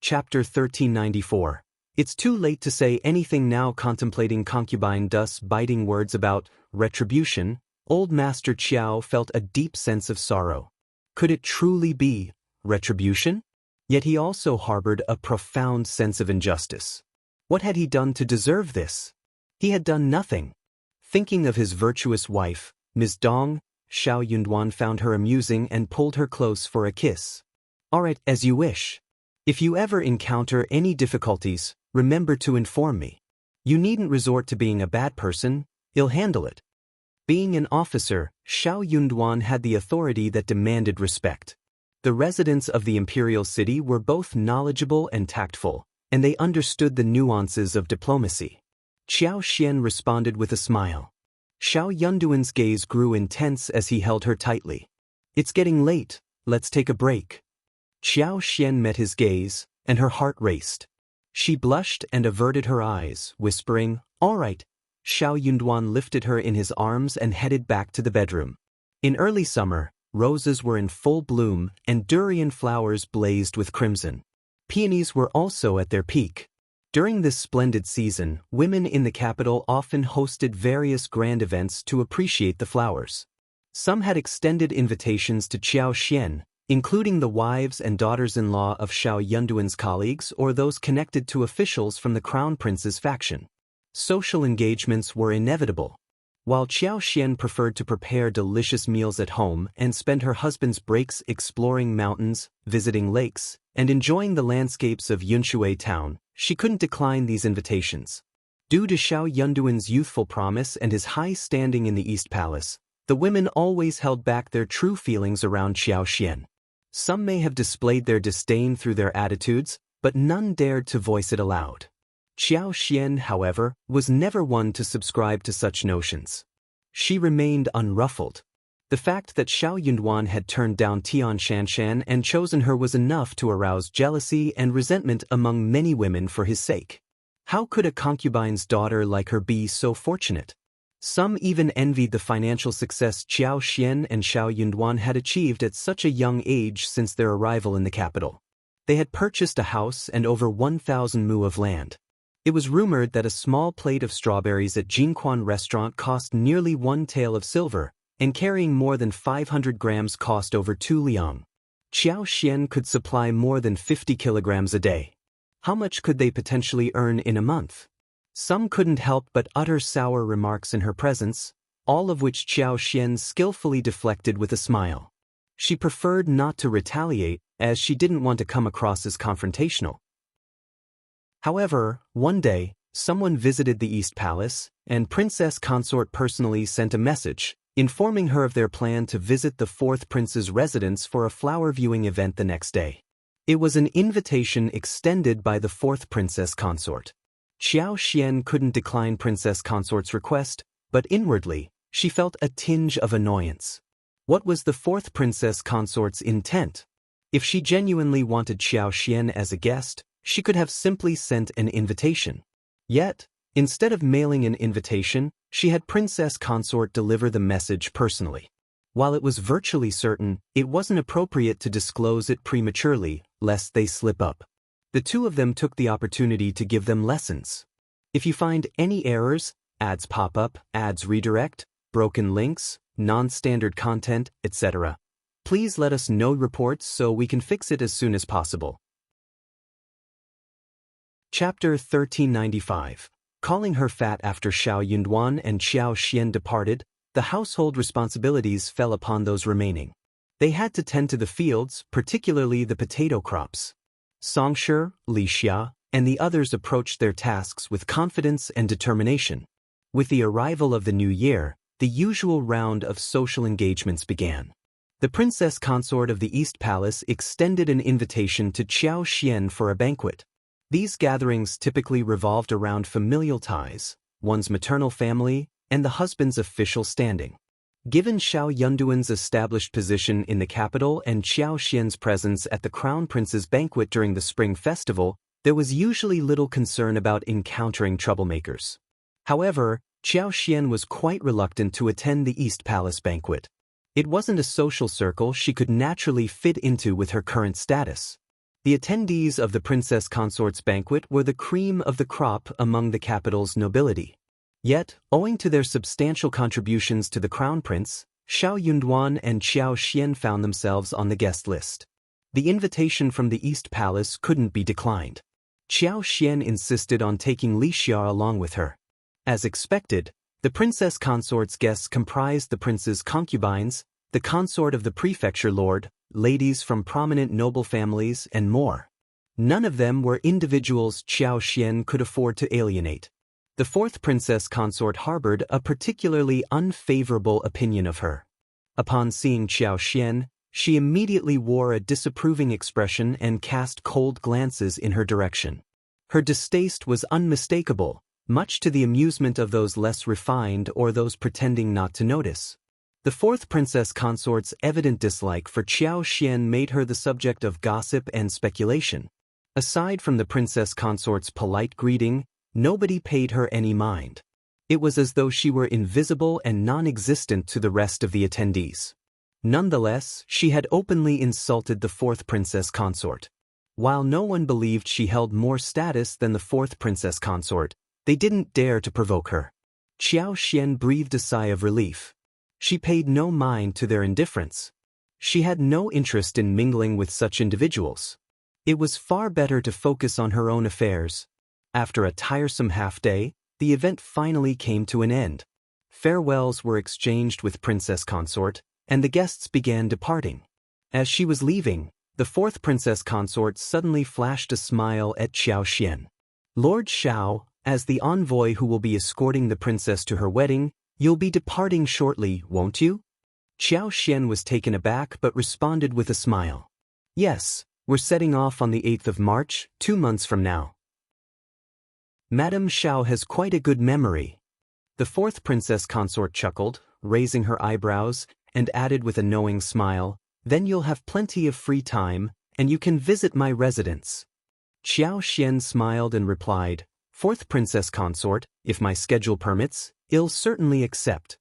Chapter 1394. It's too late to say anything now. Contemplating concubine thus biting words about retribution, old Master Qiao felt a deep sense of sorrow. Could it truly be retribution? Yet he also harbored a profound sense of injustice. What had he done to deserve this? He had done nothing. Thinking of his virtuous wife, Ms. Dong, Zhao Yunduan found her amusing and pulled her close for a kiss. "All right, as you wish. If you ever encounter any difficulties, remember to inform me. You needn't resort to being a bad person, you'll handle it." Being an officer, Zhao Yunduan had the authority that demanded respect. The residents of the imperial city were both knowledgeable and tactful, and they understood the nuances of diplomacy. Qiao Xian responded with a smile. Zhao Yunduan's gaze grew intense as he held her tightly. "It's getting late, let's take a break." Qiao Xian met his gaze, and her heart raced. She blushed and averted her eyes, whispering, "All right." Zhao Yunduan lifted her in his arms and headed back to the bedroom. In early summer, roses were in full bloom and durian flowers blazed with crimson. Peonies were also at their peak. During this splendid season, women in the capital often hosted various grand events to appreciate the flowers. Some had extended invitations to Qiao Xian, including the wives and daughters-in-law of Zhao Yunduan's colleagues or those connected to officials from the Crown Prince's faction. Social engagements were inevitable. While Qiao Xian preferred to prepare delicious meals at home and spend her husband's breaks exploring mountains, visiting lakes, and enjoying the landscapes of Yunshui town, she couldn't decline these invitations. Due to Zhao Yunduan's youthful promise and his high standing in the East Palace, the women always held back their true feelings around Qiao Xian. Some may have displayed their disdain through their attitudes, but none dared to voice it aloud. Qiao Xian, however, was never one to subscribe to such notions. She remained unruffled. The fact that Zhao Yunduan had turned down Tian Shanshan and chosen her was enough to arouse jealousy and resentment among many women for his sake. How could a concubine's daughter like her be so fortunate? Some even envied the financial success Qiao Xian and Zhao Yunduan had achieved at such a young age since their arrival in the capital. They had purchased a house and over 1,000 mu of land. It was rumored that a small plate of strawberries at Jingquan restaurant cost nearly 1 tael of silver, and carrying more than 500 grams cost over 2 liang. Qiao Xian could supply more than 50 kilograms a day. How much could they potentially earn in a month? Some couldn't help but utter sour remarks in her presence, all of which Qiao Xian skillfully deflected with a smile. She preferred not to retaliate, as she didn't want to come across as confrontational. However, one day, someone visited the East Palace, and Princess Consort personally sent a message, informing her of their plan to visit the fourth prince's residence for a flower viewing event the next day. It was an invitation extended by the fourth princess consort. Qiao Xian couldn't decline Princess Consort's request, but inwardly, she felt a tinge of annoyance. What was the fourth princess consort's intent? If she genuinely wanted Qiao Xian as a guest, she could have simply sent an invitation. Yet, instead of mailing an invitation, she had Princess Consort deliver the message personally. While it was virtually certain, it wasn't appropriate to disclose it prematurely, lest they slip up. The two of them took the opportunity to give them lessons. If you find any errors, ads pop up, ads redirect, broken links, non-standard content, etc., please let us know reports so we can fix it as soon as possible. Chapter 1395. Calling her fat. After Zhao Yunduan and Qiao Xian departed, the household responsibilities fell upon those remaining. They had to tend to the fields, particularly the potato crops. Songshi, Li Xia, and the others approached their tasks with confidence and determination. With the arrival of the new year, the usual round of social engagements began. The princess consort of the East Palace extended an invitation to Qiao Xian for a banquet. These gatherings typically revolved around familial ties, one's maternal family, and the husband's official standing. Given Zhao Yunduan's established position in the capital and Qiao Xian's presence at the Crown Prince's banquet during the Spring Festival, there was usually little concern about encountering troublemakers. However, Qiao Xian was quite reluctant to attend the East Palace banquet. It wasn't a social circle she could naturally fit into with her current status. The attendees of the princess consort's banquet were the cream of the crop among the capital's nobility. Yet, owing to their substantial contributions to the crown prince, Xiao Yunduan and Qiao Xian found themselves on the guest list. The invitation from the East Palace couldn't be declined. Qiao Xian insisted on taking Li Xia along with her. As expected, the princess consort's guests comprised the prince's concubines, the consort of the prefecture lord, ladies from prominent noble families, and more. None of them were individuals Qiao Xian could afford to alienate. The fourth princess consort harbored a particularly unfavorable opinion of her. Upon seeing Qiao Xian, she immediately wore a disapproving expression and cast cold glances in her direction. Her distaste was unmistakable, much to the amusement of those less refined or those pretending not to notice. The fourth princess consort's evident dislike for Qiao Xian made her the subject of gossip and speculation. Aside from the princess consort's polite greeting, nobody paid her any mind. It was as though she were invisible and non-existent to the rest of the attendees. Nonetheless, she had openly insulted the fourth princess consort. While no one believed she held more status than the fourth princess consort, they didn't dare to provoke her. Qiao Xian breathed a sigh of relief. She paid no mind to their indifference. She had no interest in mingling with such individuals. It was far better to focus on her own affairs. After a tiresome half-day, the event finally came to an end. Farewells were exchanged with Princess Consort, and the guests began departing. As she was leaving, the fourth Princess Consort suddenly flashed a smile at Qiao Xian. "Lord Xiao, as the envoy who will be escorting the princess to her wedding, you'll be departing shortly, won't you?" Qiao Xian was taken aback but responded with a smile. "Yes, we're setting off on the 8th of March, 2 months from now." "Madame Xiao has quite a good memory." The fourth princess consort chuckled, raising her eyebrows, and added with a knowing smile, "Then you'll have plenty of free time, and you can visit my residence." Qiao Xian smiled and replied, "Fourth princess consort, if my schedule permits, I'll certainly accept."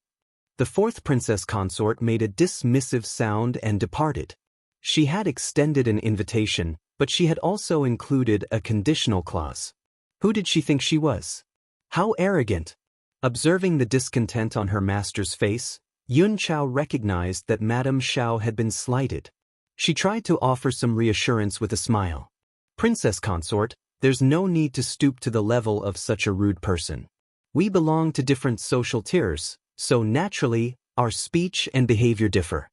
The fourth princess consort made a dismissive sound and departed. She had extended an invitation, but she had also included a conditional clause. Who did she think she was? How arrogant! Observing the discontent on her master's face, Yun Chao recognized that Madame Xiao had been slighted. She tried to offer some reassurance with a smile. "Princess consort, there's no need to stoop to the level of such a rude person. We belong to different social tiers, so naturally, our speech and behavior differ.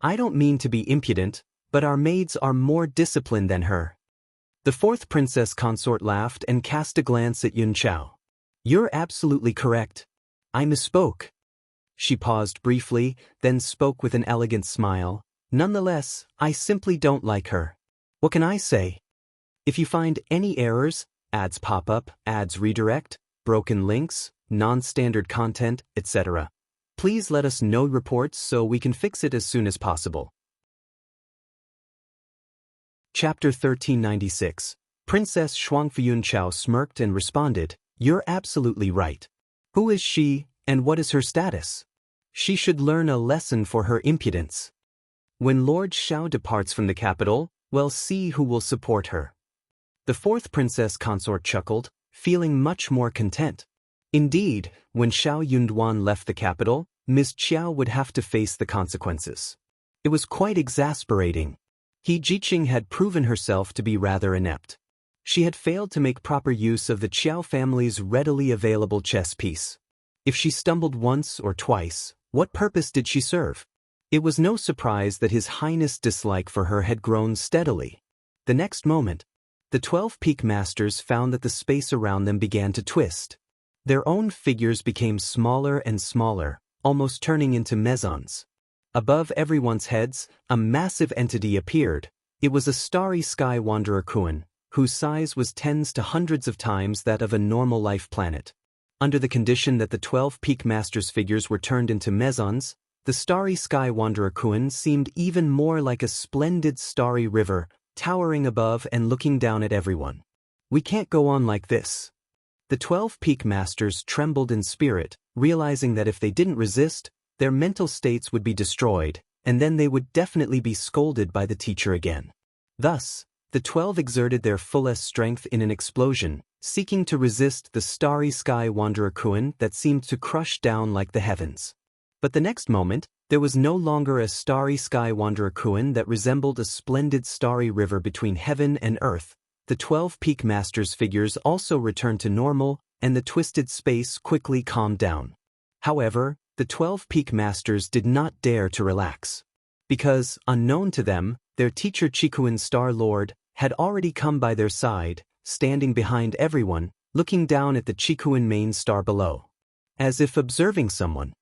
I don't mean to be impudent, but our maids are more disciplined than her." The fourth princess consort laughed and cast a glance at Yun Chao. "You're absolutely correct. I misspoke." She paused briefly, then spoke with an elegant smile. "Nonetheless, I simply don't like her. What can I say? If you find any errors, ads pop up, ads redirect, broken links, non-standard content, etc., please let us know reports so we can fix it as soon as possible." Chapter 1396. Princess Shuangfu. Yun Chao smirked and responded, "You're absolutely right. Who is she, and what is her status? She should learn a lesson for her impudence. When Lord Xiao departs from the capital, we'll see who will support her." The fourth princess consort chuckled, feeling much more content. Indeed, when Xiao Yunduan left the capital, Ms. Qiao would have to face the consequences. It was quite exasperating. He Jiqing had proven herself to be rather inept. She had failed to make proper use of the Qiao family's readily available chess piece. If she stumbled once or twice, what purpose did she serve? It was no surprise that His Highness' dislike for her had grown steadily. The next moment, the 12 peak masters found that the space around them began to twist. Their own figures became smaller and smaller, almost turning into mesons. Above everyone's heads, a massive entity appeared. It was a starry sky wanderer Xuan, whose size was tens to hundreds of times that of a normal life planet. Under the condition that the 12 peak masters' figures were turned into mesons, the starry sky wanderer Xuan seemed even more like a splendid starry river, towering above and looking down at everyone. "We can't go on like this." The 12 peak masters trembled in spirit, realizing that if they didn't resist, their mental states would be destroyed, and then they would definitely be scolded by the teacher again. Thus, The 12 exerted their fullest strength in an explosion, seeking to resist the starry sky wanderer Xuan that seemed to crush down like the heavens. But the next moment, there was no longer a starry sky wanderer Xuan that resembled a splendid starry river between heaven and earth. The 12 peak masters' figures also returned to normal, and the twisted space quickly calmed down. However, the 12 peak masters did not dare to relax. Because, unknown to them, their teacher Qikuan Star Lord had already come by their side, standing behind everyone, looking down at the Qikuan main star below. As if observing someone.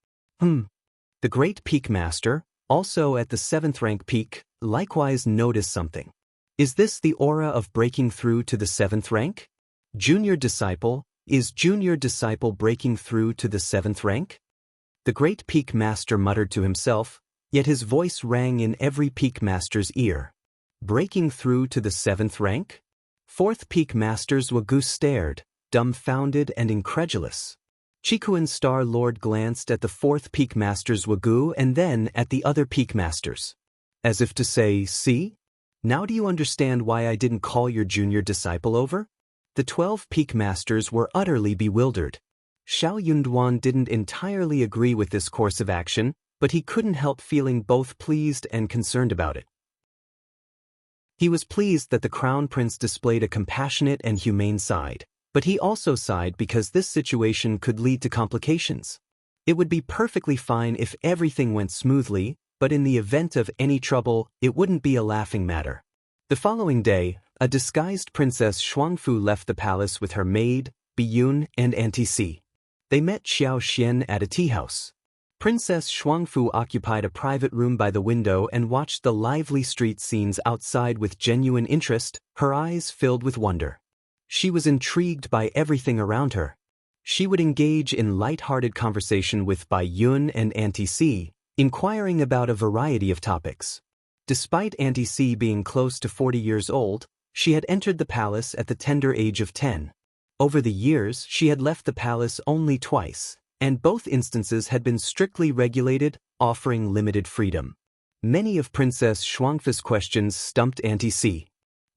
The great peak master, also at the 7th rank peak, likewise noticed something. Is this the aura of breaking through to the 7th rank? Junior disciple, is junior disciple breaking through to the 7th rank? The great peak master muttered to himself, yet his voice rang in every peak master's ear. Breaking through to the 7th rank? 4th peak master's Wagu stared, dumbfounded and incredulous. Qikuan Star Lord glanced at the 4th peak master's Wagu and then at the other peak masters. As if to say, see? Now do you understand why I didn't call your junior disciple over? The 12 peak masters were utterly bewildered. Xiao Yunduan didn't entirely agree with this course of action, but he couldn't help feeling both pleased and concerned about it. He was pleased that the Crown Prince displayed a compassionate and humane side, but he also sighed because this situation could lead to complications. It would be perfectly fine if everything went smoothly, but in the event of any trouble, it wouldn't be a laughing matter. The following day, a disguised Princess Shuangfu left the palace with her maid, Biyun, and Auntie C. They met Xiao Xian at a tea house. Princess Shuangfu occupied a private room by the window and watched the lively street scenes outside with genuine interest, her eyes filled with wonder. She was intrigued by everything around her. She would engage in light-hearted conversation with Biyun and Auntie C, inquiring about a variety of topics. Despite Auntie C being close to 40 years old, she had entered the palace at the tender age of 10. Over the years, she had left the palace only twice, and both instances had been strictly regulated, offering limited freedom. Many of Princess Shuangfu's questions stumped Auntie C.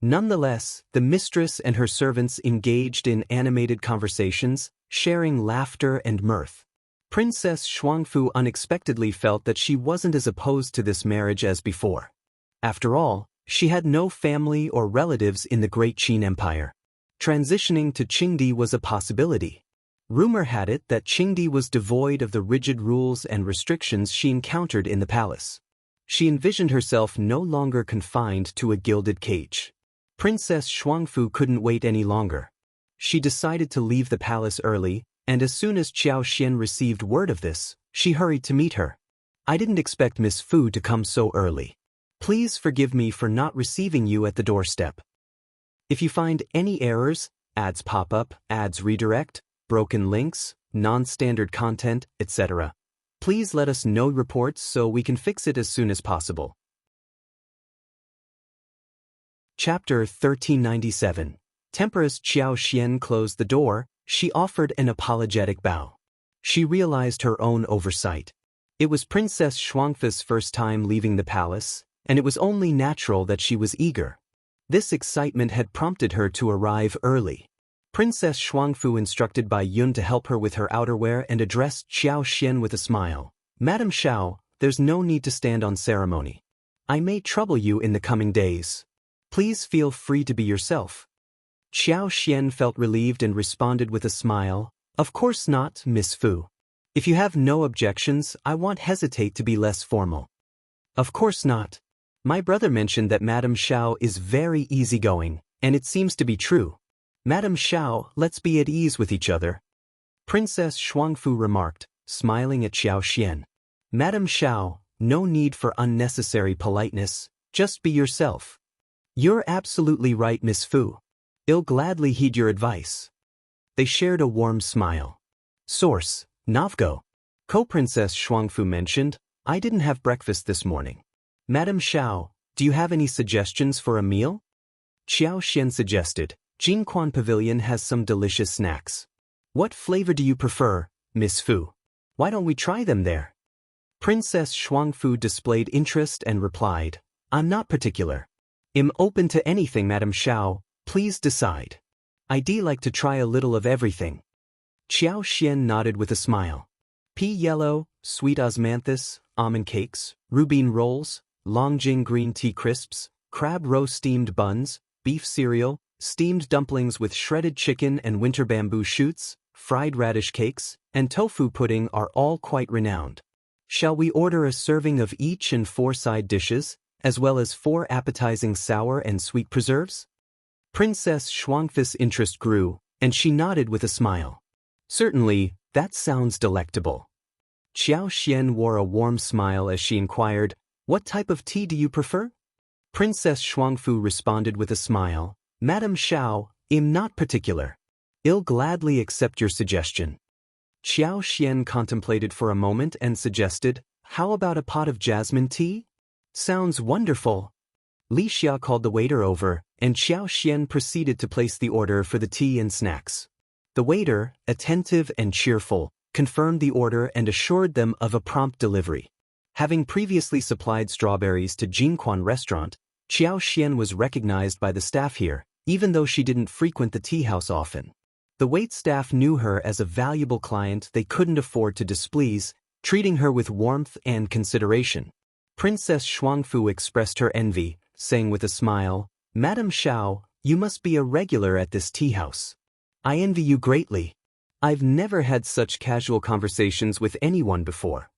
Nonetheless, the mistress and her servants engaged in animated conversations, sharing laughter and mirth. Princess Shuangfu unexpectedly felt that she wasn't as opposed to this marriage as before. After all, she had no family or relatives in the Great Qin Empire. Transitioning to Qingdi was a possibility. Rumor had it that Qingdi was devoid of the rigid rules and restrictions she encountered in the palace. She envisioned herself no longer confined to a gilded cage. Princess Shuangfu couldn't wait any longer. She decided to leave the palace early, and as soon as Qiao Xian received word of this, she hurried to meet her. I didn't expect Miss Fu to come so early. Please forgive me for not receiving you at the doorstep. If you find any errors, ads pop up, ads redirect, broken links, non-standard content, etc., please let us know reports so we can fix it as soon as possible. Chapter 1397. Temperous Qiao Xian closed the door. She offered an apologetic bow. She realized her own oversight. It was Princess Shuangfu's first time leaving the palace, and it was only natural that she was eager. This excitement had prompted her to arrive early. Princess Shuangfu instructed Biyun to help her with her outerwear and addressed Qiao Xian with a smile. Madam Xiao, there's no need to stand on ceremony. I may trouble you in the coming days. Please feel free to be yourself. Qiao Xian felt relieved and responded with a smile. Of course not, Miss Fu. If you have no objections, I won't hesitate to be less formal. Of course not. My brother mentioned that Madam Xiao is very easygoing, and it seems to be true. Madam Xiao, let's be at ease with each other. Princess Shuangfu remarked, smiling at Qiao Xian. Madam Xiao, no need for unnecessary politeness, just be yourself. You're absolutely right, Miss Fu. I'll gladly heed your advice. They shared a warm smile. Source, Novgo. Co-Princess Shuangfu mentioned, I didn't have breakfast this morning. Madam Xiao, do you have any suggestions for a meal? Qiao Xian suggested, Jinquan Pavilion has some delicious snacks. What flavor do you prefer, Miss Fu? Why don't we try them there? Princess Shuangfu displayed interest and replied, I'm not particular. "I'm open to anything, Madam Xiao, please decide. I'd like to try a little of everything." Qiao Xian nodded with a smile. Pea yellow, sweet osmanthus, almond cakes, rhubarb rolls, longjing green tea crisps, crab roe steamed buns, beef cereal, steamed dumplings with shredded chicken and winter bamboo shoots, fried radish cakes, and tofu pudding are all quite renowned. Shall we order a serving of each and 4 side dishes, as well as 4 appetizing sour and sweet preserves? Princess Shuangfu's interest grew, and she nodded with a smile. Certainly, that sounds delectable. Qiao Xian wore a warm smile as she inquired, "What type of tea do you prefer?" Princess Shuangfu responded with a smile, "Madam Xiao, I'm not particular. I'll gladly accept your suggestion." Qiao Xian contemplated for a moment and suggested, "How about a pot of jasmine tea?" "Sounds wonderful." Li Xia called the waiter over, and Qiao Xian proceeded to place the order for the tea and snacks. The waiter, attentive and cheerful, confirmed the order and assured them of a prompt delivery. Having previously supplied strawberries to Jingquan restaurant, Qiao Xian was recognized by the staff here, even though she didn't frequent the tea house often. The waitstaff knew her as a valuable client they couldn't afford to displease, treating her with warmth and consideration. Princess Shuangfu expressed her envy, saying with a smile, "Madam Xiao, you must be a regular at this tea house. I envy you greatly. I've never had such casual conversations with anyone before."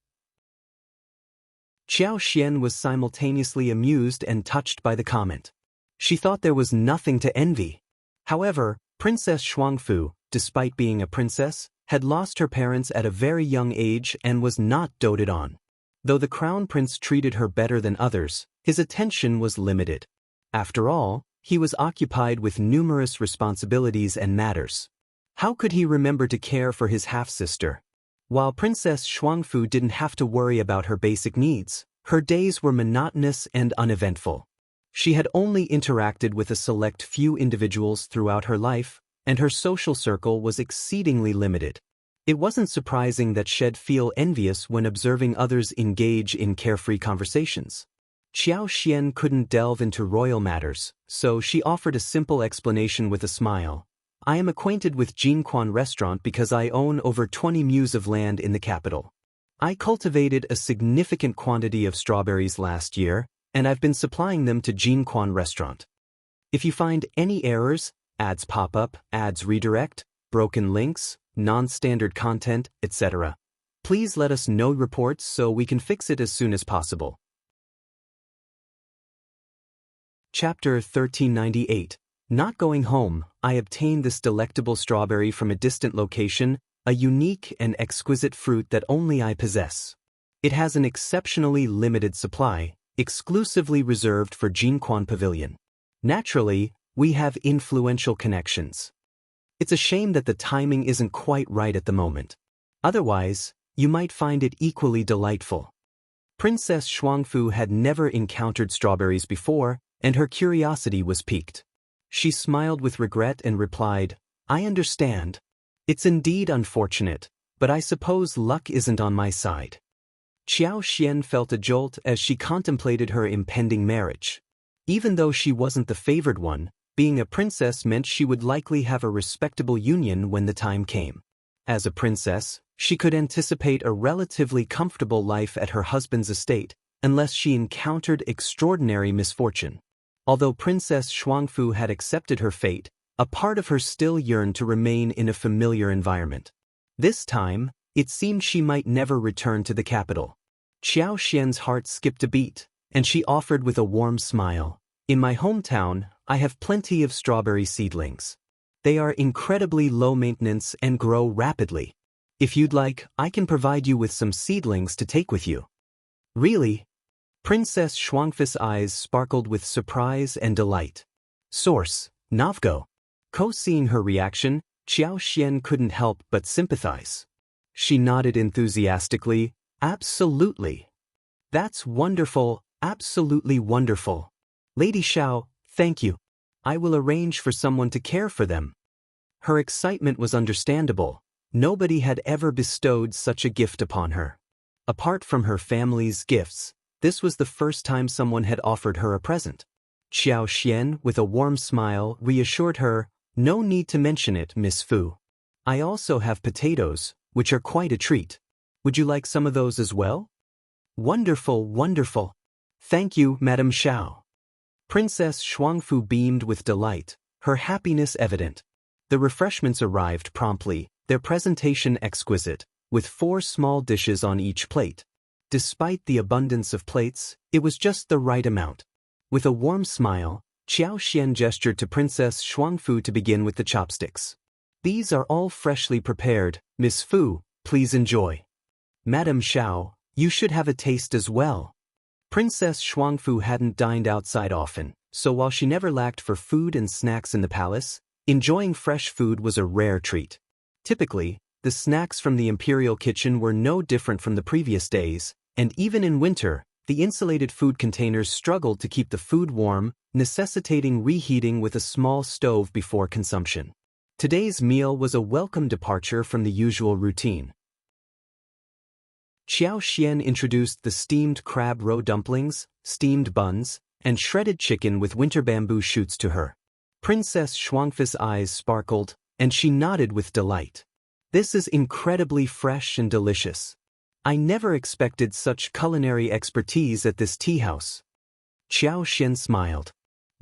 Qiao Xian was simultaneously amused and touched by the comment. She thought there was nothing to envy. However, Princess Shuangfu, despite being a princess, had lost her parents at a very young age and was not doted on. Though the crown prince treated her better than others, his attention was limited. After all, he was occupied with numerous responsibilities and matters. How could he remember to care for his half-sister? While Princess Shuangfu didn't have to worry about her basic needs, her days were monotonous and uneventful. She had only interacted with a select few individuals throughout her life, and her social circle was exceedingly limited. It wasn't surprising that she'd feel envious when observing others engage in carefree conversations. Qiao Xian couldn't delve into royal matters, so she offered a simple explanation with a smile. "I am acquainted with Jingquan restaurant because I own over 20 mues of land in the capital. I cultivated a significant quantity of strawberries last year, and I've been supplying them to Jingquan restaurant. If you find any errors, ads pop up, ads redirect, broken links, non-standard content, etc., please let us know reports so we can fix it as soon as possible." Chapter 1398. Not going home, I obtained this delectable strawberry from a distant location, a unique and exquisite fruit that only I possess. It has an exceptionally limited supply, exclusively reserved for Jingquan Pavilion. Naturally, we have influential connections. It's a shame that the timing isn't quite right at the moment. Otherwise, you might find it equally delightful. Princess Shuangfu had never encountered strawberries before, and her curiosity was piqued. She smiled with regret and replied, "I understand. It's indeed unfortunate, but I suppose luck isn't on my side." Qiao Xian felt a jolt as she contemplated her impending marriage. Even though she wasn't the favored one, being a princess meant she would likely have a respectable union when the time came. As a princess, she could anticipate a relatively comfortable life at her husband's estate, unless she encountered extraordinary misfortune. Although Princess Shuangfu had accepted her fate, a part of her still yearned to remain in a familiar environment. This time, it seemed she might never return to the capital. Qiao Xian's heart skipped a beat, and she offered with a warm smile, "In my hometown, I have plenty of strawberry seedlings. They are incredibly low maintenance and grow rapidly. If you'd like, I can provide you with some seedlings to take with you." "Really?" Princess Shuangfu's eyes sparkled with surprise and delight. Source: Novgo. Seeing her reaction, Qiao Xian couldn't help but sympathize. She nodded enthusiastically, "Absolutely. That's wonderful, absolutely wonderful. Lady Xiao, thank you. I will arrange for someone to care for them." Her excitement was understandable. Nobody had ever bestowed such a gift upon her. Apart from her family's gifts, this was the first time someone had offered her a present. Qiao Xian, with a warm smile, reassured her, "No need to mention it, Miss Fu. I also have potatoes, which are quite a treat. Would you like some of those as well?" "Wonderful, wonderful. Thank you, Madame Xiao." Princess Shuangfu beamed with delight, her happiness evident. The refreshments arrived promptly, their presentation exquisite, with 4 small dishes on each plate. Despite the abundance of plates, it was just the right amount. With a warm smile, Qiao Xian gestured to Princess Shuangfu to begin with the chopsticks. "These are all freshly prepared, Miss Fu, please enjoy." "Madame Xiao, you should have a taste as well." Princess Shuangfu hadn't dined outside often, so while she never lacked for food and snacks in the palace, enjoying fresh food was a rare treat. Typically, the snacks from the imperial kitchen were no different from the previous days, and even in winter, the insulated food containers struggled to keep the food warm, necessitating reheating with a small stove before consumption. Today's meal was a welcome departure from the usual routine. Qiao Xian introduced the steamed crab roe dumplings, steamed buns, and shredded chicken with winter bamboo shoots to her. Princess Shuangfu's eyes sparkled, and she nodded with delight. "This is incredibly fresh and delicious. I never expected such culinary expertise at this tea house." Qiao Xian smiled.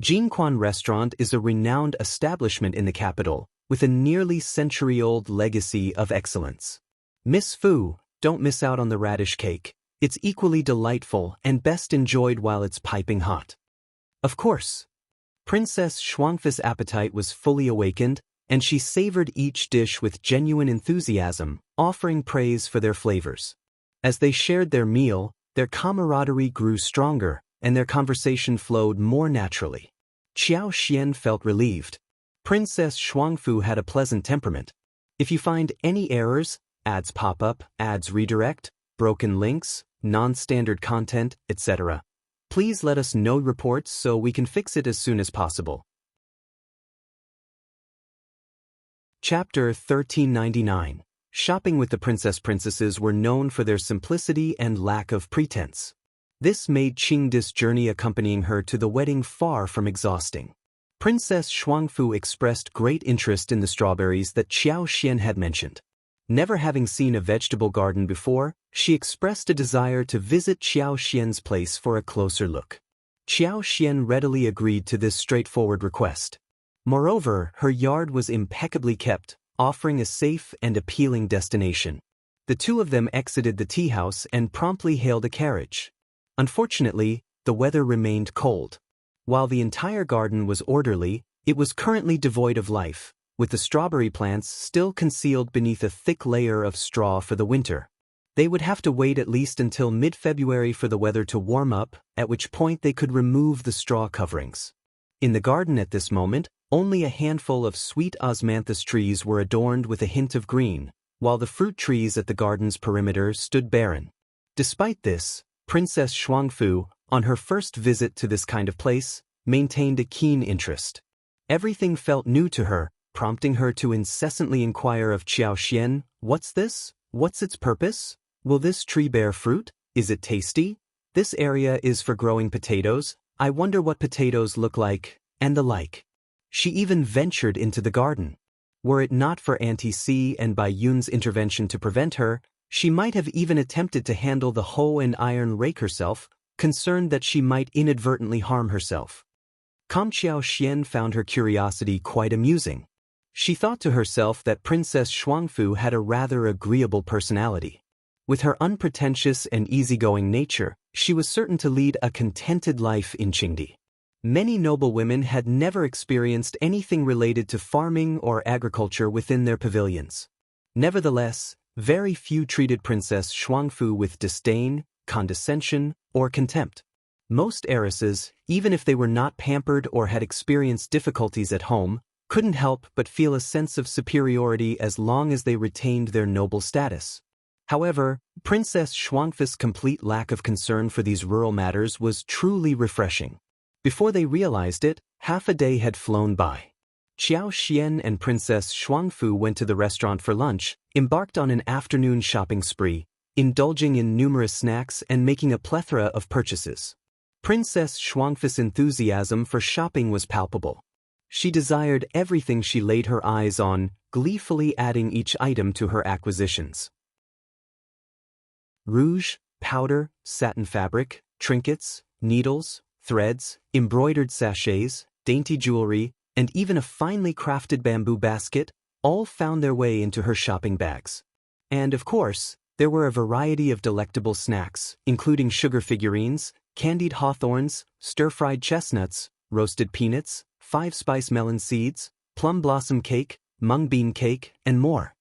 Jinquan Restaurant is a renowned establishment in the capital, with a nearly century-old legacy of excellence. "Miss Fu, don't miss out on the radish cake. It's equally delightful and best enjoyed while it's piping hot." Of course. Princess Shuangfu's appetite was fully awakened, and she savored each dish with genuine enthusiasm, offering praise for their flavors. As they shared their meal, their camaraderie grew stronger, and their conversation flowed more naturally. Qiao Xian felt relieved. Princess Shuangfu had a pleasant temperament. If you find any errors, ads pop up, ads redirect, broken links, non-standard content, etc., please let us know reports so we can fix it as soon as possible. Chapter 1399. Shopping with the princesses were known for their simplicity and lack of pretense. This made Qingdi's journey accompanying her to the wedding far from exhausting. Princess Shuangfu expressed great interest in the strawberries that Qiao Xian had mentioned. Never having seen a vegetable garden before, she expressed a desire to visit Qiao Xian's place for a closer look. Qiao Xian readily agreed to this straightforward request. Moreover, her yard was impeccably kept, offering a safe and appealing destination. The two of them exited the tea house and promptly hailed a carriage. Unfortunately, the weather remained cold. While the entire garden was orderly, it was currently devoid of life, with the strawberry plants still concealed beneath a thick layer of straw for the winter. They would have to wait at least until mid-February for the weather to warm up, at which point they could remove the straw coverings. In the garden at this moment, only a handful of sweet osmanthus trees were adorned with a hint of green, while the fruit trees at the garden's perimeter stood barren. Despite this, Princess Shuangfu, on her first visit to this kind of place, maintained a keen interest. Everything felt new to her, prompting her to incessantly inquire of Qiao Xian, "What's this? What's its purpose? Will this tree bear fruit? Is it tasty? This area is for growing potatoes. I wonder what potatoes look like," and the like. She even ventured into the garden. Were it not for Auntie C and Bai Yun's intervention to prevent her, she might have even attempted to handle the hoe and iron rake herself, concerned that she might inadvertently harm herself. Qiao Xian found her curiosity quite amusing. She thought to herself that Princess Shuangfu had a rather agreeable personality. With her unpretentious and easygoing nature, she was certain to lead a contented life in Qingdi. Many noble women had never experienced anything related to farming or agriculture within their pavilions. Nevertheless, very few treated Princess Shuangfu with disdain, condescension, or contempt. Most heiresses, even if they were not pampered or had experienced difficulties at home, couldn't help but feel a sense of superiority as long as they retained their noble status. However, Princess Shuangfu's complete lack of concern for these rural matters was truly refreshing. Before they realized it, half a day had flown by. Qiao Xian and Princess Shuangfu went to the restaurant for lunch, embarked on an afternoon shopping spree, indulging in numerous snacks and making a plethora of purchases. Princess Shuangfu's enthusiasm for shopping was palpable. She desired everything she laid her eyes on, gleefully adding each item to her acquisitions. Rouge, powder, satin fabric, trinkets, needles, threads, embroidered sachets, dainty jewelry, and even a finely crafted bamboo basket, all found their way into her shopping bags. And of course, there were a variety of delectable snacks, including sugar figurines, candied hawthorns, stir-fried chestnuts, roasted peanuts, 5-spice melon seeds, plum blossom cake, mung bean cake, and more.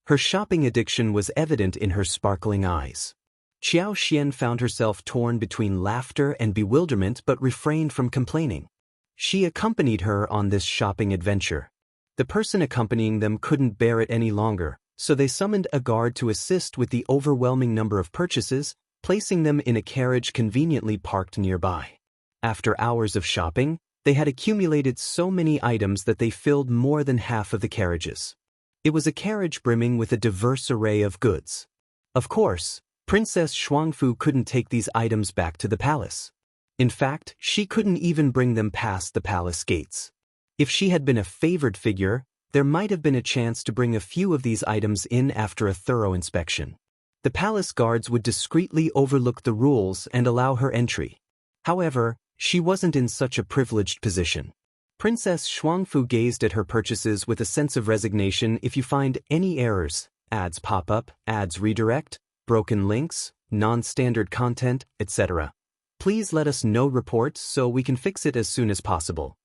Her shopping addiction was evident in her sparkling eyes. Qiao Xian found herself torn between laughter and bewilderment but refrained from complaining. She accompanied her on this shopping adventure. The person accompanying them couldn't bear it any longer, so they summoned a guard to assist with the overwhelming number of purchases, placing them in a carriage conveniently parked nearby. After hours of shopping, they had accumulated so many items that they filled more than half of the carriages. It was a carriage brimming with a diverse array of goods. Of course, Princess Shuangfu couldn't take these items back to the palace. In fact, she couldn't even bring them past the palace gates. If she had been a favored figure, there might have been a chance to bring a few of these items in after a thorough inspection. The palace guards would discreetly overlook the rules and allow her entry. However, she wasn't in such a privileged position. Princess Shuangfu gazed at her purchases with a sense of resignation. If you find any errors, ads pop up, ads redirect, broken links, non-standard content, etc., please let us know reports so we can fix it as soon as possible.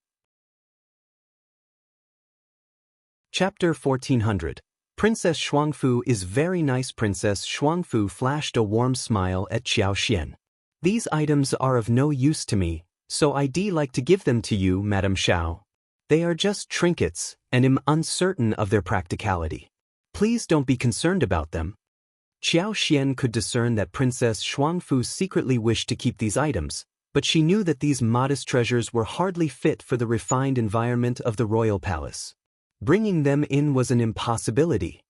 Chapter 1400. Princess Shuangfu is very nice. Princess Shuangfu flashed a warm smile at Qiao Xian. These items are of no use to me, so I'd like to give them to you, Madame Xiao. They are just trinkets, and am uncertain of their practicality. Please don't be concerned about them. Qiao Xian could discern that Princess Shuangfu secretly wished to keep these items, but she knew that these modest treasures were hardly fit for the refined environment of the royal palace. Bringing them in was an impossibility.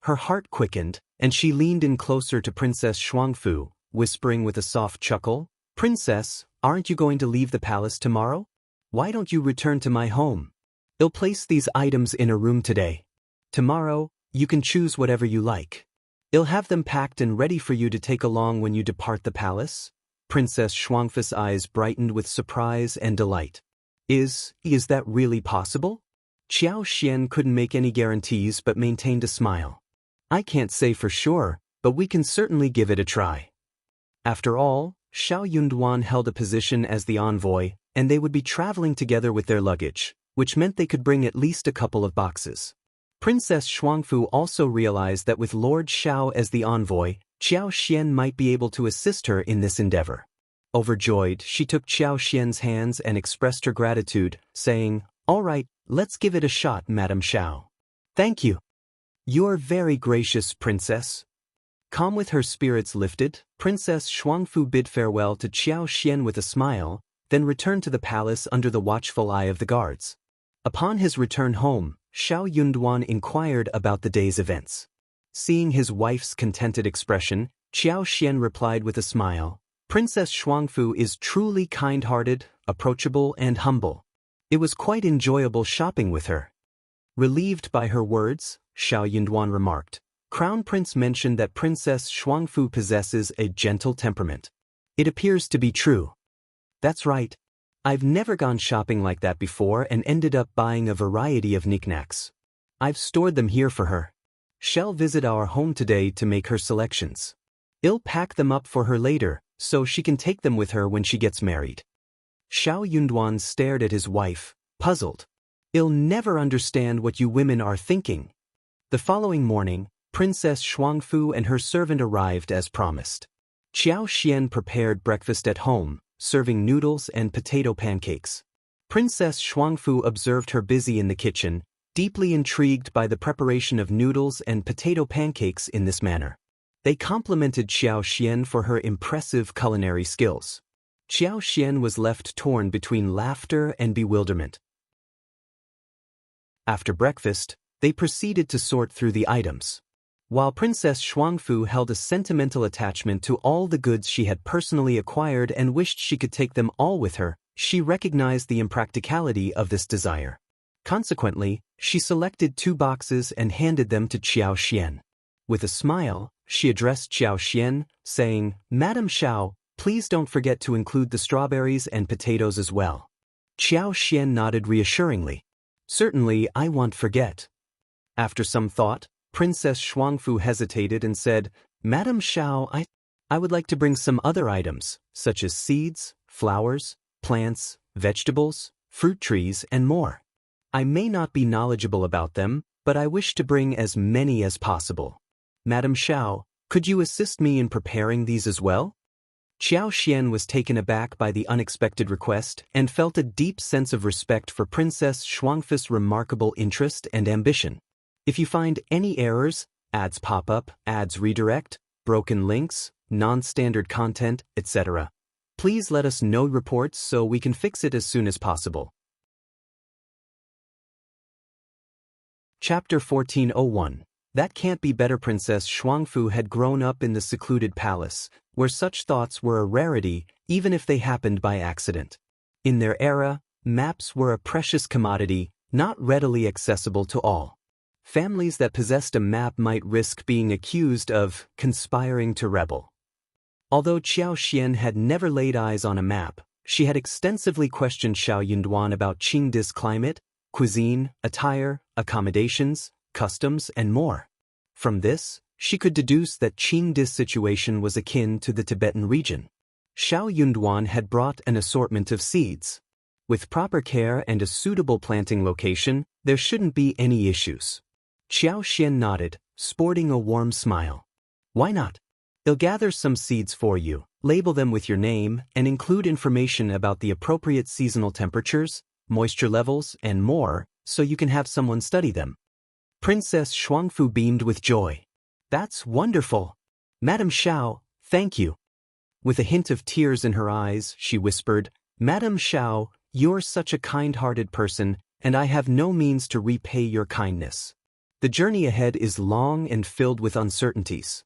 Her heart quickened, and she leaned in closer to Princess Shuangfu, whispering with a soft chuckle, "Princess, aren't you going to leave the palace tomorrow? Why don't you return to my home? I'll place these items in a room today. Tomorrow, you can choose whatever you like. I'll have them packed and ready for you to take along when you depart the palace." Princess Shuangfu's eyes brightened with surprise and delight. Is that really possible? Qiao Xian couldn't make any guarantees but maintained a smile. "I can't say for sure, but we can certainly give it a try." After all, Xiao Yunduan held a position as the envoy, and they would be traveling together with their luggage, which meant they could bring at least a couple of boxes. Princess Shuangfu also realized that with Lord Xiao as the envoy, Qiao Xian might be able to assist her in this endeavor. Overjoyed, she took Qiao Xian's hands and expressed her gratitude, saying, "All right, let's give it a shot, Madame Xiao." "Thank you. You're very gracious, Princess." Calm with her spirits lifted, Princess Shuangfu bid farewell to Qiao Xian with a smile, then returned to the palace under the watchful eye of the guards. Upon his return home, Xiao Yunduan inquired about the day's events. Seeing his wife's contented expression, Qiao Xian replied with a smile, "Princess Shuangfu is truly kind-hearted, approachable, and humble. It was quite enjoyable shopping with her." Relieved by her words, Xiao Yunduan remarked, "Crown Prince mentioned that Princess Shuangfu possesses a gentle temperament. It appears to be true." "That's right. I've never gone shopping like that before and ended up buying a variety of knickknacks. I've stored them here for her. She'll visit our home today to make her selections. I'll pack them up for her later, so she can take them with her when she gets married." Xiao Yunduan stared at his wife, puzzled. "I'll never understand what you women are thinking." The following morning, Princess Shuangfu and her servant arrived as promised. Qiao Xian prepared breakfast at home, serving noodles and potato pancakes. Princess Shuangfu observed her busy in the kitchen, deeply intrigued by the preparation of noodles and potato pancakes in this manner. They complimented Qiao Xian for her impressive culinary skills. Qiao Xian was left torn between laughter and bewilderment. After breakfast, they proceeded to sort through the items. While Princess Shuangfu held a sentimental attachment to all the goods she had personally acquired and wished she could take them all with her, she recognized the impracticality of this desire. Consequently, she selected 2 boxes and handed them to Qiao Xian. With a smile, she addressed Qiao Xian, saying, "Madam Xiao, please don't forget to include the strawberries and potatoes as well." Qiao Xian nodded reassuringly. "Certainly, I won't forget." After some thought, Princess Shuangfu hesitated and said, "Madam Xiao, I would like to bring some other items, such as seeds, flowers, plants, vegetables, fruit trees, and more. I may not be knowledgeable about them, but I wish to bring as many as possible. Madam Xiao, could you assist me in preparing these as well?" Qiao Xian was taken aback by the unexpected request and felt a deep sense of respect for Princess Shuangfu's remarkable interest and ambition. If you find any errors, ads pop up, ads redirect, broken links, non-standard content, etc., please let us know reports so we can fix it as soon as possible. Chapter 1401. That can't be better. Princess Shuangfu had grown up in the secluded palace, where such thoughts were a rarity, even if they happened by accident. In their era, maps were a precious commodity, not readily accessible to all. Families that possessed a map might risk being accused of conspiring to rebel. Although Qiao Xian had never laid eyes on a map, she had extensively questioned Xiao Yunduan about Qingdi's climate, cuisine, attire, accommodations, customs, and more. From this, she could deduce that Qingdi's situation was akin to the Tibetan region. Xiao Yunduan had brought an assortment of seeds. With proper care and a suitable planting location, there shouldn't be any issues. Qiao Xian nodded, sporting a warm smile. "Why not? They'll gather some seeds for you, label them with your name, and include information about the appropriate seasonal temperatures, moisture levels, and more, so you can have someone study them." Princess Shuangfu beamed with joy. "That's wonderful. Madam Xiao, thank you." With a hint of tears in her eyes, she whispered, "Madam Xiao, you're such a kind-hearted person, and I have no means to repay your kindness. The journey ahead is long and filled with uncertainties.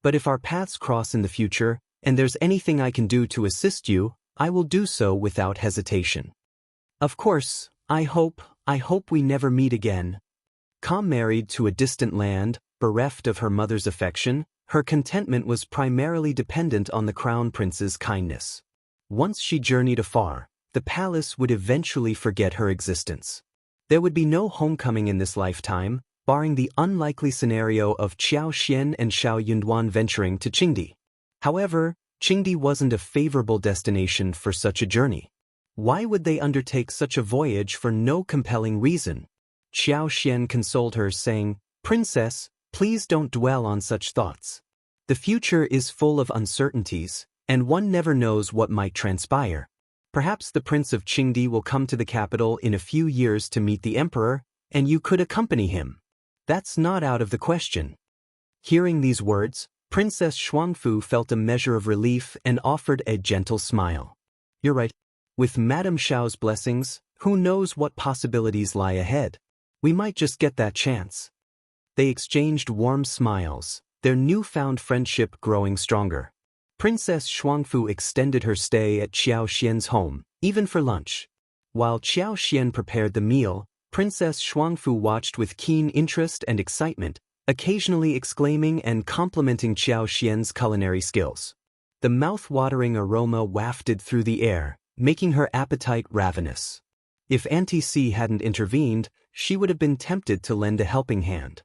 But if our paths cross in the future, and there's anything I can do to assist you, I will do so without hesitation. Of course, I hope we never meet again." Married to a distant land, bereft of her mother's affection, her contentment was primarily dependent on the crown prince's kindness. Once she journeyed afar, the palace would eventually forget her existence. There would be no homecoming in this lifetime, barring the unlikely scenario of Qiao Xian and Xiao Yunduan venturing to Qingdi. However, Qingdi wasn't a favorable destination for such a journey. Why would they undertake such a voyage for no compelling reason? Qiao Xian consoled her, saying, "Princess, please don't dwell on such thoughts. The future is full of uncertainties, and one never knows what might transpire. Perhaps the Prince of Qingdi will come to the capital in a few years to meet the Emperor, and you could accompany him. That's not out of the question." Hearing these words, Princess Shuangfu felt a measure of relief and offered a gentle smile. "You're right. With Madame Xiao's blessings, who knows what possibilities lie ahead? We might just get that chance." They exchanged warm smiles, their newfound friendship growing stronger. Princess Shuangfu extended her stay at Qiao Xian's home, even for lunch. While Qiao Xian prepared the meal, Princess Shuangfu watched with keen interest and excitement, occasionally exclaiming and complimenting Qiao Xian's culinary skills. The mouth-watering aroma wafted through the air, making her appetite ravenous. If Auntie C hadn't intervened, she would have been tempted to lend a helping hand.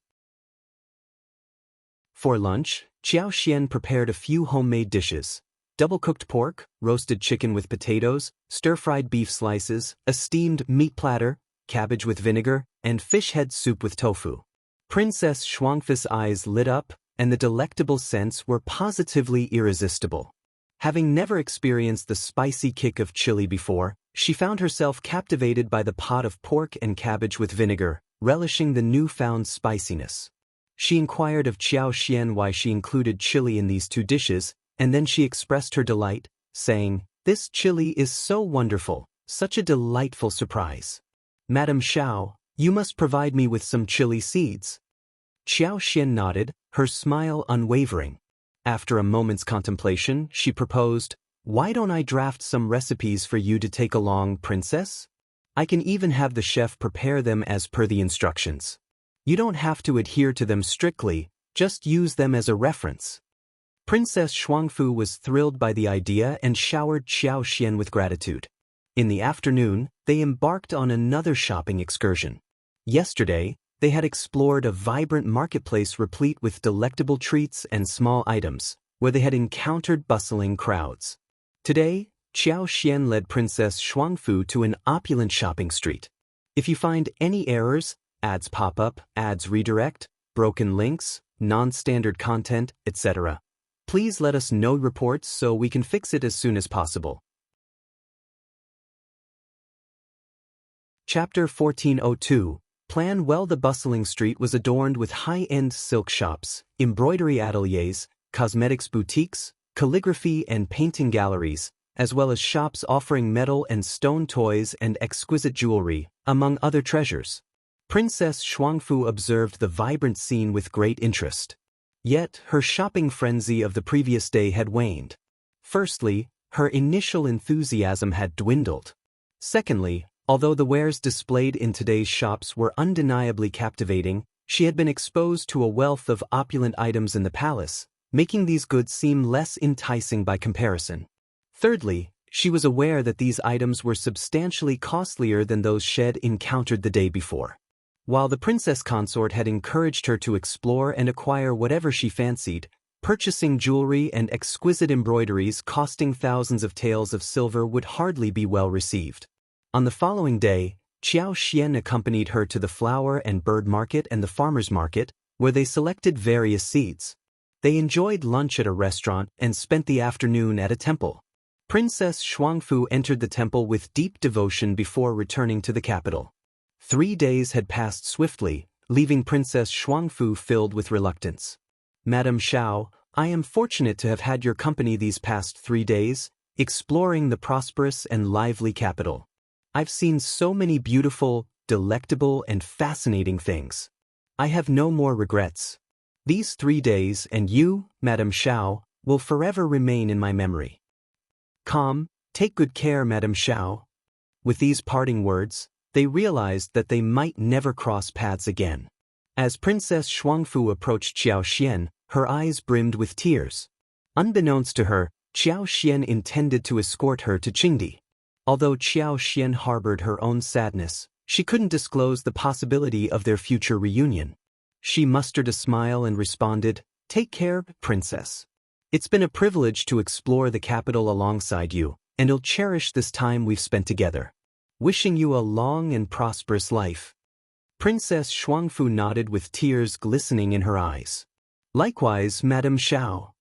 For lunch, Qiao Xian prepared a few homemade dishes: double-cooked pork, roasted chicken with potatoes, stir-fried beef slices, a steamed meat platter, cabbage with vinegar, and fish head soup with tofu. Princess Shuangfu's eyes lit up, and the delectable scents were positively irresistible. Having never experienced the spicy kick of chili before, she found herself captivated by the pot of pork and cabbage with vinegar, relishing the newfound spiciness. She inquired of Qiao Xian why she included chili in these 2 dishes, and then she expressed her delight, saying, "This chili is so wonderful, such a delightful surprise. Madam Xiao, you must provide me with some chili seeds." Qiao Xian nodded, her smile unwavering. After a moment's contemplation, she proposed, "Why don't I draft some recipes for you to take along, Princess? I can even have the chef prepare them as per the instructions. You don't have to adhere to them strictly, just use them as a reference." Princess Shuangfu was thrilled by the idea and showered Qiao Xian with gratitude. In the afternoon, they embarked on another shopping excursion. Yesterday, they had explored a vibrant marketplace replete with delectable treats and small items, where they had encountered bustling crowds. Today, Qiao Xian led Princess Shuangfu to an opulent shopping street. If you find any errors, ads pop up, ads redirect, broken links, non-standard content, etc., please let us know reports so we can fix it as soon as possible. Chapter 1402. Plan well. The bustling street was adorned with high-end silk shops, embroidery ateliers, cosmetics boutiques, calligraphy and painting galleries, as well as shops offering metal and stone toys and exquisite jewelry, among other treasures. Princess Shuangfu observed the vibrant scene with great interest. Yet, her shopping frenzy of the previous day had waned. Firstly, her initial enthusiasm had dwindled. Secondly, although the wares displayed in today's shops were undeniably captivating, she had been exposed to a wealth of opulent items in the palace, making these goods seem less enticing by comparison. Thirdly, she was aware that these items were substantially costlier than those she had encountered the day before. While the princess consort had encouraged her to explore and acquire whatever she fancied, purchasing jewelry and exquisite embroideries costing thousands of taels of silver would hardly be well received. On the following day, Qiao Xian accompanied her to the flower and bird market and the farmer's market, where they selected various seeds. They enjoyed lunch at a restaurant and spent the afternoon at a temple. Princess Shuangfu entered the temple with deep devotion before returning to the capital. 3 days had passed swiftly, leaving Princess Shuangfu filled with reluctance. "Madame Xiao, I am fortunate to have had your company these past 3 days, exploring the prosperous and lively capital. I've seen so many beautiful, delectable, and fascinating things. I have no more regrets. These 3 days and you, Madame Xiao, will forever remain in my memory. Come, take good care, Madame Xiao." With these parting words, they realized that they might never cross paths again. As Princess Shuangfu approached Qiao Xian, her eyes brimmed with tears. Unbeknownst to her, Qiao Xian intended to escort her to Qingdi. Although Qiao Xian harbored her own sadness, she couldn't disclose the possibility of their future reunion. She mustered a smile and responded, "Take care, Princess. It's been a privilege to explore the capital alongside you, and I'll cherish this time we've spent together. Wishing you a long and prosperous life." Princess Shuangfu nodded with tears glistening in her eyes. "Likewise, Madame Xiao."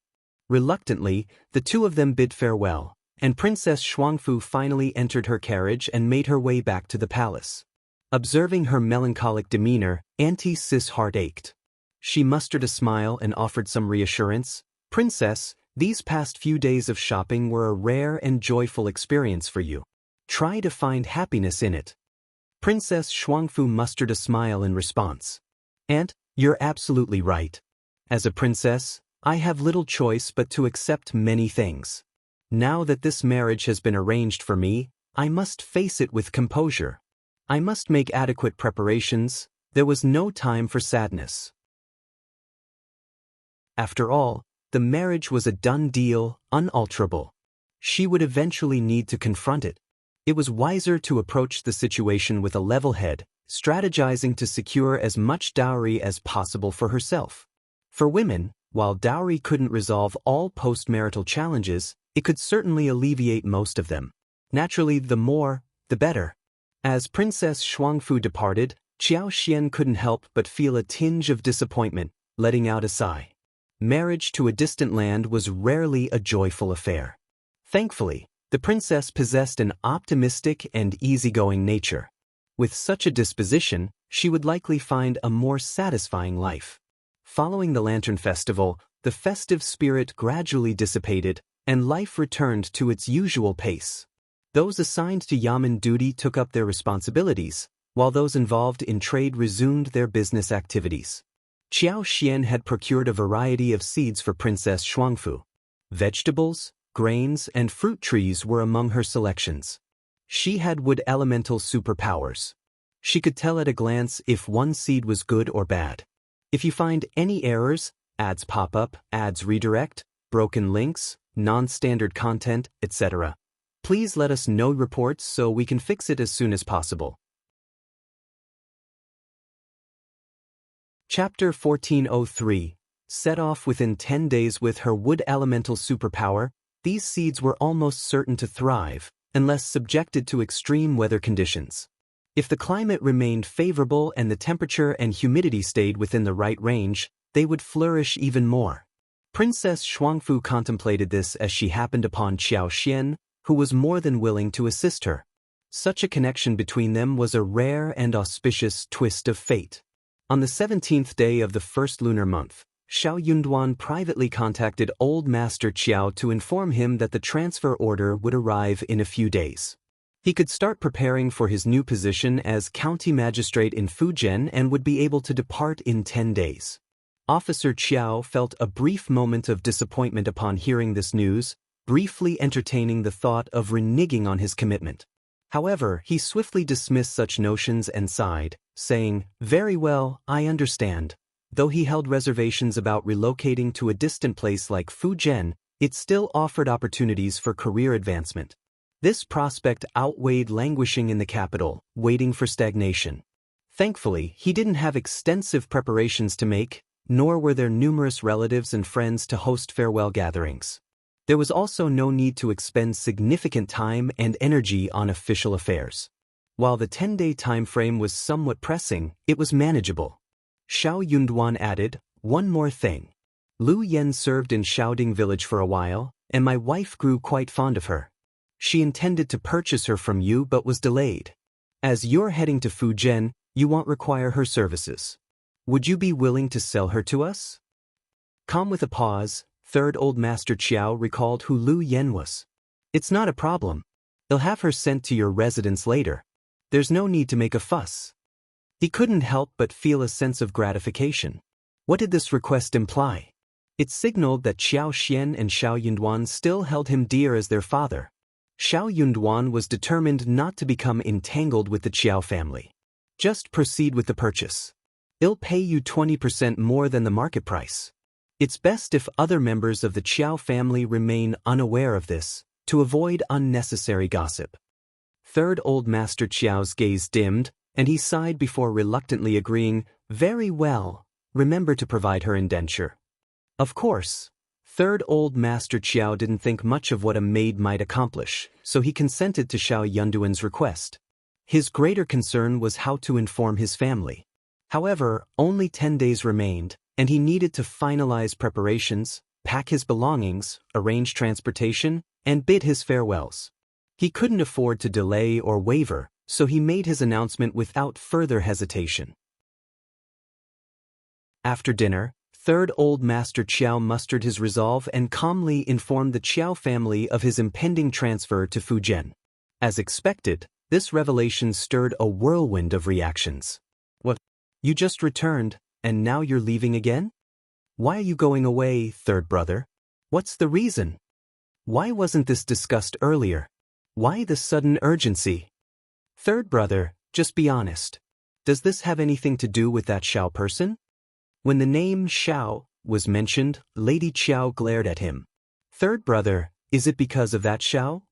Reluctantly, the two of them bid farewell, and Princess Shuangfu finally entered her carriage and made her way back to the palace. Observing her melancholic demeanor, Auntie Sis' heart ached. She mustered a smile and offered some reassurance. "Princess, these past few days of shopping were a rare and joyful experience for you. Try to find happiness in it." Princess Shuangfu mustered a smile in response. "Aunt, you're absolutely right. As a princess, I have little choice but to accept many things. Now that this marriage has been arranged for me, I must face it with composure. I must make adequate preparations. There was no time for sadness." After all, the marriage was a done deal, unalterable. She would eventually need to confront it. It was wiser to approach the situation with a level head, strategizing to secure as much dowry as possible for herself. For women, while dowry couldn't resolve all post-marital challenges, it could certainly alleviate most of them. Naturally, the more, the better. As Princess Shuangfu departed, Qiao Xian couldn't help but feel a tinge of disappointment, letting out a sigh. Marriage to a distant land was rarely a joyful affair. Thankfully, the princess possessed an optimistic and easygoing nature. With such a disposition, she would likely find a more satisfying life. Following the Lantern Festival, the festive spirit gradually dissipated, and life returned to its usual pace. Those assigned to yamen duty took up their responsibilities, while those involved in trade resumed their business activities. Qiao Xian had procured a variety of seeds for Princess Shuangfu. Vegetables, grains, and fruit trees were among her selections. She had wood elemental superpowers. She could tell at a glance if one seed was good or bad. If you find any errors, ads pop up, ads redirect, broken links, non-standard content, etc., please let us know reports so we can fix it as soon as possible. Chapter 1403. Set off within 10 days with her wood elemental superpower, these seeds were almost certain to thrive, unless subjected to extreme weather conditions. If the climate remained favorable and the temperature and humidity stayed within the right range, they would flourish even more. Princess Shuangfu contemplated this as she happened upon Qiao Xian, who was more than willing to assist her. Such a connection between them was a rare and auspicious twist of fate. On the 17th day of the first lunar month, Xiao Yunduan privately contacted Old Master Qiao to inform him that the transfer order would arrive in a few days. He could start preparing for his new position as county magistrate in Fujian and would be able to depart in 10 days. Officer Qiao felt a brief moment of disappointment upon hearing this news, briefly entertaining the thought of reneging on his commitment. However, he swiftly dismissed such notions and sighed, saying, "Very well, I understand." Though he held reservations about relocating to a distant place like Fujian, it still offered opportunities for career advancement. This prospect outweighed languishing in the capital, waiting for stagnation. Thankfully, he didn't have extensive preparations to make, nor were there numerous relatives and friends to host farewell gatherings. There was also no need to expend significant time and energy on official affairs. While the 10-day time frame was somewhat pressing, it was manageable. Xiao Yunduan added, "One more thing. Lu Yen served in Shaoding village for a while, and my wife grew quite fond of her. She intended to purchase her from you but was delayed. As you're heading to Fujian, you won't require her services. Would you be willing to sell her to us?" Calm with a pause, Third Old Master Qiao recalled who Lu Yen was. "It's not a problem. They'll have her sent to your residence later. There's no need to make a fuss." He couldn't help but feel a sense of gratification. What did this request imply? It signaled that Qiao Xian and Xiao Yunduan still held him dear as their father. Xiao Yunduan was determined not to become entangled with the Qiao family. "Just proceed with the purchase. It'll pay you 20% more than the market price. It's best if other members of the Qiao family remain unaware of this, to avoid unnecessary gossip." Third Old Master Qiao's gaze dimmed, and he sighed before reluctantly agreeing, "Very well, remember to provide her indenture." Of course. Third Old Master Qiao didn't think much of what a maid might accomplish, so he consented to Xiao Yunduan's request. His greater concern was how to inform his family. However, only 10 days remained, and he needed to finalize preparations, pack his belongings, arrange transportation, and bid his farewells. He couldn't afford to delay or waver, so he made his announcement without further hesitation. After dinner, Third Old Master Qiao mustered his resolve and calmly informed the Qiao family of his impending transfer to Fujian. As expected, this revelation stirred a whirlwind of reactions. "What? You just returned, and now you're leaving again? Why are you going away, third brother? What's the reason? Why wasn't this discussed earlier? Why the sudden urgency? Third brother, just be honest. Does this have anything to do with that Xiao person?" When the name Xiao was mentioned, Lady Qiao glared at him. "Third brother, is it because of that Xiao?"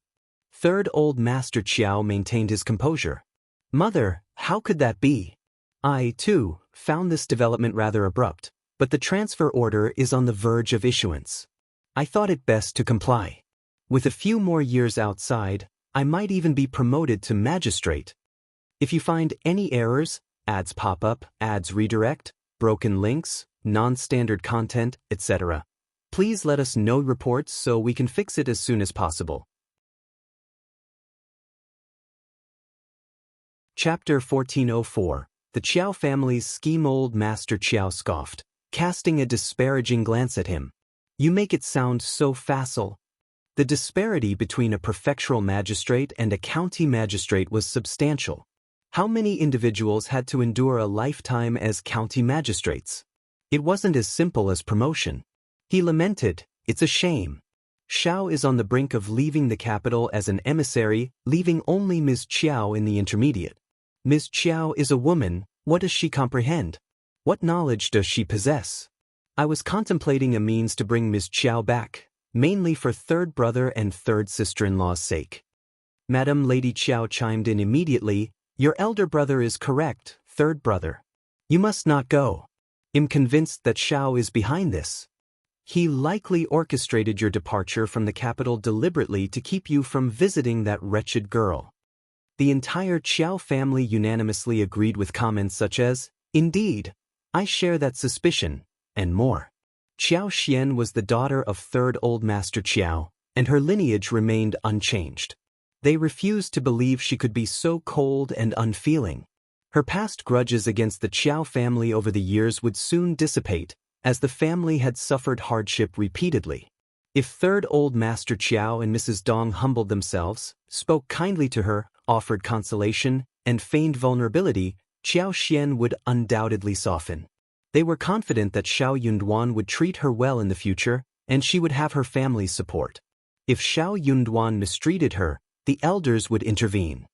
Third Old Master Qiao maintained his composure. "Mother, how could that be? I, too, found this development rather abrupt, but the transfer order is on the verge of issuance. I thought it best to comply. With a few more years outside, I might even be promoted to magistrate. If you find any errors, ads pop up, ads redirect, broken links, non-standard content, etc., please let us know reports so we can fix it as soon as possible." Chapter 1404. The Qiao family's scheme. Old Master Qiao scoffed, casting a disparaging glance at him. "You make it sound so facile." The disparity between a prefectural magistrate and a county magistrate was substantial. How many individuals had to endure a lifetime as county magistrates? It wasn't as simple as promotion. He lamented, "It's a shame. Xiao is on the brink of leaving the capital as an emissary, leaving only Ms. Qiao in the intermediate. Ms. Qiao is a woman, what does she comprehend? What knowledge does she possess? I was contemplating a means to bring Ms. Qiao back, mainly for third brother and third sister-in-law's sake." Madam Lady Qiao chimed in immediately, "Your elder brother is correct, third brother. You must not go. I'm convinced that Xiao is behind this. He likely orchestrated your departure from the capital deliberately to keep you from visiting that wretched girl." The entire Qiao family unanimously agreed with comments such as, "Indeed, I share that suspicion," and more. Qiao Xian was the daughter of third Old Master Qiao, and her lineage remained unchanged. They refused to believe she could be so cold and unfeeling. Her past grudges against the Qiao family over the years would soon dissipate, as the family had suffered hardship repeatedly. If third Old Master Qiao and Mrs. Dong humbled themselves, spoke kindly to her, offered consolation, and feigned vulnerability, Qiao Xian would undoubtedly soften. They were confident that Xiao Yunduan would treat her well in the future, and she would have her family's support. If Xiao Yunduan mistreated her, the elders would intervene.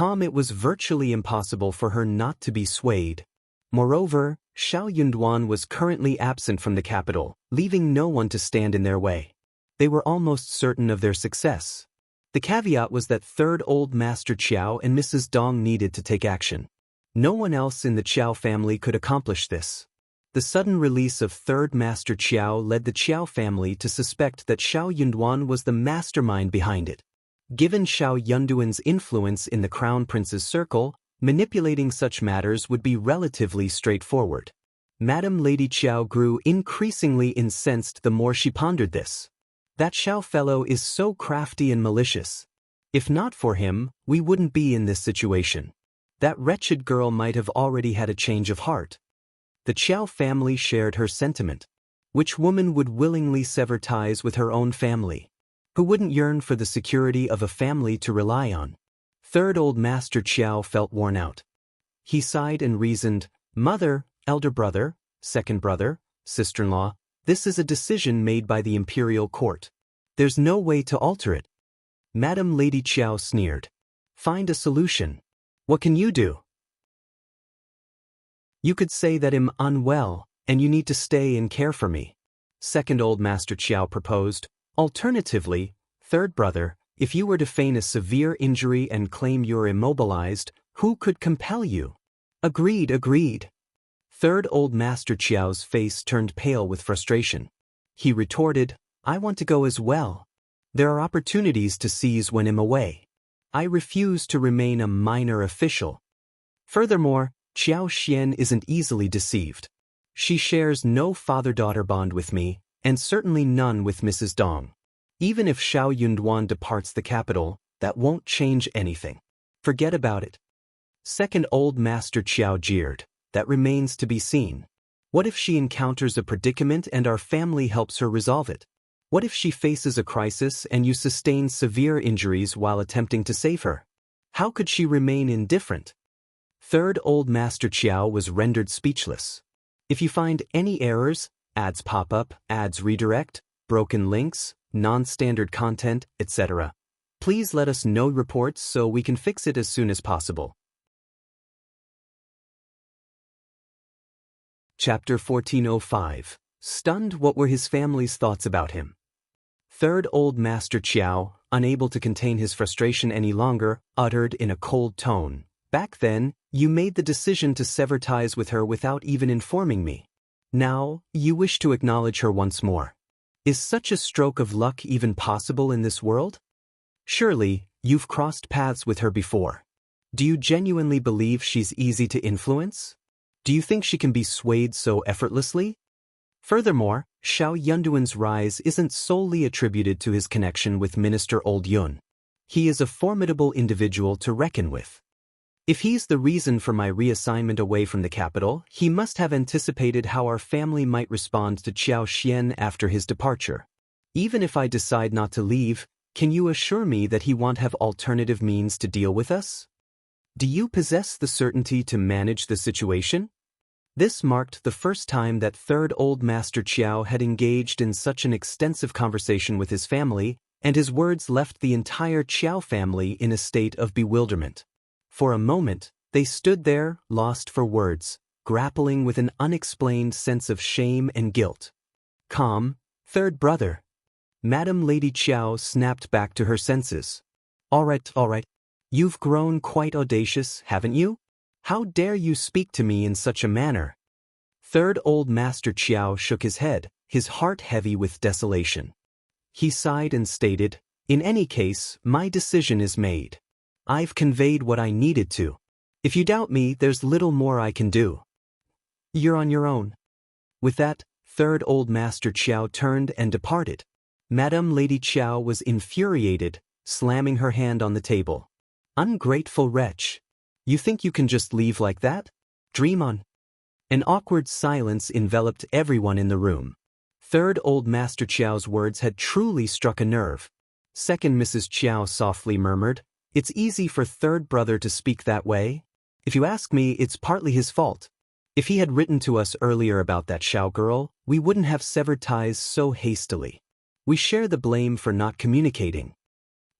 It was virtually impossible for her not to be swayed. Moreover, Xiao Yunduan was currently absent from the capital, leaving no one to stand in their way. They were almost certain of their success. The caveat was that third Old Master Qiao and Mrs. Dong needed to take action. No one else in the Qiao family could accomplish this. The sudden release of third Master Qiao led the Qiao family to suspect that Xiao Yunduan was the mastermind behind it. Given Xiao Yunduan's influence in the Crown Prince's circle, manipulating such matters would be relatively straightforward. Madam Lady Qiao grew increasingly incensed the more she pondered this. That Xiao fellow is so crafty and malicious. If not for him, we wouldn't be in this situation. That wretched girl might have already had a change of heart. The Qiao family shared her sentiment. Which woman would willingly sever ties with her own family? Who wouldn't yearn for the security of a family to rely on? Third Old Master Qiao felt worn out. He sighed and reasoned, "Mother, elder brother, second brother, sister-in-law, this is a decision made by the imperial court. There's no way to alter it." Madam Lady Qiao sneered. "Find a solution. What can you do?" "You could say that I'm unwell, and you need to stay and care for me," second Old Master Qiao proposed. "Alternatively, third brother, if you were to feign a severe injury and claim you're immobilized, who could compel you?" Agreed. Third Old Master Qiao's face turned pale with frustration. He retorted, "I want to go as well. There are opportunities to seize when I'm away. I refuse to remain a minor official. Furthermore, Qiao Xian isn't easily deceived. She shares no father-daughter bond with me, and certainly none with Mrs. Dong. Even if Xiao Yunduan departs the capital, that won't change anything. Forget about it." Second Old Master Qiao jeered, "That remains to be seen. What if she encounters a predicament and our family helps her resolve it? What if she faces a crisis and you sustain severe injuries while attempting to save her? How could she remain indifferent?" Third Old Master Qiao was rendered speechless. "If you find any errors, ads pop up, ads redirect, broken links, non-standard content, etc., please let us know reports so we can fix it as soon as possible." Chapter 1405. Stunned, what were his family's thoughts about him? Third Old Master Qiao, unable to contain his frustration any longer, uttered in a cold tone, "Back then, you made the decision to sever ties with her without even informing me. Now, you wish to acknowledge her once more. Is such a stroke of luck even possible in this world? Surely, you've crossed paths with her before. Do you genuinely believe she's easy to influence? Do you think she can be swayed so effortlessly? Furthermore, Xiao Yunduan's rise isn't solely attributed to his connection with Minister Old Yun. He is a formidable individual to reckon with. If he's the reason for my reassignment away from the capital, he must have anticipated how our family might respond to Qiao Xian after his departure. Even if I decide not to leave, can you assure me that he won't have alternative means to deal with us? Do you possess the certainty to manage the situation? This marked the first time that third Old Master Qiao had engaged in such an extensive conversation with his family, and his words left the entire Qiao family in a state of bewilderment. For a moment, they stood there, lost for words, grappling with an unexplained sense of shame and guilt. Calm, third brother. Madam Lady Qiao snapped back to her senses. All right. You've grown quite audacious, haven't you? How dare you speak to me in such a manner? Third Old Master Qiao shook his head, his heart heavy with desolation. He sighed and stated, "In any case, my decision is made. I've conveyed what I needed to. If you doubt me, there's little more I can do. You're on your own." With that, third Old Master Qiao turned and departed. Madam Lady Qiao was infuriated, slamming her hand on the table. "Ungrateful wretch. You think you can just leave like that? Dream on." An awkward silence enveloped everyone in the room. Third Old Master Qiao's words had truly struck a nerve. Second Mrs. Qiao softly murmured, "It's easy for third brother to speak that way. If you ask me, it's partly his fault. If he had written to us earlier about that Xiao girl, we wouldn't have severed ties so hastily. We share the blame for not communicating."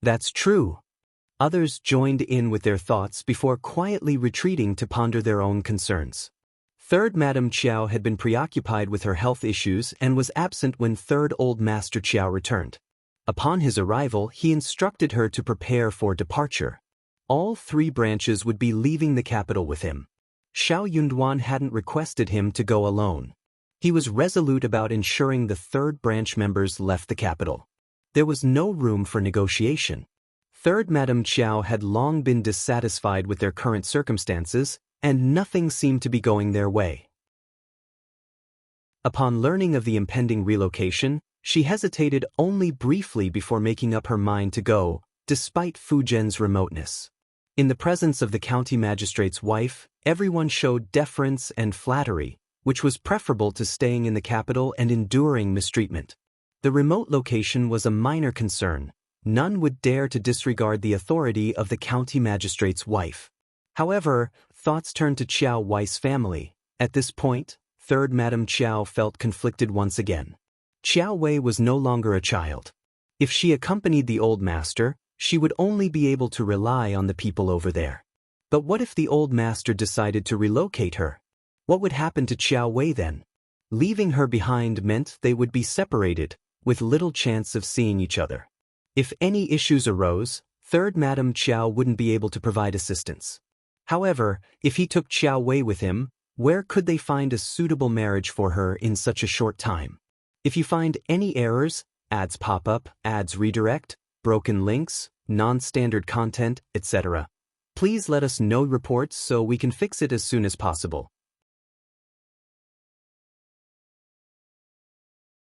"That's true." Others joined in with their thoughts before quietly retreating to ponder their own concerns. Third Madam Qiao had been preoccupied with her health issues and was absent when third Old Master Qiao returned. Upon his arrival, he instructed her to prepare for departure. All three branches would be leaving the capital with him. Xiao Yunduan hadn't requested him to go alone. He was resolute about ensuring the third branch members left the capital. There was no room for negotiation. Third Madam Qiao had long been dissatisfied with their current circumstances, and nothing seemed to be going their way. Upon learning of the impending relocation, she hesitated only briefly before making up her mind to go, despite Fujian's remoteness. In the presence of the county magistrate's wife, everyone showed deference and flattery, which was preferable to staying in the capital and enduring mistreatment. The remote location was a minor concern. None would dare to disregard the authority of the county magistrate's wife. However, thoughts turned to Qiao Wei's family. At this point, third Madam Qiao felt conflicted once again. Qiao Wei was no longer a child. If she accompanied the old master, she would only be able to rely on the people over there. But what if the old master decided to relocate her? What would happen to Qiao Wei then? Leaving her behind meant they would be separated, with little chance of seeing each other. If any issues arose, third Madam Qiao wouldn't be able to provide assistance. However, if he took Qiao Wei with him, where could they find a suitable marriage for her in such a short time? If you find any errors, ads pop up, ads redirect, broken links, non-standard content, etc., please let us know reports so we can fix it as soon as possible.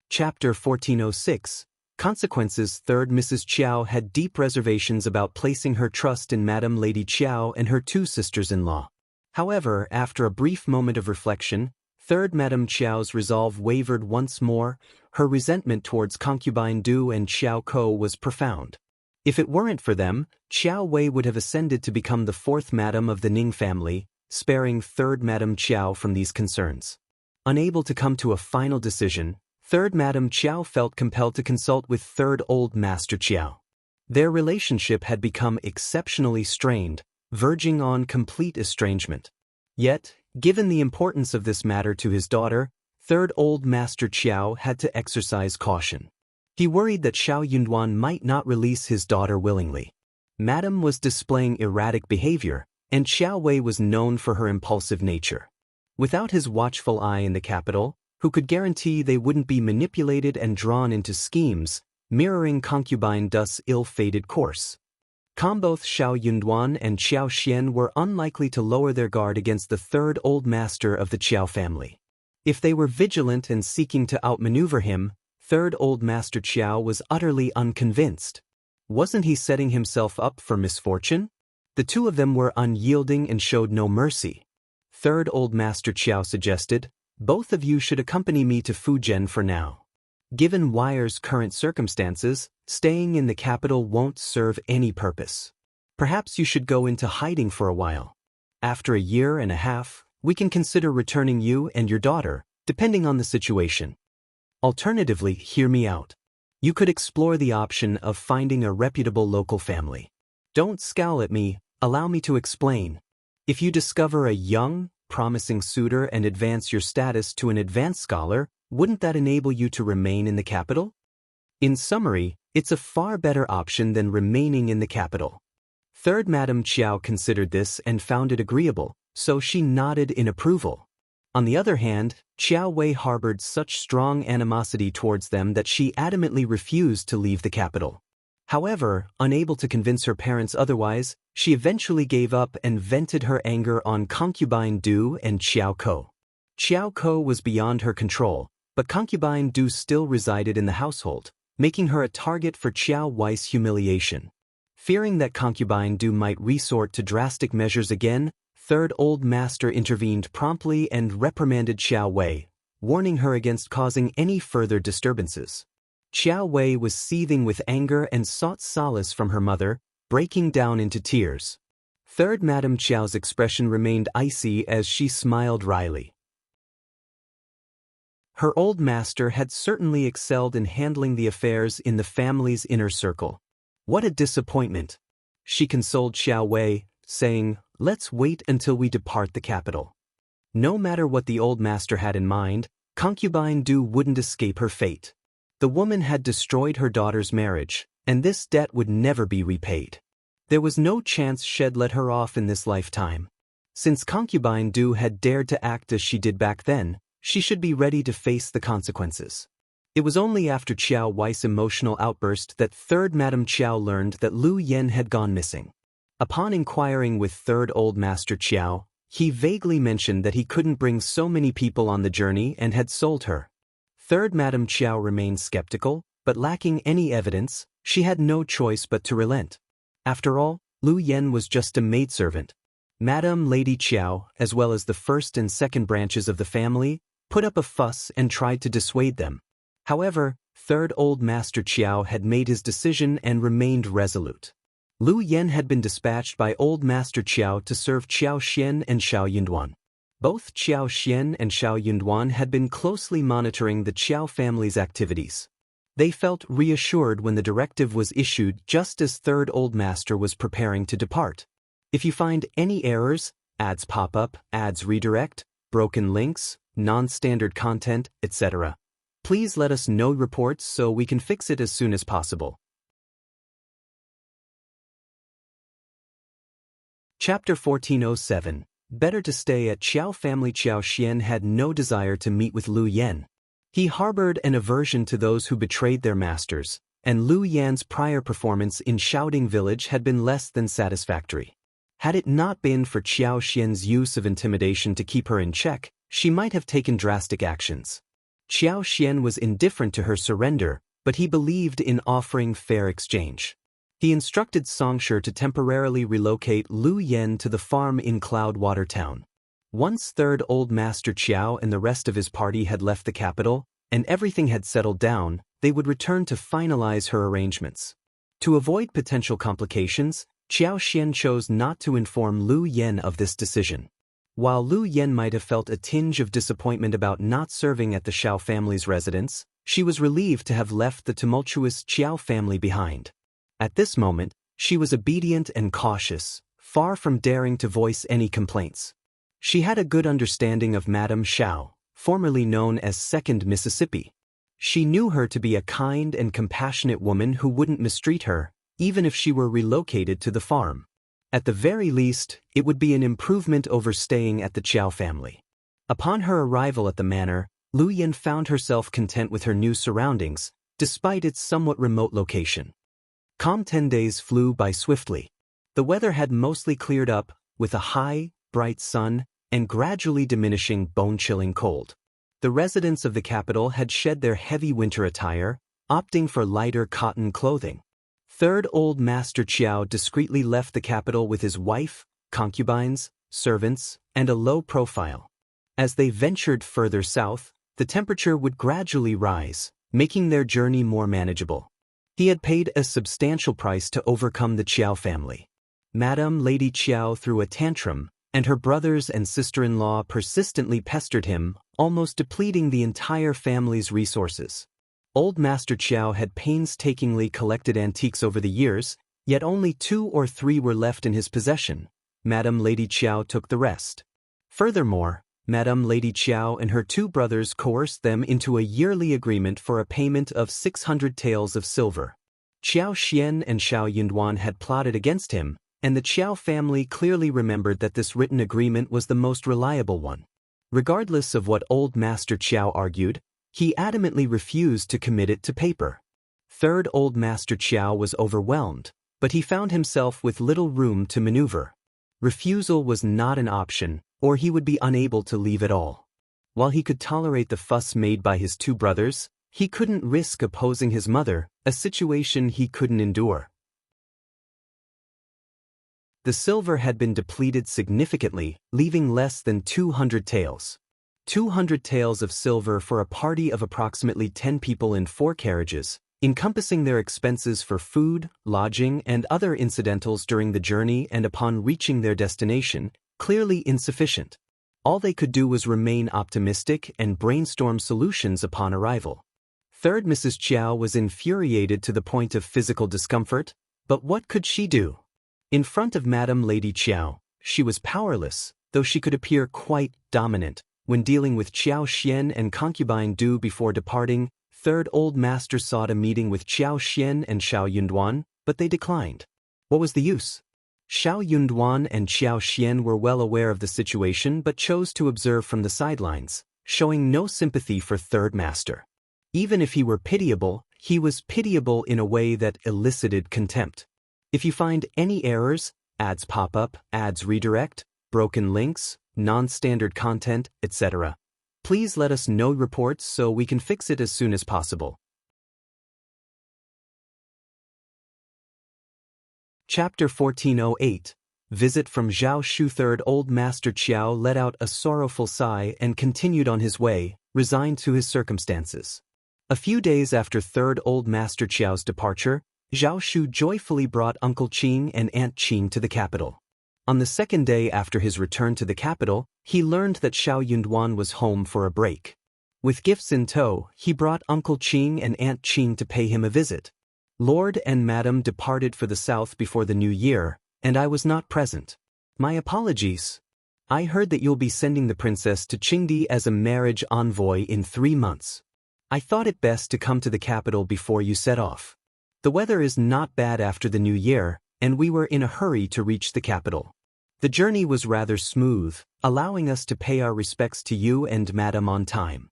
Chapter 1406. Consequences. Third Mrs. Qiao had deep reservations about placing her trust in Madam Lady Qiao and her two sisters-in-law. However, after a brief moment of reflection, third Madam Qiao's resolve wavered once more. Her resentment towards concubine Du and Xiao Ko was profound. If it weren't for them, Qiao Wei would have ascended to become the fourth madam of the Ning family, sparing third Madam Qiao from these concerns. Unable to come to a final decision, third Madam Qiao felt compelled to consult with third Old Master Qiao. Their relationship had become exceptionally strained, verging on complete estrangement. Yet, given the importance of this matter to his daughter, third Old Master Qiao had to exercise caution. He worried that Xiao Yunduan might not release his daughter willingly. Madam was displaying erratic behavior, and Qiao Wei was known for her impulsive nature. Without his watchful eye in the capital, who could guarantee they wouldn't be manipulated and drawn into schemes, mirroring concubine Du's ill-fated course? Both Xiao Yunduan and Qiao Xian were unlikely to lower their guard against the third old master of the Qiao family. If they were vigilant and seeking to outmaneuver him, third Old Master Qiao was utterly unconvinced. Wasn't he setting himself up for misfortune? The two of them were unyielding and showed no mercy. Third Old Master Qiao suggested, "Both of you should accompany me to Fujian for now. Given Wire's current circumstances, staying in the capital won't serve any purpose. Perhaps you should go into hiding for a while. After a year and a half, We can consider returning you and your daughter, depending on the situation. Alternatively, hear me out. You could explore the option of finding a reputable local family. Don't scowl at me, allow me to explain. If you discover a young, promising suitor and advance your status to an advanced scholar, wouldn't that enable you to remain in the capital? In summary, it's a far better option than remaining in the capital. Third Madame Qiao considered this and found it agreeable, so she nodded in approval. On the other hand, Qiao Wei harbored such strong animosity towards them that she adamantly refused to leave the capital. However, unable to convince her parents otherwise, she eventually gave up and vented her anger on concubine Du and Qiao Ko. Qiao Ko was beyond her control, but concubine Du still resided in the household, making her a target for Qiao Wei's humiliation. Fearing that concubine Du might resort to drastic measures again, Third Old Master intervened promptly and reprimanded Qiao Wei, warning her against causing any further disturbances. Qiao Wei was seething with anger and sought solace from her mother, breaking down into tears. Third Madame Qiao's expression remained icy as she smiled wryly. Her old master had certainly excelled in handling the affairs in the family's inner circle. What a disappointment! She consoled Qiao Wei, saying, "Let's wait until we depart the capital." No matter what the old master had in mind, concubine Du wouldn't escape her fate. The woman had destroyed her daughter's marriage, and this debt would never be repaid. There was no chance she'd let her off in this lifetime. Since concubine Du had dared to act as she did back then, she should be ready to face the consequences. It was only after Qiao Wei's emotional outburst that Third Madame Qiao learned that Lu Yen had gone missing. Upon inquiring with Third Old Master Qiao, he vaguely mentioned that he couldn't bring so many people on the journey and had sold her. Third Madame Qiao remained skeptical, but lacking any evidence, she had no choice but to relent. After all, Lu Yen was just a maidservant. Madame Lady Qiao, as well as the first and second branches of the family, put up a fuss and tried to dissuade them. However, Third Old Master Qiao had made his decision and remained resolute. Lu Yen had been dispatched by Old Master Qiao to serve Qiao Xian and Xiao Yunduan. Both Qiao Xian and Xiao Yunduan had been closely monitoring the Qiao family's activities. They felt reassured when the directive was issued just as Third Old Master was preparing to depart. If you find any errors, ads pop up, ads redirect, broken links, non-standard content, etc., please let us know reports so we can fix it as soon as possible. Chapter 1407. Better to stay at Qiao family. Qiao Xian had no desire to meet with Lu Yen. He harbored an aversion to those who betrayed their masters, and Lu Yan's prior performance in Shouting Village had been less than satisfactory. Had it not been for Qiao Xian's use of intimidation to keep her in check, she might have taken drastic actions. Qiao Xian was indifferent to her surrender, but he believed in offering fair exchange. He instructed Songsher to temporarily relocate Lu Yen to the farm in Cloudwater Town. Once Third Old Master Qiao and the rest of his party had left the capital, and everything had settled down, they would return to finalize her arrangements. To avoid potential complications, Qiao Xian chose not to inform Lu Yen of this decision. While Lu Yen might have felt a tinge of disappointment about not serving at the Xiao family's residence, she was relieved to have left the tumultuous Qiao family behind. At this moment, she was obedient and cautious, far from daring to voice any complaints. She had a good understanding of Madame Xiao, formerly known as Second Mississippi. She knew her to be a kind and compassionate woman who wouldn't mistreat her, even if she were relocated to the farm. At the very least, it would be an improvement over staying at the Qiao family. Upon her arrival at the manor, Lu Yen found herself content with her new surroundings, despite its somewhat remote location. Calm 10 days flew by swiftly. The weather had mostly cleared up, with a high, bright sun, and gradually diminishing bone-chilling cold. The residents of the capital had shed their heavy winter attire, opting for lighter cotton clothing. Third Old Master Qiao discreetly left the capital with his wife, concubines, servants, and a low profile. As they ventured further south, the temperature would gradually rise, making their journey more manageable. He had paid a substantial price to overcome the Qiao family. Madame Lady Qiao threw a tantrum, and her brothers and sister-in-law persistently pestered him, almost depleting the entire family's resources. Old Master Qiao had painstakingly collected antiques over the years, yet only 2 or 3 were left in his possession. Madame Lady Qiao took the rest. Furthermore, Madame Lady Qiao and her 2 brothers coerced them into a yearly agreement for a payment of 600 taels of silver. Qiao Xian and Xiao Yunduan had plotted against him, and the Qiao family clearly remembered that this written agreement was the most reliable one. Regardless of what old Master Qiao argued, he adamantly refused to commit it to paper. Third Old Master Qiao was overwhelmed, but he found himself with little room to maneuver. Refusal was not an option, or he would be unable to leave at all. While he could tolerate the fuss made by his 2 brothers, he couldn't risk opposing his mother, a situation he couldn't endure. The silver had been depleted significantly, leaving less than 200 taels. 200 taels of silver for a party of approximately 10 people in 4 carriages, encompassing their expenses for food, lodging, and other incidentals during the journey and upon reaching their destination, clearly insufficient. All they could do was remain optimistic and brainstorm solutions upon arrival. Third Mrs. Qiao was infuriated to the point of physical discomfort, but what could she do? In front of Madame Lady Qiao, she was powerless, though she could appear quite dominant. When dealing with Qiao Xian and concubine Du before departing, Third Old Master sought a meeting with Qiao Xian and Xiao Yunduan, but they declined. What was the use? Xiao Yunduan and Qiao Xian were well aware of the situation but chose to observe from the sidelines, showing no sympathy for Third Master. Even if he were pitiable, he was pitiable in a way that elicited contempt. If you find any errors, ads pop up, ads redirect, broken links, non-standard content, etc., please let us know reports so we can fix it as soon as possible. Chapter 1408. Visit from Zhao Shu. Third Old Master Qiao let out a sorrowful sigh and continued on his way, resigned to his circumstances. A few days after Third Old Master Qiao's departure, Zhao Shu joyfully brought Uncle Qing and Aunt Qing to the capital. On the 2nd day after his return to the capital, he learned that Xiao Yunduan was home for a break. With gifts in tow, he brought Uncle Qing and Aunt Qing to pay him a visit. Lord and Madam departed for the south before the new year, and I was not present. My apologies. I heard that you'll be sending the princess to Qingdi as a marriage envoy in 3 months. I thought it best to come to the capital before you set off. The weather is not bad after the new year, and we were in a hurry to reach the capital. The journey was rather smooth, allowing us to pay our respects to you and Madam on time.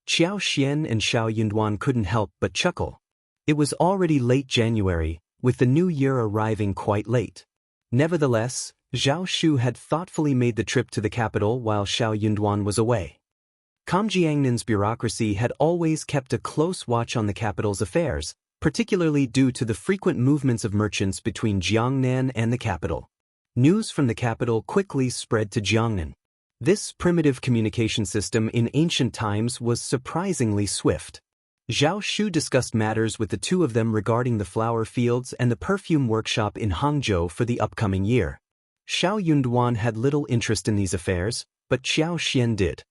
Qiao Xian and Xiao Yunduan couldn't help but chuckle. It was already late January, with the new year arriving quite late. Nevertheless, Zhao Shu had thoughtfully made the trip to the capital while Xiao Yunduan was away. Comjiangnan's bureaucracy had always kept a close watch on the capital's affairs, particularly due to the frequent movements of merchants between Jiangnan and the capital. News from the capital quickly spread to Jiangnan. This primitive communication system in ancient times was surprisingly swift. Zhao Shu discussed matters with the 2 of them regarding the flower fields and the perfume workshop in Hangzhou for the upcoming year. Xiao Yunduan had little interest in these affairs, but Qiao Xian did.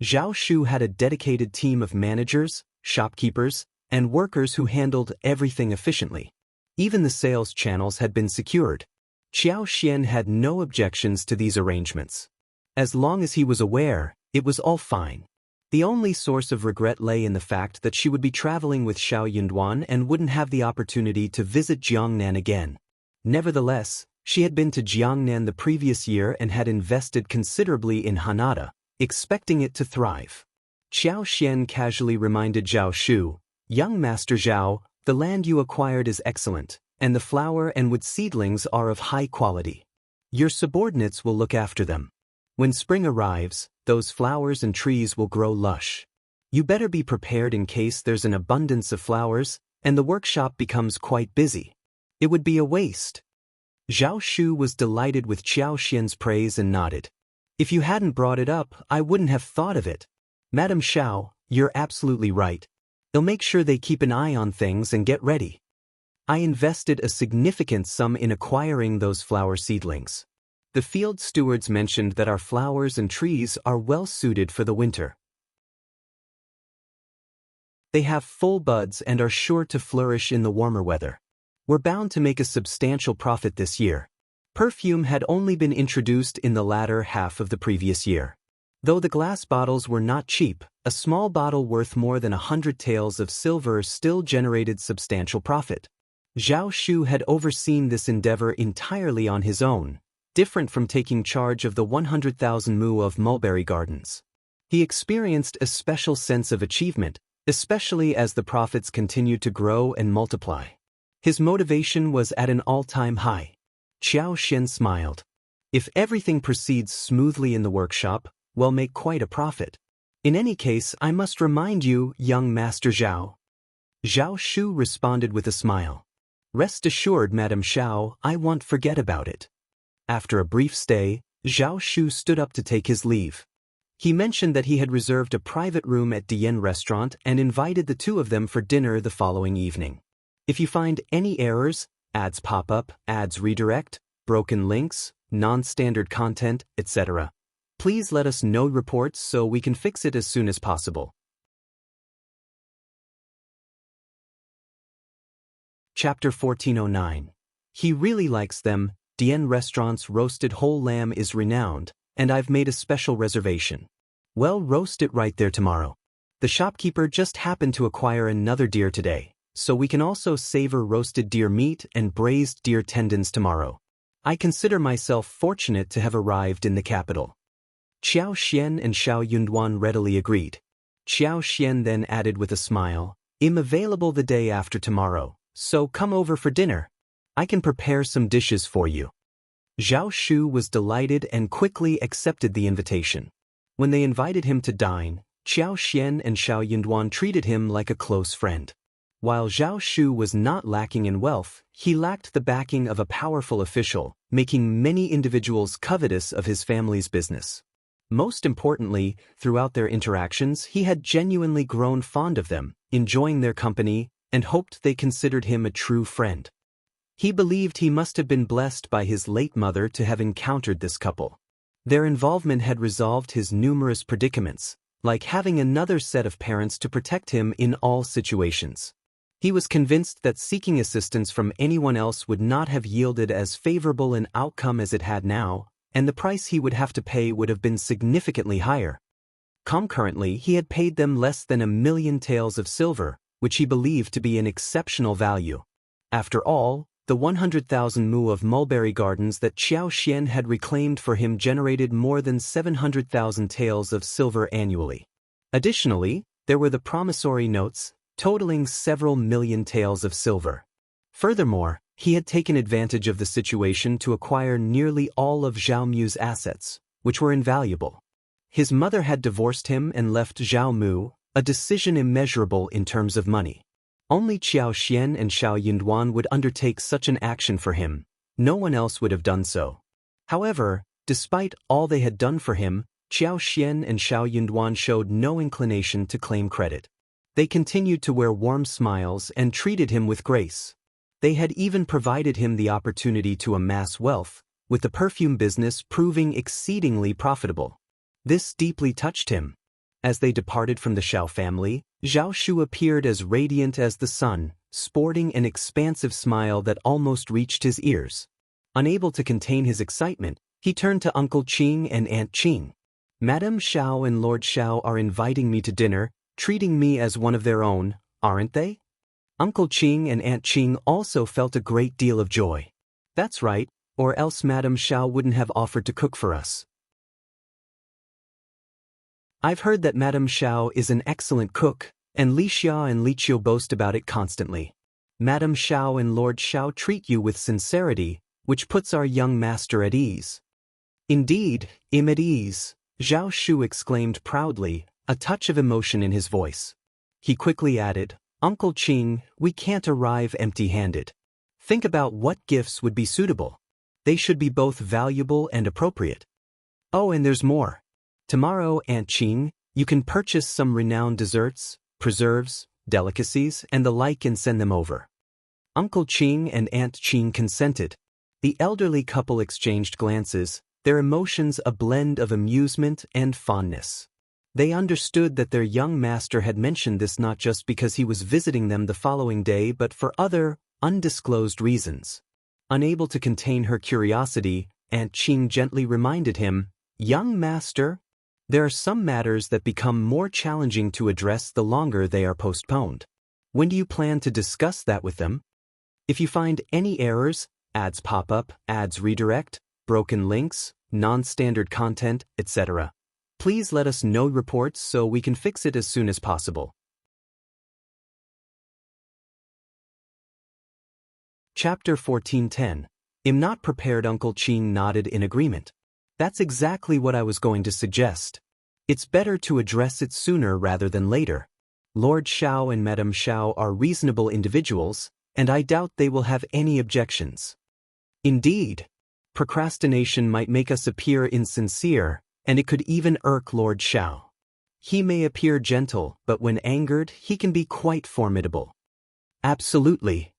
Zhao Shu had a dedicated team of managers, shopkeepers, and workers who handled everything efficiently. Even the sales channels had been secured. Qiao Xian had no objections to these arrangements. As long as he was aware, it was all fine. The only source of regret lay in the fact that she would be traveling with Xiao Yunduan and wouldn't have the opportunity to visit Jiangnan again. Nevertheless, she had been to Jiangnan the previous year and had invested considerably in Hanada, expecting it to thrive. Qiao Xian casually reminded Zhao Shu, "Young Master Zhao, the land you acquired is excellent, and the flower and wood seedlings are of high quality. Your subordinates will look after them. When spring arrives, those flowers and trees will grow lush. You better be prepared in case there's an abundance of flowers, and the workshop becomes quite busy. It would be a waste." Zhao Shu was delighted with Qiao Xian's praise and nodded. "If you hadn't brought it up, I wouldn't have thought of it. Madam Xiao, you're absolutely right. They'll make sure they keep an eye on things and get ready. I invested a significant sum in acquiring those flower seedlings. The field stewards mentioned that our flowers and trees are well suited for the winter. They have full buds and are sure to flourish in the warmer weather. We're bound to make a substantial profit this year. Perfume had only been introduced in the latter half of the previous year. Though the glass bottles were not cheap, a small bottle worth more than 100 taels of silver still generated substantial profit. Zhao Shu had overseen this endeavor entirely on his own, different from taking charge of the 100,000 mu of mulberry gardens. He experienced a special sense of achievement, especially as the profits continued to grow and multiply. His motivation was at an all-time high. Qiao Xian smiled. If everything proceeds smoothly in the workshop, we'll make quite a profit. In any case, I must remind you, young Master Zhao. Zhao Shu responded with a smile. Rest assured, Madame Xiao, I won't forget about it. After a brief stay, Zhao Shu stood up to take his leave. He mentioned that he had reserved a private room at Dian restaurant and invited the two of them for dinner the following evening. If you find any errors, ads pop up, ads redirect, broken links, non-standard content, etc., please let us know reports so we can fix it as soon as possible. Chapter 1409. He really likes them. Dian Restaurant's roasted whole lamb is renowned, and I've made a special reservation. Well, roast it right there tomorrow. The shopkeeper just happened to acquire another deer today, so we can also savor roasted deer meat and braised deer tendons tomorrow. I consider myself fortunate to have arrived in the capital. Qiao Xian and Xiao Yunduan readily agreed. Qiao Xian then added with a smile, I'm available the day after tomorrow, so come over for dinner. I can prepare some dishes for you. Zhao Shu was delighted and quickly accepted the invitation. When they invited him to dine, Qiao Xian and Xiao Yunduan treated him like a close friend. While Zhao Shu was not lacking in wealth, he lacked the backing of a powerful official, making many individuals covetous of his family's business. Most importantly, throughout their interactions, he had genuinely grown fond of them, enjoying their company, and hoped they considered him a true friend. He believed he must have been blessed by his late mother to have encountered this couple. Their involvement had resolved his numerous predicaments, like having another set of parents to protect him in all situations. He was convinced that seeking assistance from anyone else would not have yielded as favorable an outcome as it had now, and the price he would have to pay would have been significantly higher. Concurrently, he had paid them less than 1,000,000 taels of silver, which he believed to be an exceptional value. After all, the 100,000 mu of mulberry gardens that Qiao Xian had reclaimed for him generated more than 700,000 taels of silver annually. Additionally, there were the promissory notes, totaling several million taels of silver. Furthermore, he had taken advantage of the situation to acquire nearly all of Zhao Mu's assets, which were invaluable. His mother had divorced him and left Zhao Mu, a decision immeasurable in terms of money. Only Qiao Xian and Xiao Yunduan would undertake such an action for him. No one else would have done so. However, despite all they had done for him, Qiao Xian and Xiao Yunduan showed no inclination to claim credit. They continued to wear warm smiles and treated him with grace. They had even provided him the opportunity to amass wealth, with the perfume business proving exceedingly profitable. This deeply touched him. As they departed from the Xiao family, Zhao Shu appeared as radiant as the sun, sporting an expansive smile that almost reached his ears. Unable to contain his excitement, he turned to Uncle Qing and Aunt Qing. Madame Xiao and Lord Xiao are inviting me to dinner, treating me as one of their own, aren't they? Uncle Qing and Aunt Qing also felt a great deal of joy. That's right, or else Madame Xiao wouldn't have offered to cook for us. I've heard that Madame Xiao is an excellent cook, and Li Xia and Li Qiao boast about it constantly. Madame Xiao and Lord Xiao treat you with sincerity, which puts our young master at ease. Indeed, I'm at ease, Zhao Shu exclaimed proudly, a touch of emotion in his voice. He quickly added, Uncle Qing, we can't arrive empty-handed. Think about what gifts would be suitable. They should be both valuable and appropriate. Oh, and there's more. Tomorrow, Aunt Qing, you can purchase some renowned desserts, preserves, delicacies, and the like and send them over. Uncle Qing and Aunt Qing consented. The elderly couple exchanged glances, their emotions a blend of amusement and fondness. They understood that their young master had mentioned this not just because he was visiting them the following day but for other, undisclosed reasons. Unable to contain her curiosity, Aunt Qing gently reminded him, "Young master, there are some matters that become more challenging to address the longer they are postponed. When do you plan to discuss that with them? If you find any errors, ads pop up, ads redirect, broken links, non-standard content, etc., please let us know reports so we can fix it as soon as possible." Chapter 14:10. "Am not prepared." Uncle Qing nodded in agreement. "That's exactly what I was going to suggest. It's better to address it sooner rather than later. Lord Xiao and Madame Xiao are reasonable individuals, and I doubt they will have any objections. Indeed, procrastination might make us appear insincere, and it could even irk Lord Xiao. He may appear gentle, but when angered, he can be quite formidable." "Absolutely."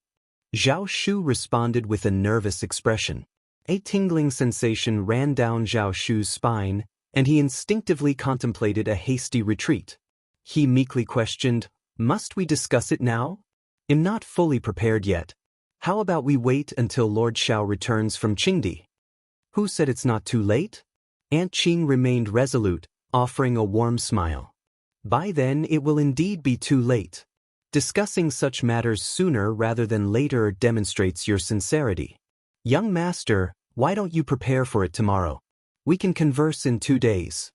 Zhao Shu responded with a nervous expression. A tingling sensation ran down Zhao Shu's spine, and he instinctively contemplated a hasty retreat. He meekly questioned, "Must we discuss it now? I'm not fully prepared yet. How about we wait until Lord Xiao returns from Qingdi?" "Who said it's not too late?" Aunt Qing remained resolute, offering a warm smile. "By then it will indeed be too late. Discussing such matters sooner rather than later demonstrates your sincerity. Young master, why don't you prepare for it tomorrow? We can converse in 2 days.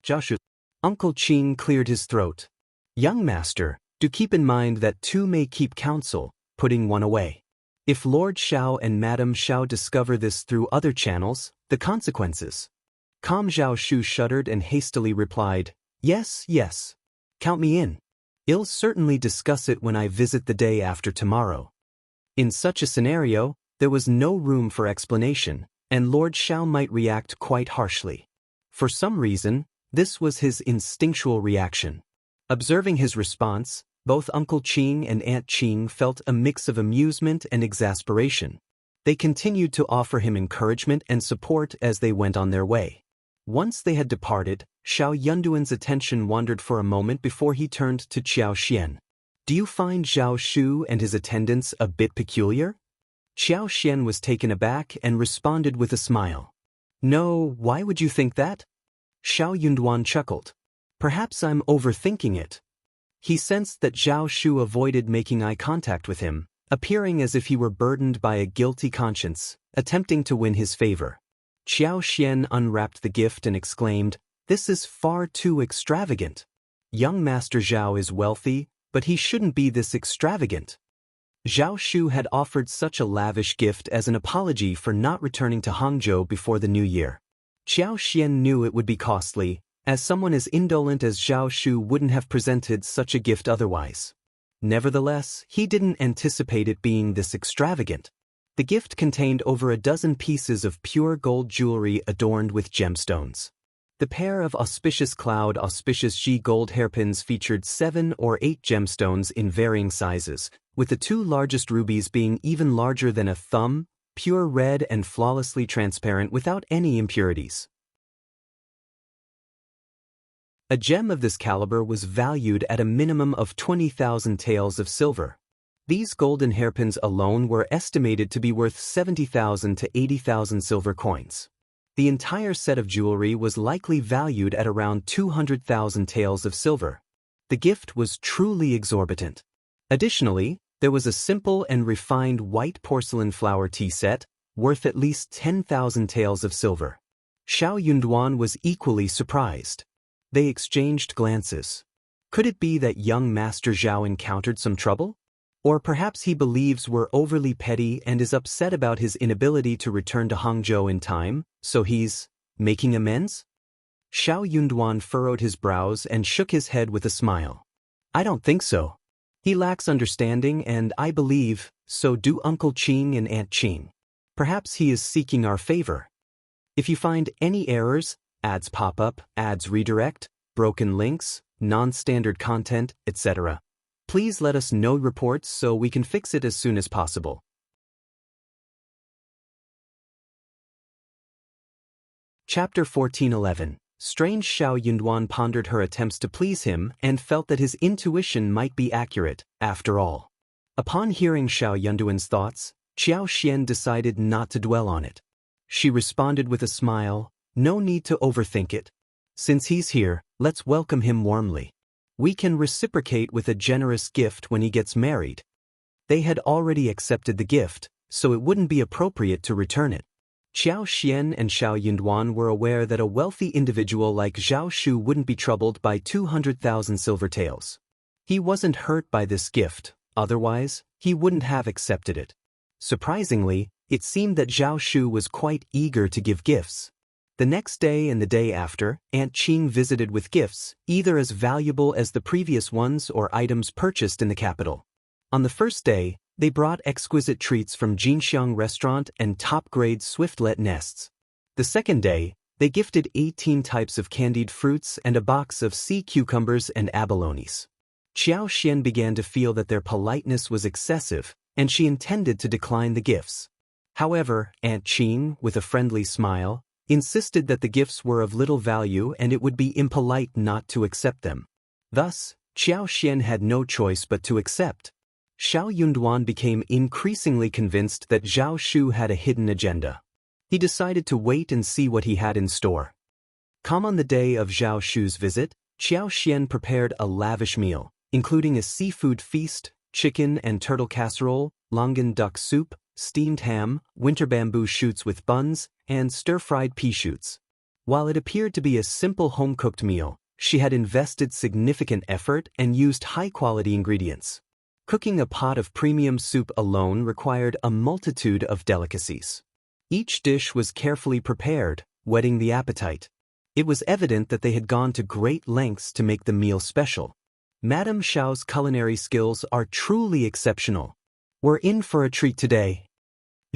Zhao Shu. Uncle Qing cleared his throat. "Young master, do keep in mind that two may keep counsel, putting one away. If Lord Xiao and Madame Xiao discover this through other channels, the consequences." Calm Zhao Shu shuddered and hastily replied, "Yes, yes. Count me in. I'll certainly discuss it when I visit the day after tomorrow." In such a scenario, there was no room for explanation, and Lord Xiao might react quite harshly. For some reason, this was his instinctual reaction. Observing his response, both Uncle Qing and Aunt Qing felt a mix of amusement and exasperation. They continued to offer him encouragement and support as they went on their way. Once they had departed, Xiao Yunduan's attention wandered for a moment before he turned to Qiao Xian. "Do you find Zhao Shu and his attendants a bit peculiar?" Qiao Xian was taken aback and responded with a smile. "No, why would you think that?" Xiao Yunduan chuckled. "Perhaps I'm overthinking it." He sensed that Zhao Shu avoided making eye contact with him, appearing as if he were burdened by a guilty conscience, attempting to win his favor. Qiao Xian unwrapped the gift and exclaimed, "This is far too extravagant. Young Master Zhao is wealthy, but he shouldn't be this extravagant." Zhao Shu had offered such a lavish gift as an apology for not returning to Hangzhou before the new year. Qiao Xian knew it would be costly, as someone as indolent as Zhao Shu wouldn't have presented such a gift otherwise. Nevertheless, he didn't anticipate it being this extravagant. The gift contained over a dozen pieces of pure gold jewelry adorned with gemstones. The pair of auspicious G gold hairpins featured 7 or 8 gemstones in varying sizes, with the 2 largest rubies being even larger than a thumb, pure red and flawlessly transparent without any impurities. A gem of this caliber was valued at a minimum of 20,000 taels of silver. These golden hairpins alone were estimated to be worth 70,000 to 80,000 silver coins. The entire set of jewelry was likely valued at around 200,000 taels of silver. The gift was truly exorbitant. Additionally, there was a simple and refined white porcelain flower tea set, worth at least 10,000 taels of silver. Xiao Yunduan was equally surprised. They exchanged glances. Could it be that young Master Zhao encountered some trouble? Or perhaps he believes we're overly petty and is upset about his inability to return to Hangzhou in time, so he's making amends? Xiao Yunduan furrowed his brows and shook his head with a smile. "I don't think so. He lacks understanding and I believe, so do Uncle Qing and Aunt Qing. Perhaps he is seeking our favor. If you find any errors, ads pop up, ads redirect, broken links, non-standard content, etc., please let us know reports so we can fix it as soon as possible." Chapter 1411. Strange. Xiao Yunduan pondered her attempts to please him and felt that his intuition might be accurate, after all. Upon hearing Xiao Yunduan's thoughts, Qiao Xian decided not to dwell on it. She responded with a smile, "No need to overthink it. Since he's here, let's welcome him warmly. We can reciprocate with a generous gift when he gets married." They had already accepted the gift, so it wouldn't be appropriate to return it. Qiao Xian and Xiao Yunduan were aware that a wealthy individual like Zhao Shu wouldn't be troubled by 200,000 silver taels. He wasn't hurt by this gift, otherwise, he wouldn't have accepted it. Surprisingly, it seemed that Zhao Shu was quite eager to give gifts. The next day and the day after, Aunt Qing visited with gifts, either as valuable as the previous ones or items purchased in the capital. On the first day, they brought exquisite treats from Jinxiang restaurant and top-grade swiftlet nests. The second day, they gifted 18 types of candied fruits and a box of sea cucumbers and abalones. Qiao Xian began to feel that their politeness was excessive, and she intended to decline the gifts. However, Aunt Qing, with a friendly smile, insisted that the gifts were of little value and it would be impolite not to accept them. Thus, Qiao Xian had no choice but to accept. Xiao Yunduan became increasingly convinced that Zhao Shu had a hidden agenda. He decided to wait and see what he had in store. Come on the day of Zhao Shu's visit, Qiao Xian prepared a lavish meal, including a seafood feast, chicken and turtle casserole, longan duck soup, steamed ham, winter bamboo shoots with buns, and stir-fried pea shoots. While it appeared to be a simple home-cooked meal, she had invested significant effort and used high-quality ingredients. Cooking a pot of premium soup alone required a multitude of delicacies. Each dish was carefully prepared, whetting the appetite. It was evident that they had gone to great lengths to make the meal special. Madame Xiao's culinary skills are truly exceptional. We're in for a treat today.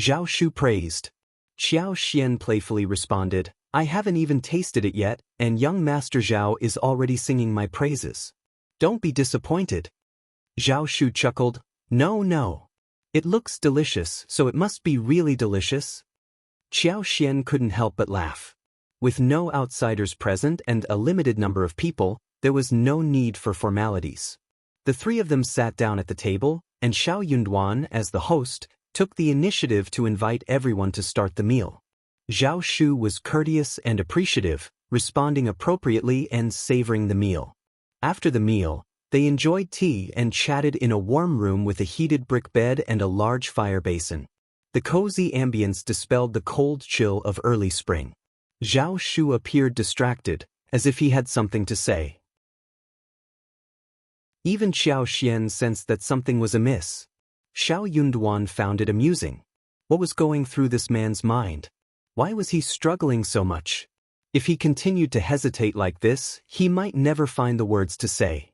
Zhao Shu praised. Qiao Xian playfully responded, I haven't even tasted it yet, and young Master Zhao is already singing my praises. Don't be disappointed. Zhao Shu chuckled, No. It looks delicious, so it must be really delicious. Qiao Xian couldn't help but laugh. With no outsiders present and a limited number of people, there was no need for formalities. The three of them sat down at the table, and Xiao Yunduan, as the host, took the initiative to invite everyone to start the meal. Zhao Shu was courteous and appreciative, responding appropriately and savoring the meal. After the meal, they enjoyed tea and chatted in a warm room with a heated brick bed and a large fire basin. The cozy ambience dispelled the cold chill of early spring. Zhao Shu appeared distracted, as if he had something to say. Even Qiao Xian sensed that something was amiss. Xiao Yunduan found it amusing. What was going through this man's mind? Why was he struggling so much? If he continued to hesitate like this, he might never find the words to say.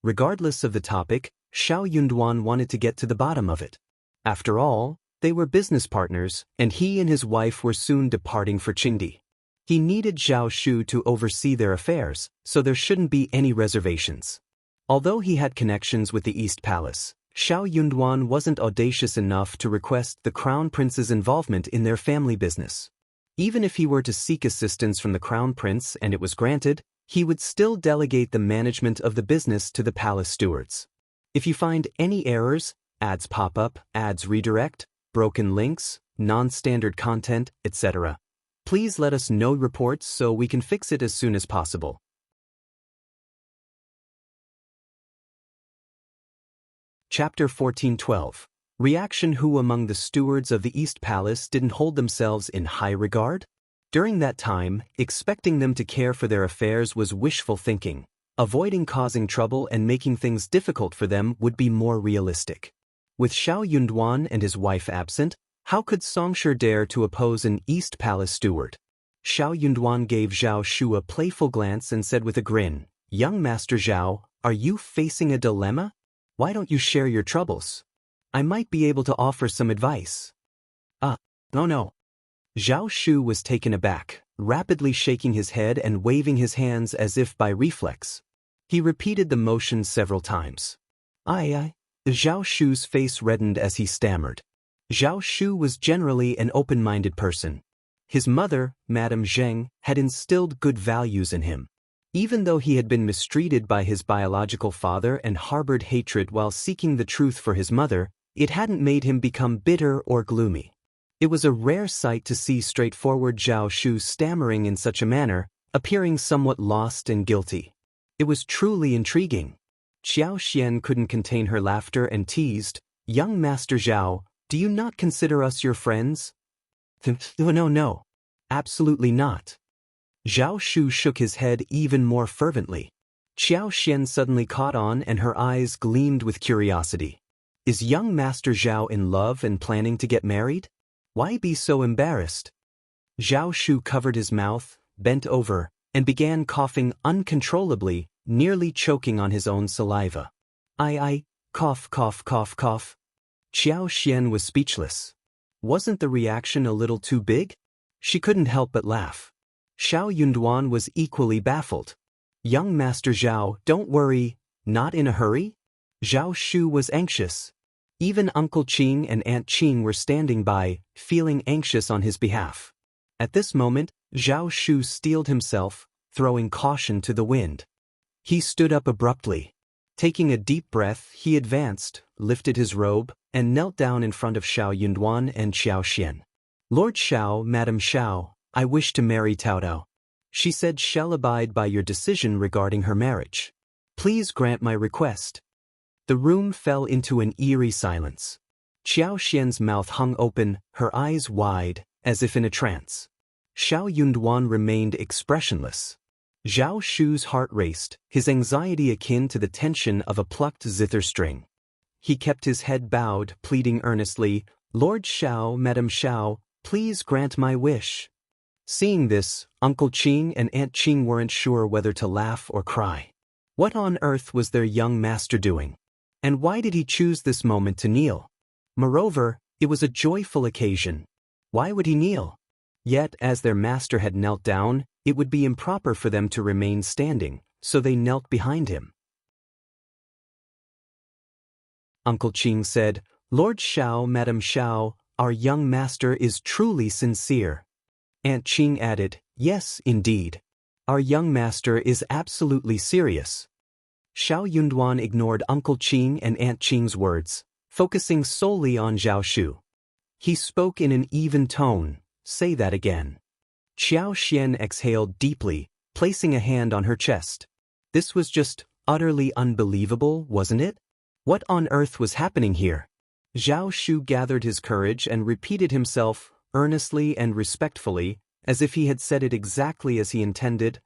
Regardless of the topic, Xiao Yunduan wanted to get to the bottom of it. After all, they were business partners, and he and his wife were soon departing for Qingdi. He needed Zhao Shu to oversee their affairs, so there shouldn't be any reservations. Although he had connections with the East Palace, Xiao Yunduan wasn't audacious enough to request the Crown Prince's involvement in their family business. Even if he were to seek assistance from the Crown Prince and it was granted, he would still delegate the management of the business to the palace stewards. If you find any errors, ads pop up, ads redirect, broken links, non-standard content, etc., please let us know reports so we can fix it as soon as possible. Chapter 1412. Reaction. Who among the stewards of the East Palace didn't hold themselves in high regard? During that time, expecting them to care for their affairs was wishful thinking. Avoiding causing trouble and making things difficult for them would be more realistic. With Xiao Yunduan and his wife absent, how could Songsher dare to oppose an East Palace steward? Xiao Yunduan gave Zhao Shu a playful glance and said with a grin, Young Master Zhao, are you facing a dilemma? Why don't you share your troubles? I might be able to offer some advice. No. Zhao Shu was taken aback, rapidly shaking his head and waving his hands as if by reflex. He repeated the motion several times. Zhao Shu's face reddened as he stammered. Zhao Shu was generally an open-minded person. His mother, Madame Zheng, had instilled good values in him. Even though he had been mistreated by his biological father and harbored hatred while seeking the truth for his mother, it hadn't made him become bitter or gloomy. It was a rare sight to see straightforward Zhao Shu stammering in such a manner, appearing somewhat lost and guilty. It was truly intriguing. Qiao Xian couldn't contain her laughter and teased, "Young Master Zhao, do you not consider us your friends?" No. Absolutely not." Zhao Shu shook his head even more fervently. Qiao Xian suddenly caught on and her eyes gleamed with curiosity. Is young Master Zhao in love and planning to get married? Why be so embarrassed? Zhao Shu covered his mouth, bent over, and began coughing uncontrollably, nearly choking on his own saliva. Cough. Qiao Xian was speechless. Wasn't the reaction a little too big? She couldn't help but laugh. Xiao Yunduan was equally baffled. Young Master Zhao, don't worry, not in a hurry? Zhao Shu was anxious. Even Uncle Qing and Aunt Qing were standing by, feeling anxious on his behalf. At this moment, Zhao Shu steeled himself, throwing caution to the wind. He stood up abruptly. Taking a deep breath, he advanced, lifted his robe, and knelt down in front of Xiao Yunduan and Qiao Xian. "Lord Xiao, Madame Xiao, I wish to marry Taotao. She said shall abide by your decision regarding her marriage. Please grant my request." The room fell into an eerie silence. Qiao Xian's mouth hung open, her eyes wide, as if in a trance. Xiao Yunduan remained expressionless. Zhao Shu's heart raced, his anxiety akin to the tension of a plucked zither string. He kept his head bowed, pleading earnestly, "Lord Xiao, Madame Xiao, please grant my wish." Seeing this, Uncle Qing and Aunt Qing weren't sure whether to laugh or cry. What on earth was their young master doing? And why did he choose this moment to kneel? Moreover, it was a joyful occasion. Why would he kneel? Yet, as their master had knelt down, it would be improper for them to remain standing, so they knelt behind him. Uncle Qing said, "Lord Xiao, Madame Xiao, our young master is truly sincere." Aunt Qing added, "Yes, indeed. Our young master is absolutely serious." Xiao Yunduan ignored Uncle Qing and Aunt Qing's words, focusing solely on Zhao Shu. He spoke in an even tone, "Say that again." Qiao Xian exhaled deeply, placing a hand on her chest. This was just utterly unbelievable, wasn't it? What on earth was happening here? Zhao Shu gathered his courage and repeated himself, earnestly and respectfully, as if he had said it exactly as he intended,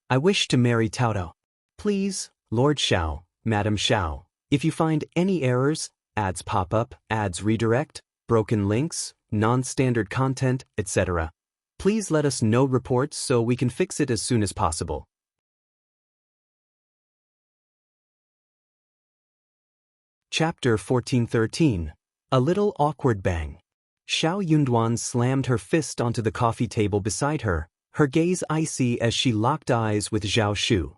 I wish to marry Taotao. Please, Lord Xiao, Madame Xiao, if you find any errors, ads pop up, ads redirect, broken links, non-standard content, etc., please let us know reports so we can fix it as soon as possible. Chapter 1413. A Little Awkward Bang. Xiao Yunduan slammed her fist onto the coffee table beside her, her gaze icy as she locked eyes with Zhao Shu.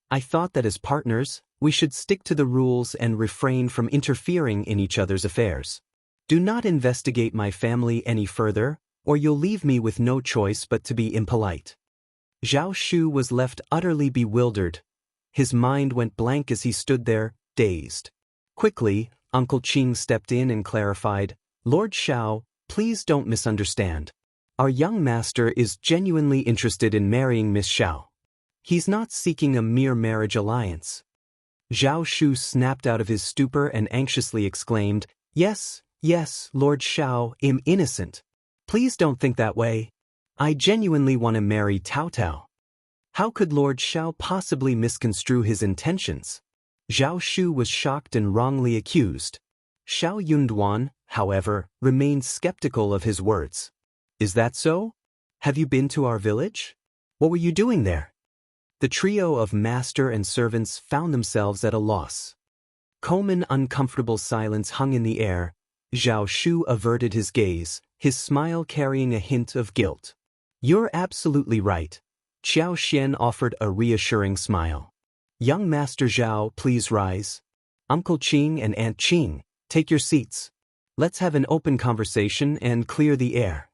"I thought that as partners, we should stick to the rules and refrain from interfering in each other's affairs. Do not investigate my family any further, or you'll leave me with no choice but to be impolite." Zhao Shu was left utterly bewildered. His mind went blank as he stood there, dazed. Quickly, Uncle Qing stepped in and clarified, "Lord Xiao, please don't misunderstand. Our young master is genuinely interested in marrying Miss Xiao. He's not seeking a mere marriage alliance." Zhao Shu snapped out of his stupor and anxiously exclaimed, Yes, Lord Xiao, I'm innocent. Please don't think that way. I genuinely want to marry Taotao." How could Lord Xiao possibly misconstrue his intentions? Zhao Shu was shocked and wrongly accused. Xiao Yunduan, however, remained skeptical of his words. "Is that so? Have you been to our village? What were you doing there?" The trio of master and servants found themselves at a loss. Common uncomfortable silence hung in the air. Zhao Shu averted his gaze, his smile carrying a hint of guilt. "You're absolutely right." Qiao Xian offered a reassuring smile. "Young Master Zhao, please rise. Uncle Qing and Aunt Qing, take your seats. Let's have an open conversation and clear the air."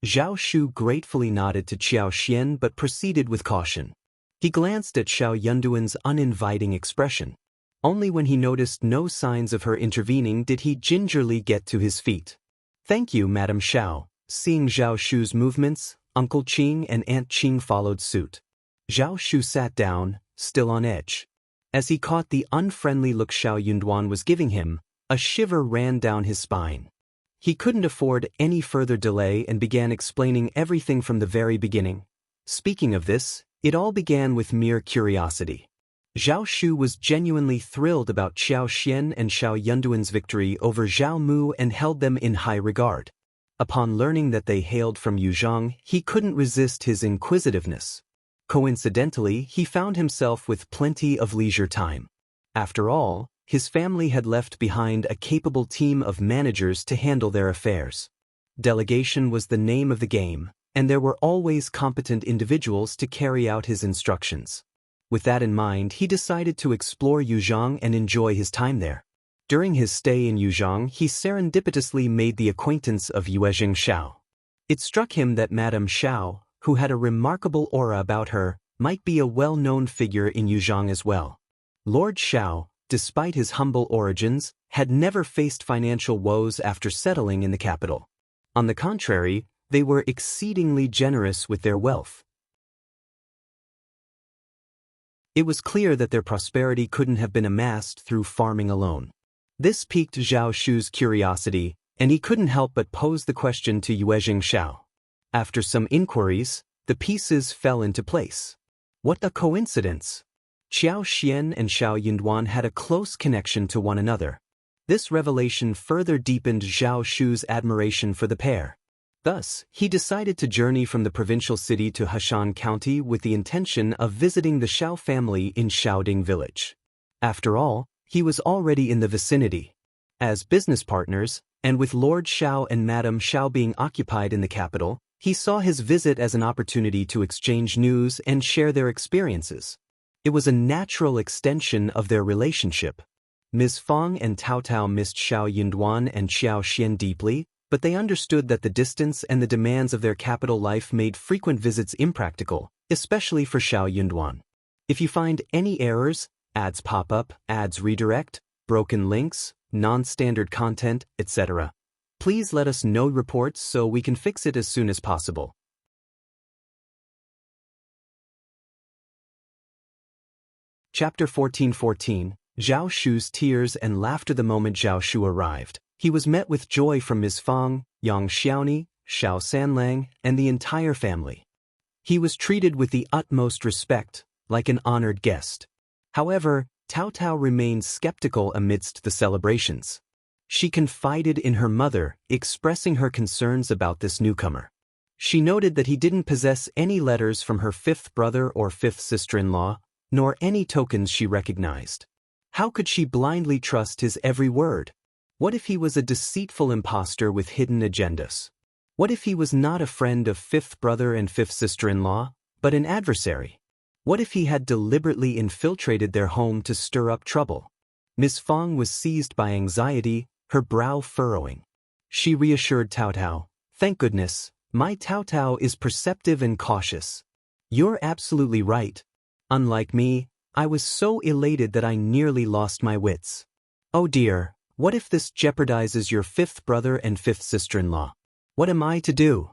Zhao Shu gratefully nodded to Qiao Xian but proceeded with caution. He glanced at Xiao Yunduan's uninviting expression. Only when he noticed no signs of her intervening did he gingerly get to his feet. "Thank you, Madam Xiao." Seeing Zhao Shu's movements, Uncle Qing and Aunt Qing followed suit. Zhao Shu sat down, still on edge. As he caught the unfriendly look Xiao Yunduan was giving him, a shiver ran down his spine. He couldn't afford any further delay and began explaining everything from the very beginning. Speaking of this, it all began with mere curiosity. Zhao Shu was genuinely thrilled about Qiao Xian and Xiao Yunduan's victory over Zhao Mu and held them in high regard. Upon learning that they hailed from Yuzhong, he couldn't resist his inquisitiveness. Coincidentally, he found himself with plenty of leisure time. After all, his family had left behind a capable team of managers to handle their affairs. Delegation was the name of the game, and there were always competent individuals to carry out his instructions. With that in mind, he decided to explore Yuzhong and enjoy his time there. During his stay in Yuzhong, he serendipitously made the acquaintance of Yuezhing Xiao. It struck him that Madame Xiao, who had a remarkable aura about her, might be a well-known figure in Yuzhong as well. Lord Xiao, despite his humble origins, had never faced financial woes after settling in the capital. On the contrary, they were exceedingly generous with their wealth. It was clear that their prosperity couldn't have been amassed through farming alone. This piqued Zhao Shu's curiosity, and he couldn't help but pose the question to Yuezhing Xiao. After some inquiries, the pieces fell into place. What a coincidence! Qiao Xian and Xiao Yunduan had a close connection to one another. This revelation further deepened Zhao Shu's admiration for the pair. Thus, he decided to journey from the provincial city to Heshan County with the intention of visiting the Xiao family in Xiaoding village. After all, he was already in the vicinity. As business partners, and with Lord Xiao and Madame Xiao being occupied in the capital, he saw his visit as an opportunity to exchange news and share their experiences. It was a natural extension of their relationship. Ms. Fang and Tao Tao missed Xiao Yunduan and Qiao Xian deeply, but they understood that the distance and the demands of their capital life made frequent visits impractical, especially for Xiao Yunduan. If you find any errors, ads pop up, ads redirect, broken links, non-standard content, etc., please let us know reports so we can fix it as soon as possible. Chapter 14:14, Zhao Shu's tears and laughter. The moment Zhao Shu arrived, he was met with joy from Ms. Fang, Yang Xiaoni, Xiao Sanlang, and the entire family. He was treated with the utmost respect, like an honored guest. However, Tao Tao remained skeptical amidst the celebrations. She confided in her mother, expressing her concerns about this newcomer. She noted that he didn't possess any letters from her fifth brother or fifth sister-in-law, nor any tokens she recognized. How could she blindly trust his every word? What if he was a deceitful impostor with hidden agendas? What if he was not a friend of fifth brother and fifth sister-in-law, but an adversary? What if he had deliberately infiltrated their home to stir up trouble? Ms. Fang was seized by anxiety, her brow furrowing. She reassured Tao Tao, "Thank goodness, my Tao Tao is perceptive and cautious. You're absolutely right. Unlike me, I was so elated that I nearly lost my wits. Oh dear, what if this jeopardizes your fifth brother and fifth sister-in-law? What am I to do?"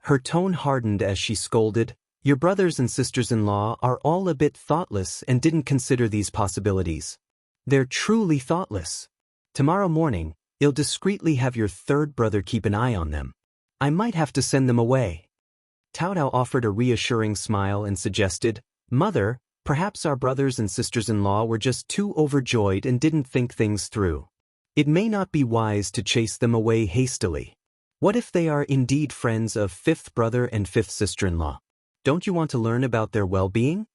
Her tone hardened as she scolded, "Your brothers and sisters-in-law are all a bit thoughtless and didn't consider these possibilities. They're truly thoughtless. Tomorrow morning, you'll discreetly have your third brother keep an eye on them. I might have to send them away." Tao Tao offered a reassuring smile and suggested, "Mother, perhaps our brothers and sisters-in-law were just too overjoyed and didn't think things through. It may not be wise to chase them away hastily. What if they are indeed friends of fifth brother and fifth sister-in-law? Don't you want to learn about their well-being?"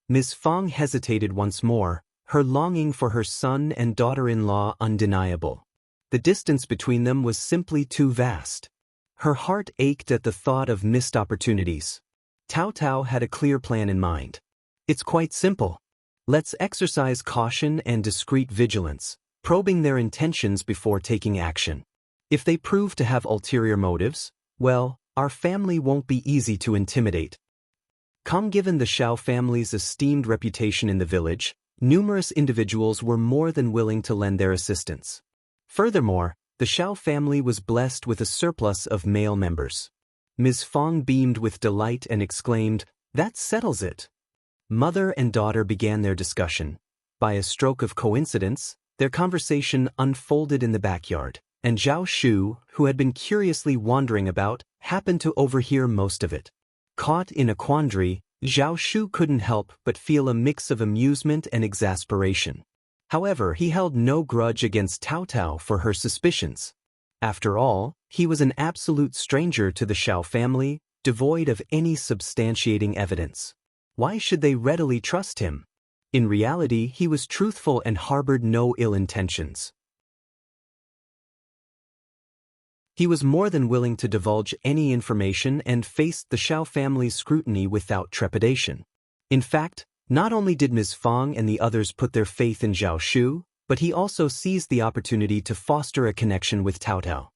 Ms. Fang hesitated once more, her longing for her son and daughter-in-law undeniable. The distance between them was simply too vast. Her heart ached at the thought of missed opportunities. Tao Tao had a clear plan in mind. "It's quite simple. Let's exercise caution and discreet vigilance, probing their intentions before taking action. If they prove to have ulterior motives, well, our family won't be easy to intimidate. Given the Xiao family's esteemed reputation in the village, numerous individuals were more than willing to lend their assistance. Furthermore, the Xiao family was blessed with a surplus of male members. Ms. Fong beamed with delight and exclaimed, "That settles it." Mother and daughter began their discussion. By a stroke of coincidence, their conversation unfolded in the backyard, and Zhao Shu, who had been curiously wandering about, happened to overhear most of it. Caught in a quandary, Zhao Shu couldn't help but feel a mix of amusement and exasperation. However, he held no grudge against Cao Cao for her suspicions. After all, he was an absolute stranger to the Xiao family, devoid of any substantiating evidence. Why should they readily trust him? In reality, he was truthful and harbored no ill intentions. He was more than willing to divulge any information and faced the Xiao family's scrutiny without trepidation. In fact, not only did Ms. Fong and the others put their faith in Zhao Shu, but he also seized the opportunity to foster a connection with Cao Cao.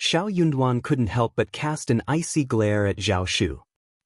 Xiao Yunduan couldn't help but cast an icy glare at Zhao Shu.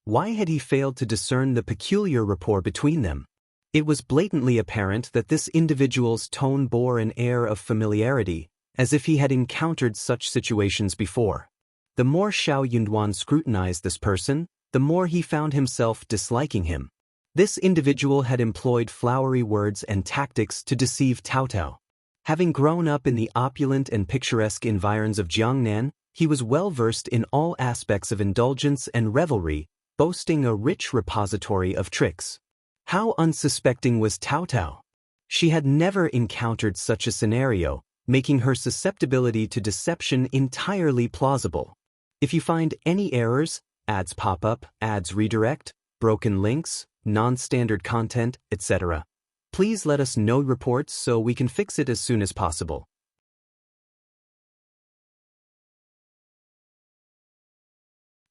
Why had he failed to discern the peculiar rapport between them? It was blatantly apparent that this individual's tone bore an air of familiarity, as if he had encountered such situations before. The more Xiao Yunduan scrutinized this person, the more he found himself disliking him. This individual had employed flowery words and tactics to deceive Cao Cao. Having grown up in the opulent and picturesque environs of Jiangnan, he was well versed in all aspects of indulgence and revelry, boasting a rich repository of tricks. How unsuspecting was Cao Cao? She had never encountered such a scenario, making her susceptibility to deception entirely plausible. If you find any errors, ads pop up, ads redirect, broken links, non-standard content, etc., please let us know reports so we can fix it as soon as possible.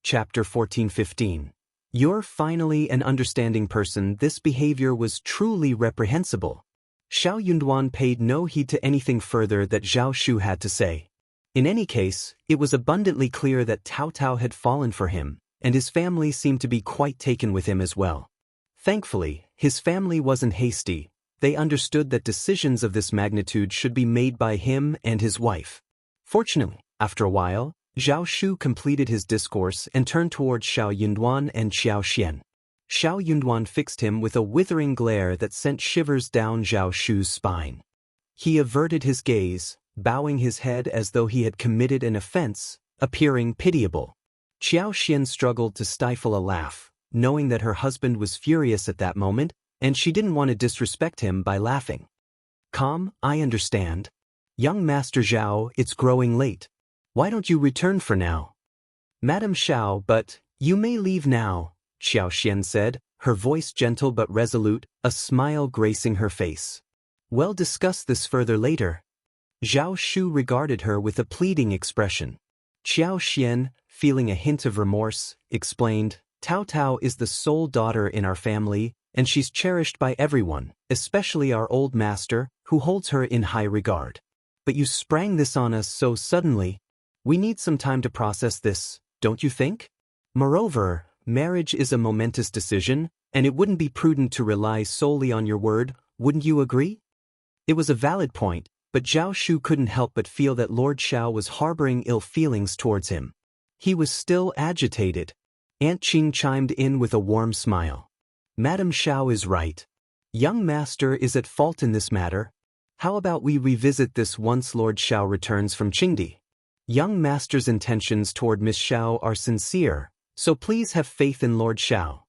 Chapter 14-15. You're finally an understanding person. This behavior was truly reprehensible. Xiao Yunduan paid no heed to anything further that Zhao Shu had to say. In any case, it was abundantly clear that Cao Cao had fallen for him, and his family seemed to be quite taken with him as well. Thankfully, his family wasn't hasty. They understood that decisions of this magnitude should be made by him and his wife. Fortunately, after a while, Zhao Shu completed his discourse and turned towards Xiao Yunduan and Qiao Xian. Xiao Yunduan fixed him with a withering glare that sent shivers down Zhao Shu's spine. He averted his gaze, bowing his head as though he had committed an offense, appearing pitiable. Qiao Xian struggled to stifle a laugh, knowing that her husband was furious at that moment, and she didn't want to disrespect him by laughing. "Calm, I understand. Young Master Zhao, it's growing late. Why don't you return for now?" "Madam Xiao, but you may leave now," Qiao Xian said, her voice gentle but resolute, a smile gracing her face. "We'll discuss this further later." Zhao Shu regarded her with a pleading expression. Qiao Xian, feeling a hint of remorse, explained, "Cao Cao is the sole daughter in our family, and she's cherished by everyone, especially our old master, who holds her in high regard. But you sprang this on us so suddenly. We need some time to process this, don't you think? Moreover, marriage is a momentous decision, and it wouldn't be prudent to rely solely on your word, wouldn't you agree?" It was a valid point, but Zhao Shu couldn't help but feel that Lord Xiao was harboring ill feelings towards him. He was still agitated. Aunt Qing chimed in with a warm smile. "Madam Xiao is right. Young Master is at fault in this matter. How about we revisit this once Lord Xiao returns from Qingdi? Young Master's intentions toward Miss Xiao are sincere, so please have faith in Lord Xiao."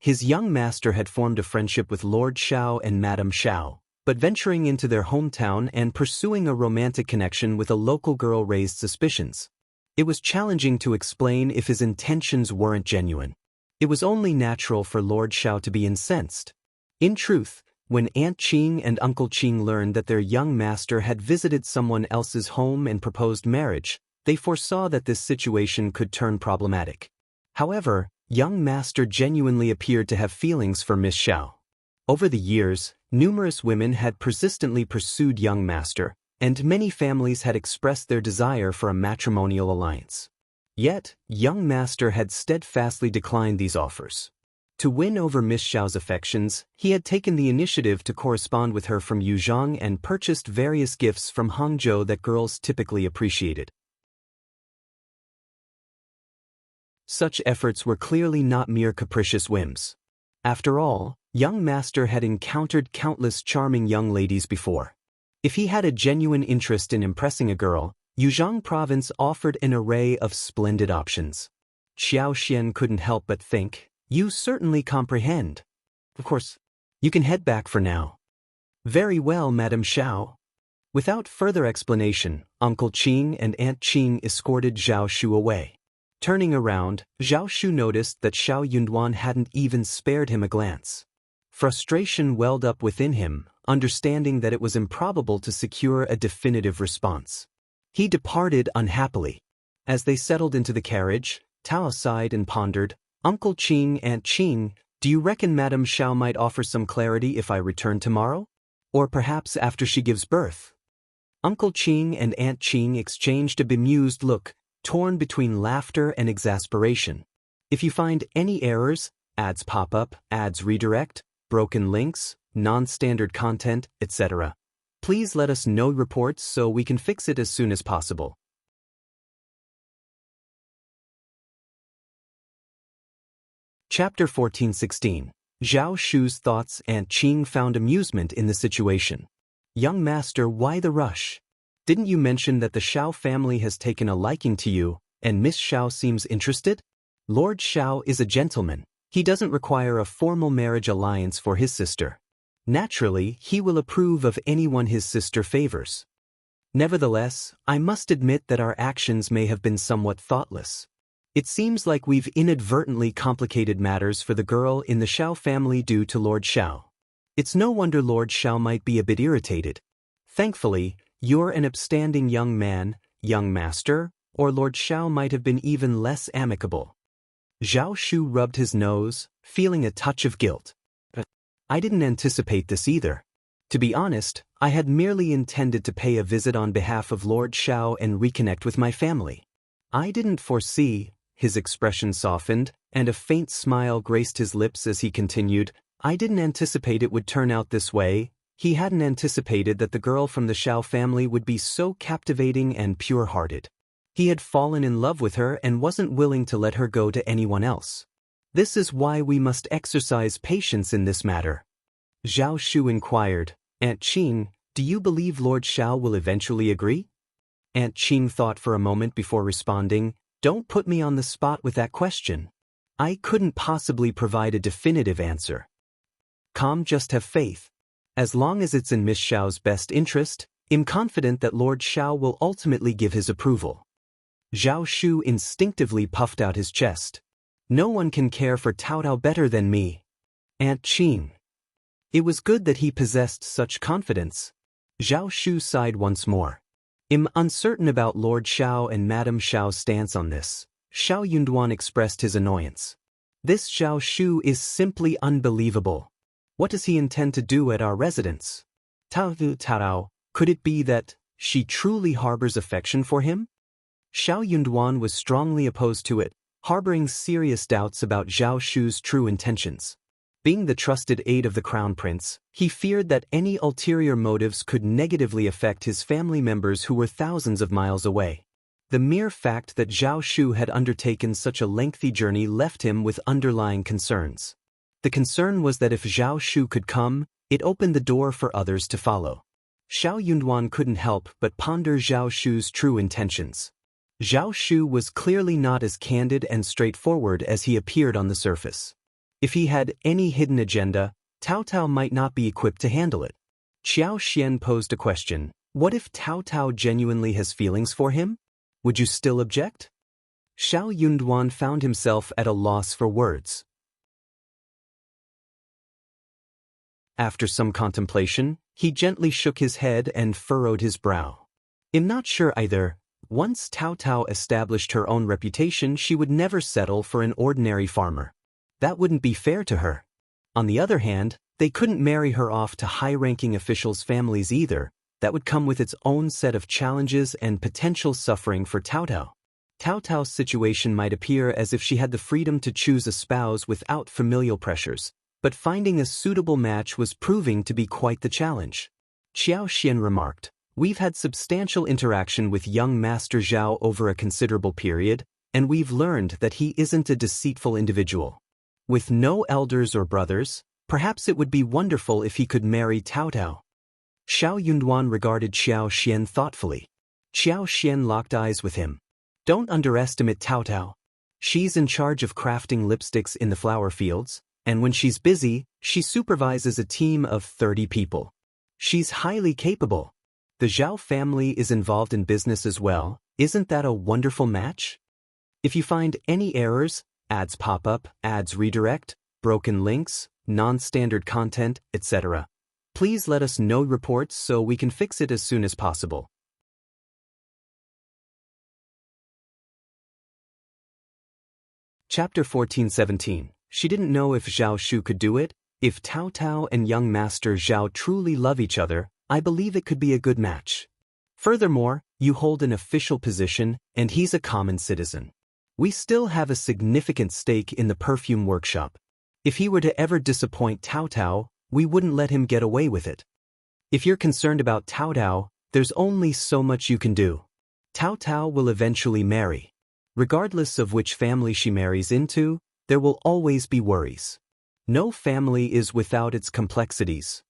His young master had formed a friendship with Lord Xiao and Madam Xiao, but venturing into their hometown and pursuing a romantic connection with a local girl raised suspicions. It was challenging to explain if his intentions weren't genuine. It was only natural for Lord Xiao to be incensed. In truth, when Aunt Qing and Uncle Qing learned that their young master had visited someone else's home and proposed marriage, they foresaw that this situation could turn problematic. However, young master genuinely appeared to have feelings for Miss Xiao. Over the years, numerous women had persistently pursued young master, and many families had expressed their desire for a matrimonial alliance. Yet, young master had steadfastly declined these offers. To win over Miss Xiao's affections, he had taken the initiative to correspond with her from Yuzhong and purchased various gifts from Hangzhou that girls typically appreciated. Such efforts were clearly not mere capricious whims. After all, young master had encountered countless charming young ladies before. If he had a genuine interest in impressing a girl, Yuzhong province offered an array of splendid options. Qiao Xian couldn't help but think, "You certainly comprehend. Of course, you can head back for now." "Very well, Madame Xiao." Without further explanation, Uncle Qing and Aunt Qing escorted Zhao Shu away. Turning around, Zhao Shu noticed that Xiao Yunduan hadn't even spared him a glance. Frustration welled up within him, understanding that it was improbable to secure a definitive response. He departed unhappily. As they settled into the carriage, Tao sighed and pondered, "Uncle Qing, Aunt Qing, do you reckon Madame Xiao might offer some clarity if I return tomorrow? Or perhaps after she gives birth?" Uncle Qing and Aunt Qing exchanged a bemused look, torn between laughter and exasperation. "If you find any errors, ads pop up, ads redirect, broken links, non-standard content, etc., please let us know reports so we can fix it as soon as possible." Chapter 14-16. Zhao Shu's thoughts. Aunt Qing found amusement in the situation. "Young master, why the rush? Didn't you mention that the Xiao family has taken a liking to you, and Miss Xiao seems interested? Lord Xiao is a gentleman. He doesn't require a formal marriage alliance for his sister. Naturally, he will approve of anyone his sister favors. Nevertheless, I must admit that our actions may have been somewhat thoughtless. It seems like we've inadvertently complicated matters for the girl in the Xiao family due to Lord Xiao. It's no wonder Lord Xiao might be a bit irritated. Thankfully, you're an upstanding young man, young master, or Lord Xiao might have been even less amicable." Zhao Shu rubbed his nose, feeling a touch of guilt. "I didn't anticipate this either. To be honest, I had merely intended to pay a visit on behalf of Lord Xiao and reconnect with my family. I didn't foresee." His expression softened, and a faint smile graced his lips as he continued, "I didn't anticipate it would turn out this way." He hadn't anticipated that the girl from the Xiao family would be so captivating and pure-hearted. He had fallen in love with her and wasn't willing to let her go to anyone else. "This is why we must exercise patience in this matter." Zhao Shu inquired, "Aunt Qing, do you believe Lord Xiao will eventually agree?" Aunt Qing thought for a moment before responding, "Don't put me on the spot with that question. I couldn't possibly provide a definitive answer. Just have faith. As long as it's in Miss Xiao's best interest, I'm confident that Lord Xiao will ultimately give his approval." Zhao Shu instinctively puffed out his chest. "No one can care for Tao better than me. Aunt Qing." It was good that he possessed such confidence. Zhao Shu sighed once more. "I'm uncertain about Lord Xiao and Madame Xiao's stance on this." Xiao Yunduan expressed his annoyance. "This Zhao Shu is simply unbelievable. What does he intend to do at our residence? Tao, could it be that she truly harbors affection for him?" Xiao Yunduan was strongly opposed to it, harboring serious doubts about Zhao Shu's true intentions. Being the trusted aide of the crown prince, he feared that any ulterior motives could negatively affect his family members who were thousands of miles away. The mere fact that Zhao Shu had undertaken such a lengthy journey left him with underlying concerns. The concern was that if Zhao Shu could come, it opened the door for others to follow. Xiao Yunduan couldn't help but ponder Zhao Shu's true intentions. Zhao Shu was clearly not as candid and straightforward as he appeared on the surface. If he had any hidden agenda, Tao might not be equipped to handle it. Qiao Xian posed a question, "What if Tao genuinely has feelings for him? Would you still object?" Xiao Yunduan found himself at a loss for words. After some contemplation, he gently shook his head and furrowed his brow. "I'm not sure either. Once Tao established her own reputation, she would never settle for an ordinary farmer. That wouldn't be fair to her. On the other hand, they couldn't marry her off to high-ranking officials' families either. That would come with its own set of challenges and potential suffering for Tao. Tao Tao's situation might appear as if she had the freedom to choose a spouse without familial pressures, but finding a suitable match was proving to be quite the challenge. Qiao Xian remarked, "We've had substantial interaction with young Master Zhao over a considerable period, and we've learned that he isn't a deceitful individual. With no elders or brothers, perhaps it would be wonderful if he could marry Tao Tao." Xiao Yunduan regarded Qiao Xian thoughtfully. Qiao Xian locked eyes with him. "Don't underestimate Tao Tao. She's in charge of crafting lipsticks in the flower fields, and when she's busy, she supervises a team of 30 people. She's highly capable. The Zhao family is involved in business as well. Isn't that a wonderful match? If you find any errors, ads pop up, ads redirect, broken links, non-standard content, etc., please let us know reports so we can fix it as soon as possible." Chapter 14:17. She didn't know if Zhao Shu could do it. If Tao Tao and young Master Zhao truly love each other, I believe it could be a good match. Furthermore, you hold an official position, and he's a common citizen. We still have a significant stake in the perfume workshop. If he were to ever disappoint Tao Tao, we wouldn't let him get away with it. If you're concerned about Tao Tao, there's only so much you can do. Tao Tao will eventually marry. Regardless of which family she marries into, there will always be worries. No family is without its complexities.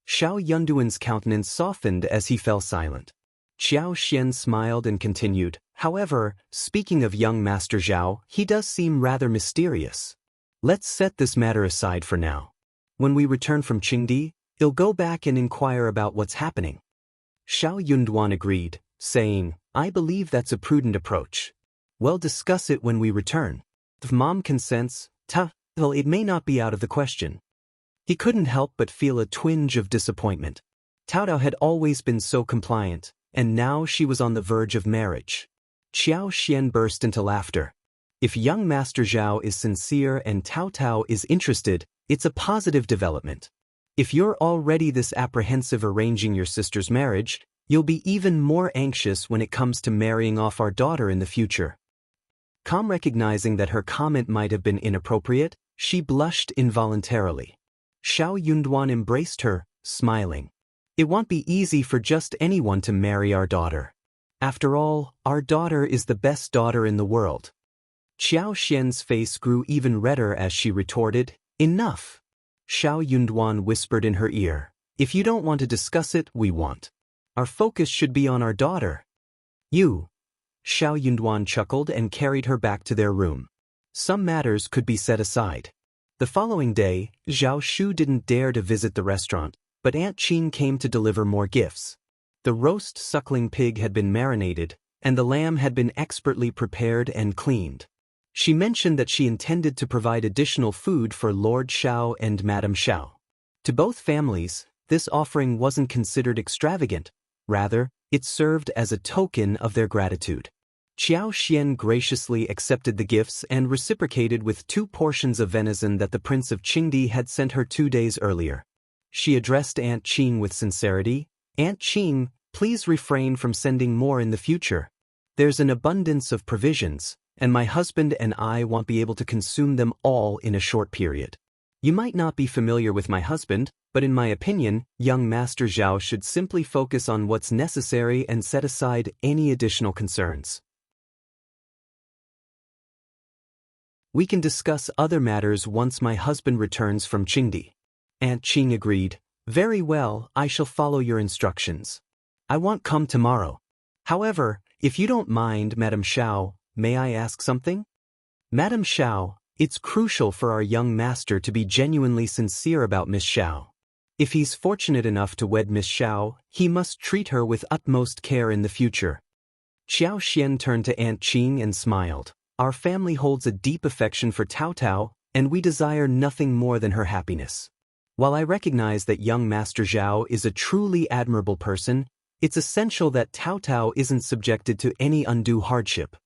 Xiao Yunduan's countenance softened as he fell silent. Qiao Xian smiled and continued, "However, speaking of young Master Zhao, he does seem rather mysterious. Let's set this matter aside for now. When we return from Qingdi, he'll go back and inquire about what's happening." Xiao Yunduan agreed, saying, "I believe that's a prudent approach. We'll discuss it when we return. If Mom consents, well, it may not be out of the question." He couldn't help but feel a twinge of disappointment. Tao Tao had always been so compliant, and now she was on the verge of marriage. Qiao Xian burst into laughter. If young Master Zhao is sincere and Tao Tao is interested, it's a positive development. If you're already this apprehensive arranging your sister's marriage, you'll be even more anxious when it comes to marrying off our daughter in the future. Calm recognizing that her comment might have been inappropriate, she blushed involuntarily. Xiao Yunduan embraced her, smiling. "It won't be easy for just anyone to marry our daughter. After all, our daughter is the best daughter in the world." Qiao Xian's face grew even redder as she retorted, "Enough." Xiao Yunduan whispered in her ear, "If you don't want to discuss it, we won't. Our focus should be on our daughter." "You." Xiao Yunduan chuckled and carried her back to their room. Some matters could be set aside. The following day, Zhao Shu didn't dare to visit the restaurant, but Aunt Qing came to deliver more gifts. The roast suckling pig had been marinated, and the lamb had been expertly prepared and cleaned. She mentioned that she intended to provide additional food for Lord Xiao and Madame Xiao. To both families, this offering wasn't considered extravagant. Rather, it served as a token of their gratitude. Qiao Xian graciously accepted the gifts and reciprocated with 2 portions of venison that the Prince of Qingdi had sent her 2 days earlier. She addressed Aunt Qing with sincerity, "Aunt Qing, please refrain from sending more in the future. There's an abundance of provisions, and my husband and I won't be able to consume them all in a short period. You might not be familiar with my husband, but in my opinion, young Master Zhao should simply focus on what's necessary and set aside any additional concerns. We can discuss other matters once my husband returns from Qingdi." Aunt Qing agreed, "Very well, I shall follow your instructions. I won't come tomorrow. However, if you don't mind, Madame Xiao, may I ask something?" "Madame Xiao, it's crucial for our young master to be genuinely sincere about Miss Xiao. If he's fortunate enough to wed Miss Xiao, he must treat her with utmost care in the future." Qiao Xian turned to Aunt Qing and smiled. "Our family holds a deep affection for Tao Tao, and we desire nothing more than her happiness. While I recognize that young Master Zhao is a truly admirable person, it's essential that Tao Tao isn't subjected to any undue hardship.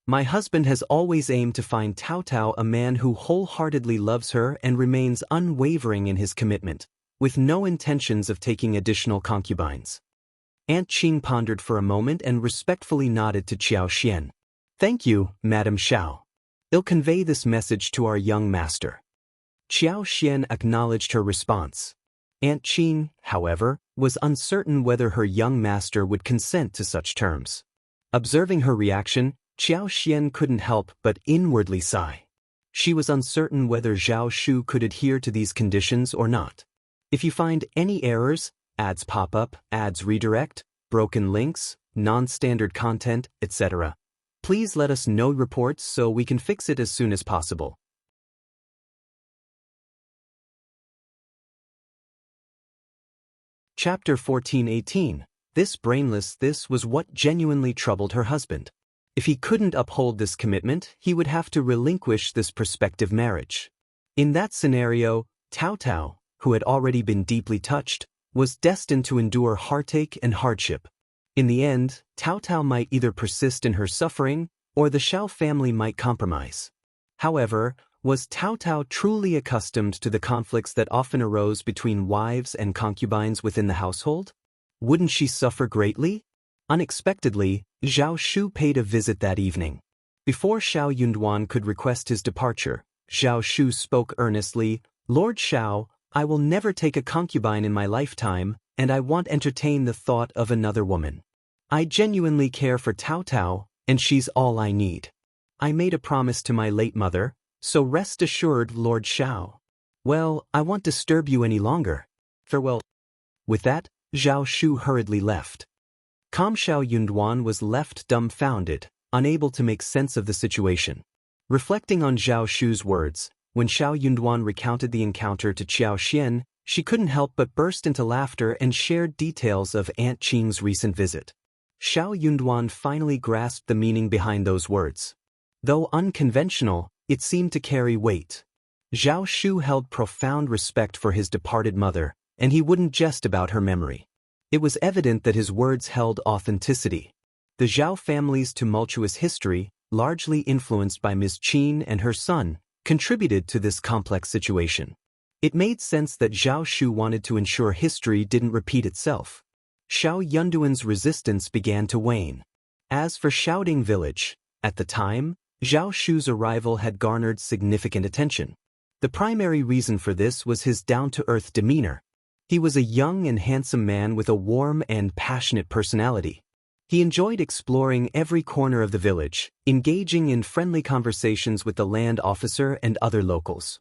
My husband has always aimed to find Tao Tao a man who wholeheartedly loves her and remains unwavering in his commitment, with no intentions of taking additional concubines." Aunt Qing pondered for a moment and respectfully nodded to Qiao Xian. Thank you, Madam Xiao. I'll convey this message to our young master. Qiao Xian acknowledged her response. Aunt Qing, however, was uncertain whether her young master would consent to such terms. Observing her reaction, Qiao Xian couldn't help but inwardly sigh. She was uncertain whether Zhao Shu could adhere to these conditions or not. If you find any errors, ads pop up, ads redirect, broken links, non-standard content, etc., please let us know reports so we can fix it as soon as possible. Chapter 14:18. This Brainless. This was what genuinely troubled her husband. If he couldn't uphold this commitment, he would have to relinquish this prospective marriage. In that scenario, Tao Tao, who had already been deeply touched, was destined to endure heartache and hardship. In the end, Tao Tao might either persist in her suffering, or the Xiao family might compromise. However, was Tao Tao truly accustomed to the conflicts that often arose between wives and concubines within the household? Wouldn't she suffer greatly? Unexpectedly, Zhao Shu paid a visit that evening. Before Xiao Yunduan could request his departure, Zhao Shu spoke earnestly, "Lord Xiao, I will never take a concubine in my lifetime, and I won't entertain the thought of another woman. I genuinely care for Tao Tao, and she's all I need. I made a promise to my late mother, so rest assured, Lord Xiao. Well, I won't disturb you any longer. Farewell." With that, Zhao Shu hurriedly left. Calm Xiao Yunduan was left dumbfounded, unable to make sense of the situation. Reflecting on Zhao Shu's words, when Xiao Yunduan recounted the encounter to Qiao Xian, she couldn't help but burst into laughter and shared details of Aunt Qing's recent visit. Xiao Yunduan finally grasped the meaning behind those words. Though unconventional, it seemed to carry weight. Zhao Shu held profound respect for his departed mother, and he wouldn't jest about her memory. It was evident that his words held authenticity. The Zhao family's tumultuous history, largely influenced by Ms. Qin and her son, contributed to this complex situation. It made sense that Zhao Shu wanted to ensure history didn't repeat itself. Xiao Yunduan's resistance began to wane. As for Xiaoding village, at the time, Zhao Shu's arrival had garnered significant attention. The primary reason for this was his down-to-earth demeanor. He was a young and handsome man with a warm and passionate personality. He enjoyed exploring every corner of the village, engaging in friendly conversations with the land officer and other locals.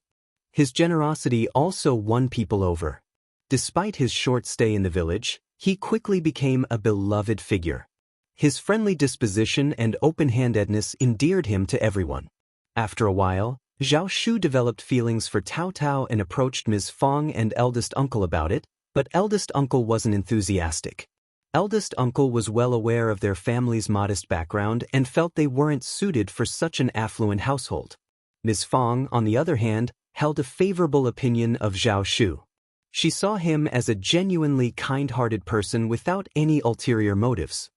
His generosity also won people over. Despite his short stay in the village, he quickly became a beloved figure. His friendly disposition and open-handedness endeared him to everyone. After a while, Zhao Shu developed feelings for Tao Tao and approached Ms. Fong and eldest uncle about it, but eldest uncle wasn't enthusiastic. Eldest uncle was well aware of their family's modest background and felt they weren't suited for such an affluent household. Ms. Fong, on the other hand, held a favorable opinion of Zhao Shu. She saw him as a genuinely kind-hearted person without any ulterior motives.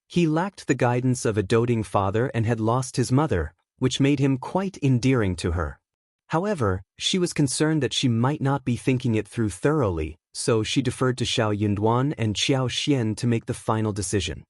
He lacked the guidance of a doting father and had lost his mother, which made him quite endearing to her. However, she was concerned that she might not be thinking it through thoroughly, so she deferred to Xiao Yunduan and Qiao Xian to make the final decision.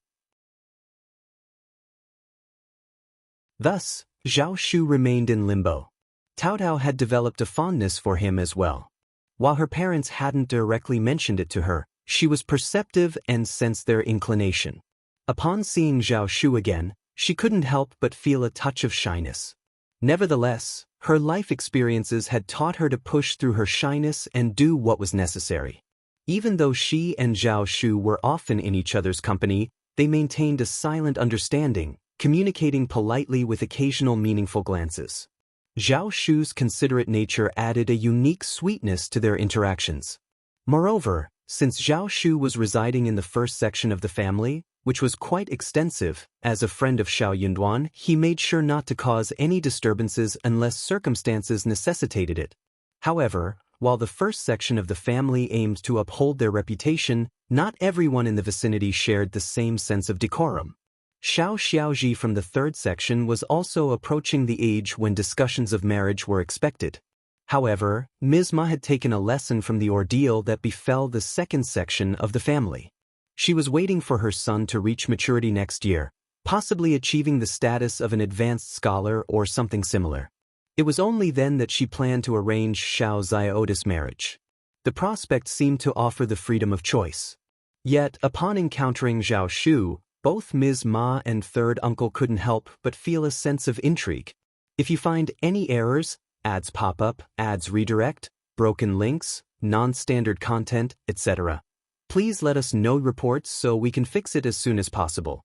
Thus, Zhao Shu remained in limbo. Tao Tao had developed a fondness for him as well. While her parents hadn't directly mentioned it to her, she was perceptive and sensed their inclination. Upon seeing Zhao Shu again, she couldn't help but feel a touch of shyness. Nevertheless, her life experiences had taught her to push through her shyness and do what was necessary. Even though she and Zhao Shu were often in each other's company, they maintained a silent understanding, communicating politely with occasional meaningful glances. Zhao Shu's considerate nature added a unique sweetness to their interactions. Moreover, since Zhao Shu was residing in the first section of the family, which was quite extensive, as a friend of Xiao Yunduan, he made sure not to cause any disturbances unless circumstances necessitated it. However, while the first section of the family aimed to uphold their reputation, not everyone in the vicinity shared the same sense of decorum. Xiao Xiaoji from the third section was also approaching the age when discussions of marriage were expected. However, Ms. Ma had taken a lesson from the ordeal that befell the second section of the family. She was waiting for her son to reach maturity next year, possibly achieving the status of an advanced scholar or something similar. It was only then that she planned to arrange Zhao Xiaoda's marriage. The prospect seemed to offer the freedom of choice. Yet, upon encountering Zhao Shu, both Ms. Ma and third uncle couldn't help but feel a sense of intrigue. If you find any errors, ads pop up, ads redirect, broken links, non-standard content, etc., please let us know reports so we can fix it as soon as possible.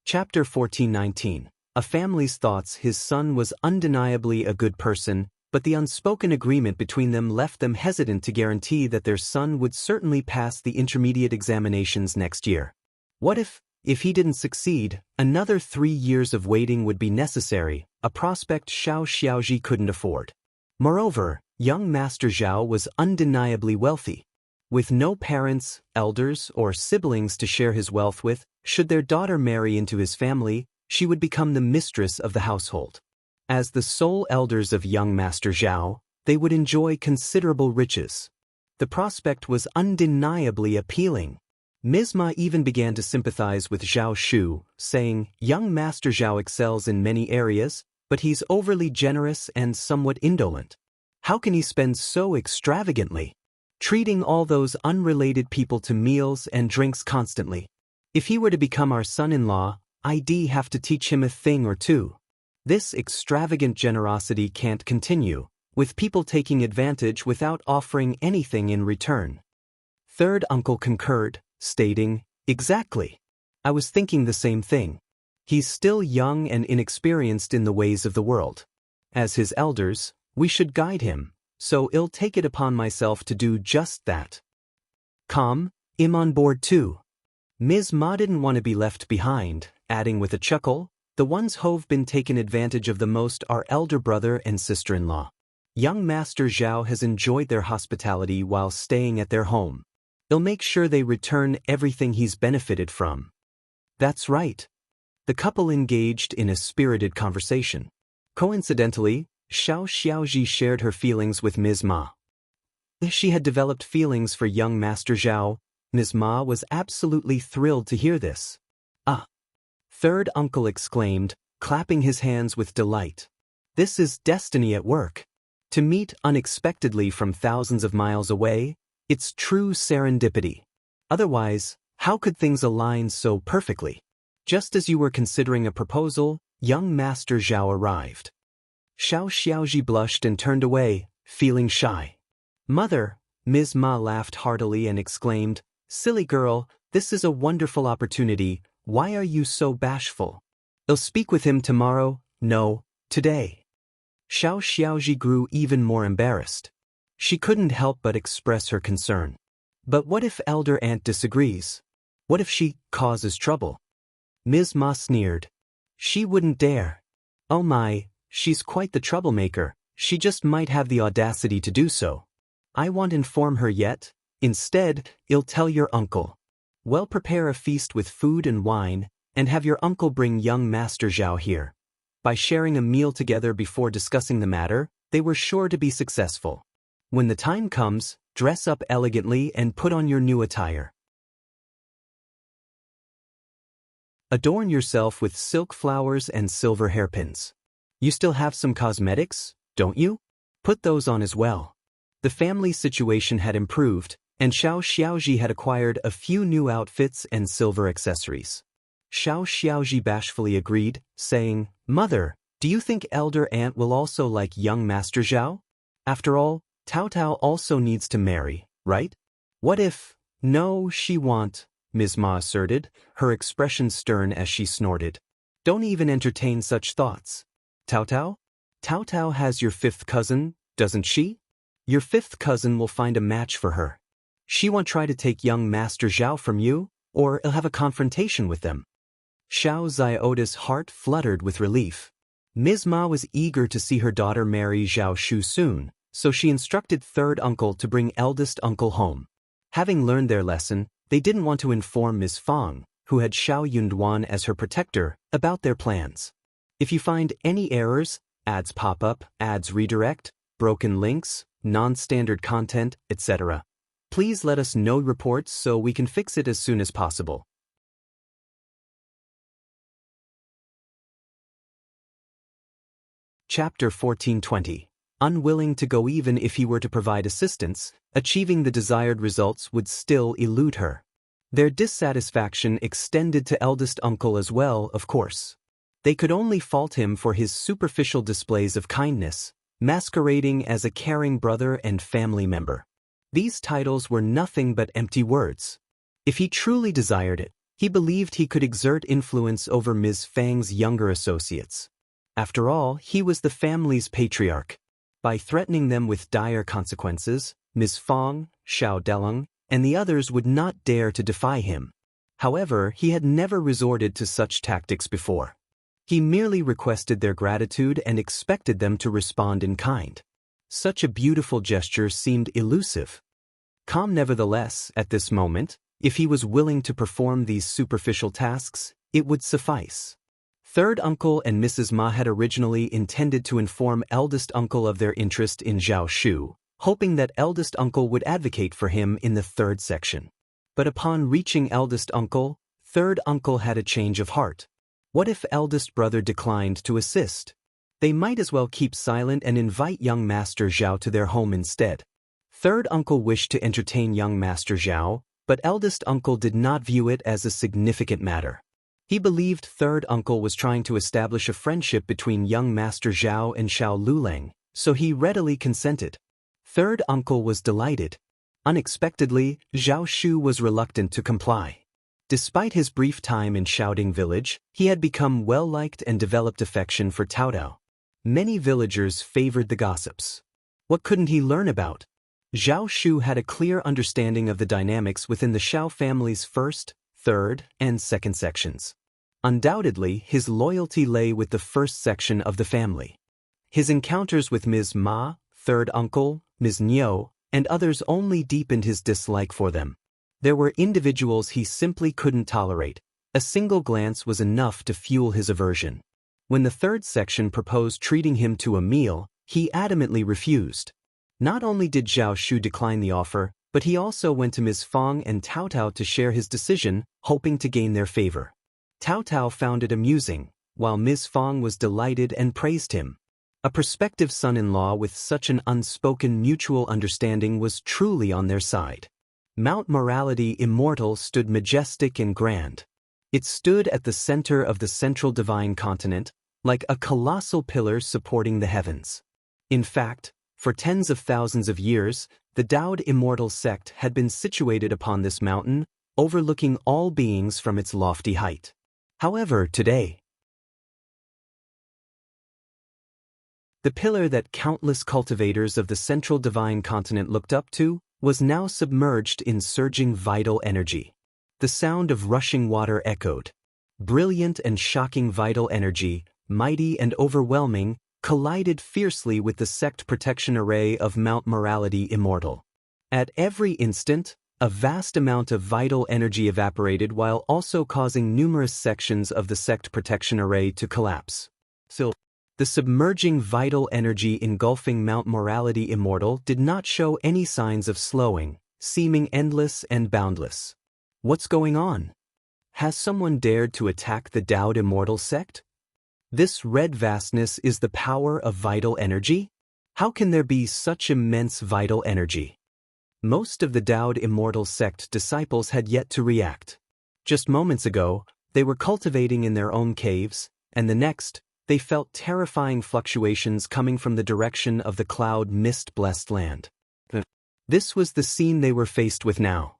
Chapter 1419. A family's thoughts. His son was undeniably a good person, but the unspoken agreement between them left them hesitant to guarantee that their son would certainly pass the intermediate examinations next year. What if he didn't succeed, another 3 years of waiting would be necessary, a prospect Xiao Xiaoji couldn't afford. Moreover, young Master Zhao was undeniably wealthy. With no parents, elders, or siblings to share his wealth with, should their daughter marry into his family, she would become the mistress of the household. As the sole elders of young Master Zhao, they would enjoy considerable riches. The prospect was undeniably appealing. Ms. Ma even began to sympathize with Zhao Shu, saying, "Young Master Zhao excels in many areas, but he's overly generous and somewhat indolent. How can he spend so extravagantly? Treating all those unrelated people to meals and drinks constantly. If he were to become our son-in-law, I'd have to teach him a thing or two. This extravagant generosity can't continue, with people taking advantage without offering anything in return." Third uncle concurred, stating, "Exactly. I was thinking the same thing. He's still young and inexperienced in the ways of the world. As his elders, we should guide him, so I'll take it upon myself to do just that." "I'm on board too." Ms. Ma didn't want to be left behind, adding with a chuckle, "The ones who've been taken advantage of the most are elder brother and sister-in-law. Young Master Zhao has enjoyed their hospitality while staying at their home. I'll make sure they return everything he's benefited from." "That's right." The couple engaged in a spirited conversation. Coincidentally, Xiao Xiaoji shared her feelings with Ms. Ma. She had developed feelings for young Master Zhao. Ms. Ma was absolutely thrilled to hear this. "Ah!" Third uncle exclaimed, clapping his hands with delight. "This is destiny at work. To meet unexpectedly from thousands of miles away, it's true serendipity. Otherwise, how could things align so perfectly? Just as you were considering a proposal, young Master Zhao arrived." Xiao Xiaoji blushed and turned away, feeling shy. "Mother," Ms. Ma laughed heartily and exclaimed, "Silly girl, this is a wonderful opportunity. Why are you so bashful? I'll speak with him tomorrow, no, today." Xiao Xiaoji grew even more embarrassed. She couldn't help but express her concern. But what if elder aunt disagrees? What if she causes trouble? Ms. Ma sneered. "She wouldn't dare. Oh my, she's quite the troublemaker. She just might have the audacity to do so. I won't inform her yet. Instead, I'll tell your uncle. Well, prepare a feast with food and wine, and have your uncle bring young Master Zhao here." By sharing a meal together before discussing the matter, they were sure to be successful. When the time comes, dress up elegantly and put on your new attire. Adorn yourself with silk flowers and silver hairpins. You still have some cosmetics, don't you? Put those on as well. The family situation had improved, and Xiao Xiaoji had acquired a few new outfits and silver accessories. Xiao Xiaoji bashfully agreed, saying, "Mother, do you think elder aunt will also like young Master Zhao? After all, Tao Tao also needs to marry, right? What if—" "No, she won't," Ms. Ma asserted, her expression stern as she snorted. "Don't even entertain such thoughts. Tao Tao? Tao Tao has your fifth cousin, doesn't she? Your fifth cousin will find a match for her. She won't try to take young Master Zhao from you, or I'll have a confrontation with them." Xiao Xiaoda's heart fluttered with relief. Ms. Ma was eager to see her daughter marry Zhao Shu soon, so she instructed third uncle to bring eldest uncle home. Having learned their lesson, they didn't want to inform Ms. Fang, who had Xiao Yunduan as her protector, about their plans. If you find any errors, ads pop up, ads redirect, broken links, non-standard content, etc., please Please let us know reports so we can fix it as soon as possible. Chapter 1420. Unwilling to go. Even if he were to provide assistance, achieving the desired results would still elude her. Their dissatisfaction extended to eldest uncle as well, of course. They could only fault him for his superficial displays of kindness, masquerading as a caring brother and family member. These titles were nothing but empty words. If he truly desired it, he believed he could exert influence over Ms. Fang's younger associates. After all, he was the family's patriarch. By threatening them with dire consequences, Ms. Fang, Xiao Deleng, and the others would not dare to defy him. However, he had never resorted to such tactics before. He merely requested their gratitude and expected them to respond in kind. Such a beautiful gesture seemed elusive. Calm nevertheless, at this moment, if he was willing to perform these superficial tasks, it would suffice. Third uncle and Mrs. Ma had originally intended to inform eldest uncle of their interest in Zhao Shu, hoping that eldest uncle would advocate for him in the third section. But upon reaching eldest uncle, third uncle had a change of heart. What if eldest brother declined to assist? They might as well keep silent and invite young Master Zhao to their home instead. Third uncle wished to entertain young Master Zhao, but eldest uncle did not view it as a significant matter. He believed third uncle was trying to establish a friendship between young Master Zhao and Xiao Luleng, so he readily consented. Third uncle was delighted. Unexpectedly, Zhao Shu was reluctant to comply. Despite his brief time in Shouting Village, he had become well-liked and developed affection for Taotao. Many villagers favored the gossips. What couldn't he learn about? Zhao Shu had a clear understanding of the dynamics within the Xiao family's first, third, and second sections. Undoubtedly, his loyalty lay with the first section of the family. His encounters with Ms. Ma, third uncle, Ms. Niu, and others only deepened his dislike for them. There were individuals he simply couldn't tolerate. A single glance was enough to fuel his aversion. When the third section proposed treating him to a meal, he adamantly refused. Not only did Zhao Shu decline the offer, but he also went to Ms. Fang and Taotao to share his decision, hoping to gain their favor. Taotao found it amusing, while Ms. Fang was delighted and praised him. A prospective son-in-law with such an unspoken mutual understanding was truly on their side. Mount Morality Immortal stood majestic and grand. It stood at the center of the central divine continent, like a colossal pillar supporting the heavens. In fact, for tens of thousands of years, the Daoed Immortal sect had been situated upon this mountain, overlooking all beings from its lofty height. However, today, the pillar that countless cultivators of the central divine continent looked up to was now submerged in surging vital energy. The sound of rushing water echoed. Brilliant and shocking vital energy, mighty and overwhelming, collided fiercely with the sect protection array of Mount Morality Immortal. At every instant, a vast amount of vital energy evaporated while also causing numerous sections of the sect protection array to collapse. So, the submerging vital energy engulfing Mount Morality Immortal did not show any signs of slowing, seeming endless and boundless. What's going on? Has someone dared to attack the Daoed Immortal sect? This red vastness is the power of vital energy? How can there be such immense vital energy? Most of the Daoed Immortal sect disciples had yet to react. Just moments ago, they were cultivating in their own caves, and the next, they felt terrifying fluctuations coming from the direction of the cloud mist-blessed land. This was the scene they were faced with now.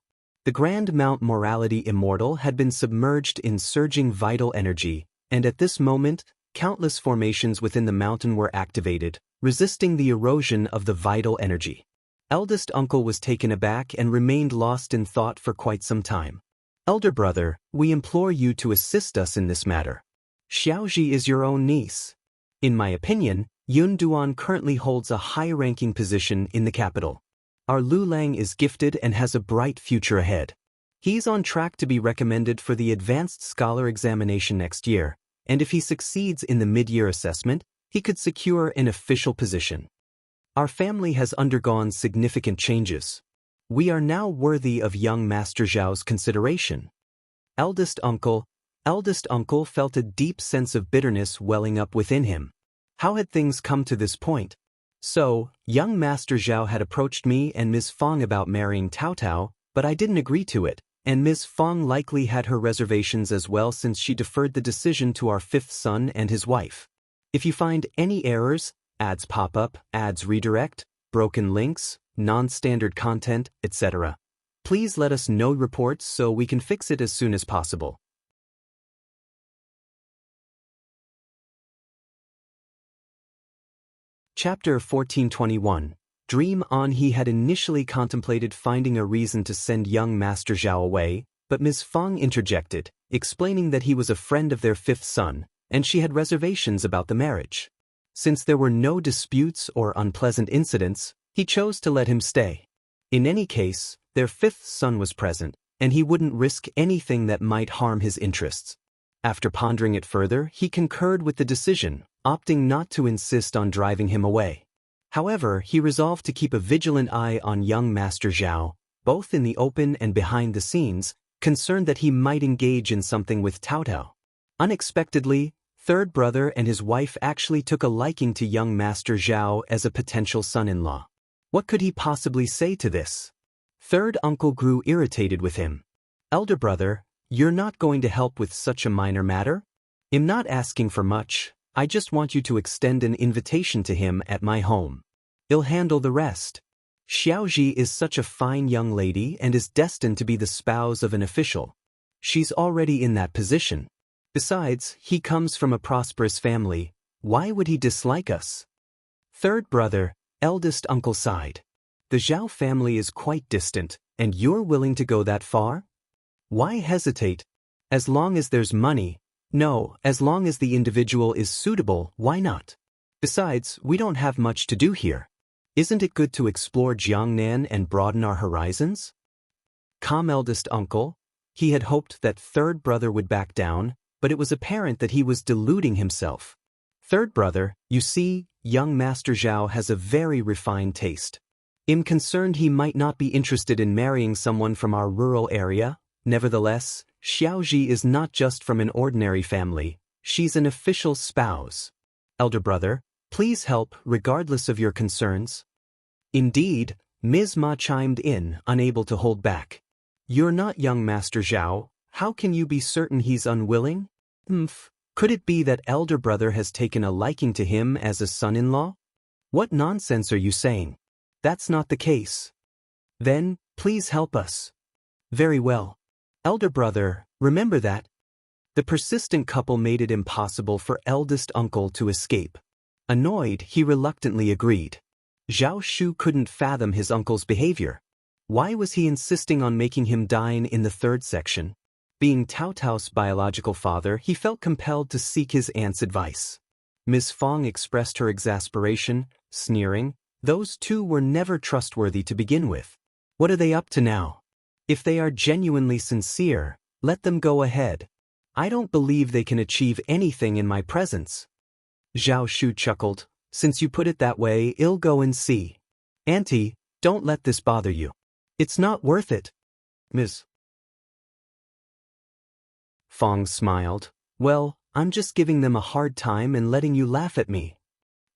The grand Mount Morality Immortal had been submerged in surging vital energy, and at this moment, countless formations within the mountain were activated, resisting the erosion of the vital energy. Eldest uncle was taken aback and remained lost in thought for quite some time. Elder brother, we implore you to assist us in this matter. Xiaoji is your own niece. In my opinion, Yun Duan currently holds a high-ranking position in the capital. Our Lulang is gifted and has a bright future ahead. He's on track to be recommended for the Advanced Scholar examination next year, and if he succeeds in the mid-year assessment, he could secure an official position. Our family has undergone significant changes. We are now worthy of young Master Zhao's consideration. Eldest uncle felt a deep sense of bitterness welling up within him. How had things come to this point? So, young Master Zhao had approached me and Ms. Fong about marrying Tao Tao, but I didn't agree to it, and Ms. Fong likely had her reservations as well since she deferred the decision to our fifth son and his wife. If you find any errors, ads pop up, ads redirect, broken links, non-standard content, etc., please let us know reports so we can fix it as soon as possible. Chapter 1421. Dream On. He had initially contemplated finding a reason to send young Master Zhao away, but Ms. Fong interjected, explaining that he was a friend of their fifth son, and she had reservations about the marriage. Since there were no disputes or unpleasant incidents, he chose to let him stay. In any case, their fifth son was present, and he wouldn't risk anything that might harm his interests. After pondering it further, he concurred with the decision, opting not to insist on driving him away. However, he resolved to keep a vigilant eye on young Master Zhao, both in the open and behind the scenes, concerned that he might engage in something with Tao Tao. Unexpectedly, third brother and his wife actually took a liking to young Master Zhao as a potential son-in-law. What could he possibly say to this? Third uncle grew irritated with him. Elder brother, you're not going to help with such a minor matter? I'm not asking for much. I just want you to extend an invitation to him at my home. He'll handle the rest. Xiaoji is such a fine young lady and is destined to be the spouse of an official. She's already in that position. Besides, he comes from a prosperous family. Why would he dislike us? Third brother, eldest uncle sighed. The Zhao family is quite distant, and you're willing to go that far? Why hesitate? As long as there's money. No, as long as the individual is suitable, why not? Besides, we don't have much to do here. Isn't it good to explore Jiangnan and broaden our horizons? Calm eldest uncle. He had hoped that third brother would back down, but it was apparent that he was deluding himself. Third brother, you see, young Master Zhao has a very refined taste. I'm concerned he might not be interested in marrying someone from our rural area. Nevertheless, Xiaoji is not just from an ordinary family, she's an official spouse. Elder brother, please help regardless of your concerns. Indeed, Ms. Ma chimed in, unable to hold back. You're not young Master Zhao, how can you be certain he's unwilling? Could it be that elder brother has taken a liking to him as a son-in-law? What nonsense are you saying? That's not the case. Then, please help us. Very well. Elder brother, remember that. The persistent couple made it impossible for eldest uncle to escape. Annoyed, he reluctantly agreed. Zhao Shu couldn't fathom his uncle's behavior. Why was he insisting on making him dine in the third section? Being Tao Tao's biological father, he felt compelled to seek his aunt's advice. Ms. Fong expressed her exasperation, sneering, those two were never trustworthy to begin with. What are they up to now? If they are genuinely sincere, let them go ahead. I don't believe they can achieve anything in my presence. Zhao Shu chuckled. Since you put it that way, I'll go and see. Auntie, don't let this bother you. It's not worth it. Ms. Fong smiled. Well, I'm just giving them a hard time and letting you laugh at me.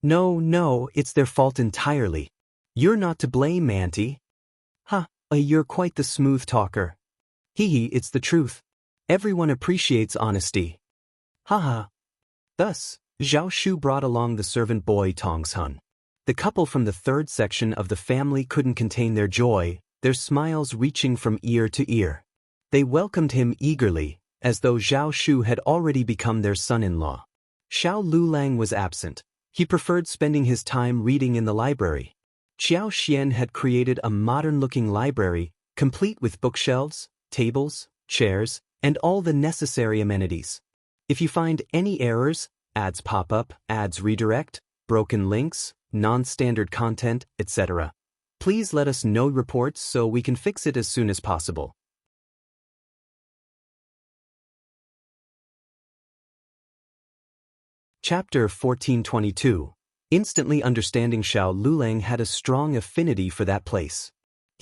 No, it's their fault entirely. You're not to blame, Auntie. You're quite the smooth talker. It's the truth. Everyone appreciates honesty. Haha. Thus, Zhao Shu brought along the servant boy Tong's Hun. The couple from the third section of the family couldn't contain their joy, their smiles reaching from ear to ear. They welcomed him eagerly, as though Zhao Shu had already become their son-in-law. Xiao Lulang was absent. He preferred spending his time reading in the library. Qiao Xian had created a modern-looking library, complete with bookshelves, tables, chairs, and all the necessary amenities. If you find any errors, ads pop up, ads redirect, broken links, non-standard content, etc., please let us know reports so we can fix it as soon as possible. Chapter 1422. Instantly understanding Xiao Lulang had a strong affinity for that place.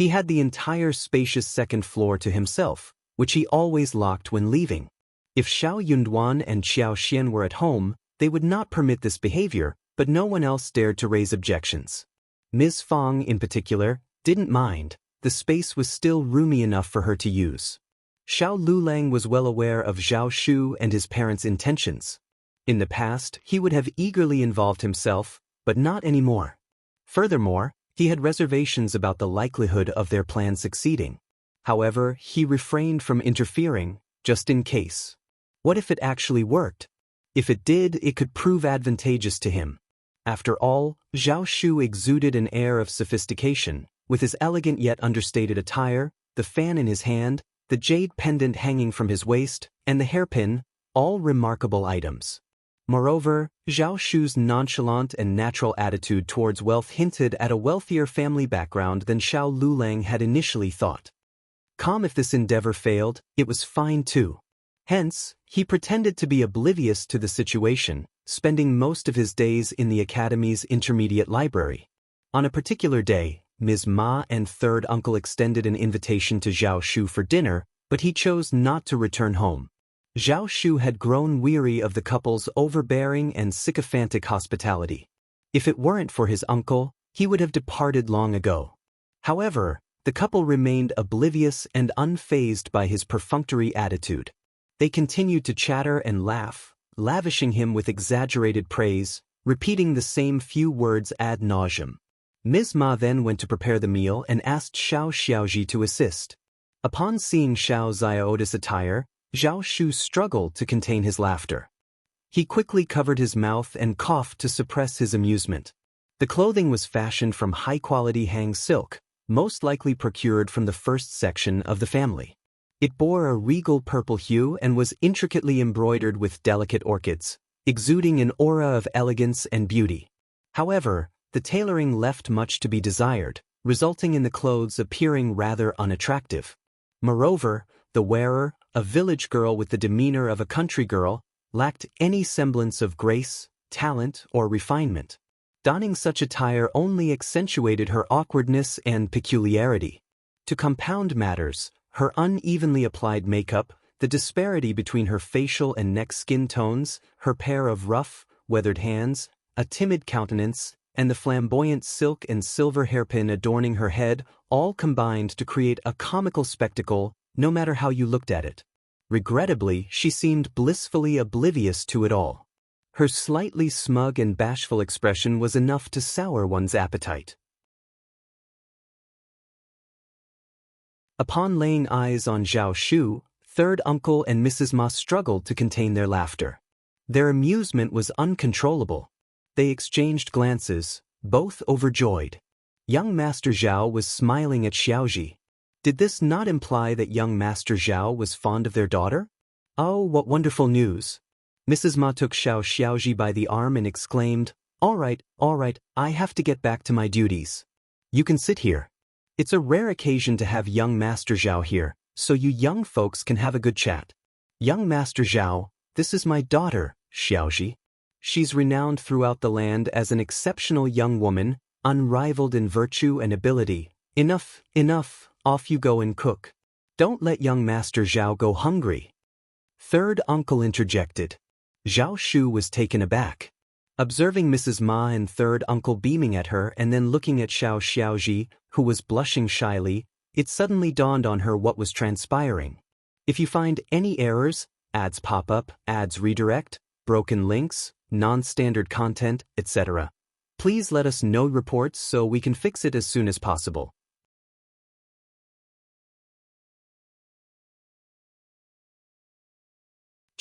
He had the entire spacious second floor to himself, which he always locked when leaving. If Xiao Yunduan and Qiao Xian were at home, they would not permit this behavior, but no one else dared to raise objections. Ms. Fong, in particular, didn't mind. The space was still roomy enough for her to use. Xiao Lulang was well aware of Zhao Shu and his parents' intentions. In the past, he would have eagerly involved himself, but not anymore. Furthermore, he had reservations about the likelihood of their plan succeeding. However, he refrained from interfering, just in case. What if it actually worked? If it did, it could prove advantageous to him. After all, Zhao Shu exuded an air of sophistication, with his elegant yet understated attire, the fan in his hand, the jade pendant hanging from his waist, and the hairpin, all remarkable items. Moreover, Zhao Shu's nonchalant and natural attitude towards wealth hinted at a wealthier family background than Xiao Lulang had initially thought. Calm if this endeavor failed, it was fine too. Hence, he pretended to be oblivious to the situation, spending most of his days in the academy's intermediate library. On a particular day, Ms. Ma and third uncle extended an invitation to Zhao Shu for dinner, but he chose not to return home. Zhao Shu had grown weary of the couple's overbearing and sycophantic hospitality. If it weren't for his uncle, he would have departed long ago. However, the couple remained oblivious and unfazed by his perfunctory attitude. They continued to chatter and laugh, lavishing him with exaggerated praise, repeating the same few words ad nauseum. Ms. Ma then went to prepare the meal and asked Xiao Xiaoji to assist. Upon seeing Xiao Xiaoda's attire, Zhao Shu struggled to contain his laughter. He quickly covered his mouth and coughed to suppress his amusement. The clothing was fashioned from high-quality hang silk, most likely procured from the first section of the family. It bore a regal purple hue and was intricately embroidered with delicate orchids, exuding an aura of elegance and beauty. However, the tailoring left much to be desired, resulting in the clothes appearing rather unattractive. Moreover, the wearer, a village girl with the demeanor of a country girl, lacked any semblance of grace, talent, or refinement. Donning such attire only accentuated her awkwardness and peculiarity. To compound matters, her unevenly applied makeup, the disparity between her facial and neck skin tones, her pair of rough, weathered hands, a timid countenance, and the flamboyant silk and silver hairpin adorning her head all combined to create a comical spectacle, no matter how you looked at it. Regrettably, she seemed blissfully oblivious to it all. Her slightly smug and bashful expression was enough to sour one's appetite. Upon laying eyes on Zhao Shu, third uncle and Mrs. Ma struggled to contain their laughter. Their amusement was uncontrollable. They exchanged glances, both overjoyed. Young Master Zhao was smiling at Xiaoji. Did this not imply that young Master Zhao was fond of their daughter? Oh, what wonderful news! Mrs. Ma took Xiaoji by the arm and exclaimed, all right, I have to get back to my duties. You can sit here. It's a rare occasion to have young Master Zhao here, so you young folks can have a good chat. Young Master Zhao, this is my daughter, Xiaoji. She's renowned throughout the land as an exceptional young woman, unrivaled in virtue and ability. Enough, off you go and cook. Don't let young Master Zhao go hungry. Third uncle interjected. Zhao Shu was taken aback. Observing Mrs. Ma and third uncle beaming at her and then looking at Xiaoji, who was blushing shyly, it suddenly dawned on her what was transpiring. If you find any errors, ads pop up, ads redirect, broken links, non-standard content, etc., please let us know reports so we can fix it as soon as possible.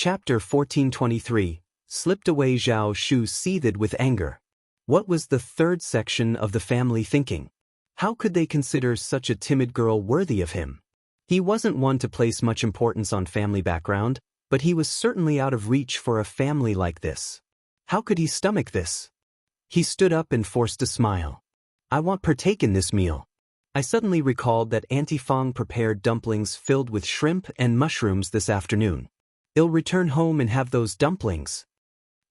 Chapter 1423. Slipped away. Zhao Shu seethed with anger. What was the third section of the family thinking? How could they consider such a timid girl worthy of him? He wasn't one to place much importance on family background, but he was certainly out of reach for a family like this. How could he stomach this? He stood up and forced a smile. I won't partake in this meal. I suddenly recalled that Auntie Fong prepared dumplings filled with shrimp and mushrooms this afternoon. I'll return home and have those dumplings.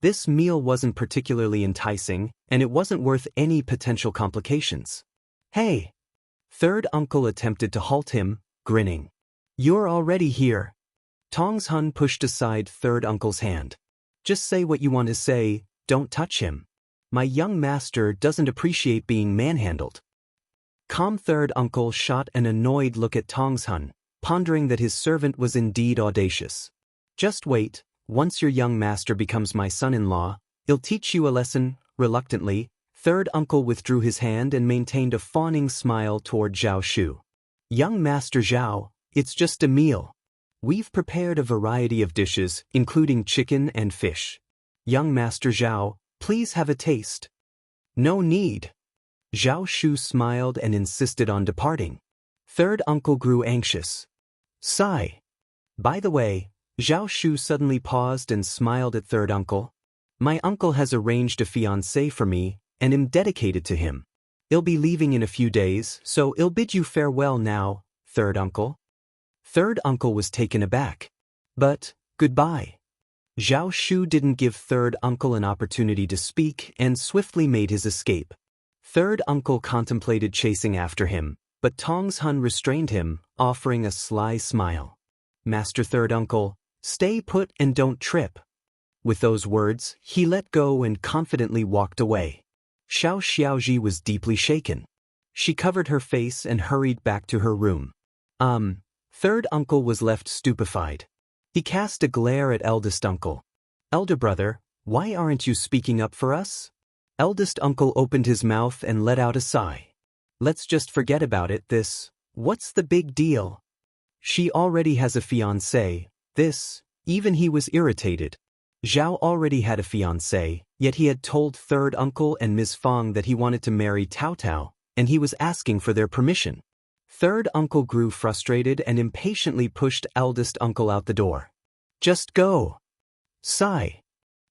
This meal wasn't particularly enticing, and it wasn't worth any potential complications. Hey! Third uncle attempted to halt him, grinning. You're already here. Tong's Hun pushed aside third uncle's hand. Just say what you want to say, don't touch him. My young master doesn't appreciate being manhandled. Calm third uncle shot an annoyed look at Tong's Hun, pondering that his servant was indeed audacious. Just wait, once your young master becomes my son-in-law, he'll teach you a lesson. Reluctantly, third uncle withdrew his hand and maintained a fawning smile toward Zhao Shu. Young Master Zhao, it's just a meal. We've prepared a variety of dishes, including chicken and fish. Young Master Zhao, please have a taste. No need. Zhao Shu smiled and insisted on departing. Third uncle grew anxious. Sigh. By the way, Zhao Shu suddenly paused and smiled at third uncle. My uncle has arranged a fiancé for me, and am dedicated to him. He'll be leaving in a few days, so he'll bid you farewell now, third uncle. Third uncle was taken aback. But, goodbye. Zhao Shu didn't give third uncle an opportunity to speak and swiftly made his escape. Third uncle contemplated chasing after him, but Tong's Hun restrained him, offering a sly smile. Master third uncle, stay put and don't trip. With those words, he let go and confidently walked away. Xiao Xiaoji was deeply shaken. She covered her face and hurried back to her room. Third uncle was left stupefied. He cast a glare at eldest uncle. Elder brother, why aren't you speaking up for us? Eldest uncle opened his mouth and let out a sigh. Let's just forget about it. What's the big deal? She already has a fiancé. Even he was irritated. Zhao already had a fiancé, yet he had told third uncle and Ms. Fang that he wanted to marry Tao Tao, and he was asking for their permission. Third uncle grew frustrated and impatiently pushed eldest uncle out the door. Just go. Sigh.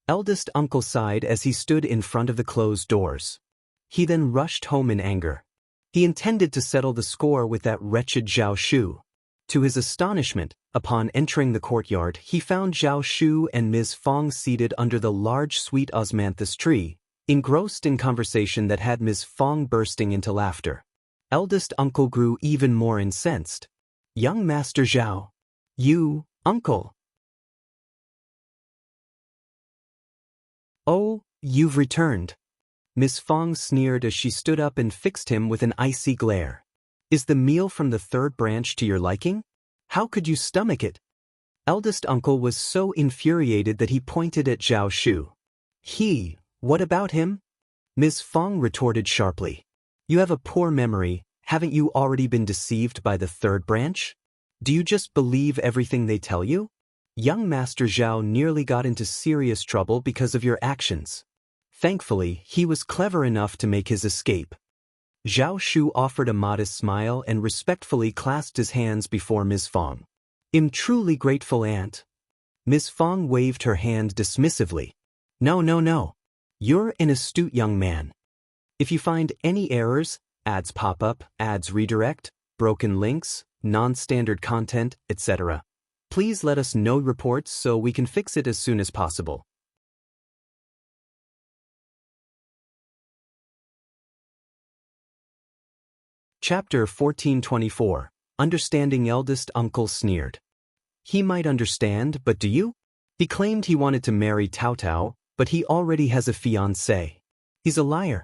Eldest uncle sighed as he stood in front of the closed doors. He then rushed home in anger. He intended to settle the score with that wretched Zhao Shu. To his astonishment, upon entering the courtyard, he found Zhao Shu and Ms. Fang seated under the large sweet osmanthus tree, engrossed in conversation that had Ms. Fang bursting into laughter. Eldest uncle grew even more incensed. Young Master Zhao. You, uncle. Oh, you've returned. Ms. Fang sneered as she stood up and fixed him with an icy glare. Is the meal from the third branch to your liking? How could you stomach it? Eldest uncle was so infuriated that he pointed at Zhao Shu. What about him? Ms. Fang retorted sharply. You have a poor memory, haven't you already been deceived by the third branch? Do you just believe everything they tell you? Young Master Zhao nearly got into serious trouble because of your actions. Thankfully, he was clever enough to make his escape. Zhao Shu offered a modest smile and respectfully clasped his hands before Ms. Fang. I'm truly grateful, Aunt. Ms. Fang waved her hand dismissively. No. You're an astute young man. If you find any errors, ads pop up, ads redirect, broken links, non-standard content, etc., please let us know reports so we can fix it as soon as possible. Chapter 1424. Understanding Eldest Uncle sneered. He might understand, but do you? He claimed he wanted to marry Tao Tao, but he already has a fiancé. He's a liar.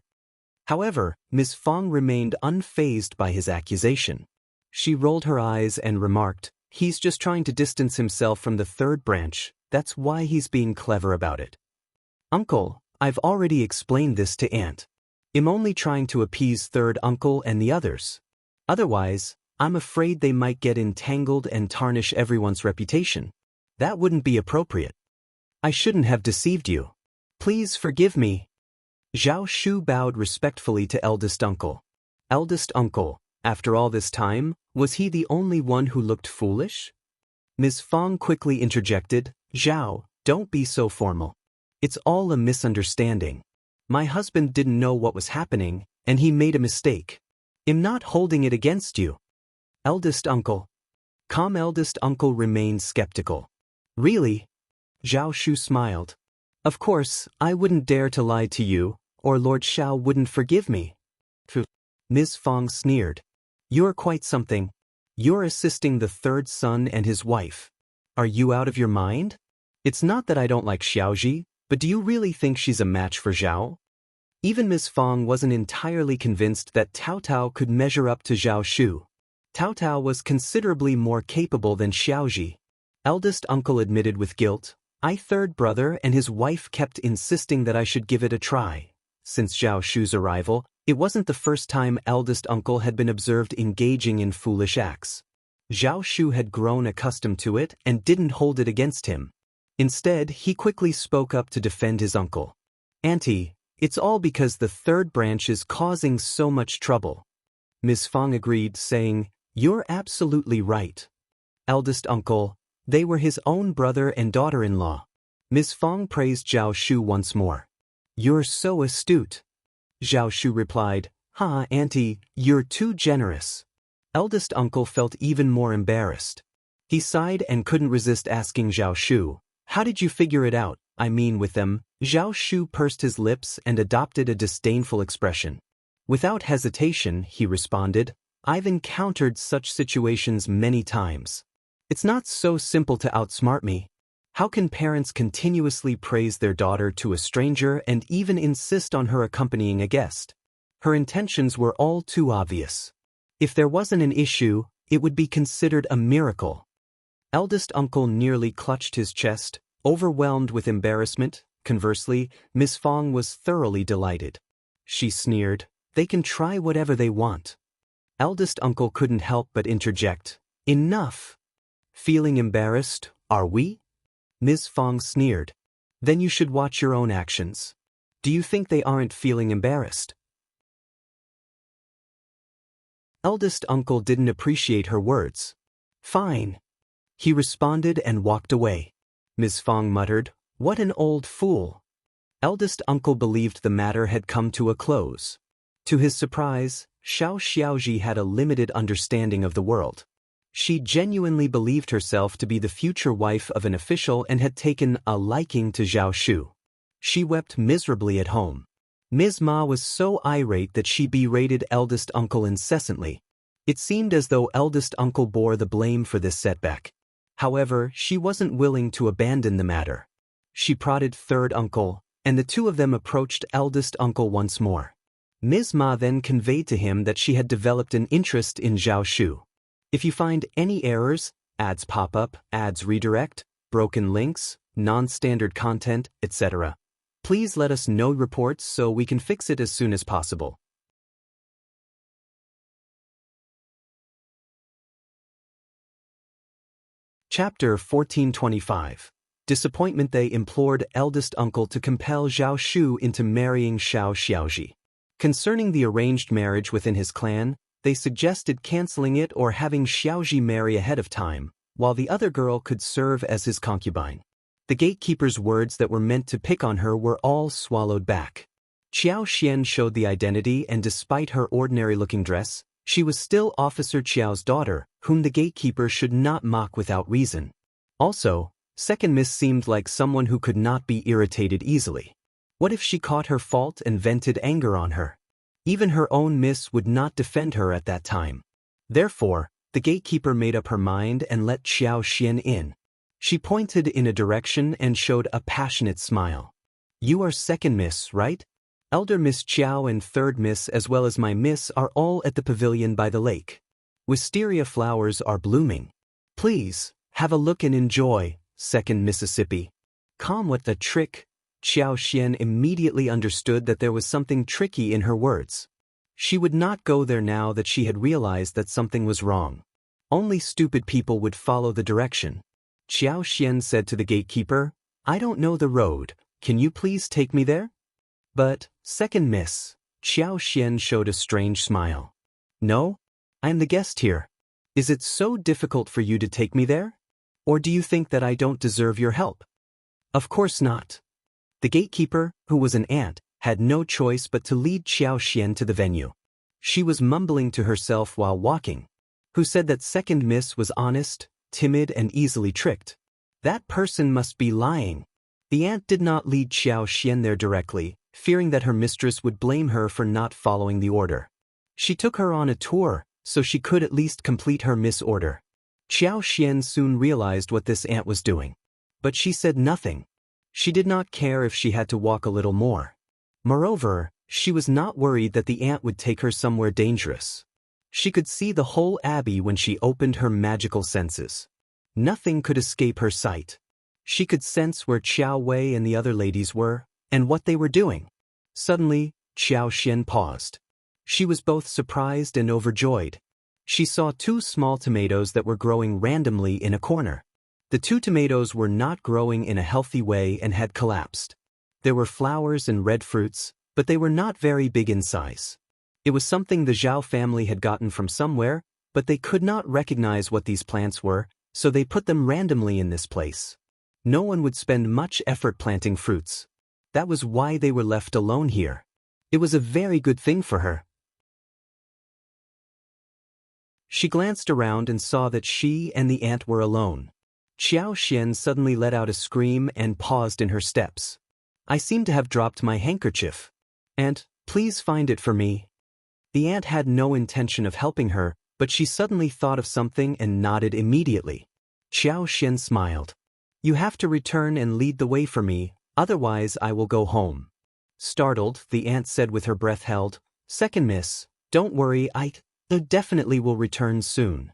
However, Ms. Fang remained unfazed by his accusation. She rolled her eyes and remarked, he's just trying to distance himself from the third branch, that's why he's being clever about it. Uncle, I've already explained this to Aunt. I'm only trying to appease third uncle and the others. Otherwise, I'm afraid they might get entangled and tarnish everyone's reputation. That wouldn't be appropriate. I shouldn't have deceived you. Please forgive me. Zhao Shu bowed respectfully to eldest uncle. Eldest uncle, after all this time, was he the only one who looked foolish? Ms. Fang quickly interjected, Zhao, don't be so formal. It's all a misunderstanding. My husband didn't know what was happening, and he made a mistake. I'm not holding it against you. Eldest uncle. Calm eldest uncle remained skeptical. Really? Zhao Shu smiled. Of course, I wouldn't dare to lie to you, or Lord Xiao wouldn't forgive me. Ms. Fang sneered. You're quite something. You're assisting the third son and his wife. Are you out of your mind? It's not that I don't like Xiaoji, but do you really think she's a match for Zhao? Even Ms. Fang wasn't entirely convinced that Tao Tao could measure up to Zhao Shu. Tao Tao was considerably more capable than Xiaoji. Eldest uncle admitted with guilt, I third brother and his wife kept insisting that I should give it a try. Since Zhao Shu's arrival, it wasn't the first time eldest uncle had been observed engaging in foolish acts. Zhao Shu had grown accustomed to it and didn't hold it against him. Instead, he quickly spoke up to defend his uncle. Auntie, it's all because the third branch is causing so much trouble. Ms. Fang agreed, saying, You're absolutely right. Eldest uncle, they were his own brother and daughter-in-law. Ms. Fang praised Zhao Shu once more. You're so astute. Zhao Shu replied, Auntie, you're too generous. Eldest uncle felt even more embarrassed. He sighed and couldn't resist asking Zhao Shu, How did you figure it out, I mean with them? Zhao Shu pursed his lips and adopted a disdainful expression. Without hesitation, he responded, I've encountered such situations many times. It's not so simple to outsmart me. How can parents continuously praise their daughter to a stranger and even insist on her accompanying a guest? Her intentions were all too obvious. If there wasn't an issue, it would be considered a miracle. Eldest uncle nearly clutched his chest, overwhelmed with embarrassment. Conversely, Miss Fang was thoroughly delighted. She sneered, They can try whatever they want. Eldest uncle couldn't help but interject, Enough! Feeling embarrassed, are we? Ms. Fang sneered. Then you should watch your own actions. Do you think they aren't feeling embarrassed? Eldest uncle didn't appreciate her words. Fine. He responded and walked away. Ms. Fang muttered, What an old fool. Eldest uncle believed the matter had come to a close. To his surprise, Xiao Xiaoji had a limited understanding of the world. She genuinely believed herself to be the future wife of an official and had taken a liking to Zhao Shu. She wept miserably at home. Ms. Ma was so irate that she berated eldest uncle incessantly. It seemed as though eldest uncle bore the blame for this setback. However, she wasn't willing to abandon the matter. She prodded third uncle, and the two of them approached eldest uncle once more. Ms. Ma then conveyed to him that she had developed an interest in Zhao Shu. If you find any errors, ads pop up, ads redirect, broken links, non-standard content, etc., please let us know reports so we can fix it as soon as possible. Chapter 1425. Disappointment. They implored eldest uncle to compel Zhao Shu into marrying Xiao Xiaoji. Concerning the arranged marriage within his clan, they suggested canceling it or having Xiaoji marry ahead of time, while the other girl could serve as his concubine. The gatekeeper's words that were meant to pick on her were all swallowed back. Qiao Xian showed the identity, and despite her ordinary-looking dress, she was still Officer Qiao's daughter, whom the gatekeeper should not mock without reason. Also, second miss seemed like someone who could not be irritated easily. What if she caught her fault and vented anger on her? Even her own miss would not defend her at that time. Therefore, the gatekeeper made up her mind and let Qiao Xian in. She pointed in a direction and showed a passionate smile. You are second miss, right? Elder Miss Qiao and third miss as well as my miss are all at the pavilion by the lake. Wisteria flowers are blooming. Please, have a look and enjoy, second Mississippi. Calm. What the trick? Qiao Xian immediately understood that there was something tricky in her words. She would not go there now that she had realized that something was wrong. Only stupid people would follow the direction. Qiao Xian said to the gatekeeper, I don't know the road, can you please take me there? But, second miss, Qiao Xian showed a strange smile. No? I am the guest here. Is it so difficult for you to take me there? Or do you think that I don't deserve your help? Of course not. The gatekeeper, who was an aunt, had no choice but to lead Qiao Xian to the venue. She was mumbling to herself while walking. Who said that second miss was honest, timid and easily tricked? That person must be lying. The aunt did not lead Qiao Xian there directly, fearing that her mistress would blame her for not following the order. She took her on a tour, so she could at least complete her misorder. Qiao Xian soon realized what this ant was doing. But she said nothing. She did not care if she had to walk a little more. Moreover, she was not worried that the ant would take her somewhere dangerous. She could see the whole abbey when she opened her magical senses. Nothing could escape her sight. She could sense where Qiao Wei and the other ladies were, and what they were doing. Suddenly, Qiao Xian paused. She was both surprised and overjoyed. She saw 2 small tomatoes that were growing randomly in a corner. The 2 tomatoes were not growing in a healthy way and had collapsed. There were flowers and red fruits, but they were not very big in size. It was something the Zhao family had gotten from somewhere, but they could not recognize what these plants were, so they put them randomly in this place. No one would spend much effort planting fruits. That was why they were left alone here. It was a very good thing for her. She glanced around and saw that she and the ant were alone. Qiao Xian suddenly let out a scream and paused in her steps. I seem to have dropped my handkerchief. Ant, please find it for me. The ant had no intention of helping her, but she suddenly thought of something and nodded immediately. Qiao Xian smiled. You have to return and lead the way for me, otherwise I will go home. Startled, the ant said with her breath held, Second miss, don't worry, I definitely will return soon.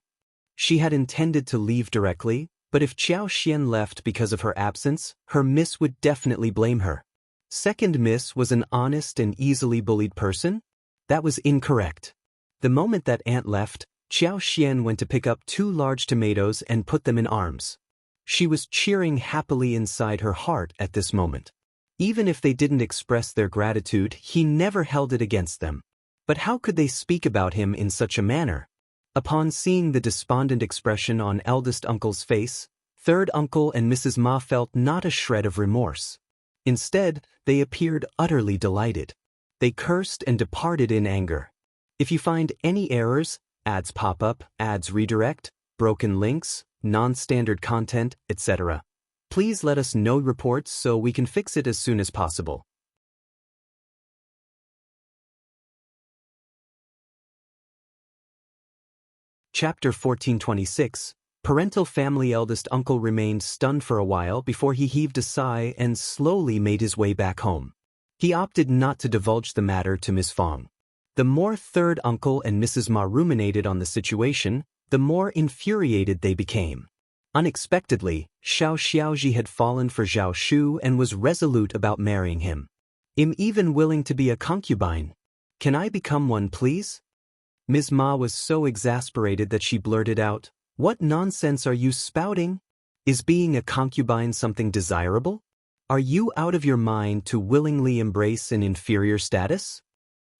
She had intended to leave directly, but if Qiao Xian left because of her absence, her miss would definitely blame her. Second miss was an honest and easily bullied person? That was incorrect. The moment that ant left, Qiao Xian went to pick up 2 large tomatoes and put them in arms. She was cheering happily inside her heart at this moment. Even if they didn't express their gratitude, he never held it against them. But how could they speak about him in such a manner? Upon seeing the despondent expression on eldest uncle's face, third uncle and Mrs. Ma felt not a shred of remorse. Instead, they appeared utterly delighted. They cursed and departed in anger. If you find any errors, ads pop up, ads redirect, broken links, non-standard content, etc., please let us know reports so we can fix it as soon as possible. Chapter 1426. Parental family eldest uncle remained stunned for a while before he heaved a sigh and slowly made his way back home. He opted not to divulge the matter to Miss Fong. The more third uncle and Mrs. Ma ruminated on the situation, the more infuriated they became. Unexpectedly, Xiao Xiaoji had fallen for Zhao Shu and was resolute about marrying him. I'm even willing to be a concubine. Can I become one, please? Ms. Ma was so exasperated that she blurted out, What nonsense are you spouting? Is being a concubine something desirable? Are you out of your mind to willingly embrace an inferior status?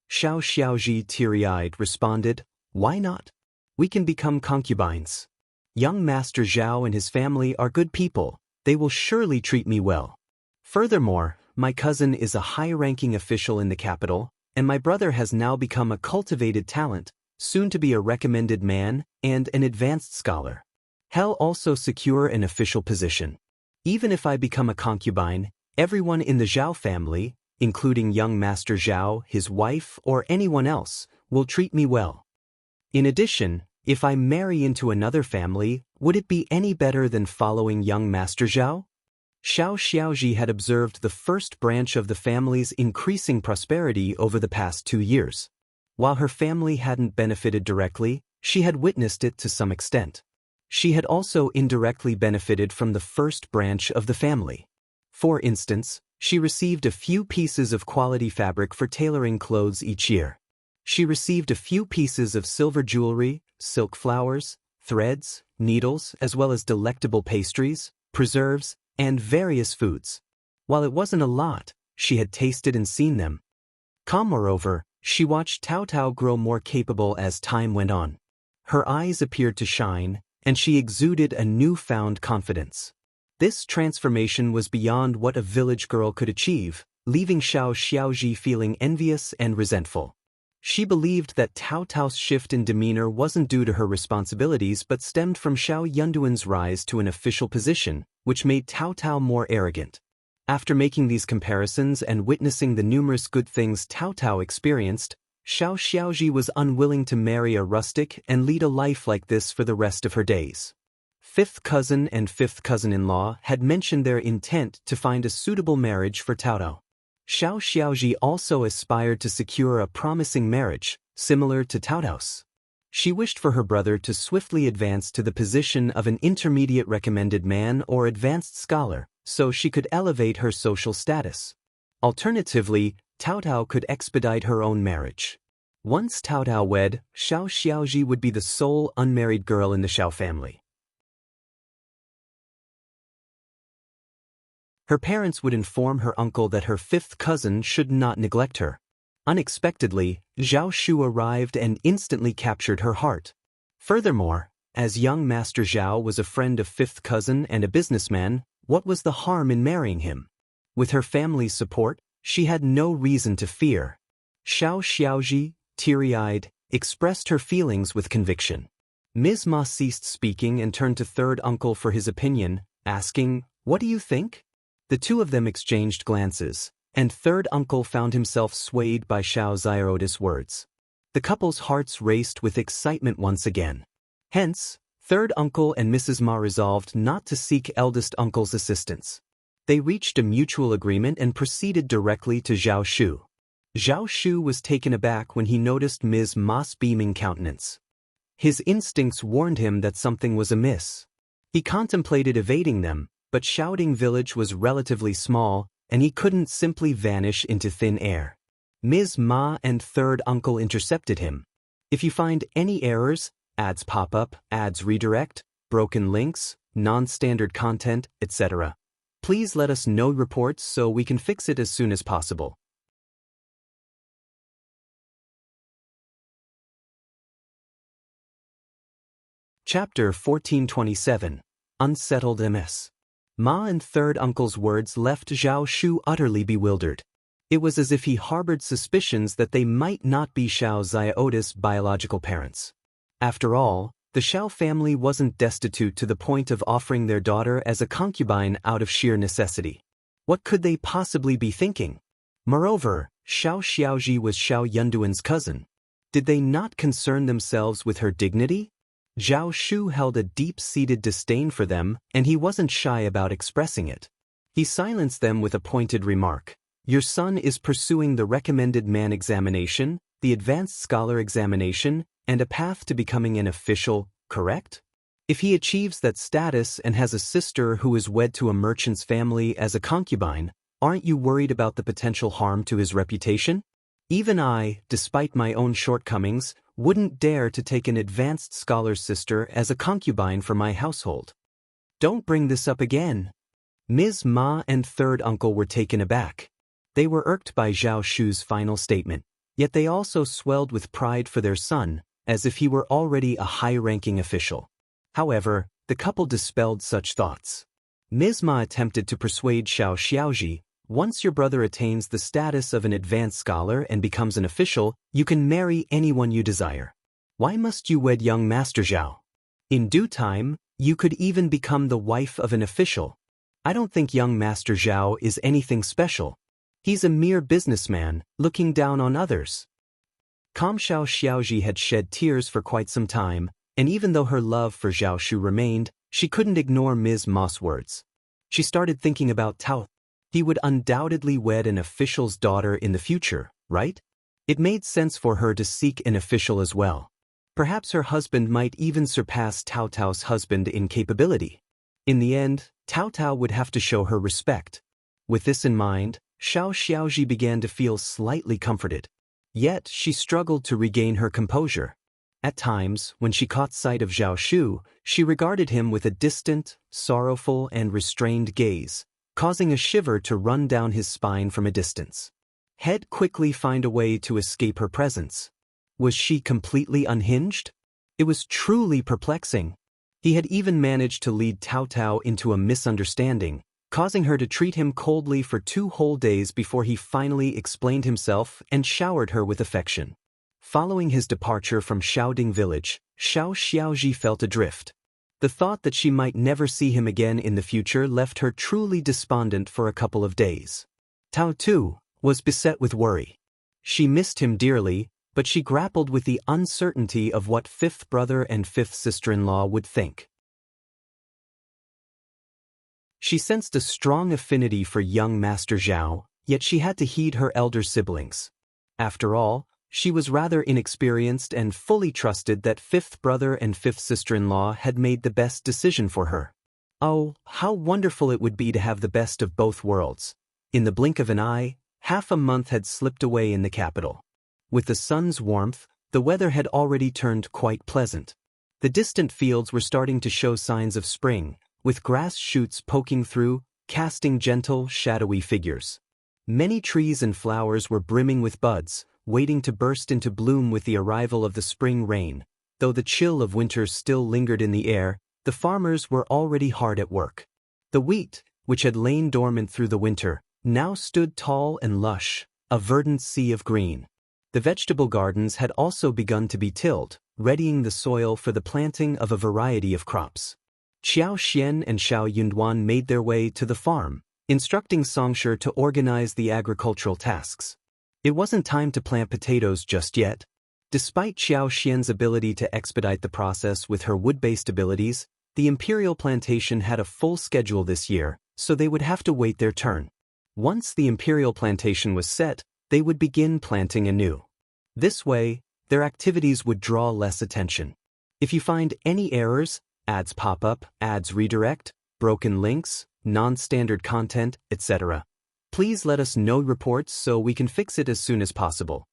Xiao Xiaoji, teary-eyed, responded, Why not? We can become concubines. Young Master Zhao and his family are good people. They will surely treat me well. Furthermore, my cousin is a high-ranking official in the capital, and my brother has now become a cultivated talent, soon to be a recommended man and an advanced scholar. He'll also secure an official position. Even if I become a concubine, everyone in the Zhao family, including young Master Zhao, his wife, or anyone else, will treat me well. In addition, if I marry into another family, would it be any better than following young Master Zhao? Xiao Xiaoji had observed the first branch of the family's increasing prosperity over the past 2 years. While her family hadn't benefited directly, she had witnessed it to some extent. She had also indirectly benefited from the first branch of the family. For instance, she received a few pieces of quality fabric for tailoring clothes each year. She received a few pieces of silver jewelry, silk flowers, threads, needles, as well as delectable pastries, preserves, and various foods. While it wasn't a lot, she had tasted and seen them. Moreover, she watched Tao Tao grow more capable as time went on. Her eyes appeared to shine, and she exuded a newfound confidence. This transformation was beyond what a village girl could achieve, leaving Xiao Xiaoji feeling envious and resentful. She believed that Tao Tao's shift in demeanor wasn't due to her responsibilities but stemmed from Xiao Yunduan's rise to an official position, which made Tao Tao more arrogant. After making these comparisons and witnessing the numerous good things Tao Tao experienced, Xiao Xiaozhi was unwilling to marry a rustic and lead a life like this for the rest of her days. Fifth cousin and fifth cousin-in-law had mentioned their intent to find a suitable marriage for Taotao. Xiao Xiaozhi also aspired to secure a promising marriage, similar to Taotao's. She wished for her brother to swiftly advance to the position of an intermediate recommended man or advanced scholar, so she could elevate her social status. Alternatively, Taotao could expedite her own marriage. Once Taotao wed, Xiao Xiaozhi would be the sole unmarried girl in the Xiao family. Her parents would inform her uncle that her fifth cousin should not neglect her. Unexpectedly, Zhao Shu arrived and instantly captured her heart. Furthermore, as young Master Zhao was a friend of fifth cousin and a businessman, what was the harm in marrying him? With her family's support, she had no reason to fear. Xiao Xiaozhi, teary-eyed, expressed her feelings with conviction. Ms. Ma ceased speaking and turned to third uncle for his opinion, asking, "What do you think?" The two of them exchanged glances, and third uncle found himself swayed by Xiao Xiaoda's words. The couple's hearts raced with excitement once again. Hence, third uncle and Mrs. Ma resolved not to seek eldest uncle's assistance. They reached a mutual agreement and proceeded directly to Zhao Shu. Zhao Shu was taken aback when he noticed Ms. Ma's beaming countenance. His instincts warned him that something was amiss. He contemplated evading them, but Shouting Village was relatively small, and he couldn't simply vanish into thin air. Ms. Ma and third uncle intercepted him. If you find any errors, ads pop up, ads redirect, broken links, non-standard content, etc., please let us know reports so we can fix it as soon as possible. Chapter 1427, Unsettled MS. Ma and third uncle's words left Zhao Shu utterly bewildered. It was as if he harbored suspicions that they might not be Xiao Xiaoda's biological parents. After all, the Xiao family wasn't destitute to the point of offering their daughter as a concubine out of sheer necessity. What could they possibly be thinking? Moreover, Xiao Xiaozhi was Xiao Yunduan's cousin. Did they not concern themselves with her dignity? Zhao Shu held a deep-seated disdain for them, and he wasn't shy about expressing it. He silenced them with a pointed remark. Your son is pursuing the recommended man examination, the advanced scholar examination, and a path to becoming an official, correct? If he achieves that status and has a sister who is wed to a merchant's family as a concubine, aren't you worried about the potential harm to his reputation? Even I, despite my own shortcomings, wouldn't dare to take an advanced scholar's sister as a concubine for my household. Don't bring this up again. Ms. Ma and third uncle were taken aback. They were irked by Zhao Shu's final statement, yet they also swelled with pride for their son, as if he were already a high-ranking official. However, the couple dispelled such thoughts. Ms. Ma attempted to persuade Xiao Xiaozhi, once your brother attains the status of an advanced scholar and becomes an official, you can marry anyone you desire. Why must you wed young Master Zhao? In due time, you could even become the wife of an official. I don't think young Master Zhao is anything special. He's a mere businessman, looking down on others. Xiao Xiaozhi had shed tears for quite some time, and even though her love for Zhao Shu remained, she couldn't ignore Ms. Ma's words. She started thinking about Tao. He would undoubtedly wed an official's daughter in the future, right? It made sense for her to seek an official as well. Perhaps her husband might even surpass Taotao's husband in capability. In the end, Taotao would have to show her respect. With this in mind, Xiao Xiaozhi began to feel slightly comforted. Yet, she struggled to regain her composure. At times, when she caught sight of Zhao Shu, she regarded him with a distant, sorrowful, and restrained gaze, causing a shiver to run down his spine from a distance. He'd quickly find a way to escape her presence. Was she completely unhinged? It was truly perplexing. He had even managed to lead Taotao into a misunderstanding, causing her to treat him coldly for 2 whole days before he finally explained himself and showered her with affection. Following his departure from Shouting Village, Xiao Xiaozhi felt adrift. The thought that she might never see him again in the future left her truly despondent for a couple of days. Tao, too, was beset with worry. She missed him dearly, but she grappled with the uncertainty of what fifth brother and fifth sister-in-law would think. She sensed a strong affinity for young Master Zhao, yet she had to heed her elder siblings. After all, she was rather inexperienced and fully trusted that fifth brother and fifth sister-in-law had made the best decision for her. Oh, how wonderful it would be to have the best of both worlds. In the blink of an eye, half a month had slipped away in the capital. With the sun's warmth, the weather had already turned quite pleasant. The distant fields were starting to show signs of spring, with grass shoots poking through, casting gentle, shadowy figures. Many trees and flowers were brimming with buds, waiting to burst into bloom with the arrival of the spring rain. Though the chill of winter still lingered in the air, the farmers were already hard at work. The wheat, which had lain dormant through the winter, now stood tall and lush, a verdant sea of green. The vegetable gardens had also begun to be tilled, readying the soil for the planting of a variety of crops. Qiao Xian and Xiao Yunduan made their way to the farm, instructing Songshu to organize the agricultural tasks. It wasn't time to plant potatoes just yet. Despite Qiao Xian's ability to expedite the process with her wood-based abilities, the imperial plantation had a full schedule this year, so they would have to wait their turn. Once the imperial plantation was set, they would begin planting anew. This way, their activities would draw less attention. If you find any errors, ads pop up, ads redirect, broken links, non-standard content, etc., please let us know reports so we can fix it as soon as possible.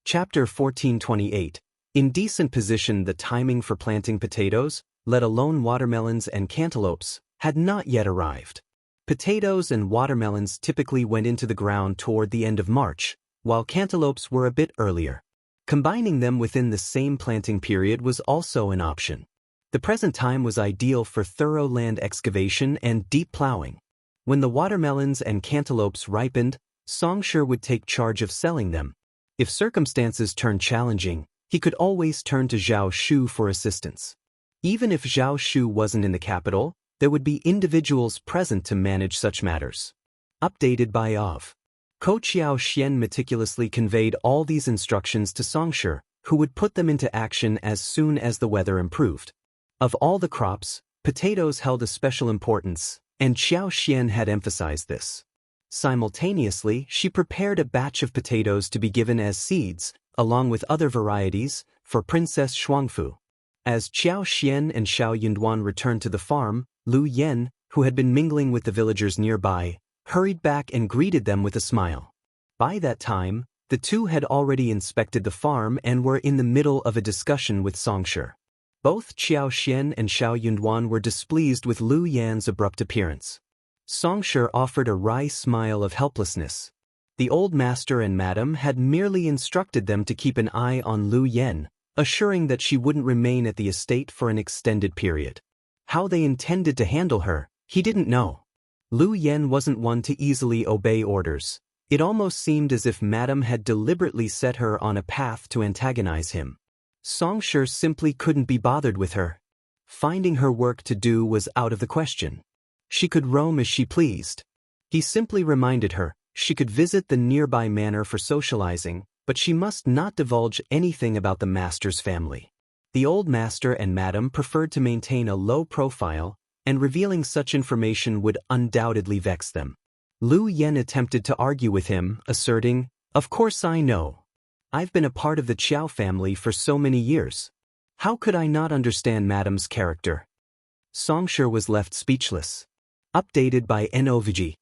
Chapter 1428. Indecent position. The timing for planting potatoes, let alone watermelons and cantaloupes, had not yet arrived. Potatoes and watermelons typically went into the ground toward the end of March, while cantaloupes were a bit earlier. Combining them within the same planting period was also an option. The present time was ideal for thorough land excavation and deep plowing. When the watermelons and cantaloupes ripened, Songshu would take charge of selling them. If circumstances turned challenging, he could always turn to Zhao Shu for assistance. Even if Zhao Shu wasn't in the capital, there would be individuals present to manage such matters. Updated by Of. Ko Qiao Xian meticulously conveyed all these instructions to Songshu, who would put them into action as soon as the weather improved. Of all the crops, potatoes held a special importance, and Qiao Xian had emphasized this. Simultaneously, she prepared a batch of potatoes to be given as seeds, along with other varieties, for Princess Shuangfu. As Qiao Xian and Xiao Yunduan returned to the farm, Lu Yan, who had been mingling with the villagers nearby, hurried back and greeted them with a smile. By that time, the two had already inspected the farm and were in the middle of a discussion with Songshu. Both Qiao Xian and Xiao Yunduan were displeased with Lu Yan's abrupt appearance. Songshu offered a wry smile of helplessness. The old master and madam had merely instructed them to keep an eye on Lu Yan, assuring that she wouldn't remain at the estate for an extended period. How they intended to handle her, he didn't know. Lu Yan wasn't one to easily obey orders. It almost seemed as if madam had deliberately set her on a path to antagonize him. Songshu simply couldn't be bothered with her. Finding her work to do was out of the question. She could roam as she pleased. He simply reminded her she could visit the nearby manor for socializing, but she must not divulge anything about the master's family. The old master and madam preferred to maintain a low profile, and revealing such information would undoubtedly vex them. Lu Yan attempted to argue with him, asserting, "Of course I know. I've been a part of the Qiao family for so many years. How could I not understand madam's character?" Songshu was left speechless. Updated by Novg.